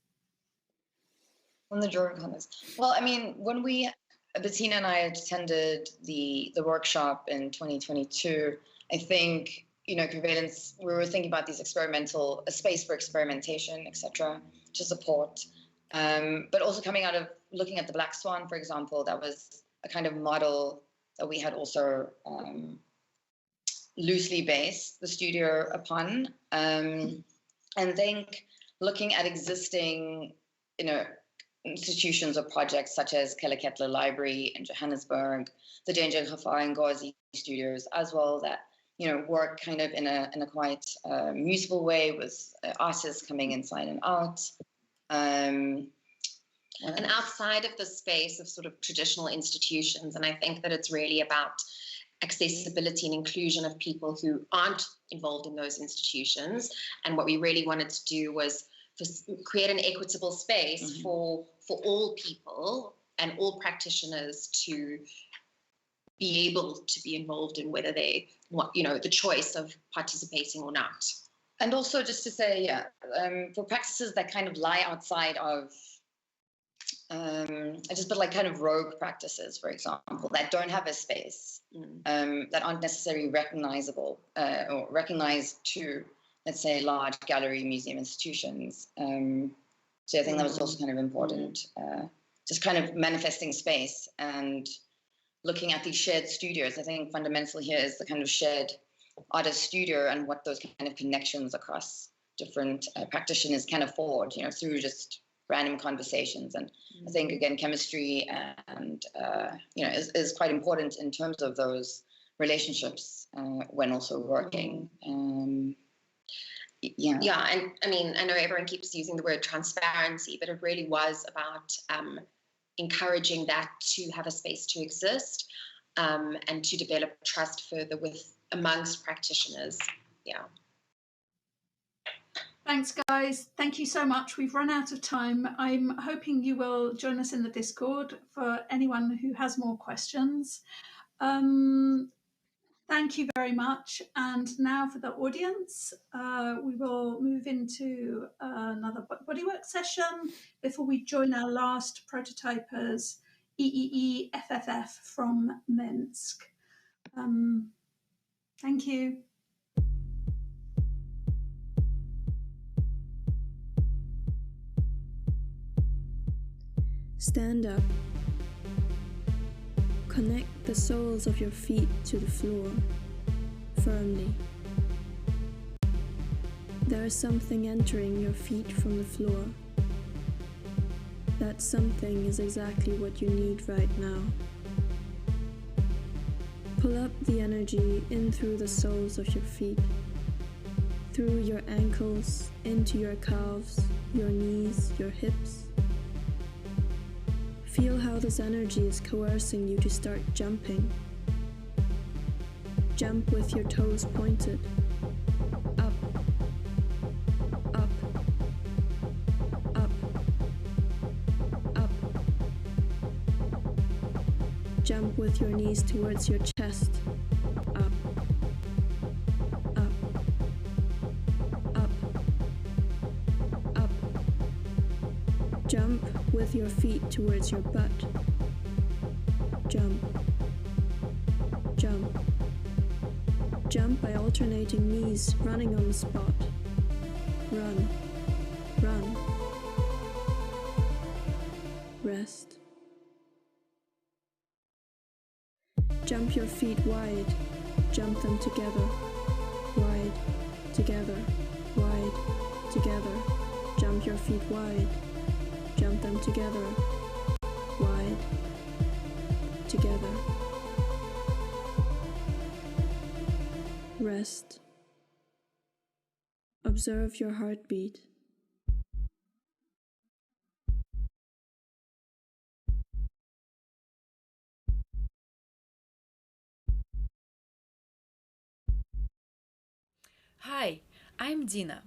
From the Joburg context. Well, I mean, when Bettina and I attended the workshop in 2022, I think, Covalence, we were thinking about a space for experimentation, etc., to support. But also coming out of looking at the Black Swan, for example, that was a kind of model that we had also loosely based the studio upon. And I think looking at existing, institutions or projects such as Catlow Library in Johannesburg, the Danger Khafa and Gozi studios as well, that work kind of in a quite musical way with artists coming inside and out. And outside of the space of sort of traditional institutions, and I think that it's really about accessibility and inclusion of people who aren't involved in those institutions. And what we really wanted to do was create an equitable space for all people and all practitioners to be able to be involved in whether they want, you know, the choice of participating or not. And also just to say, for practices that kind of lie outside of, I just put like kind of rogue practices, for example, that don't have a space, that aren't necessarily recognizable or recognized to, let's say, large gallery museum institutions. So I think that was also kind of important, just kind of manifesting space and looking at these shared studios. I think fundamental here is the kind of shared artist studio and what those kind of connections across different practitioners can afford, you know, through just random conversations. And I think, again, chemistry and, you know, is quite important in terms of those relationships when also working. Yeah, and I mean, I know everyone keeps using the word transparency, but it really was about encouraging that to have a space to exist and to develop trust further amongst practitioners. Yeah. Thanks, guys. Thank you so much. We've run out of time. I'm hoping you will join us in the Discord for anyone who has more questions. Thank you very much. And now for the audience, we will move into another bodywork session before we join our last prototypers, eeefff from Minsk. Thank you. Stand up. Connect the soles of your feet to the floor, firmly. There is something entering your feet from the floor. That something is exactly what you need right now. Pull up the energy in through the soles of your feet, through your ankles, into your calves, your knees, your hips. Feel how this energy is coercing you to start jumping. Jump with your toes pointed. Up. Up. Up. Up. Jump with your knees towards your chest. Up. Up. Up. Up. Jump with your feet towards your butt. Jump. Jump. Jump by alternating knees, running on the spot. Run. Run. Rest. Jump your feet wide. Jump them together. Wide. Together. Wide. Together. Jump your feet wide. Jump them together, wide, together. Rest. Observe your heartbeat. Hi, I'm Dina.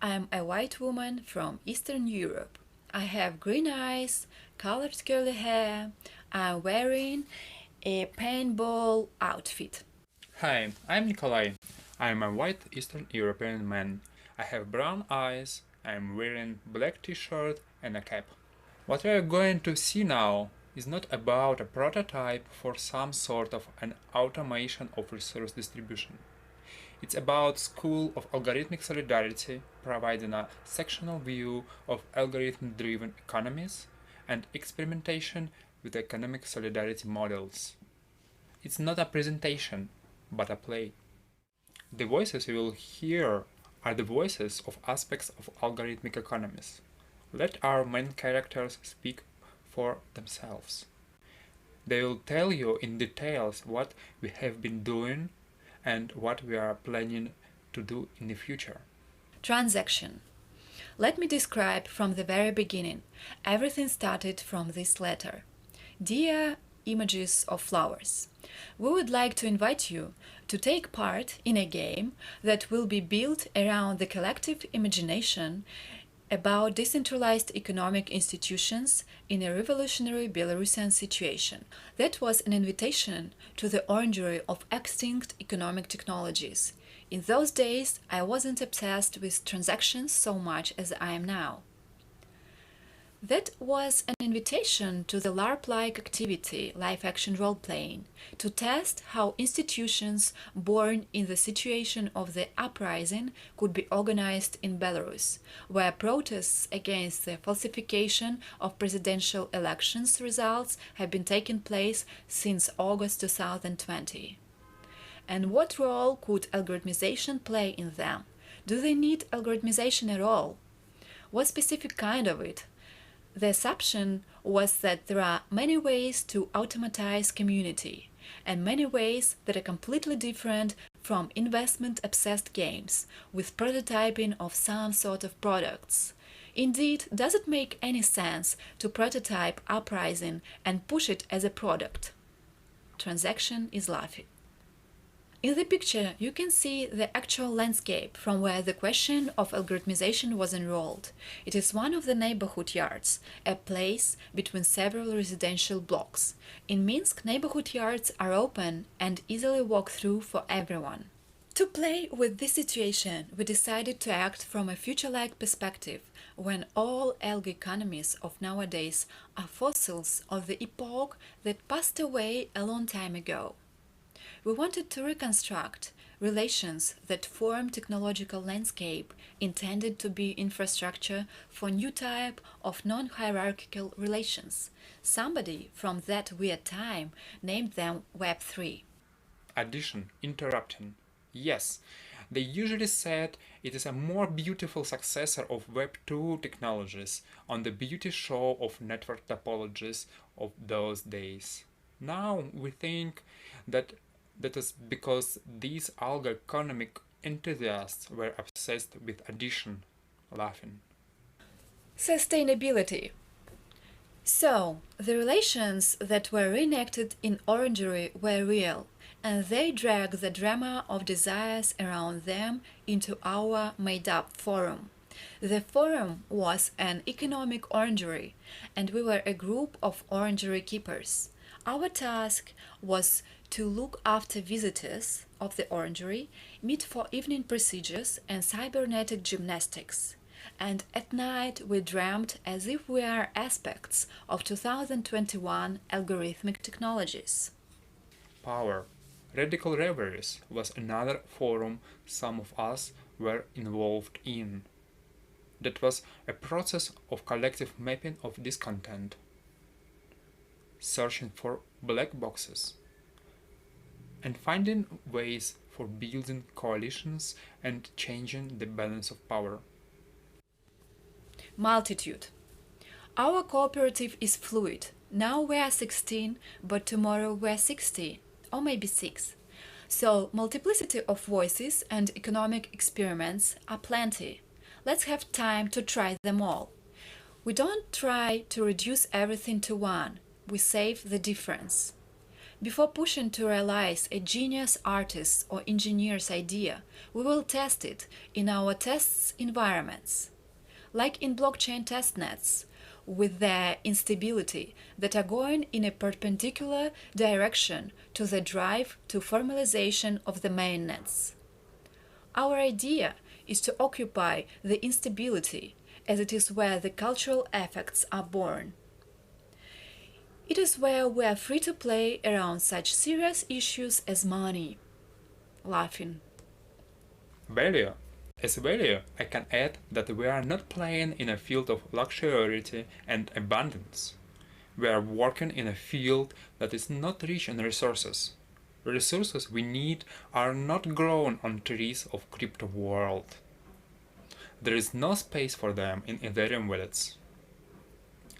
I'm a white woman from Eastern Europe. I have green eyes, colored curly hair. I'm wearing a paintball outfit. Hi, I'm Nikolai. I'm a white Eastern European man. I have brown eyes. I'm wearing black t-shirt and a cap. What we are going to see now is not about a prototype for some sort of an automation of resource distribution. It's about School of Algorithmic Solidarity, providing a sectional view of algorithm-driven economies and experimentation with economic solidarity models. It's not a presentation, but a play. The voices you will hear are the voices of aspects of algorithmic economies. Let our main characters speak for themselves. They will tell you in details what we have been doing and what we are planning to do in the future. Transaction. Let me describe from the very beginning. Everything started from this letter. Dear images of flowers, we would like to invite you to take part in a game that will be built around the collective imagination about decentralized economic institutions in a revolutionary Belarusian situation. That was an invitation to the orangery of extinct economic technologies. In those days, I wasn't obsessed with transactions so much as I am now. That was an invitation to the LARP-like activity, live-action role-playing, to test how institutions born in the situation of the uprising could be organized in Belarus, where protests against the falsification of presidential elections results have been taking place since August 2020. And what role could algorithmization play in them? Do they need algorithmization at all? What specific kind of it? The assumption was that there are many ways to automatize community, and many ways that are completely different from investment-obsessed games, with prototyping of some sort of products. Indeed, does it make any sense to prototype uprising and push it as a product? Transaction is laughing. In the picture, you can see the actual landscape from where the question of algorithmization was enrolled. It is one of the neighborhood yards, a place between several residential blocks. In Minsk, neighborhood yards are open and easily walked through for everyone. To play with this situation, we decided to act from a future-like perspective, when all algae economies of nowadays are fossils of the epoch that passed away a long time ago. We wanted to reconstruct relations that form technological landscape intended to be infrastructure for new type of non-hierarchical relations. Somebody from that weird time named them Web 3. Addition, interrupting. Yes, they usually said it is a more beautiful successor of Web 2 technologies on the beauty show of network topologies of those days. Now we think that is because these algo-economic enthusiasts were obsessed with addition, laughing. Sustainability. So, the relations that were reenacted in Orangery were real, and they dragged the drama of desires around them into our made-up forum. The forum was an economic orangery, and we were a group of orangery keepers. Our task was to look after visitors of the orangery, meet for evening procedures and cybernetic gymnastics. And at night we dreamt as if we are aspects of 2021 algorithmic technologies. Power. Radical Reveries was another forum some of us were involved in. That was a process of collective mapping of discontent, searching for black boxes, and finding ways for building coalitions and changing the balance of power. Multitude. Our cooperative is fluid. Now we are 16, but tomorrow we are 60, or maybe 6. So multiplicity of voices and economic experiments are plenty. Let's have time to try them all. We don't try to reduce everything to one. We save the difference. Before pushing to realize a genius artist's or engineer's idea, we will test it in our tests environments, like in blockchain testnets, with their instability that are going in a perpendicular direction to the drive to formalization of the mainnets. Our idea is to occupy the instability, as it is where the cultural effects are born. It is where we are free to play around such serious issues as money. Laughing. Value. As value, I can add that we are not playing in a field of luxuriety and abundance. We are working in a field that is not rich in resources. The resources we need are not grown on trees of crypto world. There is no space for them in Ethereum wallets.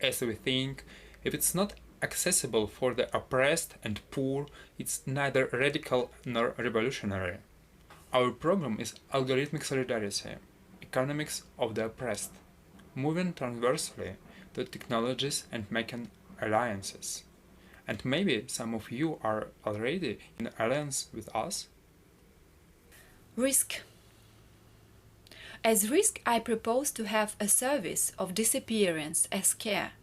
As we think, if it's not accessible for the oppressed and poor, it's neither radical nor revolutionary. Our program is algorithmic solidarity, economics of the oppressed, moving transversely to technologies and making alliances. And maybe some of you are already in alliance with us? Risk. As risk, I propose to have a service of disappearance as care.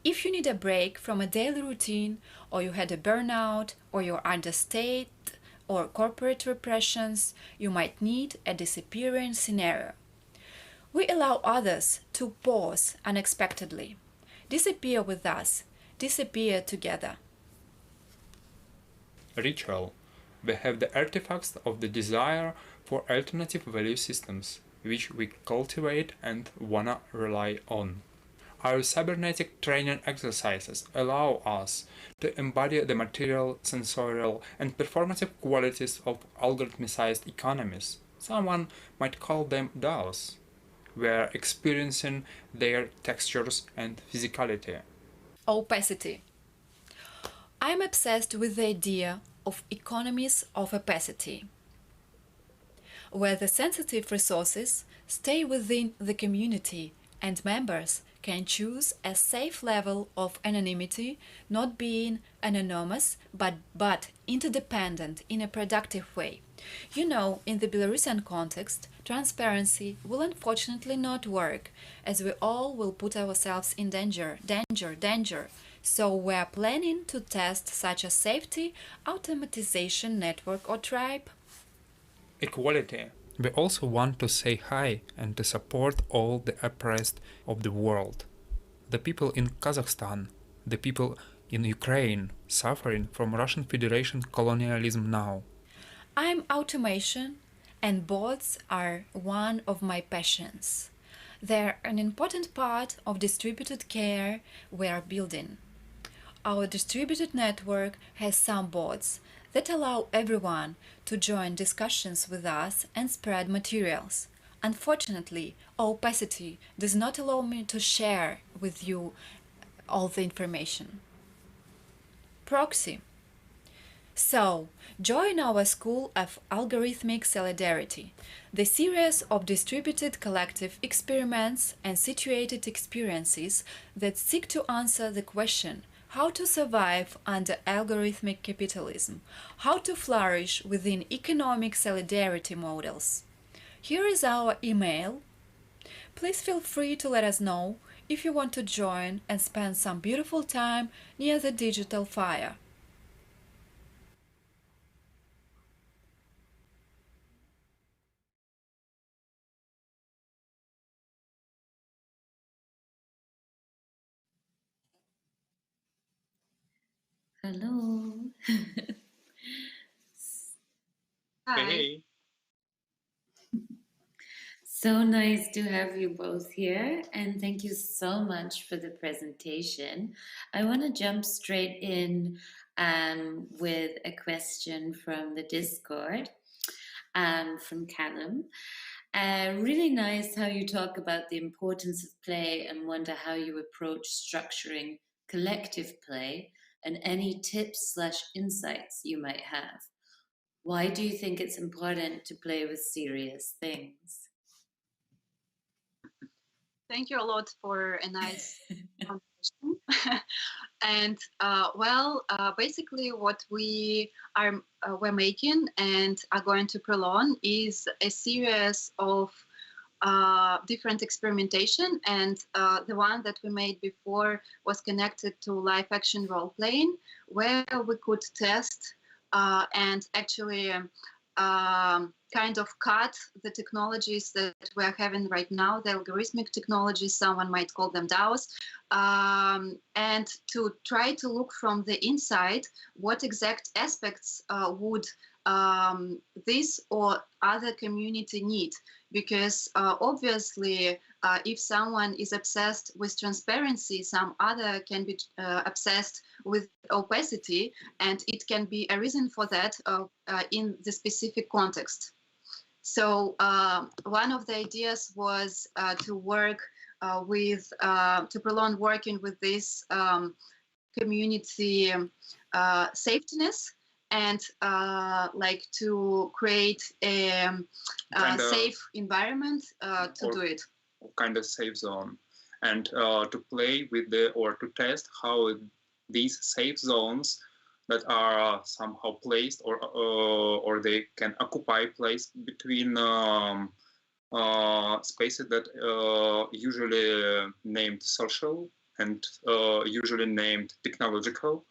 If you need a break from a daily routine, or you had a burnout, or you're under state or corporate repressions, you might need a disappearance scenario. We allow others to pause unexpectedly, disappear with us, disappear together. Ritual. We have the artifacts of the desire for alternative value systems, which we cultivate and wanna rely on. Our cybernetic training exercises allow us to embody the material, sensorial, and performative qualities of algorithmicized economies. Someone might call them DAOs. We are experiencing their textures and physicality. Opacity. I am obsessed with the idea of economies of opacity, where the sensitive resources stay within the community and members can choose a safe level of anonymity, not being anonymous but interdependent in a productive way. You know, in the Belarusian context, transparency will unfortunately not work, as we all will put ourselves in danger. So we are planning to test such a safety automatization network or tribe. Equality. We also want to say hi and to support all the oppressed of the world. The people in Kazakhstan, the people in Ukraine suffering from Russian Federation colonialism now. I'm automation and bots are one of my passions. They're an important part of distributed care we are building. Our distributed network has some bots that allow everyone to join discussions with us and spread materials. Unfortunately, opacity does not allow me to share with you all the information. Proxy. So, join our School of Algorithmic Solidarity, the series of distributed collective experiments and situated experiences that seek to answer the question how to survive under algorithmic capitalism, how to flourish within economic solidarity models. Here is our email. Please feel free to let us know if you want to join and spend some beautiful time near the digital fire. Hello. Hi. Hey. So nice to have you both here, and thank you so much for the presentation. I want to jump straight in with a question from the Discord from Callum. Really nice how you talk about the importance of play and wonder how you approach structuring collective play and any tips/insights you might have. Why do you think it's important to play with serious things? Thank you a lot for a nice conversation. And basically what we're making and are going to prolong is a series of different experimentation, and the one that we made before was connected to live action role playing, where we could test and actually kind of cut the technologies that we're having right now, the algorithmic technologies, someone might call them DAOs, and to try to look from the inside what exact aspects would this or other community need. Because obviously, if someone is obsessed with transparency, some other can be obsessed with opacity, and it can be a reason for that in the specific context. So one of the ideas was to work to prolong working with this community safetiness, and like to create a safe environment to do it. Kind of safe zone, and to play with or to test how these safe zones that are somehow placed or they can occupy place between spaces that usually named social and usually named technological.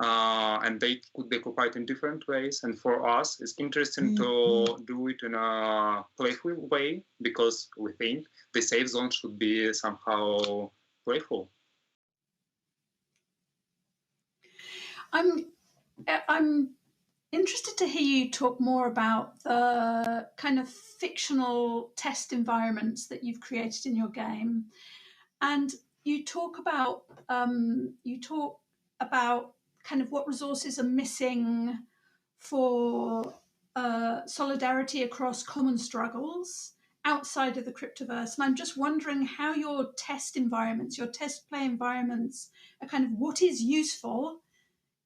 And they could be occupied in different ways. And for us, it's interesting to do it in a playful way, because we think the safe zone should be somehow playful. I'm interested to hear you talk more about the kind of fictional test environments that you've created in your game, and you talk about kind of what resources are missing for solidarity across common struggles outside of the cryptoverse. And I'm just wondering how your test environments, your test play environments, are kind of what is useful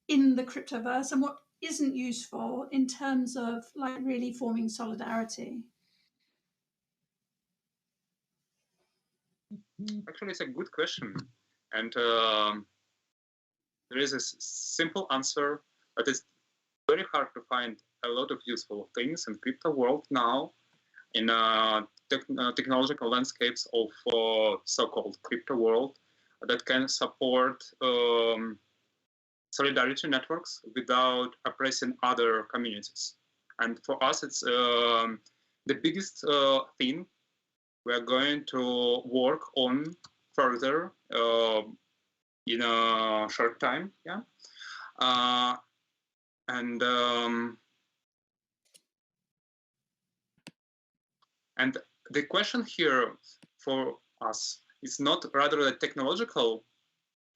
in the cryptoverse and what isn't useful in terms of like really forming solidarity. Actually, it's a good question. And there is a simple answer, but it's very hard to find a lot of useful things in crypto world now, in technological landscapes of so-called crypto world that can support solidarity networks without oppressing other communities. And for us, it's the biggest thing we're going to work on further in a short time. Yeah. And the question here for us is not rather a technological,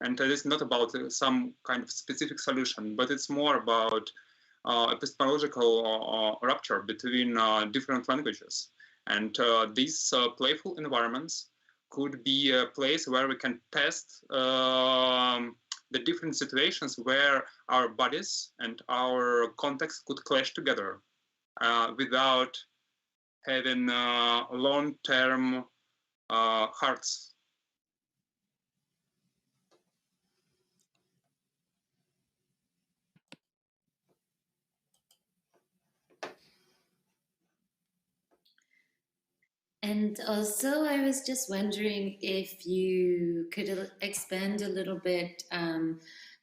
and it is not about some kind of specific solution, but it's more about epistemological rupture between different languages. And these playful environments could be a place where we can test the different situations where our bodies and our context could clash together without having long-term hurts. And also, I was just wondering if you could expand a little bit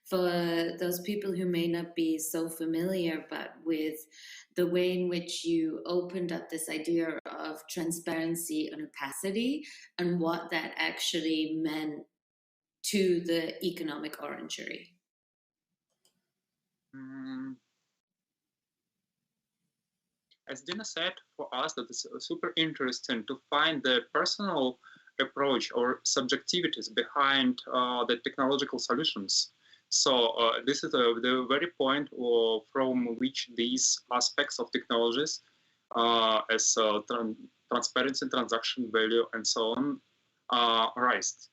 for those people who may not be so familiar, but with the way in which you opened up this idea of transparency and opacity and what that actually meant to the economic orangery. As Dina said, for us that is super interesting to find the personal approach or subjectivities behind the technological solutions. So this is the very point from which these aspects of technologies as transparency, transaction value, and so on rise.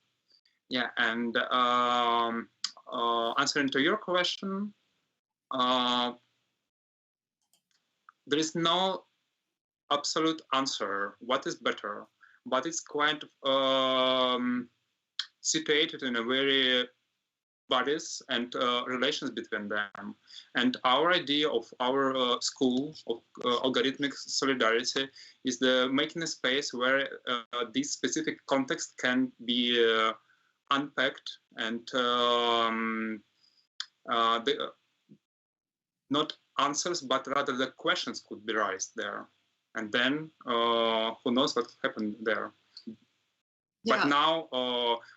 Yeah, and answering to your question, there is no absolute answer what is better, but it's quite situated in a very bodies and relations between them. And our idea of our school of algorithmic solidarity is the making a space where this specific context can be unpacked and not answers, but rather the questions could be raised there. And then who knows what happened there. Yeah. But now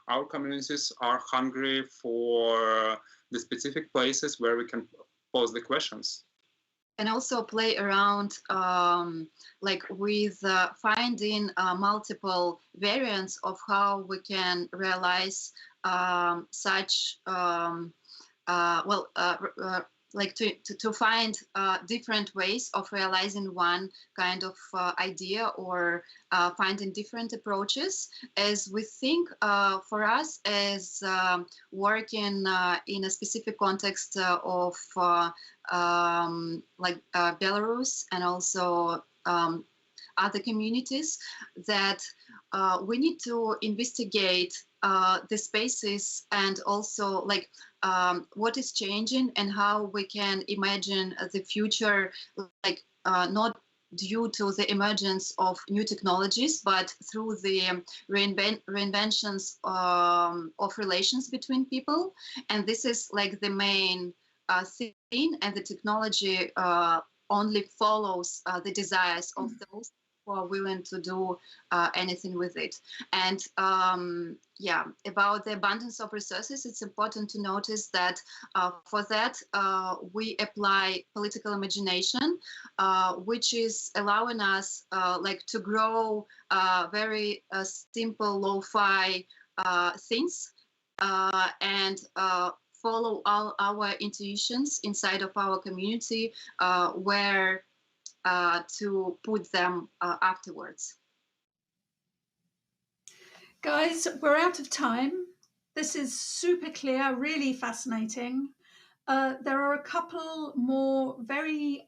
our communities are hungry for the specific places where we can pose the questions. And also play around like with finding multiple variants of how we can realize such like to find different ways of realizing one kind of idea or finding different approaches, as we think for us as working in a specific context of like Belarus and also other communities, that we need to investigate the spaces and also like what is changing and how we can imagine the future, like not due to the emergence of new technologies, but through the reinventions of relations between people. And this is like the main thing, and the technology only follows the desires of those who are willing to do anything with it. And yeah, about the abundance of resources, it's important to notice that for that we apply political imagination, which is allowing us like to grow very simple lo-fi things and follow all our intuitions inside of our community, where to put them afterwards. Guys, we're out of time. This is super clear, really fascinating. There are a couple more very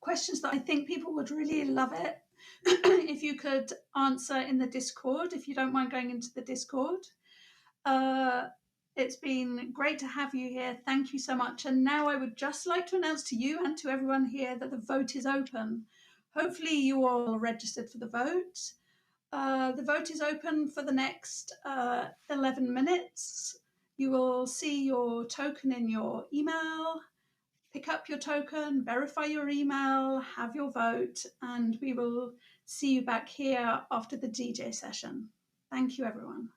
questions that I think people would really love it if you could answer in the Discord, if you don't mind going into the Discord. It's been great to have you here. Thank you so much. And now I would just like to announce to you and to everyone here that the vote is open. Hopefully you all registered for the vote. The vote is open for the next 11 minutes. You will see your token in your email. Pick up your token, verify your email, have your vote, and we will see you back here after the DJ session. Thank you, everyone.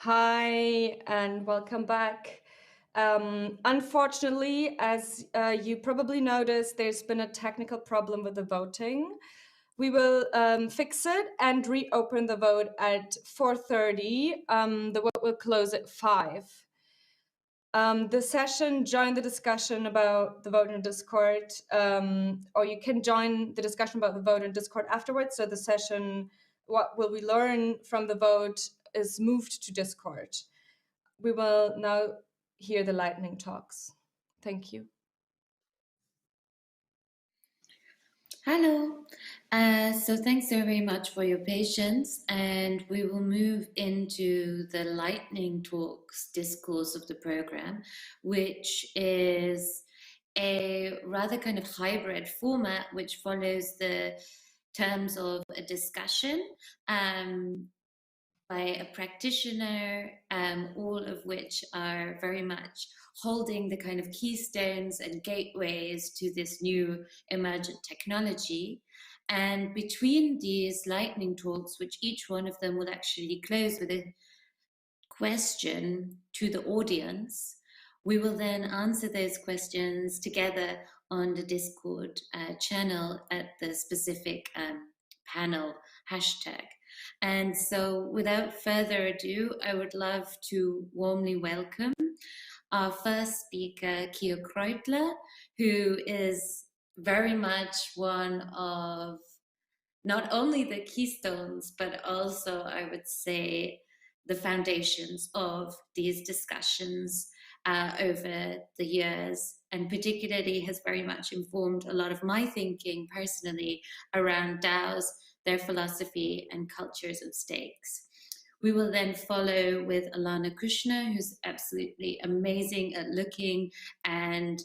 Hi, and welcome back. Unfortunately, as you probably noticed, there's been a technical problem with the voting. We will fix it and reopen the vote at 4:30. The vote will close at 5. The session, join the discussion about the vote in Discord, or you can join the discussion about the vote in Discord afterwards. So the session, what will we learn from the vote, is moved to Discord. We will now hear the lightning talks. Thank you. Hello. So thanks very much for your patience, and we will move into the lightning talks discourse of the program, which is a rather kind of hybrid format which follows the terms of a discussion by a practitioner, all of which are very much holding the kind of keystones and gateways to this new emergent technology. And between these lightning talks, which each one of them will actually close with a question to the audience, we will then answer those questions together on the Discord channel at the specific panel hashtag. And so without further ado, I would love to warmly welcome our first speaker, Kia Kreutler, who is very much one of not only the keystones, but also, I would say, the foundations of these discussions over the years, and particularly has very much informed a lot of my thinking personally around DAOs, their philosophy, and cultures and stakes. We will then follow with Alana Kushner, who's absolutely amazing at looking and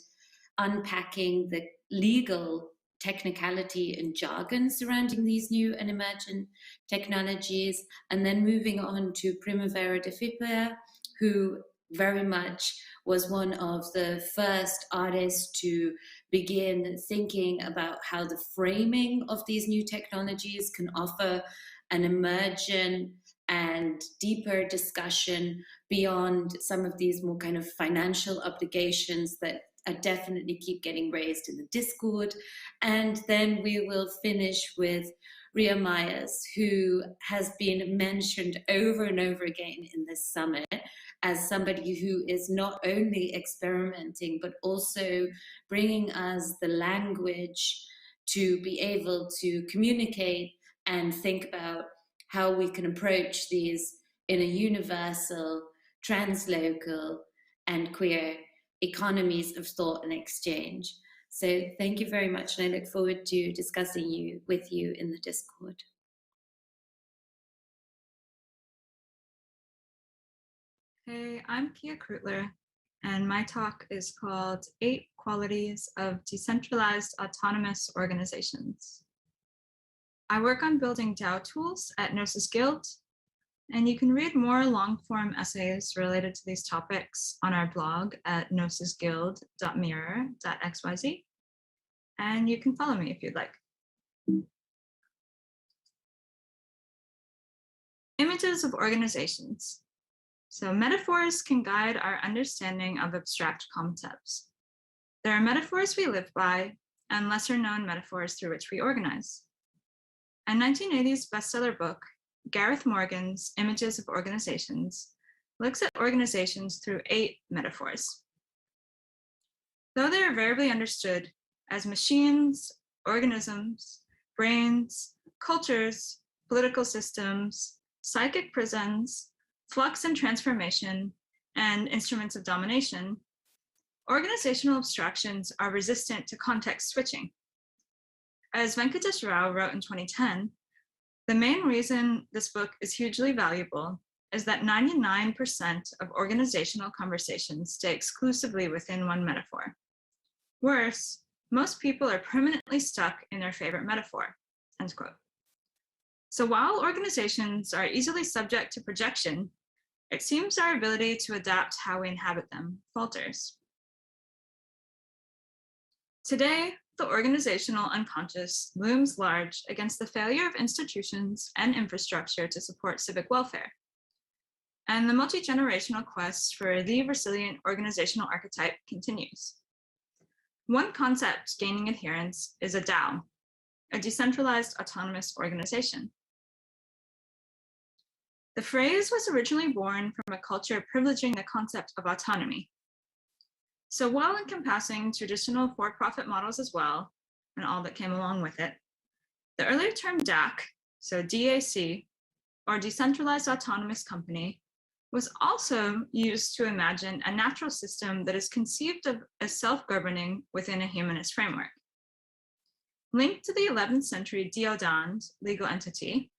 unpacking the legal technicality and jargon surrounding these new and emergent technologies, and then moving on to Primavera de Fipper, who very much was one of the first artists to begin thinking about how the framing of these new technologies can offer an emergent and deeper discussion beyond some of these more kind of financial obligations that definitely keep getting raised in the Discord. And then we will finish with Ria Myers, who has been mentioned over and over again in this summit as somebody who is not only experimenting, but also bringing us the language to be able to communicate and think about how we can approach these in a universal, translocal, and queer economies of thought and exchange. So thank you very much, and I look forward to discussing with you in the Discord. Hey, I'm Kia Kreutler, and my talk is called 8 Qualities of Decentralized Autonomous Organizations. I work on building DAO tools at Gnosis Guild, and you can read more long-form essays related to these topics on our blog at gnosisguild.mirror.xyz, and you can follow me if you'd like. Images of organizations. So metaphors can guide our understanding of abstract concepts. There are metaphors we live by and lesser known metaphors through which we organize. A 1980s bestseller book, Gareth Morgan's Images of Organizations, looks at organizations through 8 metaphors. Though they are variably understood as machines, organisms, brains, cultures, political systems, psychic prisons, flux and transformation, and instruments of domination, organizational abstractions are resistant to context switching. As Venkatesh Rao wrote in 2010, the main reason this book is hugely valuable is that 99% of organizational conversations stay exclusively within one metaphor. Worse, most people are permanently stuck in their favorite metaphor, end quote. So while organizations are easily subject to projection, it seems our ability to adapt how we inhabit them falters. Today, the organizational unconscious looms large against the failure of institutions and infrastructure to support civic welfare. and the multi-generational quest for the resilient organizational archetype continues. One concept gaining adherence is a DAO, a decentralized autonomous organization. The phrase was originally born from a culture privileging the concept of autonomy. So while encompassing traditional for-profit models as well, and all that came along with it, the earlier term DAC, so DAC, or Decentralized Autonomous Company, was also used to imagine a natural system that is conceived of as self-governing within a humanist framework. Linked to the 11th century deodand, legal entity,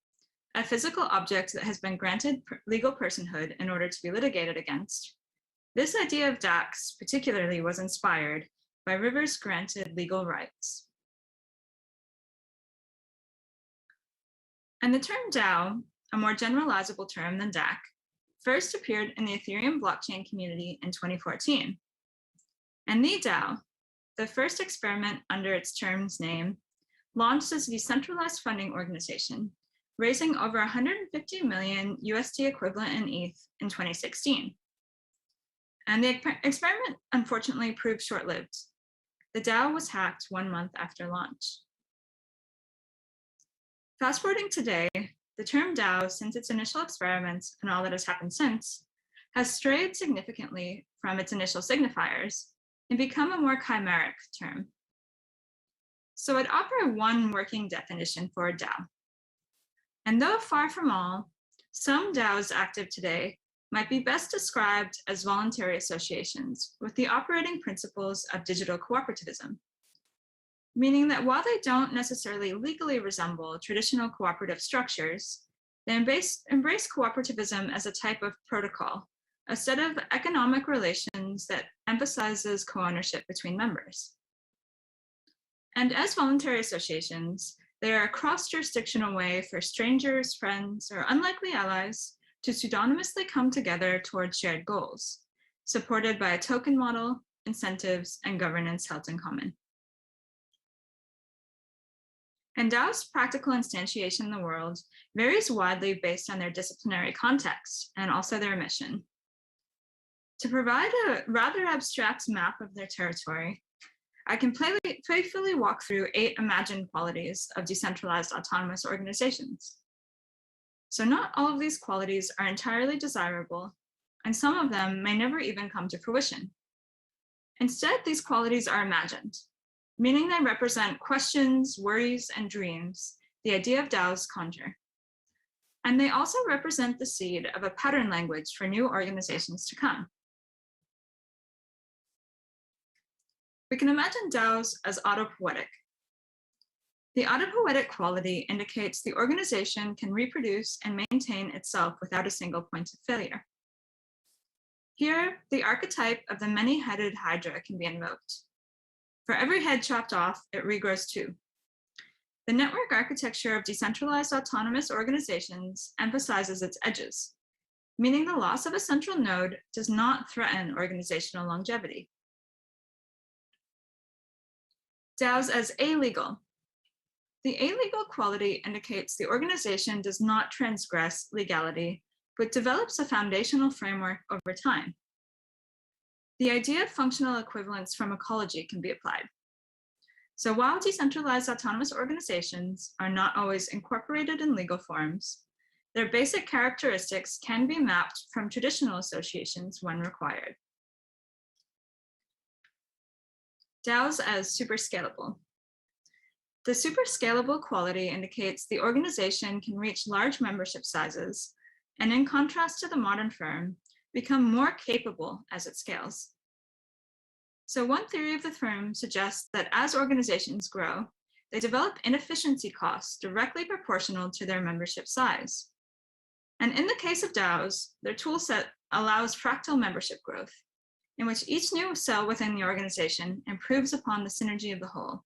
a physical object that has been granted legal personhood in order to be litigated against, this idea of DACs particularly was inspired by rivers granted legal rights. And the term DAO, a more generalizable term than DAC, first appeared in the Ethereum blockchain community in 2014. And the DAO, the first experiment under its term's name, launched as a decentralized funding organization, raising over 150 million USD equivalent in ETH in 2016. And the experiment unfortunately proved short-lived. The DAO was hacked 1 month after launch. Fast forwarding today, the term DAO, since its initial experiments and all that has happened since, has strayed significantly from its initial signifiers and become a more chimeric term. So I'd offer one working definition for a DAO. And though far from all, some DAOs active today might be best described as voluntary associations with the operating principles of digital cooperativism, meaning that while they don't necessarily legally resemble traditional cooperative structures, they embrace cooperativism as a type of protocol, a set of economic relations that emphasizes co-ownership between members. And as voluntary associations, they are a cross-jurisdictional way for strangers, friends, or unlikely allies to pseudonymously come together towards shared goals, supported by a token model, incentives, and governance held in common. And DAO's practical instantiation in the world varies widely based on their disciplinary context and also their mission. To provide a rather abstract map of their territory, I can playfully walk through 8 imagined qualities of decentralized autonomous organizations. So not all of these qualities are entirely desirable, and some of them may never even come to fruition. Instead, these qualities are imagined, meaning they represent questions, worries, and dreams the idea of DAOs conjure. And they also represent the seed of a pattern language for new organizations to come. We can imagine DAOs as autopoietic. The autopoietic quality indicates the organization can reproduce and maintain itself without a single point of failure. Here, the archetype of the many-headed hydra can be invoked. For every head chopped off, it regrows 2. The network architecture of decentralized autonomous organizations emphasizes its edges, meaning the loss of a central node does not threaten organizational longevity. DAOs as illegal. The illegal quality indicates the organization does not transgress legality, but develops a foundational framework over time. The idea of functional equivalence from ecology can be applied. So while decentralized autonomous organizations are not always incorporated in legal forms, their basic characteristics can be mapped from traditional associations when required. DAOs as superscalable. The superscalable quality indicates the organization can reach large membership sizes, and in contrast to the modern firm, become more capable as it scales. So one theory of the firm suggests that as organizations grow, they develop inefficiency costs directly proportional to their membership size. And in the case of DAOs, their toolset allows fractal membership growth, in which each new cell within the organization improves upon the synergy of the whole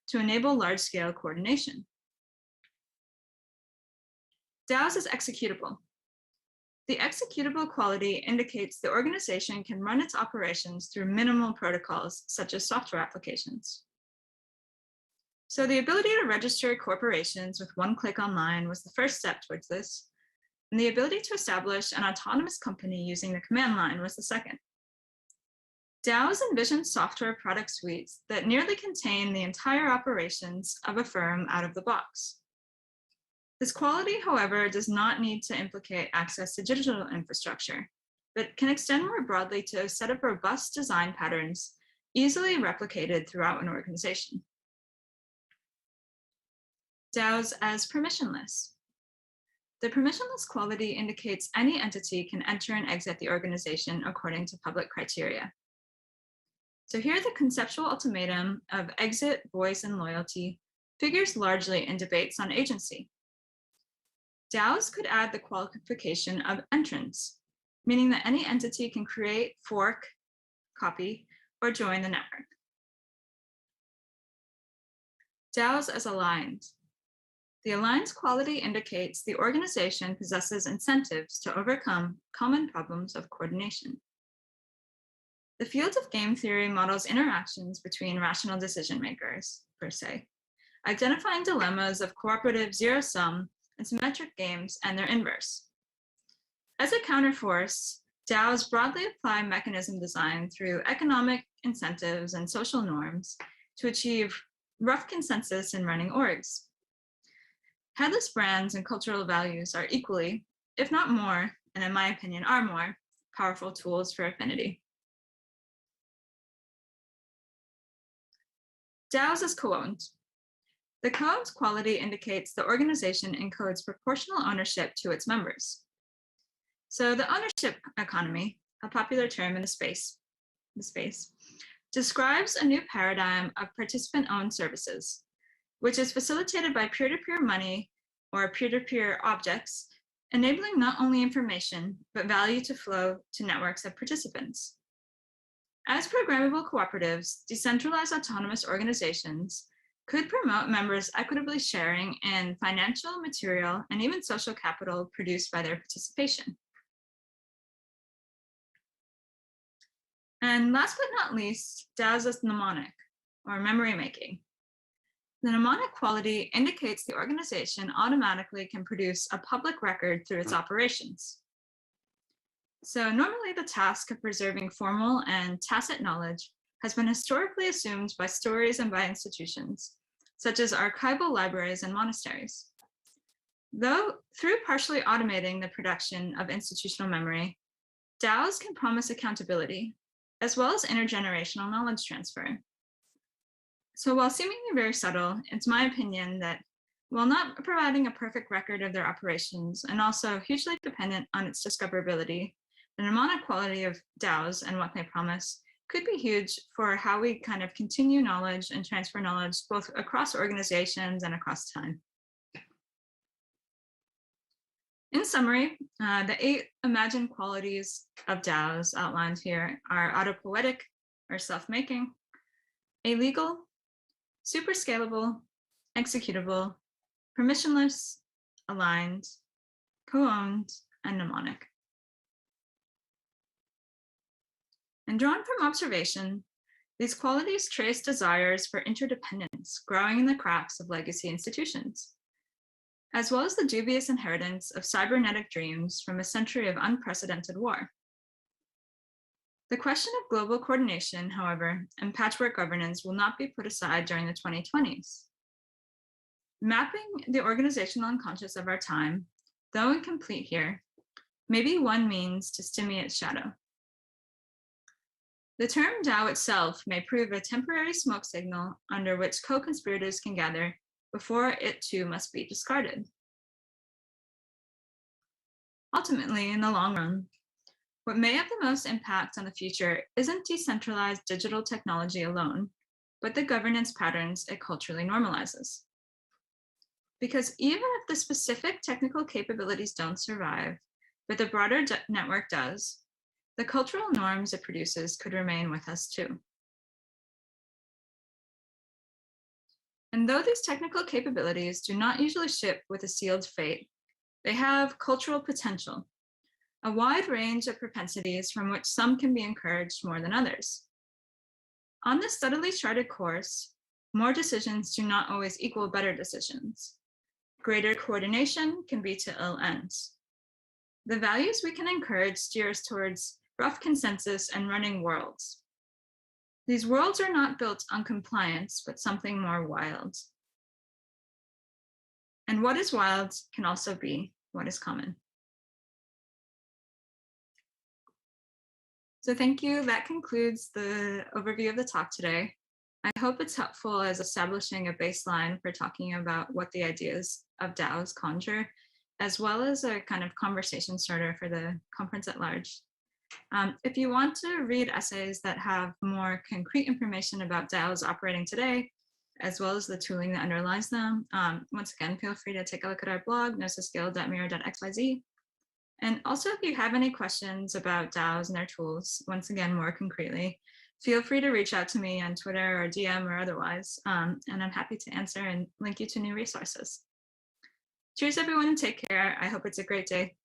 to enable large-scale coordination. DAOs as executable. The executable quality indicates the organization can run its operations through minimal protocols, such as software applications. So the ability to register corporations with one click online was the first step towards this, and the ability to establish an autonomous company using the command line was the second. DAOs envision software product suites that nearly contain the entire operations of a firm out of the box. This quality, however, does not need to implicate access to digital infrastructure, but can extend more broadly to a set of robust design patterns easily replicated throughout an organization. DAOs as permissionless. The permissionless quality indicates any entity can enter and exit the organization according to public criteria. So here the conceptual ultimatum of exit, voice, and loyalty figures largely in debates on agency. DAOs could add the qualification of entrance, meaning that any entity can create, fork, copy, or join the network. DAOs as aligned. The aligned quality indicates the organization possesses incentives to overcome common problems of coordination. The field of game theory models interactions between rational decision makers, per se, identifying dilemmas of cooperative zero-sum and symmetric games and their inverse. As a counterforce, DAOs broadly apply mechanism design through economic incentives and social norms to achieve rough consensus in running orgs. Headless brands and cultural values are equally, if not more, and in my opinion are more, powerful tools for affinity. DAOs as co-owned. The co-owned quality indicates the organization encodes proportional ownership to its members. So the ownership economy, a popular term in the space, describes a new paradigm of participant-owned services, which is facilitated by peer-to-peer money or peer-to-peer objects, enabling not only information, but value to flow to networks of participants. As programmable cooperatives, decentralized autonomous organizations could promote members equitably sharing in financial, material, and even social capital produced by their participation. And last but not least, DAOs as mnemonic, or memory making. The mnemonic quality indicates the organization automatically can produce a public record through its operations. So normally the task of preserving formal and tacit knowledge has been historically assumed by stories and by institutions, such as archival libraries and monasteries. Though through partially automating the production of institutional memory, DAOs can promise accountability, as well as intergenerational knowledge transfer. So while seemingly very subtle, it's my opinion that while not providing a perfect record of their operations and also hugely dependent on its discoverability, the mnemonic quality of DAOs and what they promise could be huge for how we kind of continue knowledge and transfer knowledge both across organizations and across time. In summary, the 8 imagined qualities of DAOs outlined here are autopoietic or self-making, illegal, super scalable, executable, permissionless, aligned, co-owned, and mnemonic. And drawn from observation, these qualities trace desires for interdependence growing in the cracks of legacy institutions, as well as the dubious inheritance of cybernetic dreams from a century of unprecedented war. The question of global coordination, however, and patchwork governance will not be put aside during the 2020s. Mapping the organizational unconscious of our time, though incomplete here, may be one means to stimulate its shadow. The term DAO itself may prove a temporary smoke signal under which co-conspirators can gather before it too must be discarded. Ultimately, in the long run, what may have the most impact on the future isn't decentralized digital technology alone, but the governance patterns it culturally normalizes. Because even if the specific technical capabilities don't survive, but the broader network does, the cultural norms it produces could remain with us too. And though these technical capabilities do not usually ship with a sealed fate, they have cultural potential, a wide range of propensities from which some can be encouraged more than others. On this steadily charted course, more decisions do not always equal better decisions. Greater coordination can be to ill ends. The values we can encourage steer us towards rough consensus and running worlds. These worlds are not built on compliance, but something more wild. And what is wild can also be what is common. So thank you. That concludes the overview of the talk today. I hope it's helpful as establishing a baseline for talking about what the ideas of DAOs conjure, as well as a kind of conversation starter for the conference at large. If you want to read essays that have more concrete information about DAOs operating today, as well as the tooling that underlies them, once again, feel free to take a look at our blog, nososcale.miro.xyz. And also, if you have any questions about DAOs and their tools, once again, more concretely, feel free to reach out to me on Twitter or DM or otherwise, and I'm happy to answer and link you to new resources. Cheers, everyone, and take care. I hope it's a great day.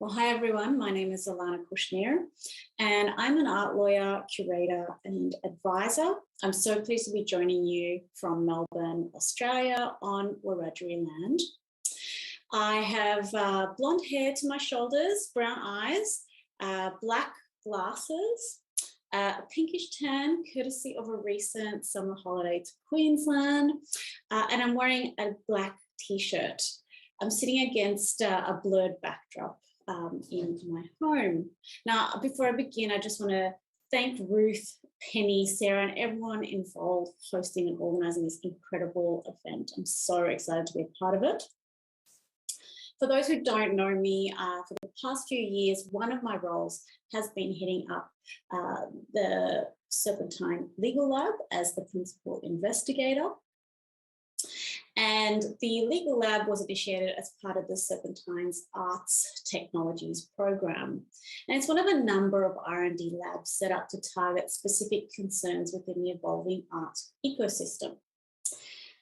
Well, hi everyone, my name is Alana Kushnir and I'm an art lawyer, curator and advisor. I'm so pleased to be joining you from Melbourne, Australia on Wiradjuri land. I have blonde hair to my shoulders, brown eyes, black glasses, a pinkish tan courtesy of a recent summer holiday to Queensland, and I'm wearing a black t-shirt. I'm sitting against a blurred backdrop in my home. Now, before I begin, I just want to thank Ruth, Penny, Sarah, and everyone involved hosting and organising this incredible event. I'm so excited to be a part of it. For those who don't know me, for the past few years, one of my roles has been heading up the Serpentine Legal Lab as the principal investigator. And the Legal Lab was initiated as part of the Serpentine's Arts Technologies program. And it's one of a number of R&D labs set up to target specific concerns within the evolving art ecosystem.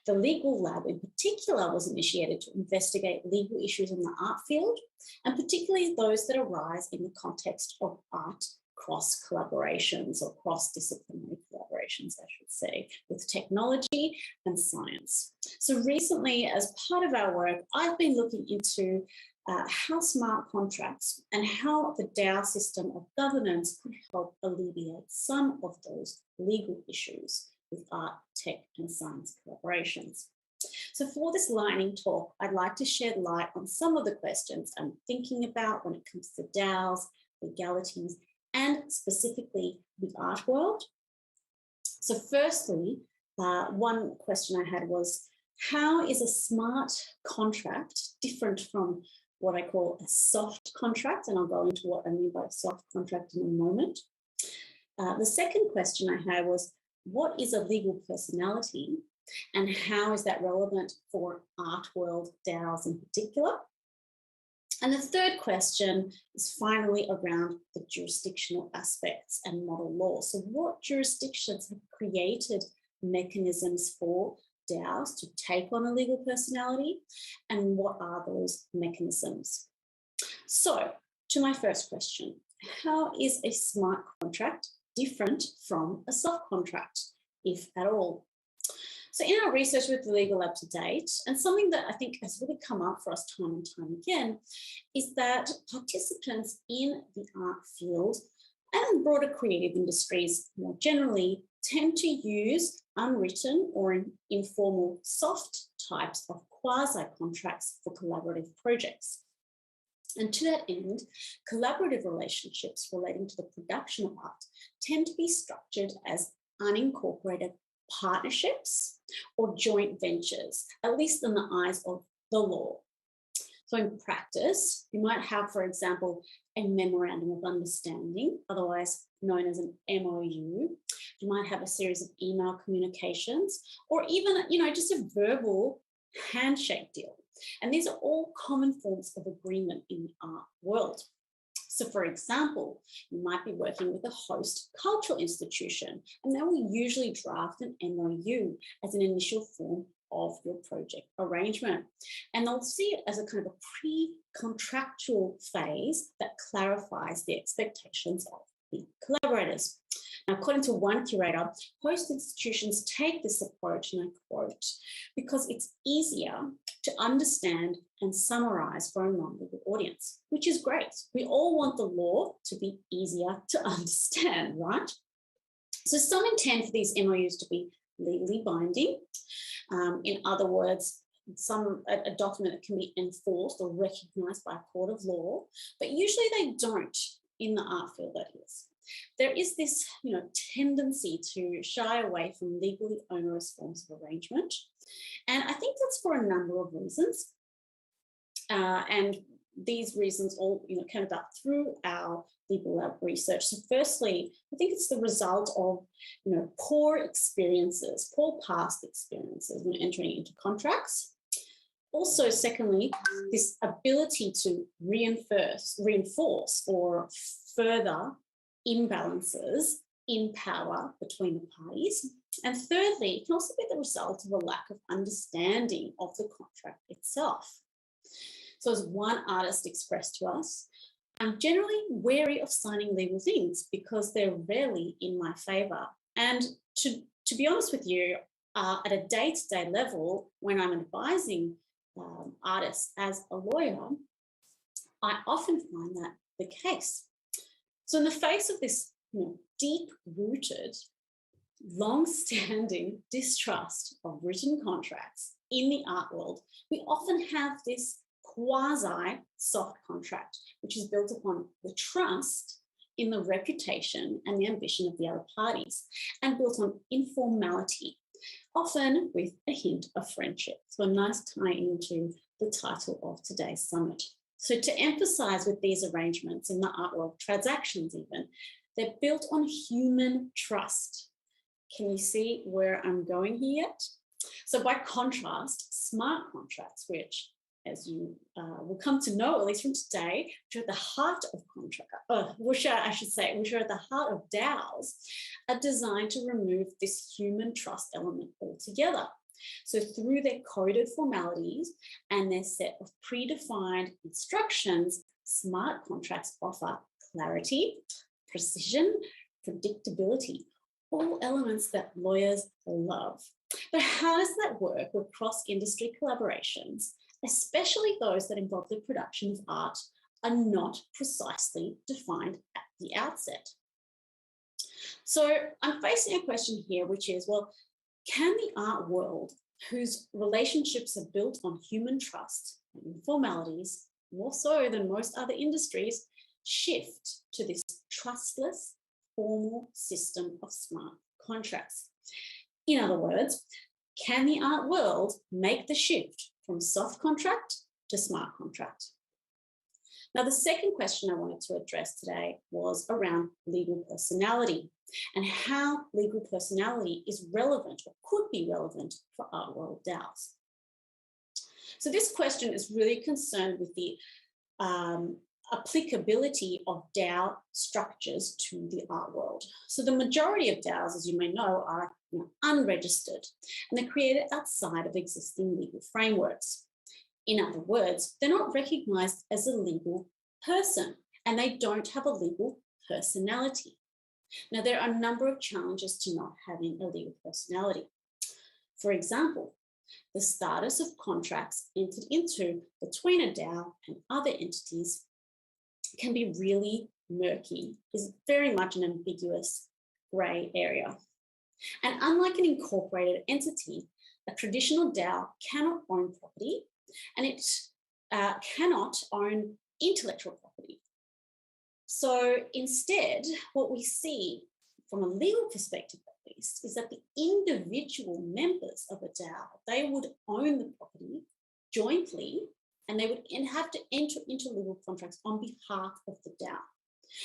The Legal Lab in particular was initiated to investigate legal issues in the art field, and particularly those that arise in the context of art cross collaborations or cross-disciplinary collaborations, I should say, with technology and science. So recently, as part of our work, I've been looking into how smart contracts and how the DAO system of governance could help alleviate some of those legal issues with art, tech, and science collaborations. So for this lightning talk, I'd like to shed light on some of the questions I'm thinking about when it comes to DAOs, legalities, and specifically the art world. So firstly, one question I had was, how is a smart contract different from what I call a soft contract? And I'll go into what I mean by a soft contract in a moment. The second question I had was, what is a legal personality and how is that relevant for art world DAOs in particular? And the third question is finally around the jurisdictional aspects and model law. So what jurisdictions have created mechanisms for DAOs to take on a legal personality, and what are those mechanisms? So to my first question, how is a smart contract different from a soft contract, if at all? So in our research with the Legal Lab to date, and something that I think has really come up for us time and time again, is that participants in the art field and broader creative industries more generally tend to use unwritten or informal soft types of quasi-contracts for collaborative projects. And to that end, collaborative relationships relating to the production of art tend to be structured as unincorporated partnerships or joint ventures, at least in the eyes of the law. So in practice, you might have, for example, a memorandum of understanding, otherwise known as an MOU. You might have a series of email communications, or even, just a verbal handshake deal. And these are all common forms of agreement in the art world. So for example, you might be working with a host cultural institution, and they will usually draft an MOU as an initial form of your project arrangement. And they'll see it as a kind of a pre-contractual phase that clarifies the expectations of the collaborators. Now, according to one curator, host institutions take this approach, and I quote, because it's easier to understand and summarize for a non-legal audience, which is great. We all want the law to be easier to understand, right? So some intend for these MOUs to be legally binding. In other words, a document that can be enforced or recognized by a court of law, but usually they don't in the art field, that is. There is this, tendency to shy away from legally onerous forms of arrangement. And I think that's for a number of reasons. And these reasons all, came about through our Legal Lab research. So firstly, I think it's the result of, poor experiences, poor past experiences when entering into contracts. Also, secondly, this ability to reinforce or further imbalances in power between the parties. And thirdly, it can also be the result of a lack of understanding of the contract itself. So as one artist expressed to us, I'm generally wary of signing legal things because they're rarely in my favour. And to be honest with you, at a day-to-day level, when I'm advising artists as a lawyer, I often find that the case. So in the face of this deep-rooted, long-standing distrust of written contracts in the art world, we often have this quasi-soft contract, which is built upon the trust in the reputation and the ambition of the other parties, and built on informality, often with a hint of friendship. So a nice tie into the title of today's summit. So to emphasize with these arrangements in the art world, transactions even, they're built on human trust. Can you see where I'm going here yet? So by contrast, smart contracts, which, as you will come to know, at least from today, which are at the heart of which are at the heart of DAOs, are designed to remove this human trust element altogether. So through their coded formalities and their set of predefined instructions, smart contracts offer clarity, precision, predictability, all elements that lawyers love. But how does that work with cross-industry collaborations, especially those that involve the production of art, are not precisely defined at the outset? So I'm facing a question here, which is, well, can the art world, whose relationships are built on human trust and formalities, more so than most other industries, shift to this trustless, formal system of smart contracts? In other words, can the art world make the shift from soft contract to smart contract? Now, the second question I wanted to address today was around legal personality and how legal personality is relevant or could be relevant for art world DAOs. So this question is really concerned with the applicability of DAO structures to the art world. So the majority of DAOs, as you may know, are unregistered, and they're created outside of existing legal frameworks. In other words, they're not recognised as a legal person, and they don't have a legal personality. Now, there are a number of challenges to not having a legal personality. For example, the status of contracts entered into between a DAO and other entities can be really murky, is very much an ambiguous grey area. And unlike an incorporated entity, a traditional DAO cannot own property, and it cannot own intellectual property. So instead, what we see from a legal perspective at least is that the individual members of a DAO, they would own the property jointly, and they would have to enter into legal contracts on behalf of the DAO.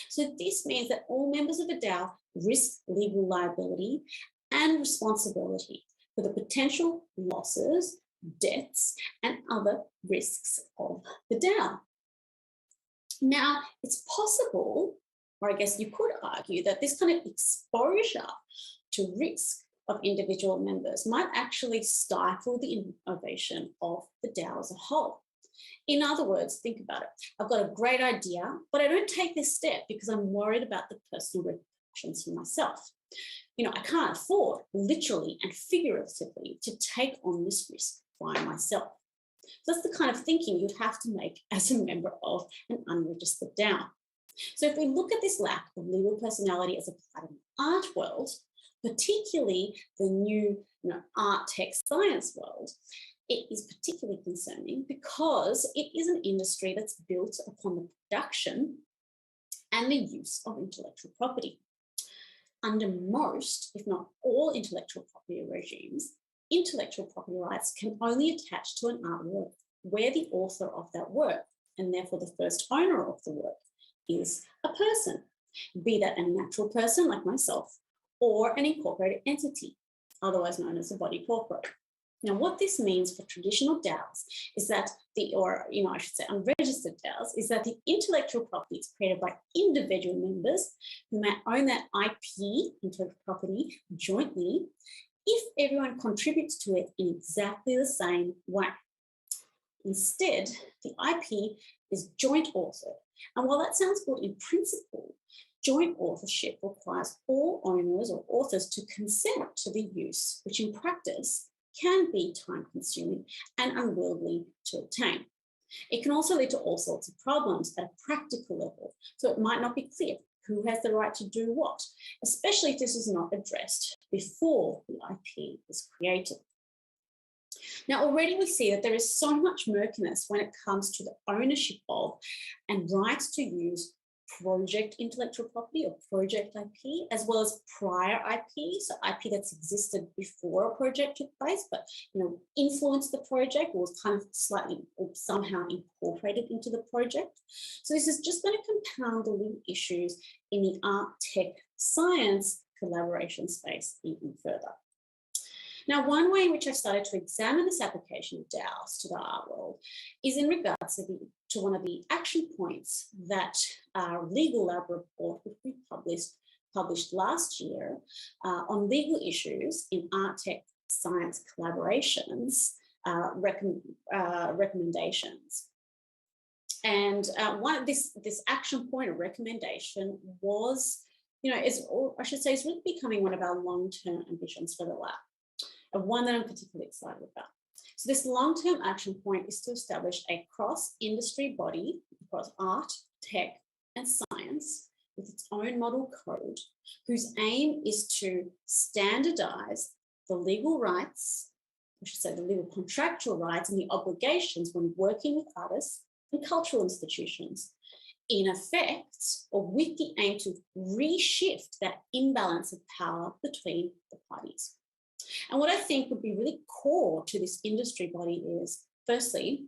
So this means that all members of a DAO risk legal liability and responsibility for the potential losses, debts, and other risks of the DAO. Now, it's possible, or I guess you could argue, that this kind of exposure to risk of individual members might actually stifle the innovation of the DAO as a whole. In other words, think about it. I've got a great idea, but I don't take this step because I'm worried about the personal repercussions for myself. I can't afford, literally and figuratively, to take on this risk by myself. So that's the kind of thinking you'd have to make as a member of an unregistered DAO. So if we look at this lack of legal personality as applied in the art world, particularly the new art, tech, science world, it is particularly concerning because it is an industry that's built upon the production and the use of intellectual property. Under most, if not all, intellectual property regimes, intellectual property rights can only attach to an artwork where the author of that work, and therefore the first owner of the work, is a person, be that a natural person like myself or an incorporated entity, otherwise known as a body corporate. Now, what this means for traditional DAOs is that unregistered DAOs, is that the intellectual property is created by individual members who may own that IP, intellectual property, jointly, if everyone contributes to it in exactly the same way. Instead, the IP is joint authored And while that sounds good in principle, joint authorship requires all owners or authors to consent to the use, which in practice can be time-consuming and unwieldy to obtain. It can also lead to all sorts of problems at a practical level, so it might not be clear who has the right to do what, especially if this is not addressed before the IP is created. Now, already we see that there is so much murkiness when it comes to the ownership of and rights to use project intellectual property or project IP, as well as prior IP, so IP that's existed before a project took place, but influenced the project or was kind of slightly or somehow incorporated into the project. So this is just going to compound the legal issues in the art, tech, science collaboration space even further. Now, one way in which I started to examine this application of DAOs to the art world is in regards to one of the action points that our legal lab report, which we published last year on legal issues in art, tech, science collaborations, recommendations. And one of this action point or recommendation was, is really becoming one of our long-term ambitions for the lab. And one that I'm particularly excited about. So this long-term action point is to establish a cross-industry body across art, tech, and science with its own model code, whose aim is to standardize the legal rights, the legal contractual rights and the obligations when working with artists and cultural institutions, in effect, or with the aim to reshift that imbalance of power between the parties. And what I think would be really core to this industry body is, firstly,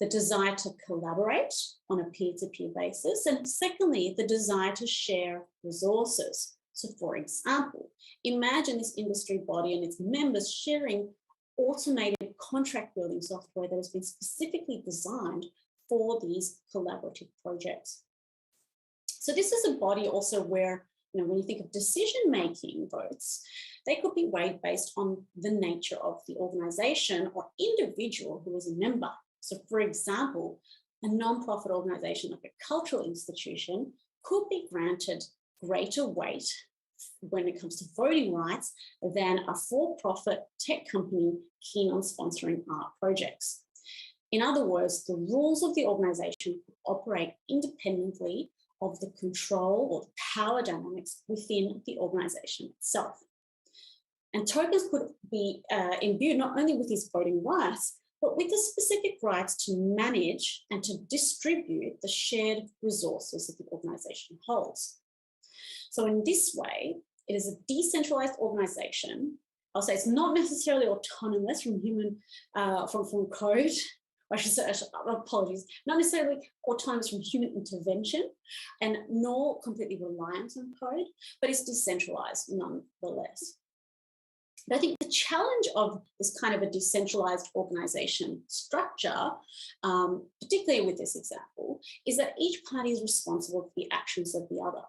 the desire to collaborate on a peer-to-peer basis, and secondly, the desire to share resources. So for example, imagine this industry body and its members sharing automated contract building software that has been specifically designed for these collaborative projects. So this is a body also where, when you think of decision-making votes, they could be weighed based on the nature of the organization or individual who is a member. So for example, a non-profit organization like a cultural institution could be granted greater weight when it comes to voting rights than a for-profit tech company keen on sponsoring art projects. In other words, the rules of the organization operate independently of the control or the power dynamics within the organization itself. And tokens could be imbued not only with these voting rights, but with the specific rights to manage and to distribute the shared resources that the organization holds. So in this way, it is a decentralized organization. I'll say it's not necessarily autonomous from from code. I should say, apologies, not necessarily autonomous from human intervention and nor completely reliant on code, but it's decentralized nonetheless. But I think the challenge of this kind of a decentralized organization structure, particularly with this example, is that each party is responsible for the actions of the other.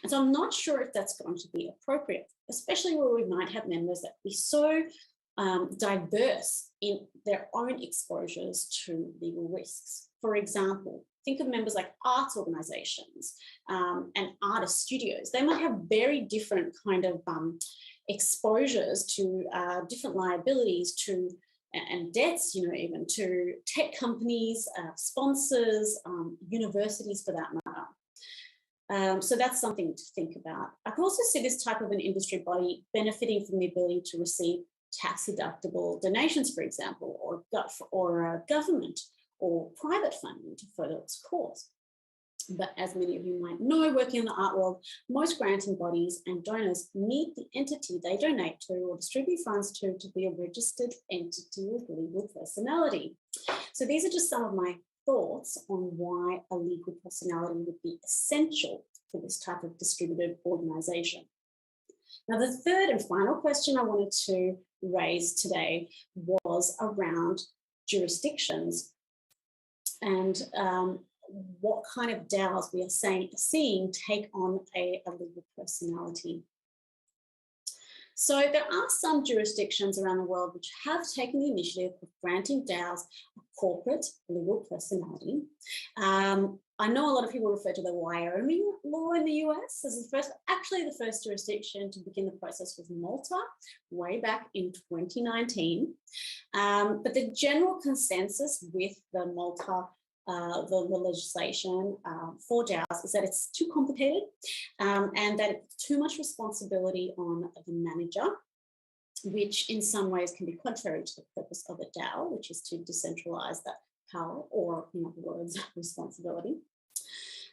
And so I'm not sure if that's going to be appropriate, especially where we might have members that be so diverse in their own exposures to legal risks. For example, think of members like arts organizations and artist studios. They might have very different kind of exposures to different liabilities and debts, even to tech companies, sponsors, universities for that matter. So that's something to think about. I can also see this type of an industry body benefiting from the ability to receive tax-deductible donations, for example, or government or private funding to further its cause. But as many of you might know, working in the art world, most granting bodies and donors need the entity they donate to or distribute funds to be a registered entity with legal personality. So these are just some of my thoughts on why a legal personality would be essential for this type of distributed organization. Now, the third and final question I wanted to raise today was around jurisdictions and what kind of DAOs we are seeing take on a legal personality. So there are some jurisdictions around the world which have taken the initiative of granting DAOs a corporate legal personality. I know a lot of people refer to the Wyoming law in the US as the first jurisdiction to begin the process was Malta, way back in 2019. But the general consensus with the Malta, the legislation for DAOs is that it's too complicated and that it's too much responsibility on the manager, which in some ways can be contrary to the purpose of a DAO, which is to decentralize that power, or in other words, responsibility.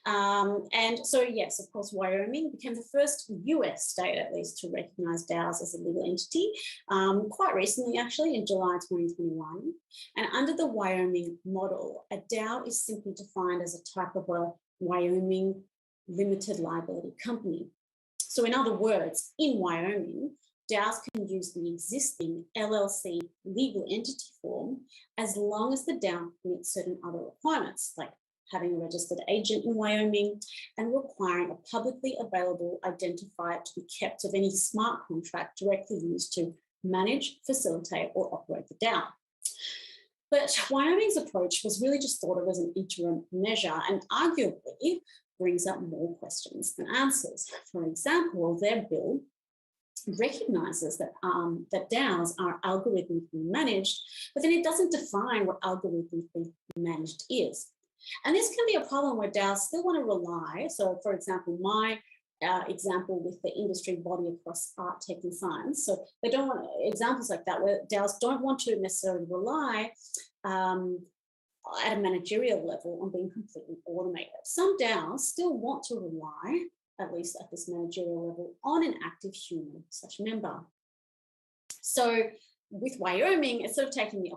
And so, yes, of course, Wyoming became the first US state, at least, to recognize DAOs as a legal entity, quite recently, actually, in July 2021. And under the Wyoming model, a DAO is simply defined as a type of a Wyoming limited liability company. So in other words, in Wyoming, DAOs can use the existing LLC legal entity form as long as the DAO meets certain other requirements, like having a registered agent in Wyoming and requiring a publicly available identifier to be kept of any smart contract directly used to manage, facilitate, or operate the DAO. But Wyoming's approach was really just thought of as an interim measure and arguably brings up more questions than answers. For example, their bill recognizes that, that DAOs are algorithmically managed, but then it doesn't define what algorithmically managed is. And this can be a problem where DAOs still want to rely. So, for example, my example with the industry body across art, tech, and science. So they don't want examples like that where DAOs don't want to necessarily rely at a managerial level on being completely automated. Some DAOs still want to rely, at least at this managerial level, on an active human such member. So with Wyoming, it's sort of taking the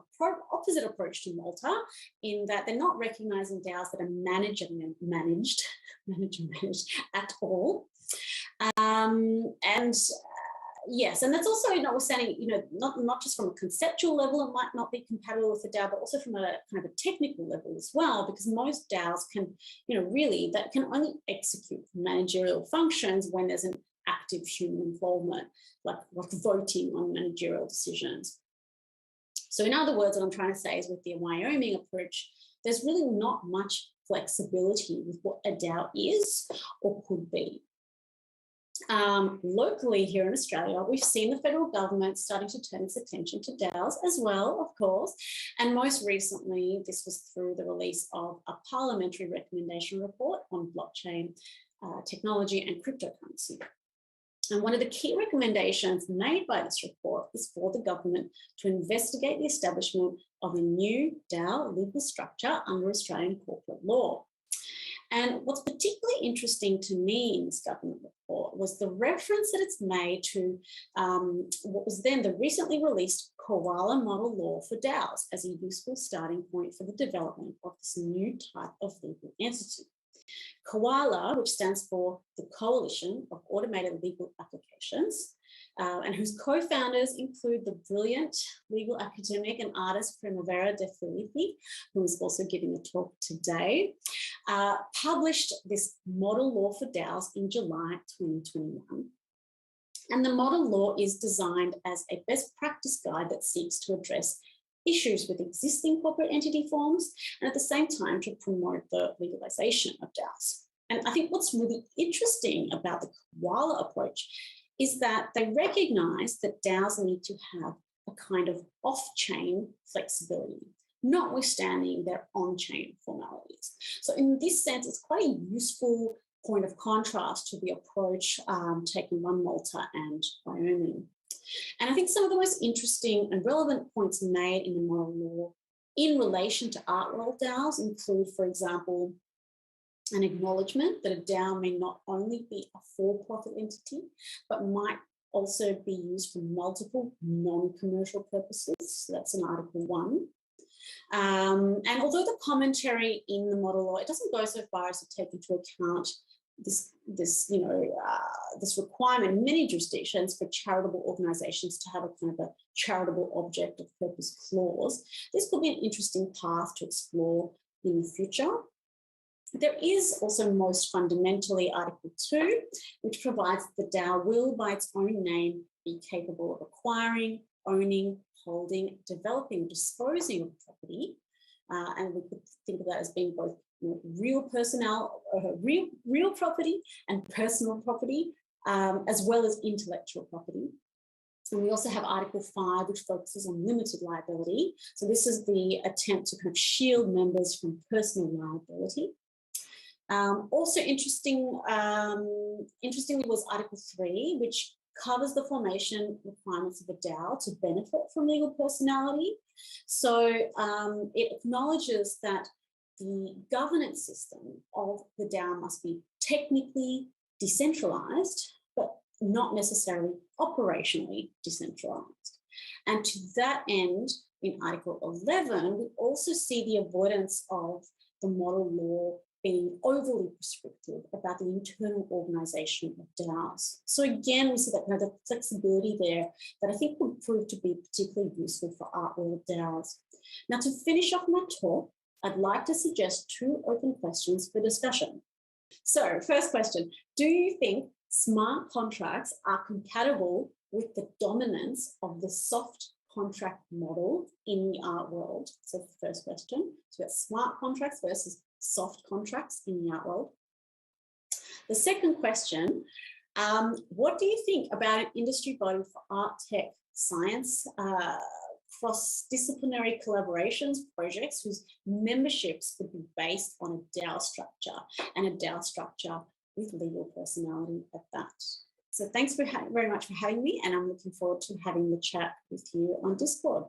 opposite approach to Malta in that they're not recognizing DAOs that are managed at all. Yes, and that's also notwithstanding, not just from a conceptual level, it might not be compatible with the DAO, but also from a kind of a technical level as well, because most DAOs can, really, that can only execute managerial functions when there's an active human involvement, like voting on managerial decisions. So in other words, what I'm trying to say is with the Wyoming approach, there's really not much flexibility with what a DAO is or could be. Locally here in Australia, we've seen the federal government starting to turn its attention to DAOs as well, of course, and most recently this was through the release of a parliamentary recommendation report on blockchain technology and cryptocurrency. And one of the key recommendations made by this report is for the government to investigate the establishment of a new DAO legal structure under Australian corporate law. And what's particularly interesting to me in this government report was the reference that it's made to what was then the recently released Koala model law for DAOs as a useful starting point for the development of this new type of legal entity. Koala, which stands for the Coalition of Automated Legal Applications, and whose co-founders include the brilliant legal academic and artist Primavera de Filippi, who is also giving a talk today, published this model law for DAOs in July 2021. And the model law is designed as a best practice guide that seeks to address issues with existing corporate entity forms and at the same time to promote the legalization of DAOs. And I think what's really interesting about the Koala approach is that they recognize that DAOs need to have a kind of off-chain flexibility, notwithstanding their on-chain formalities. So in this sense, it's quite a useful point of contrast to the approach taken by Malta and Wyoming. And I think some of the most interesting and relevant points made in the model law in relation to Artworld DAOs include, for example, an acknowledgement that a DAO may not only be a for-profit entity, but might also be used for multiple non-commercial purposes. So that's in Article 1. And although the commentary in the model law, it doesn't go so far as to take into account this requirement in many jurisdictions for charitable organisations to have a kind of a charitable object of purpose clause, this could be an interesting path to explore in the future. There is also most fundamentally Article 2, which provides that the DAO will, by its own name, be capable of acquiring, owning, holding, developing, disposing of property. And we could think of that as being both real real property and personal property, as well as intellectual property. And we also have Article 5, which focuses on limited liability. So this is the attempt to kind of shield members from personal liability. Also interestingly was Article 3, which covers the formation requirements of a DAO to benefit from legal personality. So it acknowledges that the governance system of the DAO must be technically decentralised, but not necessarily operationally decentralised. And to that end, in Article 11, we also see the avoidance of the model law being overly prescriptive about the internal organisation of DAOs. So again, we see that kind of flexibility there that I think would prove to be particularly useful for Artworld DAOs. Now, to finish off my talk, I'd like to suggest 2 open questions for discussion. So, first question, do you think smart contracts are compatible with the dominance of the soft contract model in the art world? So that's the first question. So we have smart contracts versus soft contracts in the art world. The second question, what do you think about an industry body for art, tech, science, cross-disciplinary collaborations projects whose memberships would be based on a DAO structure, and a DAO structure with legal personality at that? So thanks very much for having me, and I'm looking forward to having the chat with you on Discord.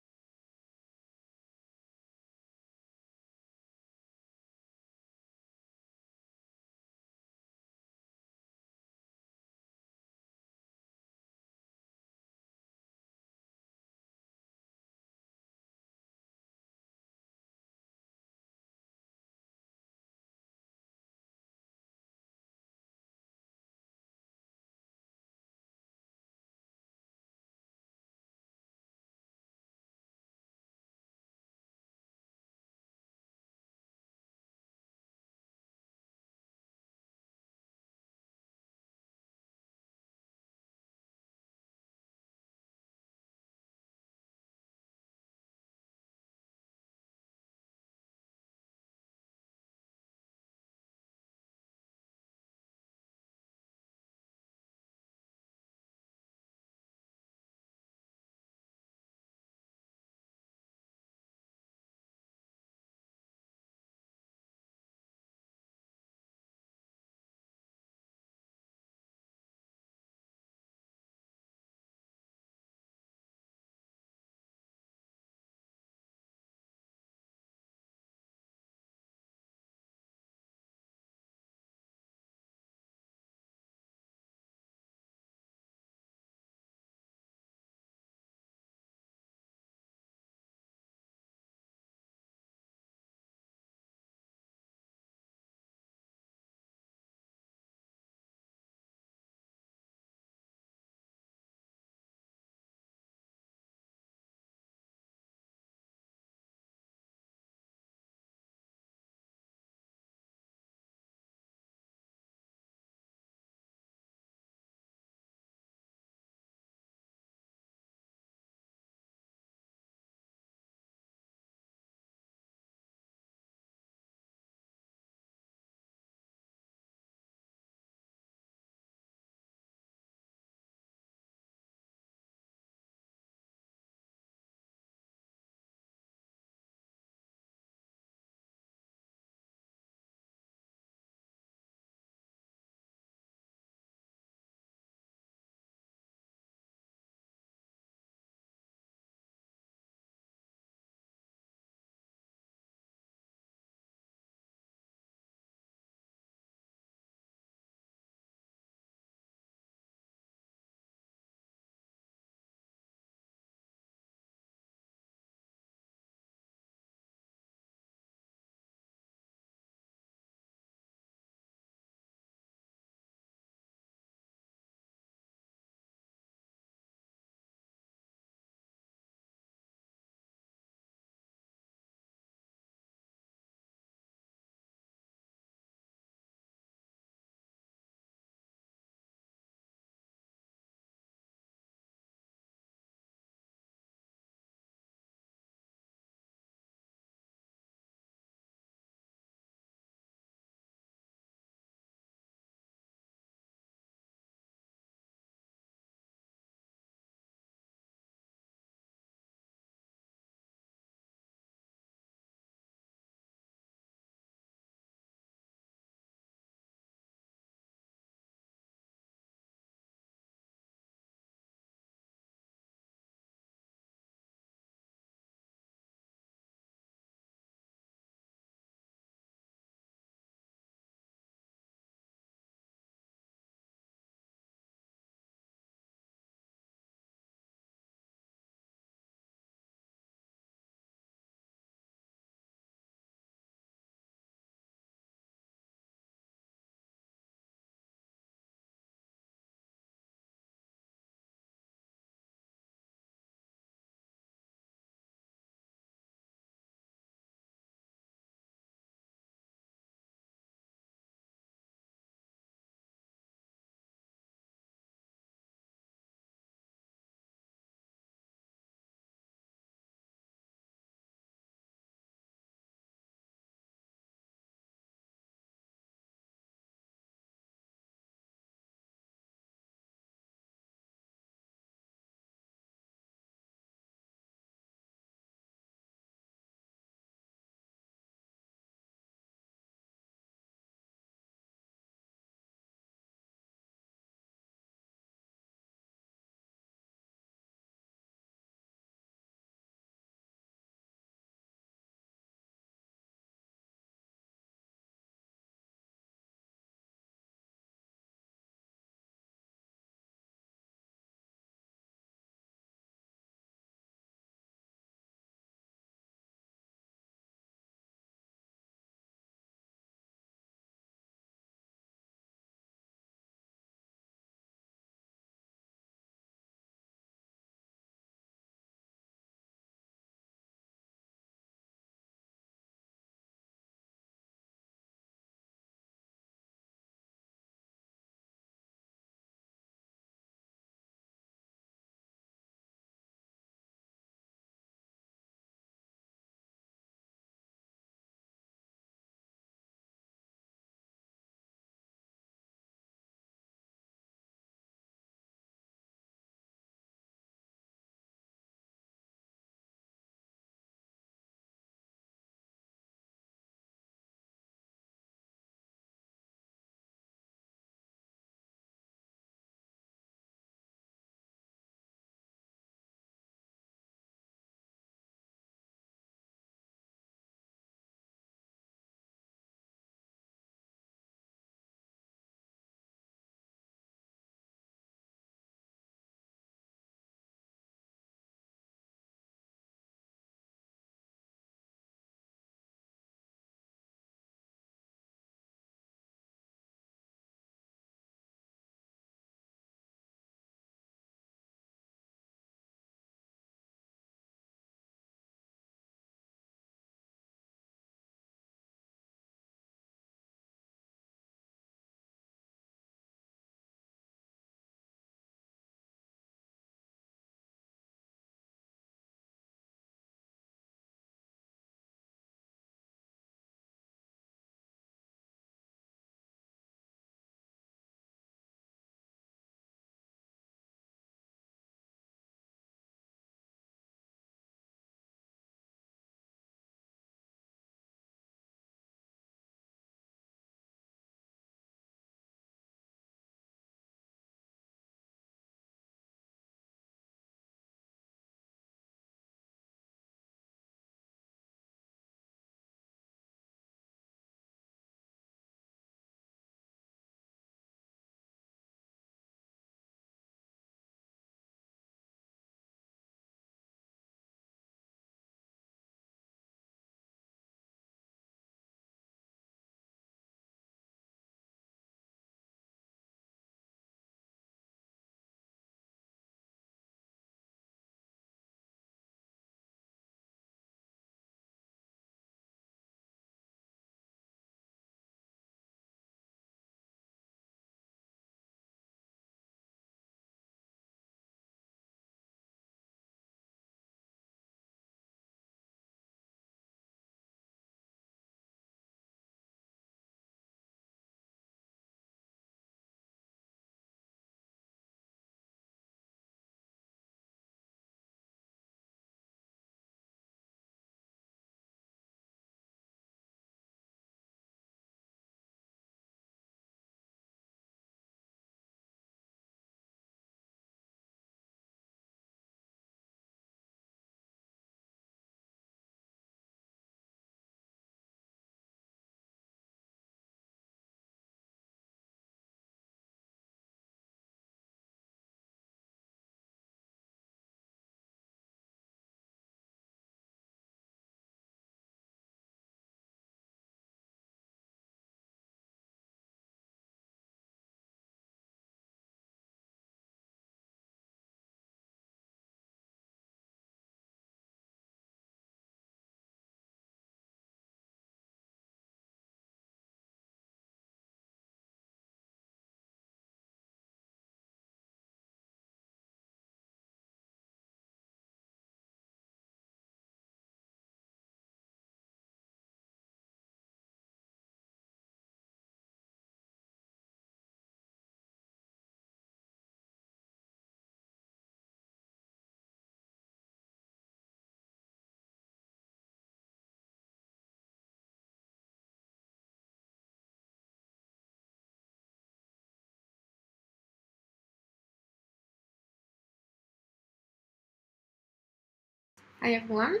Hi everyone.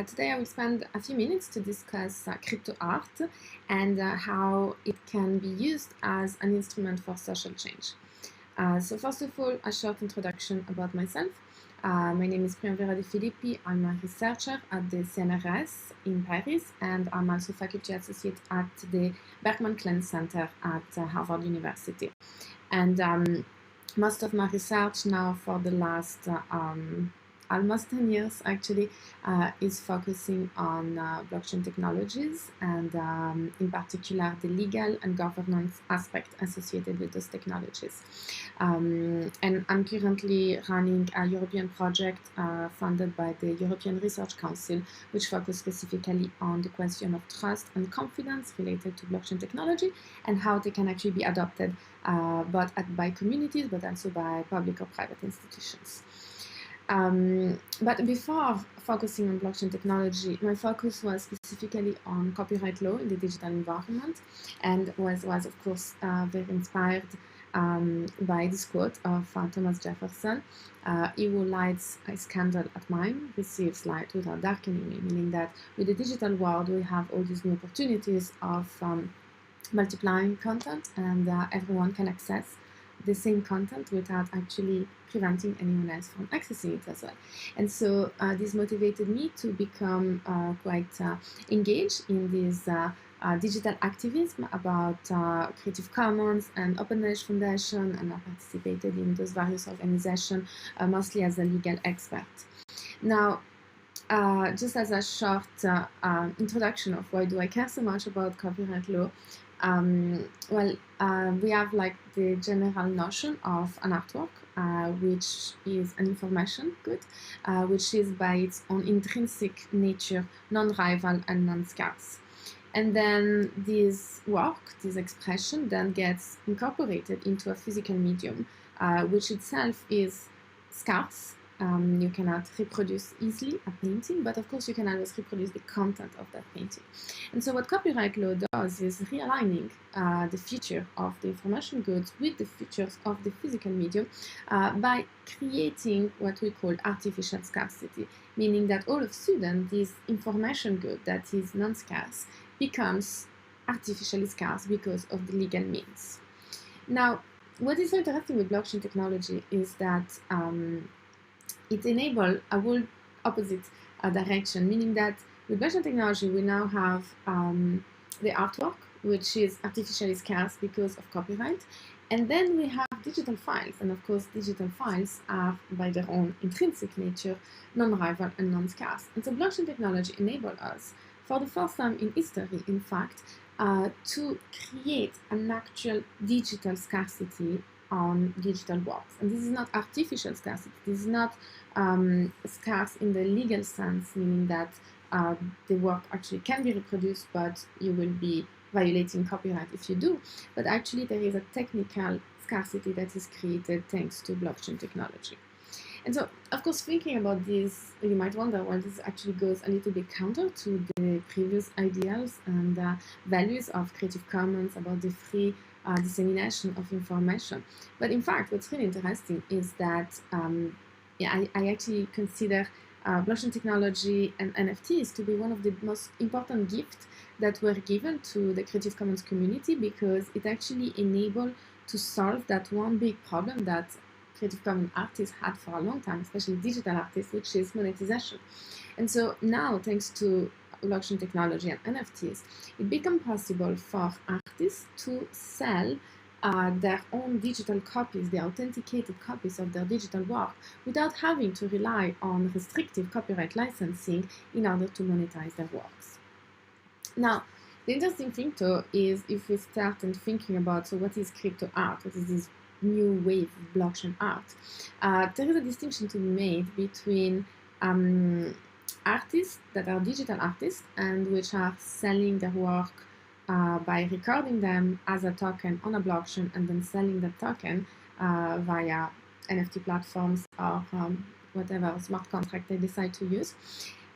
Today I will spend a few minutes to discuss crypto art and how it can be used as an instrument for social change. So first of all, a short introduction about myself. My name is Priyanvera De Filippi. I'm a researcher at the CNRS in Paris, and I'm also faculty associate at the Berkman Klein Center at Harvard University. And most of my research now for the last almost 10 years actually is focusing on blockchain technologies and in particular the legal and governance aspect associated with those technologies. And I'm currently running a European project funded by the European Research Council, which focuses specifically on the question of trust and confidence related to blockchain technology and how they can actually be adopted both by communities but also by public or private institutions. But before focusing on blockchain technology, my focus was specifically on copyright law in the digital environment, and was of course very inspired by this quote of Thomas Jefferson: "He who lights a candle at mine receives light without darkening me," meaning that with the digital world we have all these new opportunities of multiplying content, and everyone can access the same content without actually preventing anyone else from accessing it as well. And so this motivated me to become quite engaged in this digital activism about Creative Commons and Open Knowledge Foundation, and I participated in those various organizations mostly as a legal expert. Now, just as a short introduction of why do I care so much about copyright law, we have like the general notion of an artwork, which is an information good, which is by its own intrinsic nature non-rival and non-scarce. And then this work, this expression, then gets incorporated into a physical medium, which itself is scarce. You cannot reproduce easily a painting, but of course you can always reproduce the content of that painting. And so what copyright law does is realigning the future of the information goods with the futures of the physical medium by creating what we call artificial scarcity, meaning that all of a sudden this information good that is non-scarce becomes artificially scarce because of the legal means. Now, what is so interesting with blockchain technology is that it enables a whole opposite direction, meaning that with blockchain technology we now have the artwork, which is artificially scarce because of copyright, and then we have digital files, and of course digital files are by their own intrinsic nature non-rival and non-scarce. And so blockchain technology enables us, for the first time in history in fact, to create an actual digital scarcity on digital works. And this is not artificial scarcity, this is not scarce in the legal sense, meaning that the work actually can be reproduced, but you will be violating copyright if you do. But actually there is a technical scarcity that is created thanks to blockchain technology. And so, of course, thinking about this, you might wonder, well, this actually goes a little bit counter to the previous ideals and values of Creative Commons about the free dissemination of information. But in fact, what's really interesting is that I actually consider blockchain technology and NFTs to be one of the most important gifts that were given to the Creative Commons community, because it actually enabled to solve that one big problem that Creative Commons artists had for a long time, especially digital artists, which is monetization. And so now, thanks to blockchain technology and NFTs, it becomes possible for artists to sell their own digital copies, the authenticated copies of their digital work, without having to rely on restrictive copyright licensing in order to monetize their works. Now, the interesting thing though is if we start thinking about, so what is crypto art? What is this new wave of blockchain art? There is a distinction to be made between artists that are digital artists and which are selling their work by recording them as a token on a blockchain and then selling that token via NFT platforms or whatever smart contract they decide to use.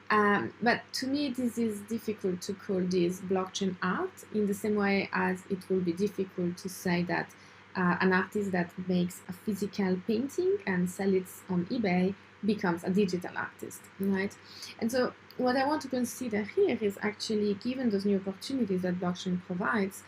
But to me, this is difficult to call this blockchain art in the same way as it will be difficult to say that an artist that makes a physical painting and sells it on eBay becomes a digital artist, right? And so what I want to consider here is actually, given those new opportunities that blockchain provides,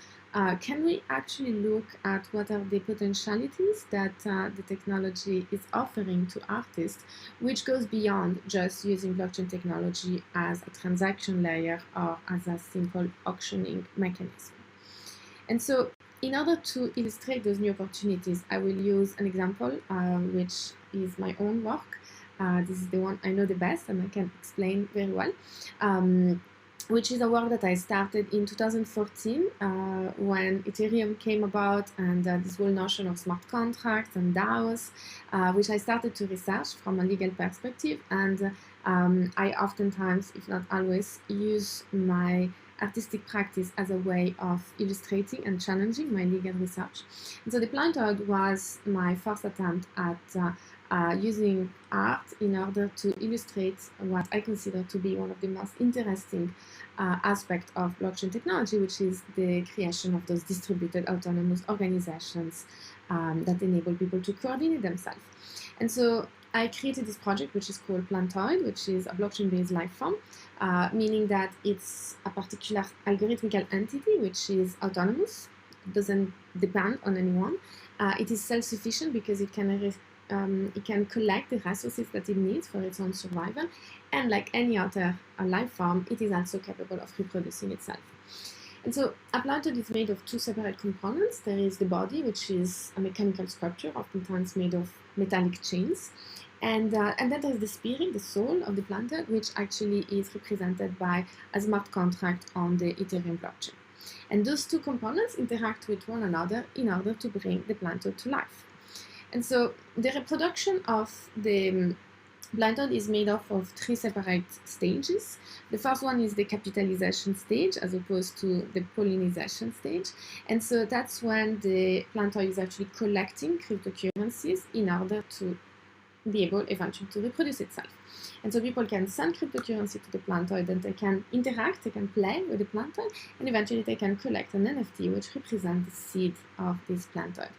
can we actually look at what are the potentialities that the technology is offering to artists, which goes beyond just using blockchain technology as a transaction layer or as a simple auctioning mechanism. And so in order to illustrate those new opportunities, I will use an example, which is my own work. This is the one I know the best and I can explain very well, which is a work that I started in 2014 when Ethereum came about, and this whole notion of smart contracts and DAOs, which I started to research from a legal perspective. And I oftentimes, if not always, use my artistic practice as a way of illustrating and challenging my legal research. And so the Plantoid was my first attempt at using art in order to illustrate what I consider to be one of the most interesting aspects of blockchain technology, which is the creation of those distributed autonomous organizations that enable people to coordinate themselves. And so I created this project, which is called Plantoid, which is a blockchain-based life form, meaning that it's a particular algorithmical entity which is autonomous, doesn't depend on anyone. It is self-sufficient because it can collect the resources that it needs for its own survival, and like any other life form, it is also capable of reproducing itself. And so a Plantoid is made of two separate components. There is the body, which is a mechanical structure, oftentimes made of metallic chains. And then there's the spirit, the soul of the Plantoid, which actually is represented by a smart contract on the Ethereum blockchain. And those two components interact with one another in order to bring the Plantoid to life. And so the reproduction of the Plantoid is made up of three separate stages. The first one is the capitalization stage as opposed to the pollinization stage. And so that's when the Plantoid is actually collecting cryptocurrencies in order to be able eventually to reproduce itself. And so people can send cryptocurrency to the Plantoid, and they can interact, they can play with the Plantoid, and eventually they can collect an NFT which represents the seed of this Plantoid.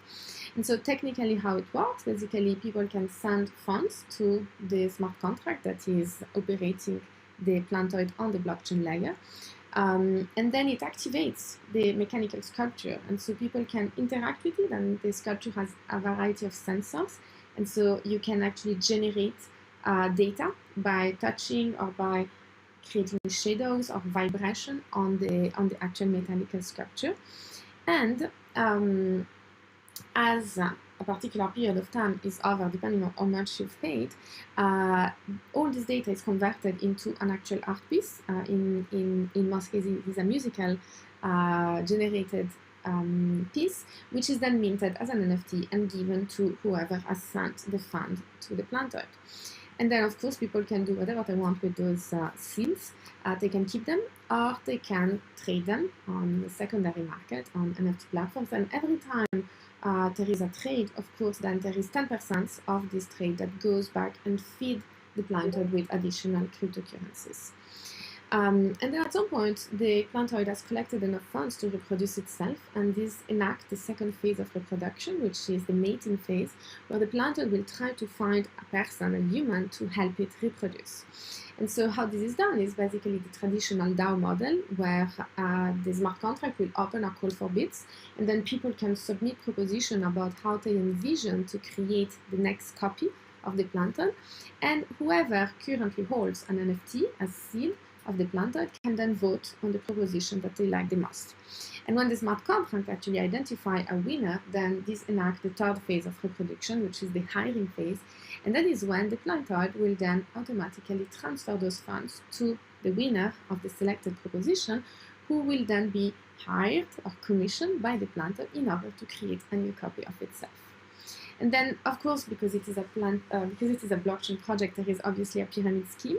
And so technically how it works, basically people can send funds to the smart contract that is operating the Plantoid on the blockchain layer. And then it activates the mechanical sculpture. And so people can interact with it, and the sculpture has a variety of sensors. And so you can actually generate data by touching or by creating shadows or vibration on the actual mechanical sculpture. And as a particular period of time is over, depending on how much you've paid, all this data is converted into an actual art piece. In most cases, it is a musical generated piece, which is then minted as an NFT and given to whoever has sent the fund to the Plantoid. And then, of course, people can do whatever they want with those seeds. They can keep them, or they can trade them on the secondary market on NFT platforms. And every time there is a trade, of course, then there is 10% of this trade that goes back and feed the Plantoid with additional cryptocurrencies. And then at some point, the Plantoid has collected enough funds to reproduce itself, and this enacts the second phase of reproduction, which is the mating phase, where the Plantoid will try to find a person, a human, to help it reproduce. And so how this is done is basically the traditional DAO model, where the smart contract will open a call for bids, and then people can submit propositions about how they envision to create the next copy of the Plantoid, and whoever currently holds an NFT as seed of the Plantoid can then vote on the proposition that they like the most. And when the smart contract actually identify a winner, then this enacts the third phase of reproduction, which is the hiring phase, and that is when the Plantoid will then automatically transfer those funds to the winner of the selected proposition, who will then be hired or commissioned by the Plantoid in order to create a new copy of itself. And then, of course, because it is a blockchain project, there is obviously a pyramid scheme,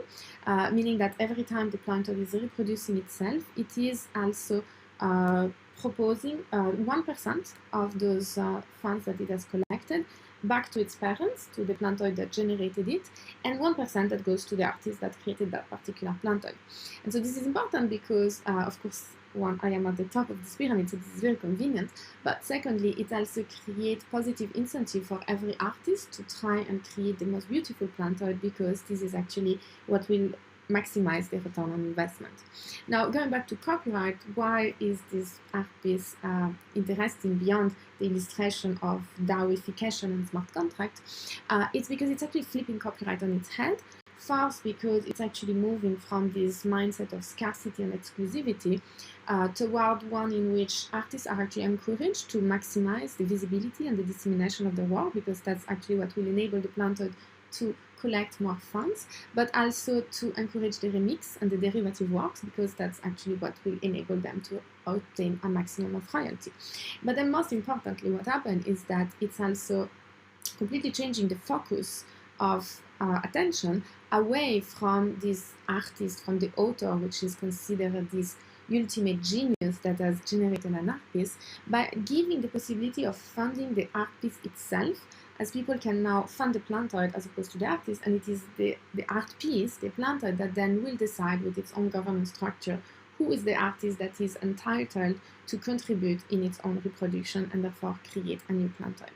meaning that every time the Plantoid is reproducing itself, it is also proposing 1% of those funds that it has collected back to its parents, to the Plantoid that generated it, and 1% that goes to the artist that created that particular Plantoid. And so this is important because, of course, one, I am at the top of this pyramid, so this is very convenient. But secondly, it also creates positive incentive for every artist to try and create the most beautiful plantoid, because this is actually what will maximize the return on investment. Now, going back to copyright, why is this art piece interesting beyond the illustration of DAOification and smart contract? It's because it's actually flipping copyright on its head. First, because it's actually moving from this mindset of scarcity and exclusivity toward one in which artists are actually encouraged to maximize the visibility and the dissemination of their work, because that's actually what will enable the plantoid to collect more funds, but also to encourage the remix and the derivative works, because that's actually what will enable them to obtain a maximum of royalty. But then most importantly, what happened is that it's also completely changing the focus of attention away from this artist, from the author, which is considered this ultimate genius that has generated an art piece, by giving the possibility of funding the art piece itself, as people can now fund the plantoid as opposed to the artist, and it is the art piece, the plantoid, that then will decide with its own governance structure who is the artist that is entitled to contribute in its own reproduction and therefore create a new plantoid.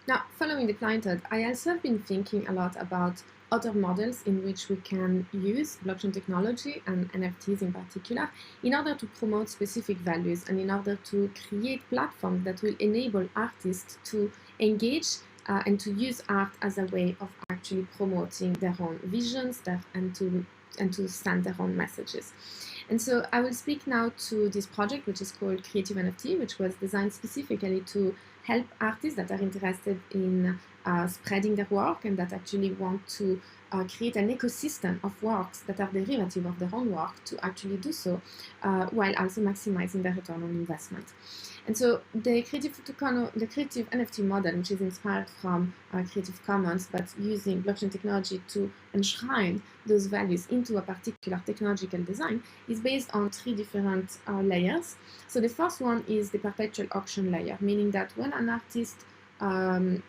Now, following the plantoid, I also have been thinking a lot about other models in which we can use blockchain technology and NFTs in particular in order to promote specific values and in order to create platforms that will enable artists to engage and to use art as a way of actually promoting their own visions and to send their own messages. And so I will speak now to this project, which is called Creative NFT, which was designed specifically to help artists that are interested in spreading their work and that actually want to create an ecosystem of works that are derivative of their own work to actually do so while also maximizing their return on investment. And so the creative NFT model, which is inspired from Creative Commons, but using blockchain technology to enshrine those values into a particular technological design, is based on 3 different layers. So the first one is the perpetual auction layer, meaning that when an artist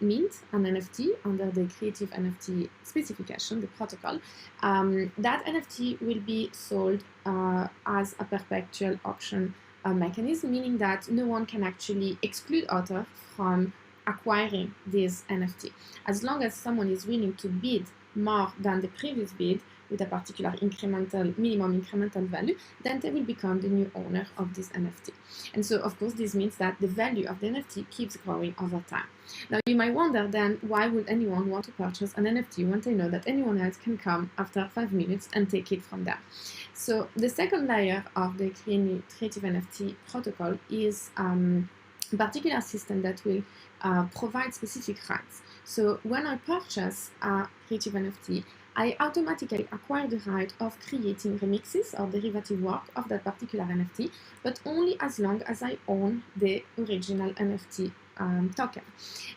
mint an NFT under the Creative NFT specification, the protocol, that NFT will be sold as a perpetual auction mechanism, meaning that no one can actually exclude author from acquiring this NFT. As long as someone is willing to bid more than the previous bid with a particular minimum incremental value, then they will become the new owner of this NFT. And so, of course, this means that the value of the NFT keeps growing over time. Now, you might wonder then, why would anyone want to purchase an NFT when they know that anyone else can come after 5 minutes and take it from there? So the second layer of the Creative NFT protocol is a particular system that will provide specific rights. So when I purchase a Creative NFT, I automatically acquire the right of creating remixes or derivative work of that particular NFT, but only as long as I own the original NFT token.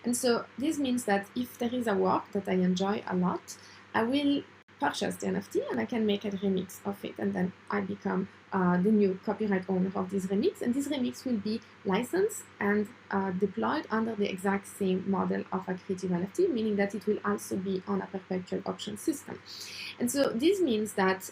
And so this means that if there is a work that I enjoy a lot, I will purchase the NFT and I can make a remix of it, and then I become the new copyright owner of this remix, and this remix will be licensed and deployed under the exact same model of a Creative NFT, meaning that it will also be on a perpetual auction system. And so this means that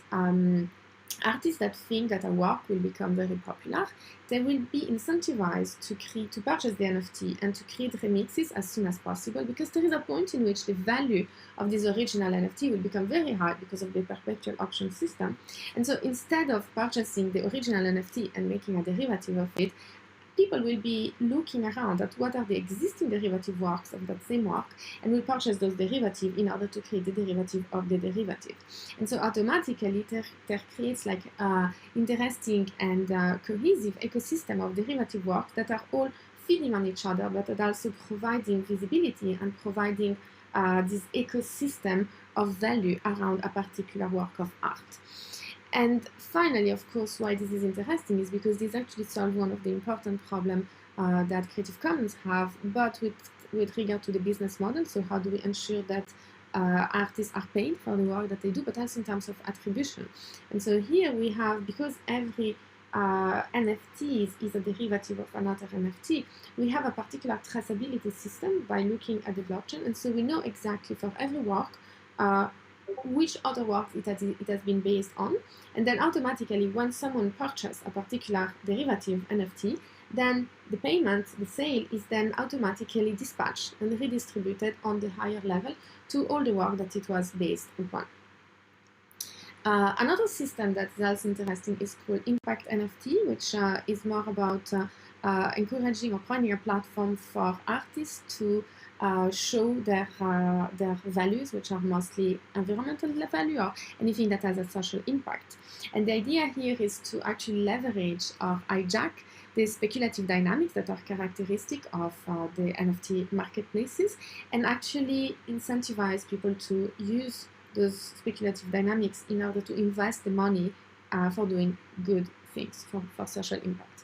artists that think that a work will become very popular, they will be incentivized to purchase the NFT and to create remixes as soon as possible, because there is a point in which the value of this original NFT will become very high because of the perpetual auction system. And so instead of purchasing the original NFT and making a derivative of it, people will be looking around at what are the existing derivative works of that same work and will purchase those derivatives in order to create the derivative of the derivative. And so automatically there creates like interesting and cohesive ecosystem of derivative works that are all feeding on each other, but are also providing visibility and providing this ecosystem of value around a particular work of art. And finally, of course, why this is interesting is because this actually solves one of the important problems that Creative Commons have, but with regard to the business model. So how do we ensure that artists are paid for the work that they do, but also in terms of attribution? And so here we have, because every NFT is a derivative of another NFT, we have a particular traceability system by looking at the blockchain. And so we know exactly for every work which other works it has been based on, and then automatically when someone purchases a particular derivative NFT, then the payment, the sale, is then automatically dispatched and redistributed on the higher level to all the work that it was based upon. Another system that is also interesting is called Impact NFT, which is more about encouraging or finding a platform for artists to show their values, which are mostly environmental value or anything that has a social impact. And the idea here is to actually leverage or hijack the speculative dynamics that are characteristic of the NFT marketplaces and actually incentivize people to use those speculative dynamics in order to invest the money for doing good things, for social impact.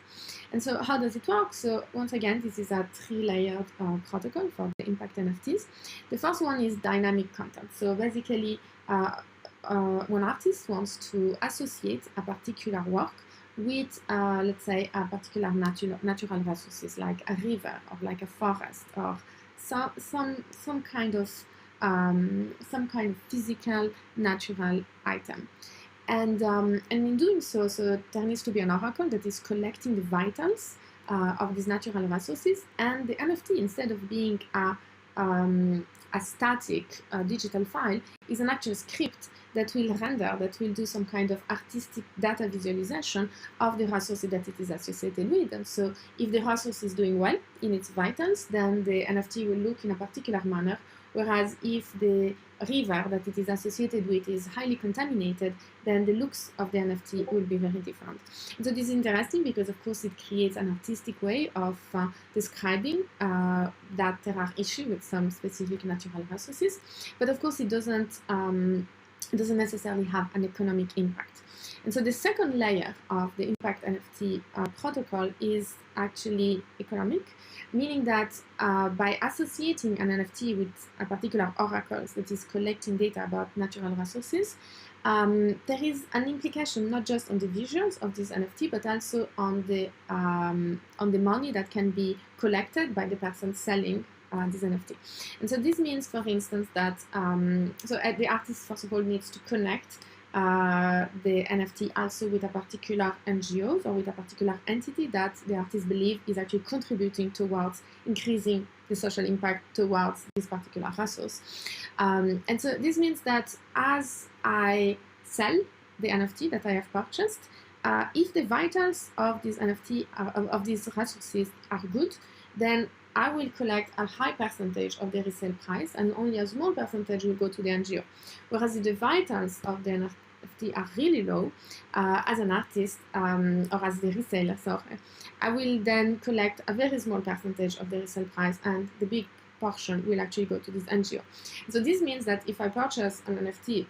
And so how does it work? So once again, this is a 3-layered protocol for the impact NFTs. The first one is dynamic content. So basically, one artist wants to associate a particular work with, let's say, a particular natural resources, like a river or like a forest or some kind of physical natural item. And in doing so, there needs to be an oracle that is collecting the vitals of these natural resources, and the NFT, instead of being a static digital file, is an actual script that will render, that will do some kind of artistic data visualization of the resources that it is associated with. And so if the resource is doing well in its vitals, then the NFT will look in a particular manner, whereas if the river that it is associated with is highly contaminated, then the looks of the NFT will be very different. And so this is interesting because, of course, it creates an artistic way of describing that there are issues with some specific natural resources, but of course it doesn't necessarily have an economic impact. And so the second layer of the impact NFT protocol is actually economic, meaning that by associating an NFT with a particular oracle that is collecting data about natural resources, there is an implication not just on the visuals of this NFT, but also on the money that can be collected by the person selling this NFT. And so this means, for instance, that the artist, first of all, needs to connect the NFT also with a particular NGO or with a particular entity that the artist believes is actually contributing towards increasing the social impact towards this particular resource. And so this means that as I sell the NFT that I have purchased, if the vitals of this NFT, of these resources are good, then I will collect a high percentage of the resale price and only a small percentage will go to the NGO. Whereas if the vitals of the NFT are really low, as an artist or as the reseller, I will then collect a very small percentage of the resale price and the big portion will actually go to this NGO. So this means that if I purchase an NFT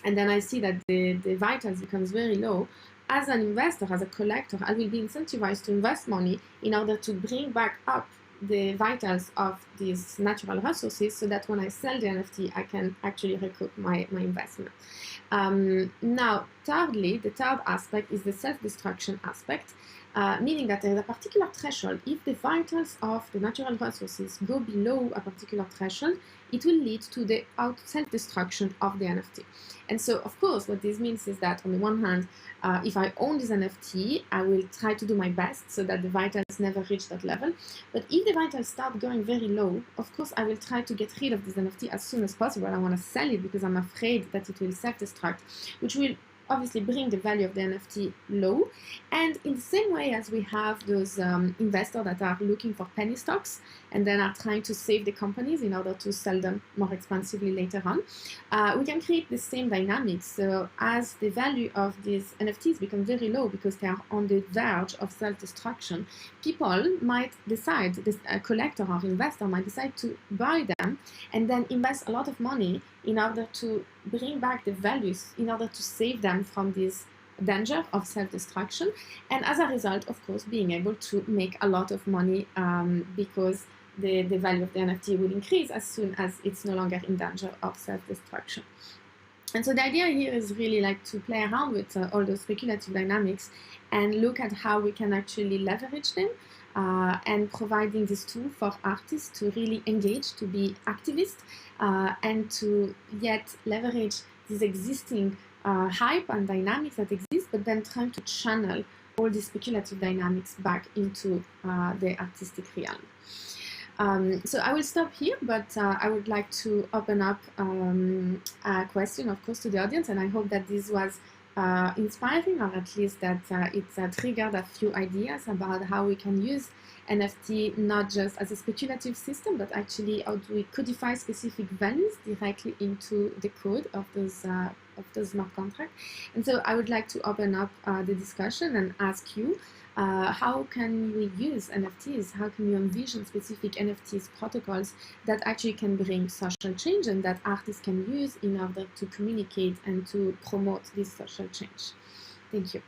and then I see that the vitals becomes very low, as an investor, as a collector, I will be incentivized to invest money in order to bring back up the vitals of these natural resources so that when I sell the NFT, I can actually recoup my investment. Now, thirdly, the third aspect is the self-destruction aspect, meaning that there is a particular threshold. If the vitals of the natural resources go below a particular threshold, it will lead to the self-destruction of the NFT. And so, of course, what this means is that on the one hand, if I own this NFT, I will try to do my best so that the vitals never reach that level. But if the vitals start going very low, of course, I will try to get rid of this NFT as soon as possible. I want to sell it because I'm afraid that it will self-destruct, which will obviously bring the value of the NFT low. And in the same way as we have those investors that are looking for penny stocks and then are trying to save the companies in order to sell them more expensively later on, we can create the same dynamics. So as the value of these NFTs become very low because they are on the verge of self-destruction, people might decide, a collector or investor might decide to buy them and then invest a lot of money in order to bring back the values, in order to save them from this danger of self-destruction, and as a result, of course, being able to make a lot of money because the value of the NFT will increase as soon as it's no longer in danger of self-destruction. And so the idea here is really like to play around with all those speculative dynamics and look at how we can actually leverage them and providing this tool for artists to really engage, to be activists, and to yet leverage this existing hype and dynamics that exist, but then trying to channel all these speculative dynamics back into the artistic realm. So I will stop here, but I would like to open up a question, of course, to the audience, and I hope that this was inspiring, or at least that it triggered a few ideas about how we can use NFT not just as a speculative system, but actually how do we codify specific values directly into the code of those smart contracts. And so I would like to open up the discussion and ask you, how can we use NFTs? How can you envision specific NFTs protocols that actually can bring social change and that artists can use in order to communicate and to promote this social change? Thank you.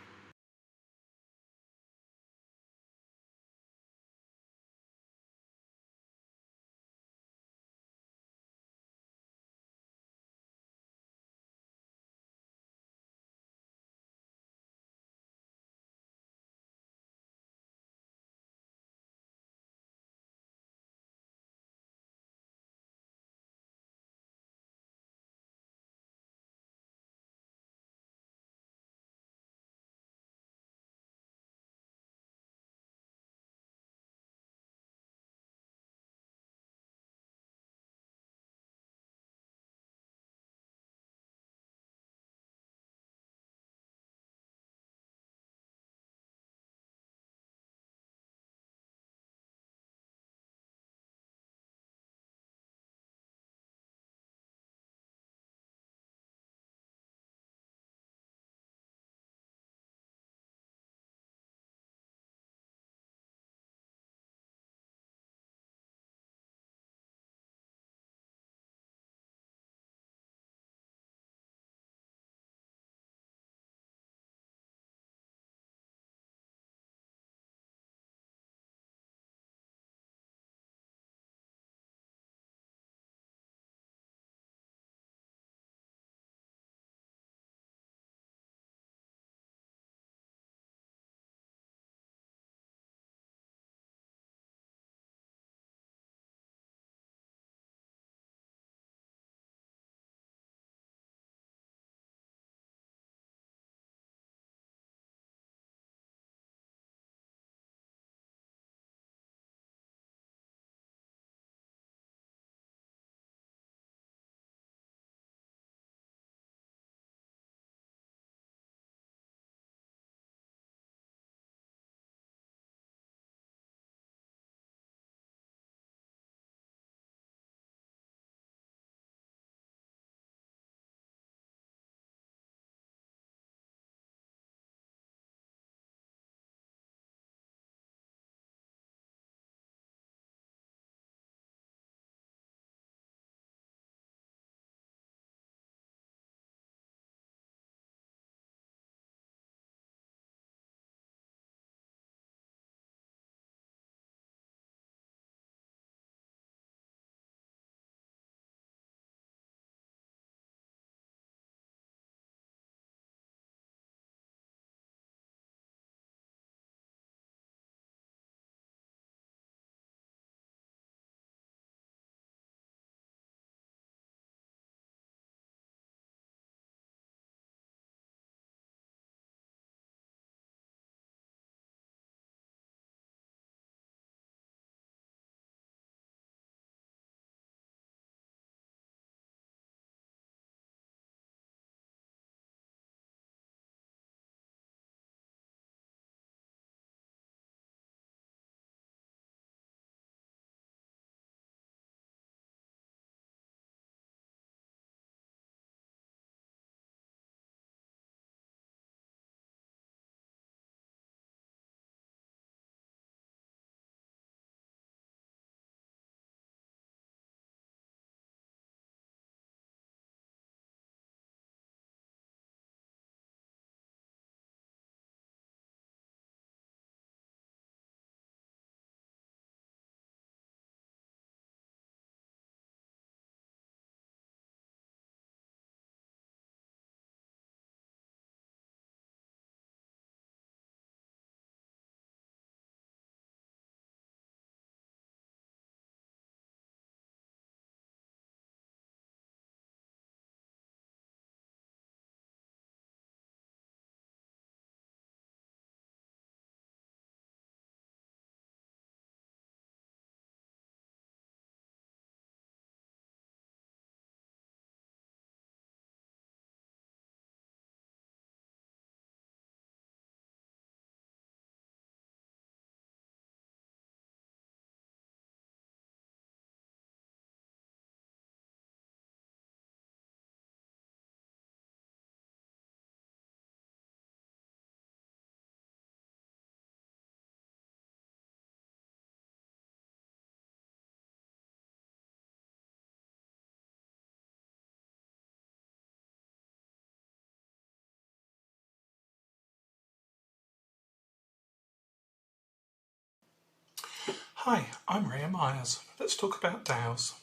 Hi, I'm Ria Myers. Let's talk about DAOs.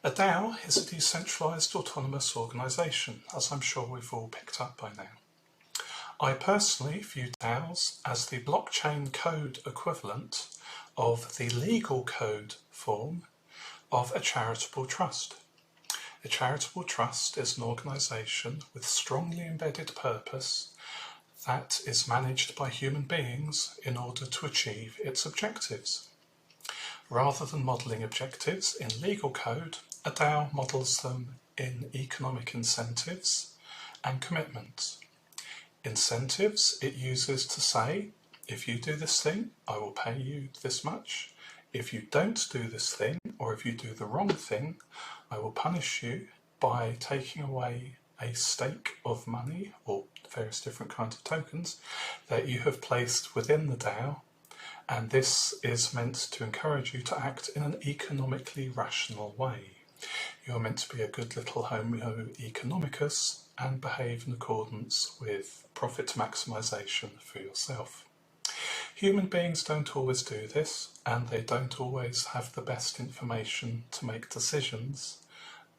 A DAO is a decentralised autonomous organisation, as I'm sure we've all picked up by now. I personally view DAOs as the blockchain code equivalent of the legal code form of a charitable trust. A charitable trust is an organisation with strongly embedded purpose that is managed by human beings in order to achieve its objectives. Rather than modelling objectives in legal code, a DAO models them in economic incentives and commitments. Incentives it uses to say, if you do this thing, I will pay you this much. If you don't do this thing, or if you do the wrong thing, I will punish you by taking away a stake of money or various different kinds of tokens that you have placed within the DAO, and this is meant to encourage you to act in an economically rational way. You're meant to be a good little homo economicus and behave in accordance with profit maximisation for yourself. Human beings don't always do this, and they don't always have the best information to make decisions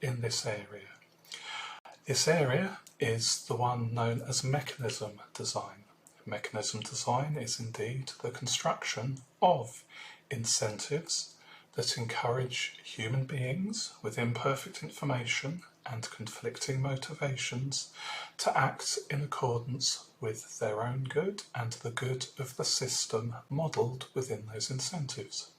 in this area. This area is the one known as mechanism design. Mechanism design is indeed the construction of incentives that encourage human beings with imperfect information and conflicting motivations to act in accordance with their own good and the good of the system modelled within those incentives.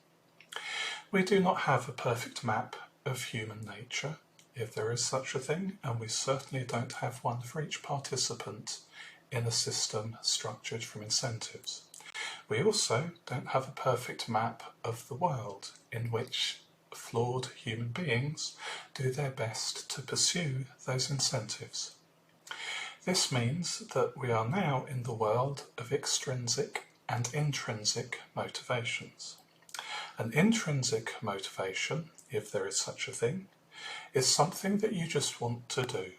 We do not have a perfect map of human nature, if there is such a thing, and we certainly don't have one for each participant in a system structured from incentives. We also don't have a perfect map of the world in which flawed human beings do their best to pursue those incentives. This means that we are now in the world of extrinsic and intrinsic motivations. An intrinsic motivation, if there is such a thing, is something that you just want to do.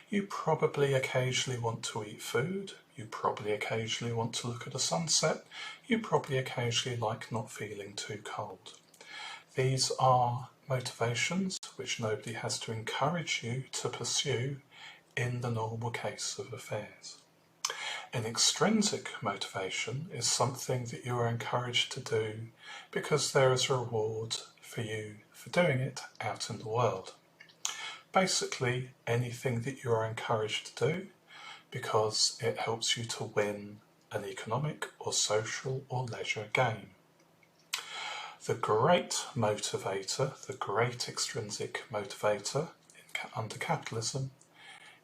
You probably occasionally want to eat food, you probably occasionally want to look at a sunset, you probably occasionally like not feeling too cold. These are motivations which nobody has to encourage you to pursue in the normal case of affairs. An extrinsic motivation is something that you are encouraged to do because there is a reward for you for doing it out in the world. Basically, anything that you are encouraged to do because it helps you to win an economic or social or leisure game. The great motivator, the great extrinsic motivator under capitalism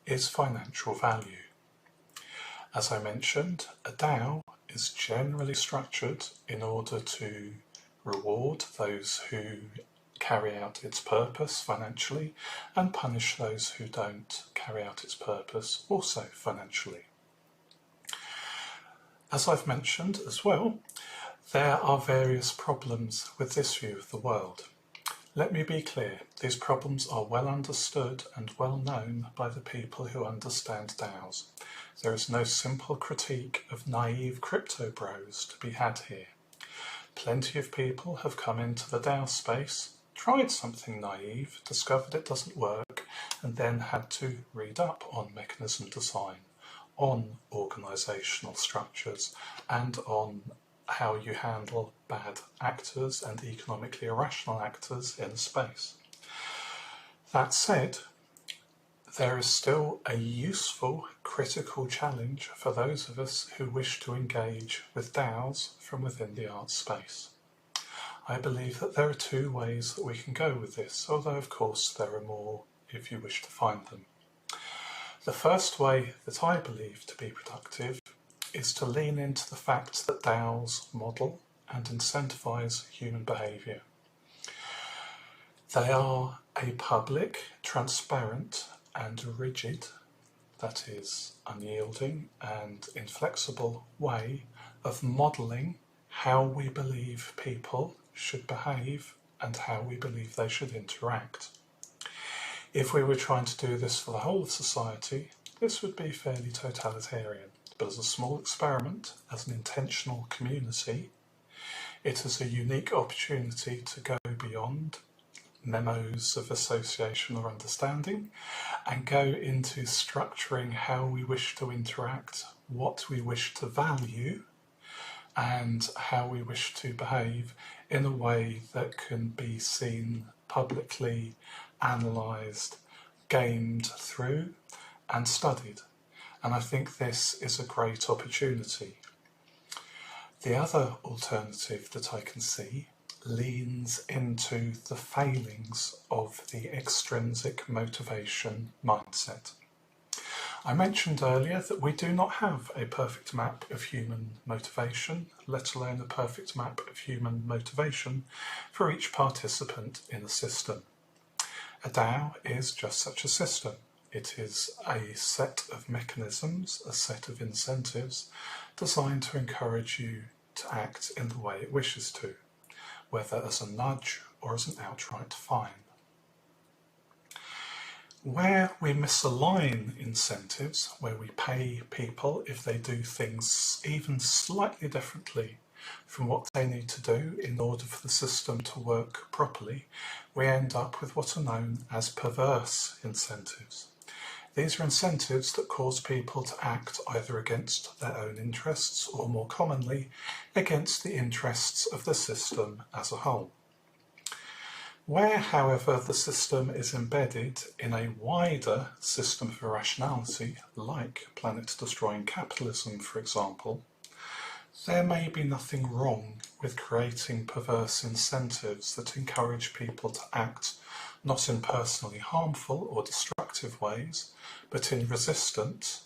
is financial value. As I mentioned, a DAO is generally structured in order to reward those who carry out its purpose financially and punish those who don't carry out its purpose also financially. As I've mentioned as well, there are various problems with this view of the world. Let me be clear, these problems are well understood and well known by the people who understand DAOs. There is no simple critique of naive crypto bros to be had here. Plenty of people have come into the DAO space, tried something naive, discovered it doesn't work, and then had to read up on mechanism design, on organisational structures, and on how you handle bad actors and economically irrational actors in a space. That said, there is still a useful critical challenge for those of us who wish to engage with DAOs from within the art space. I believe that there are two ways that we can go with this, although of course there are more if you wish to find them. The first way that I believe to be productive is to lean into the fact that DAOs model and incentivise human behaviour. They are a public, transparent and rigid, that is unyielding and inflexible way of modelling how we believe people should behave and how we believe they should interact. If we were trying to do this for the whole of society, this would be fairly totalitarian. But as a small experiment, as an intentional community, It is a unique opportunity to go beyond memos of association or understanding and go into structuring how we wish to interact, what we wish to value, and how we wish to behave in a way that can be seen publicly, analysed, gamed through and studied. And I think this is a great opportunity. The other alternative that I can see leans into the failings of the extrinsic motivation mindset. I mentioned earlier that we do not have a perfect map of human motivation, let alone a perfect map of human motivation for each participant in a system. A DAO is just such a system. It is a set of mechanisms, a set of incentives designed to encourage you to act in the way it wishes to, whether as a nudge or as an outright fine. Where we misalign incentives, where we pay people if they do things even slightly differently from what they need to do in order for the system to work properly, we end up with what are known as perverse incentives. These are incentives that cause people to act either against their own interests or, more commonly, against the interests of the system as a whole. Where, however, the system is embedded in a wider system of irrationality, like planet-destroying capitalism, for example, there may be nothing wrong with creating perverse incentives that encourage people to act not in personally harmful or destructive ways, but in resistant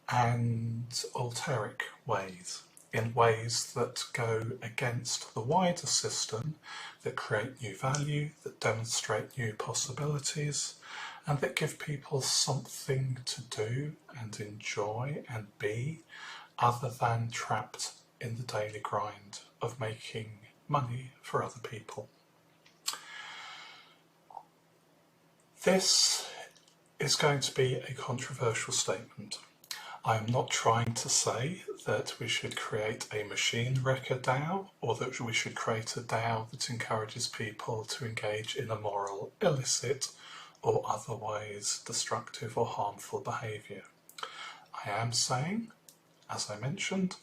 and alteric ways, in ways that go against the wider system, that create new value, that demonstrate new possibilities, and that give people something to do and enjoy and be, other than trapped in the daily grind of making money for other people. This is going to be a controversial statement. I am not trying to say that we should create a machine wrecker DAO or that we should create a DAO that encourages people to engage in immoral, illicit, or otherwise destructive or harmful behaviour. I am saying, as I mentioned,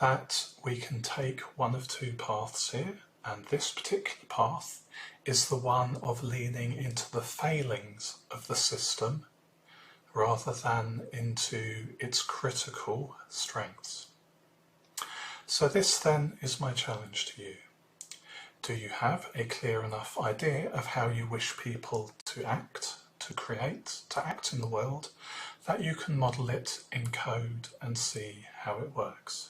that we can take one of two paths here, and this particular path is the one of leaning into the failings of the system rather than into its critical strengths. So this then is my challenge to you. Do you have a clear enough idea of how you wish people to act, to create, to act in the world, that you can model it in code and see how it works?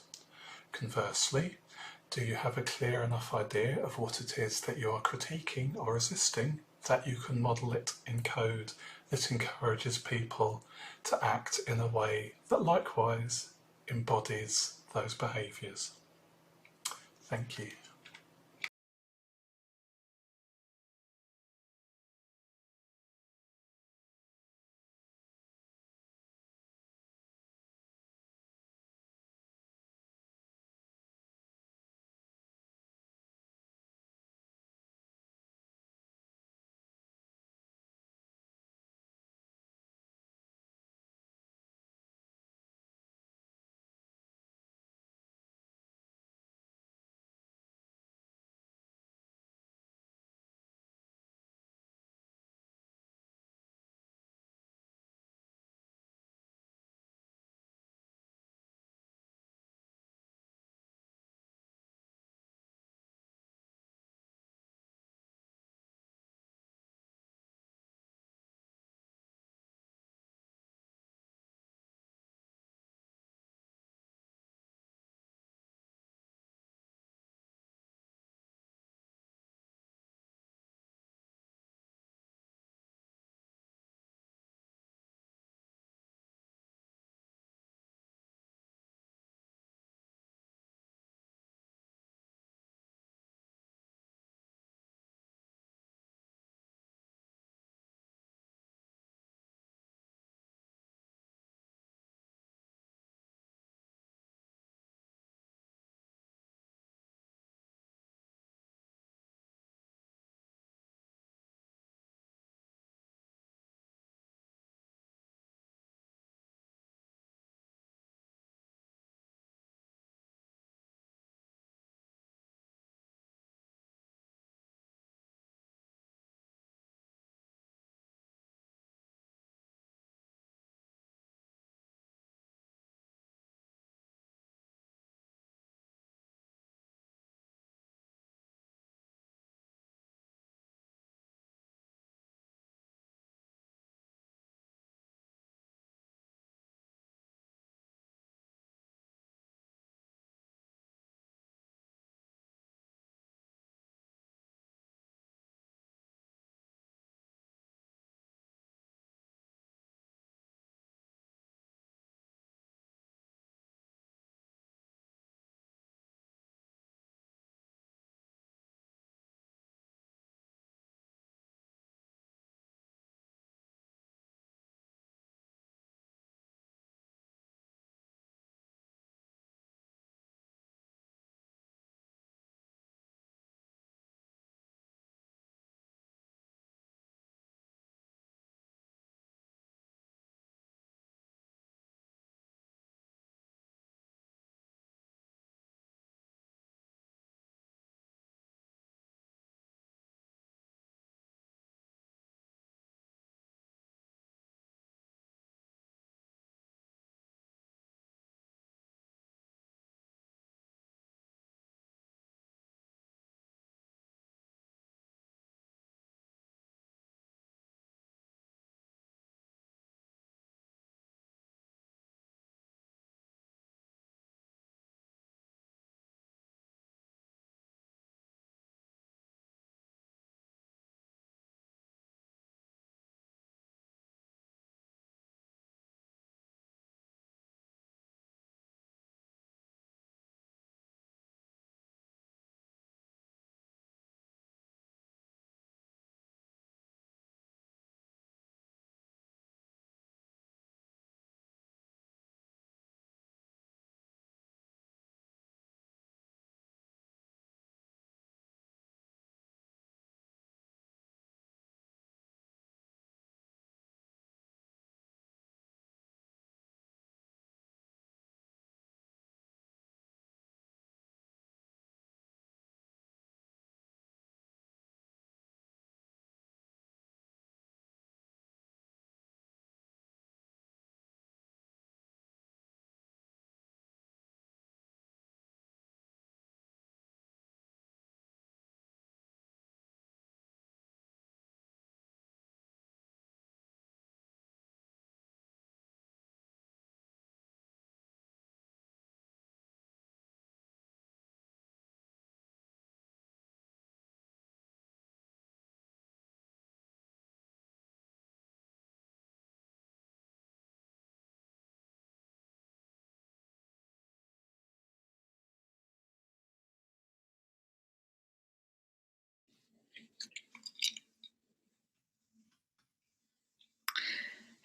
Conversely, do you have a clear enough idea of what it is that you are critiquing or resisting, that you can model it in code that encourages people to act in a way that likewise embodies those behaviours? Thank you.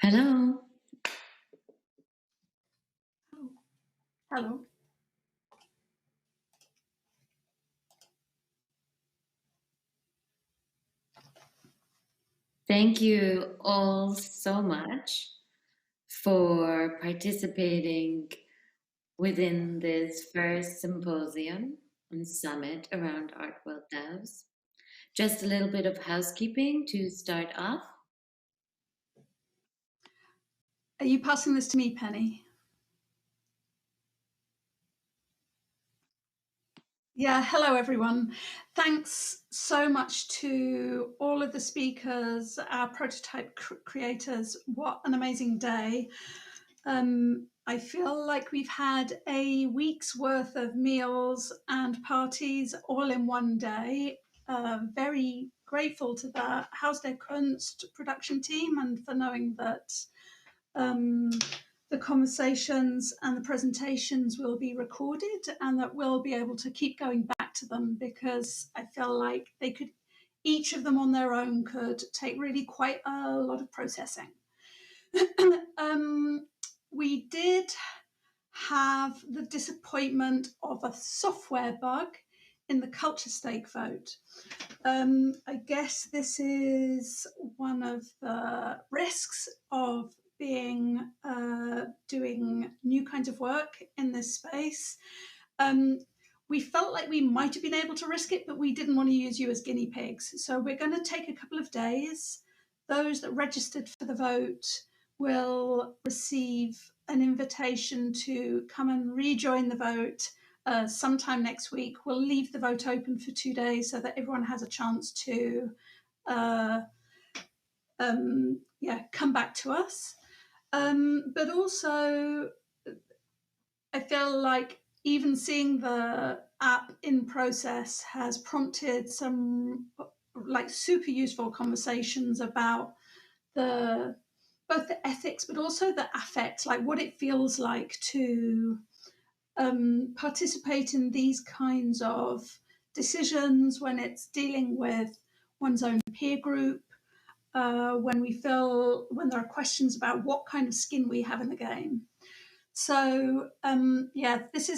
Hello. Hello. Thank you all so much for participating within this first symposium and summit around Artworld DAOs. Just a little bit of housekeeping to start off. Are you passing this to me, Penny? Yeah, hello everyone. Thanks so much to all of the speakers, our prototype creators. What an amazing day. I feel like we've had a week's worth of meals and parties all in one day. Very grateful to the Haus der Kunst production team and for knowing that the conversations and the presentations will be recorded and that we'll be able to keep going back to them, because I feel like they could, each of them on their own could take really quite a lot of processing. We did have the disappointment of a software bug in the CultureStake vote. I guess this is one of the risks of being doing new kinds of work in this space. We felt like we might have been able to risk it, but we didn't want to use you as guinea pigs. So we're going to take a couple of days. Those that registered for the vote will receive an invitation to come and rejoin the vote sometime next week. We'll leave the vote open for 2 days so that everyone has a chance to come back to us. But also, I feel like even seeing the app in process has prompted some like super useful conversations about both the ethics, but also the affect, like what it feels like to participate in these kinds of decisions when it's dealing with one's own peer group, when there are questions about what kind of skin we have in the game. So this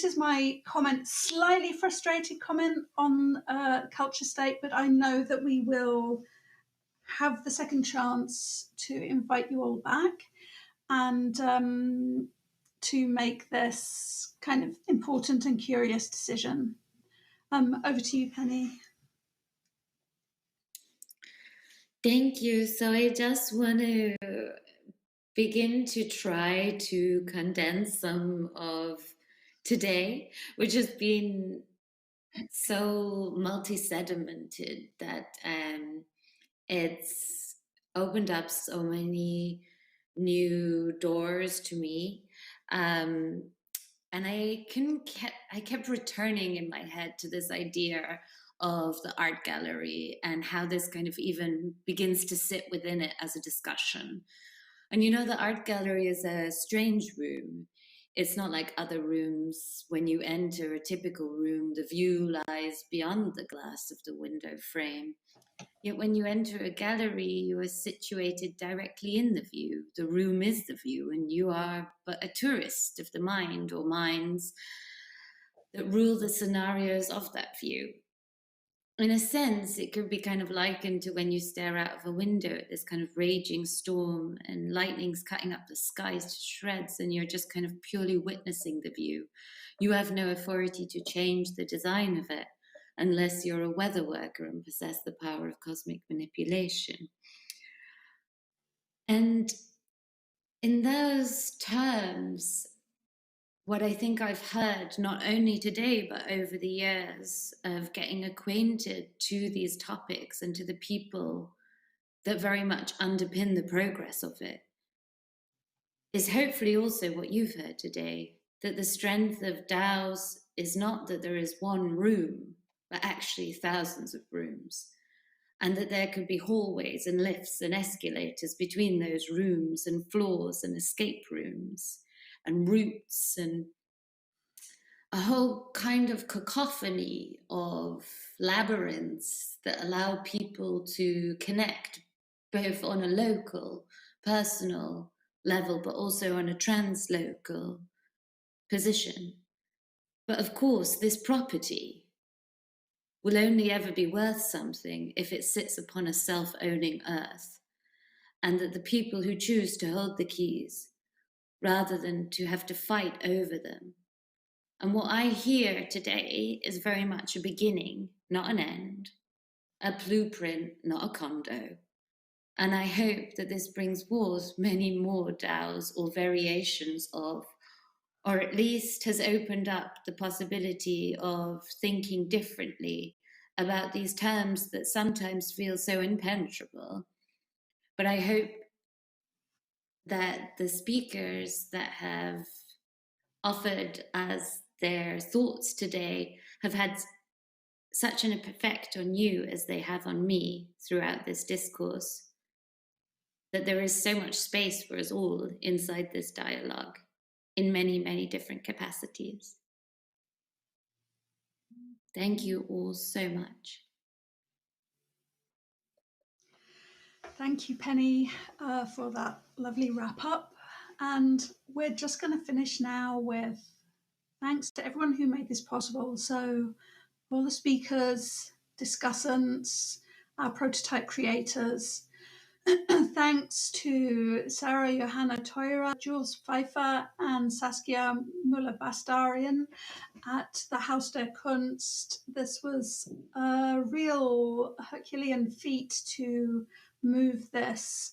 is my comment, slightly frustrated comment on CultureStake, but I know that we will have the second chance to invite you all back and to make this kind of important and curious decision. Over to you, Penny. Thank you. So I just want to begin to try to condense some of today, which has been so multi-sedimented that it's opened up so many new doors to me. And I kept returning in my head to this idea of the art gallery and how this kind of even begins to sit within it as a discussion. And you know, the art gallery is a strange room. It's not like other rooms. When you enter a typical room, the view lies beyond the glass of the window frame. Yet when you enter a gallery, you are situated directly in the view. The room is the view, and you are but a tourist of the mind or minds that rule the scenarios of that view. In a sense, it could be kind of likened to when you stare out of a window at this kind of raging storm and lightning's cutting up the skies to shreds, and you're just kind of purely witnessing the view. You have no authority to change the design of it unless you're a weather worker and possess the power of cosmic manipulation. And in those terms, what I think I've heard, not only today, but over the years of getting acquainted to these topics and to the people that very much underpin the progress of it, is hopefully also what you've heard today, that the strength of DAOs is not that there is one room, but actually thousands of rooms, and that there could be hallways and lifts and escalators between those rooms and floors and escape rooms and routes and a whole kind of cacophony of labyrinths that allow people to connect both on a local, personal level, but also on a translocal position. But of course, this property will only ever be worth something if it sits upon a self-owning earth, and that the people who choose to hold the keys, rather than to have to fight over them. And what I hear today is very much a beginning, not an end, a blueprint, not a condo. And I hope that this brings forth many more DAOs or variations of, or at least has opened up the possibility of thinking differently about these terms that sometimes feel so impenetrable. But I hope that the speakers that have offered us their thoughts today have had such an effect on you as they have on me throughout this discourse, that there is so much space for us all inside this dialogue in many, many different capacities. Thank you all so much. Thank you, Penny, for that lovely wrap up. And we're just going to finish now with thanks to everyone who made this possible. So all the speakers, discussants, our prototype creators. Thanks to Sarah Johanna Teurer, Jules Pfeiffer, and Saskia Müller-Bastarian at the Haus der Kunst. This was a real Herculean feat to move this,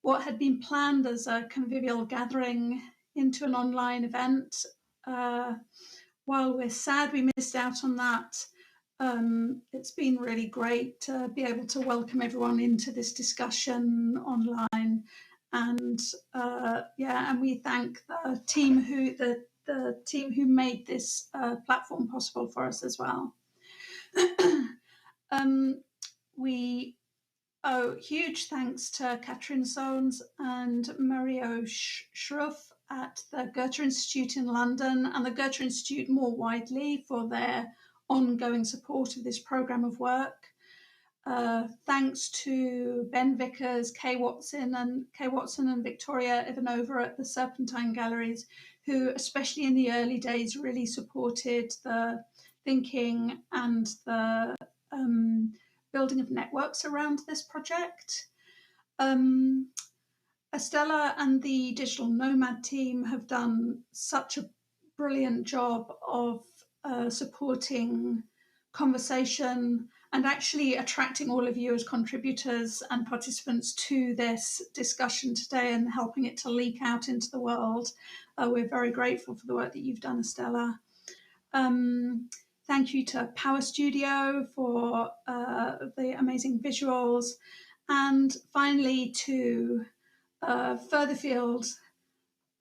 what had been planned as a convivial gathering, into an online event. While we're sad we missed out on that, it's been really great to be able to welcome everyone into this discussion online, and and we thank the team who made this platform possible for us as well. We owe huge thanks to Katrin Sohns and Mario Schruff at the Goethe-Institut in London, and the Goethe-Institut more widely, for their ongoing support of this programme of work. Thanks to Ben Vickers, Kay Watson and Victoria Ivanova at the Serpentine Galleries, who, especially in the early days, really supported the thinking and the building of networks around this project. Estella and the Digital Nomad team have done such a brilliant job of supporting conversation and actually attracting all of you as contributors and participants to this discussion today and helping it to leak out into the world. We're very grateful for the work that you've done, Estella. Thank you to Power Studio for the amazing visuals. And finally to the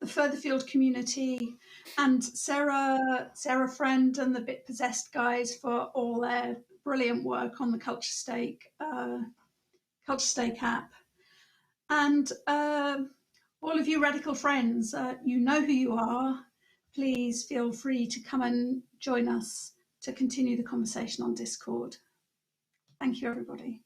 Furtherfield community and Sarah Friend and the Bit Possessed guys for all their brilliant work on the CultureStake app. And all of you radical friends, you know who you are. Please feel free to come and join us to continue the conversation on Discord. Thank you, everybody.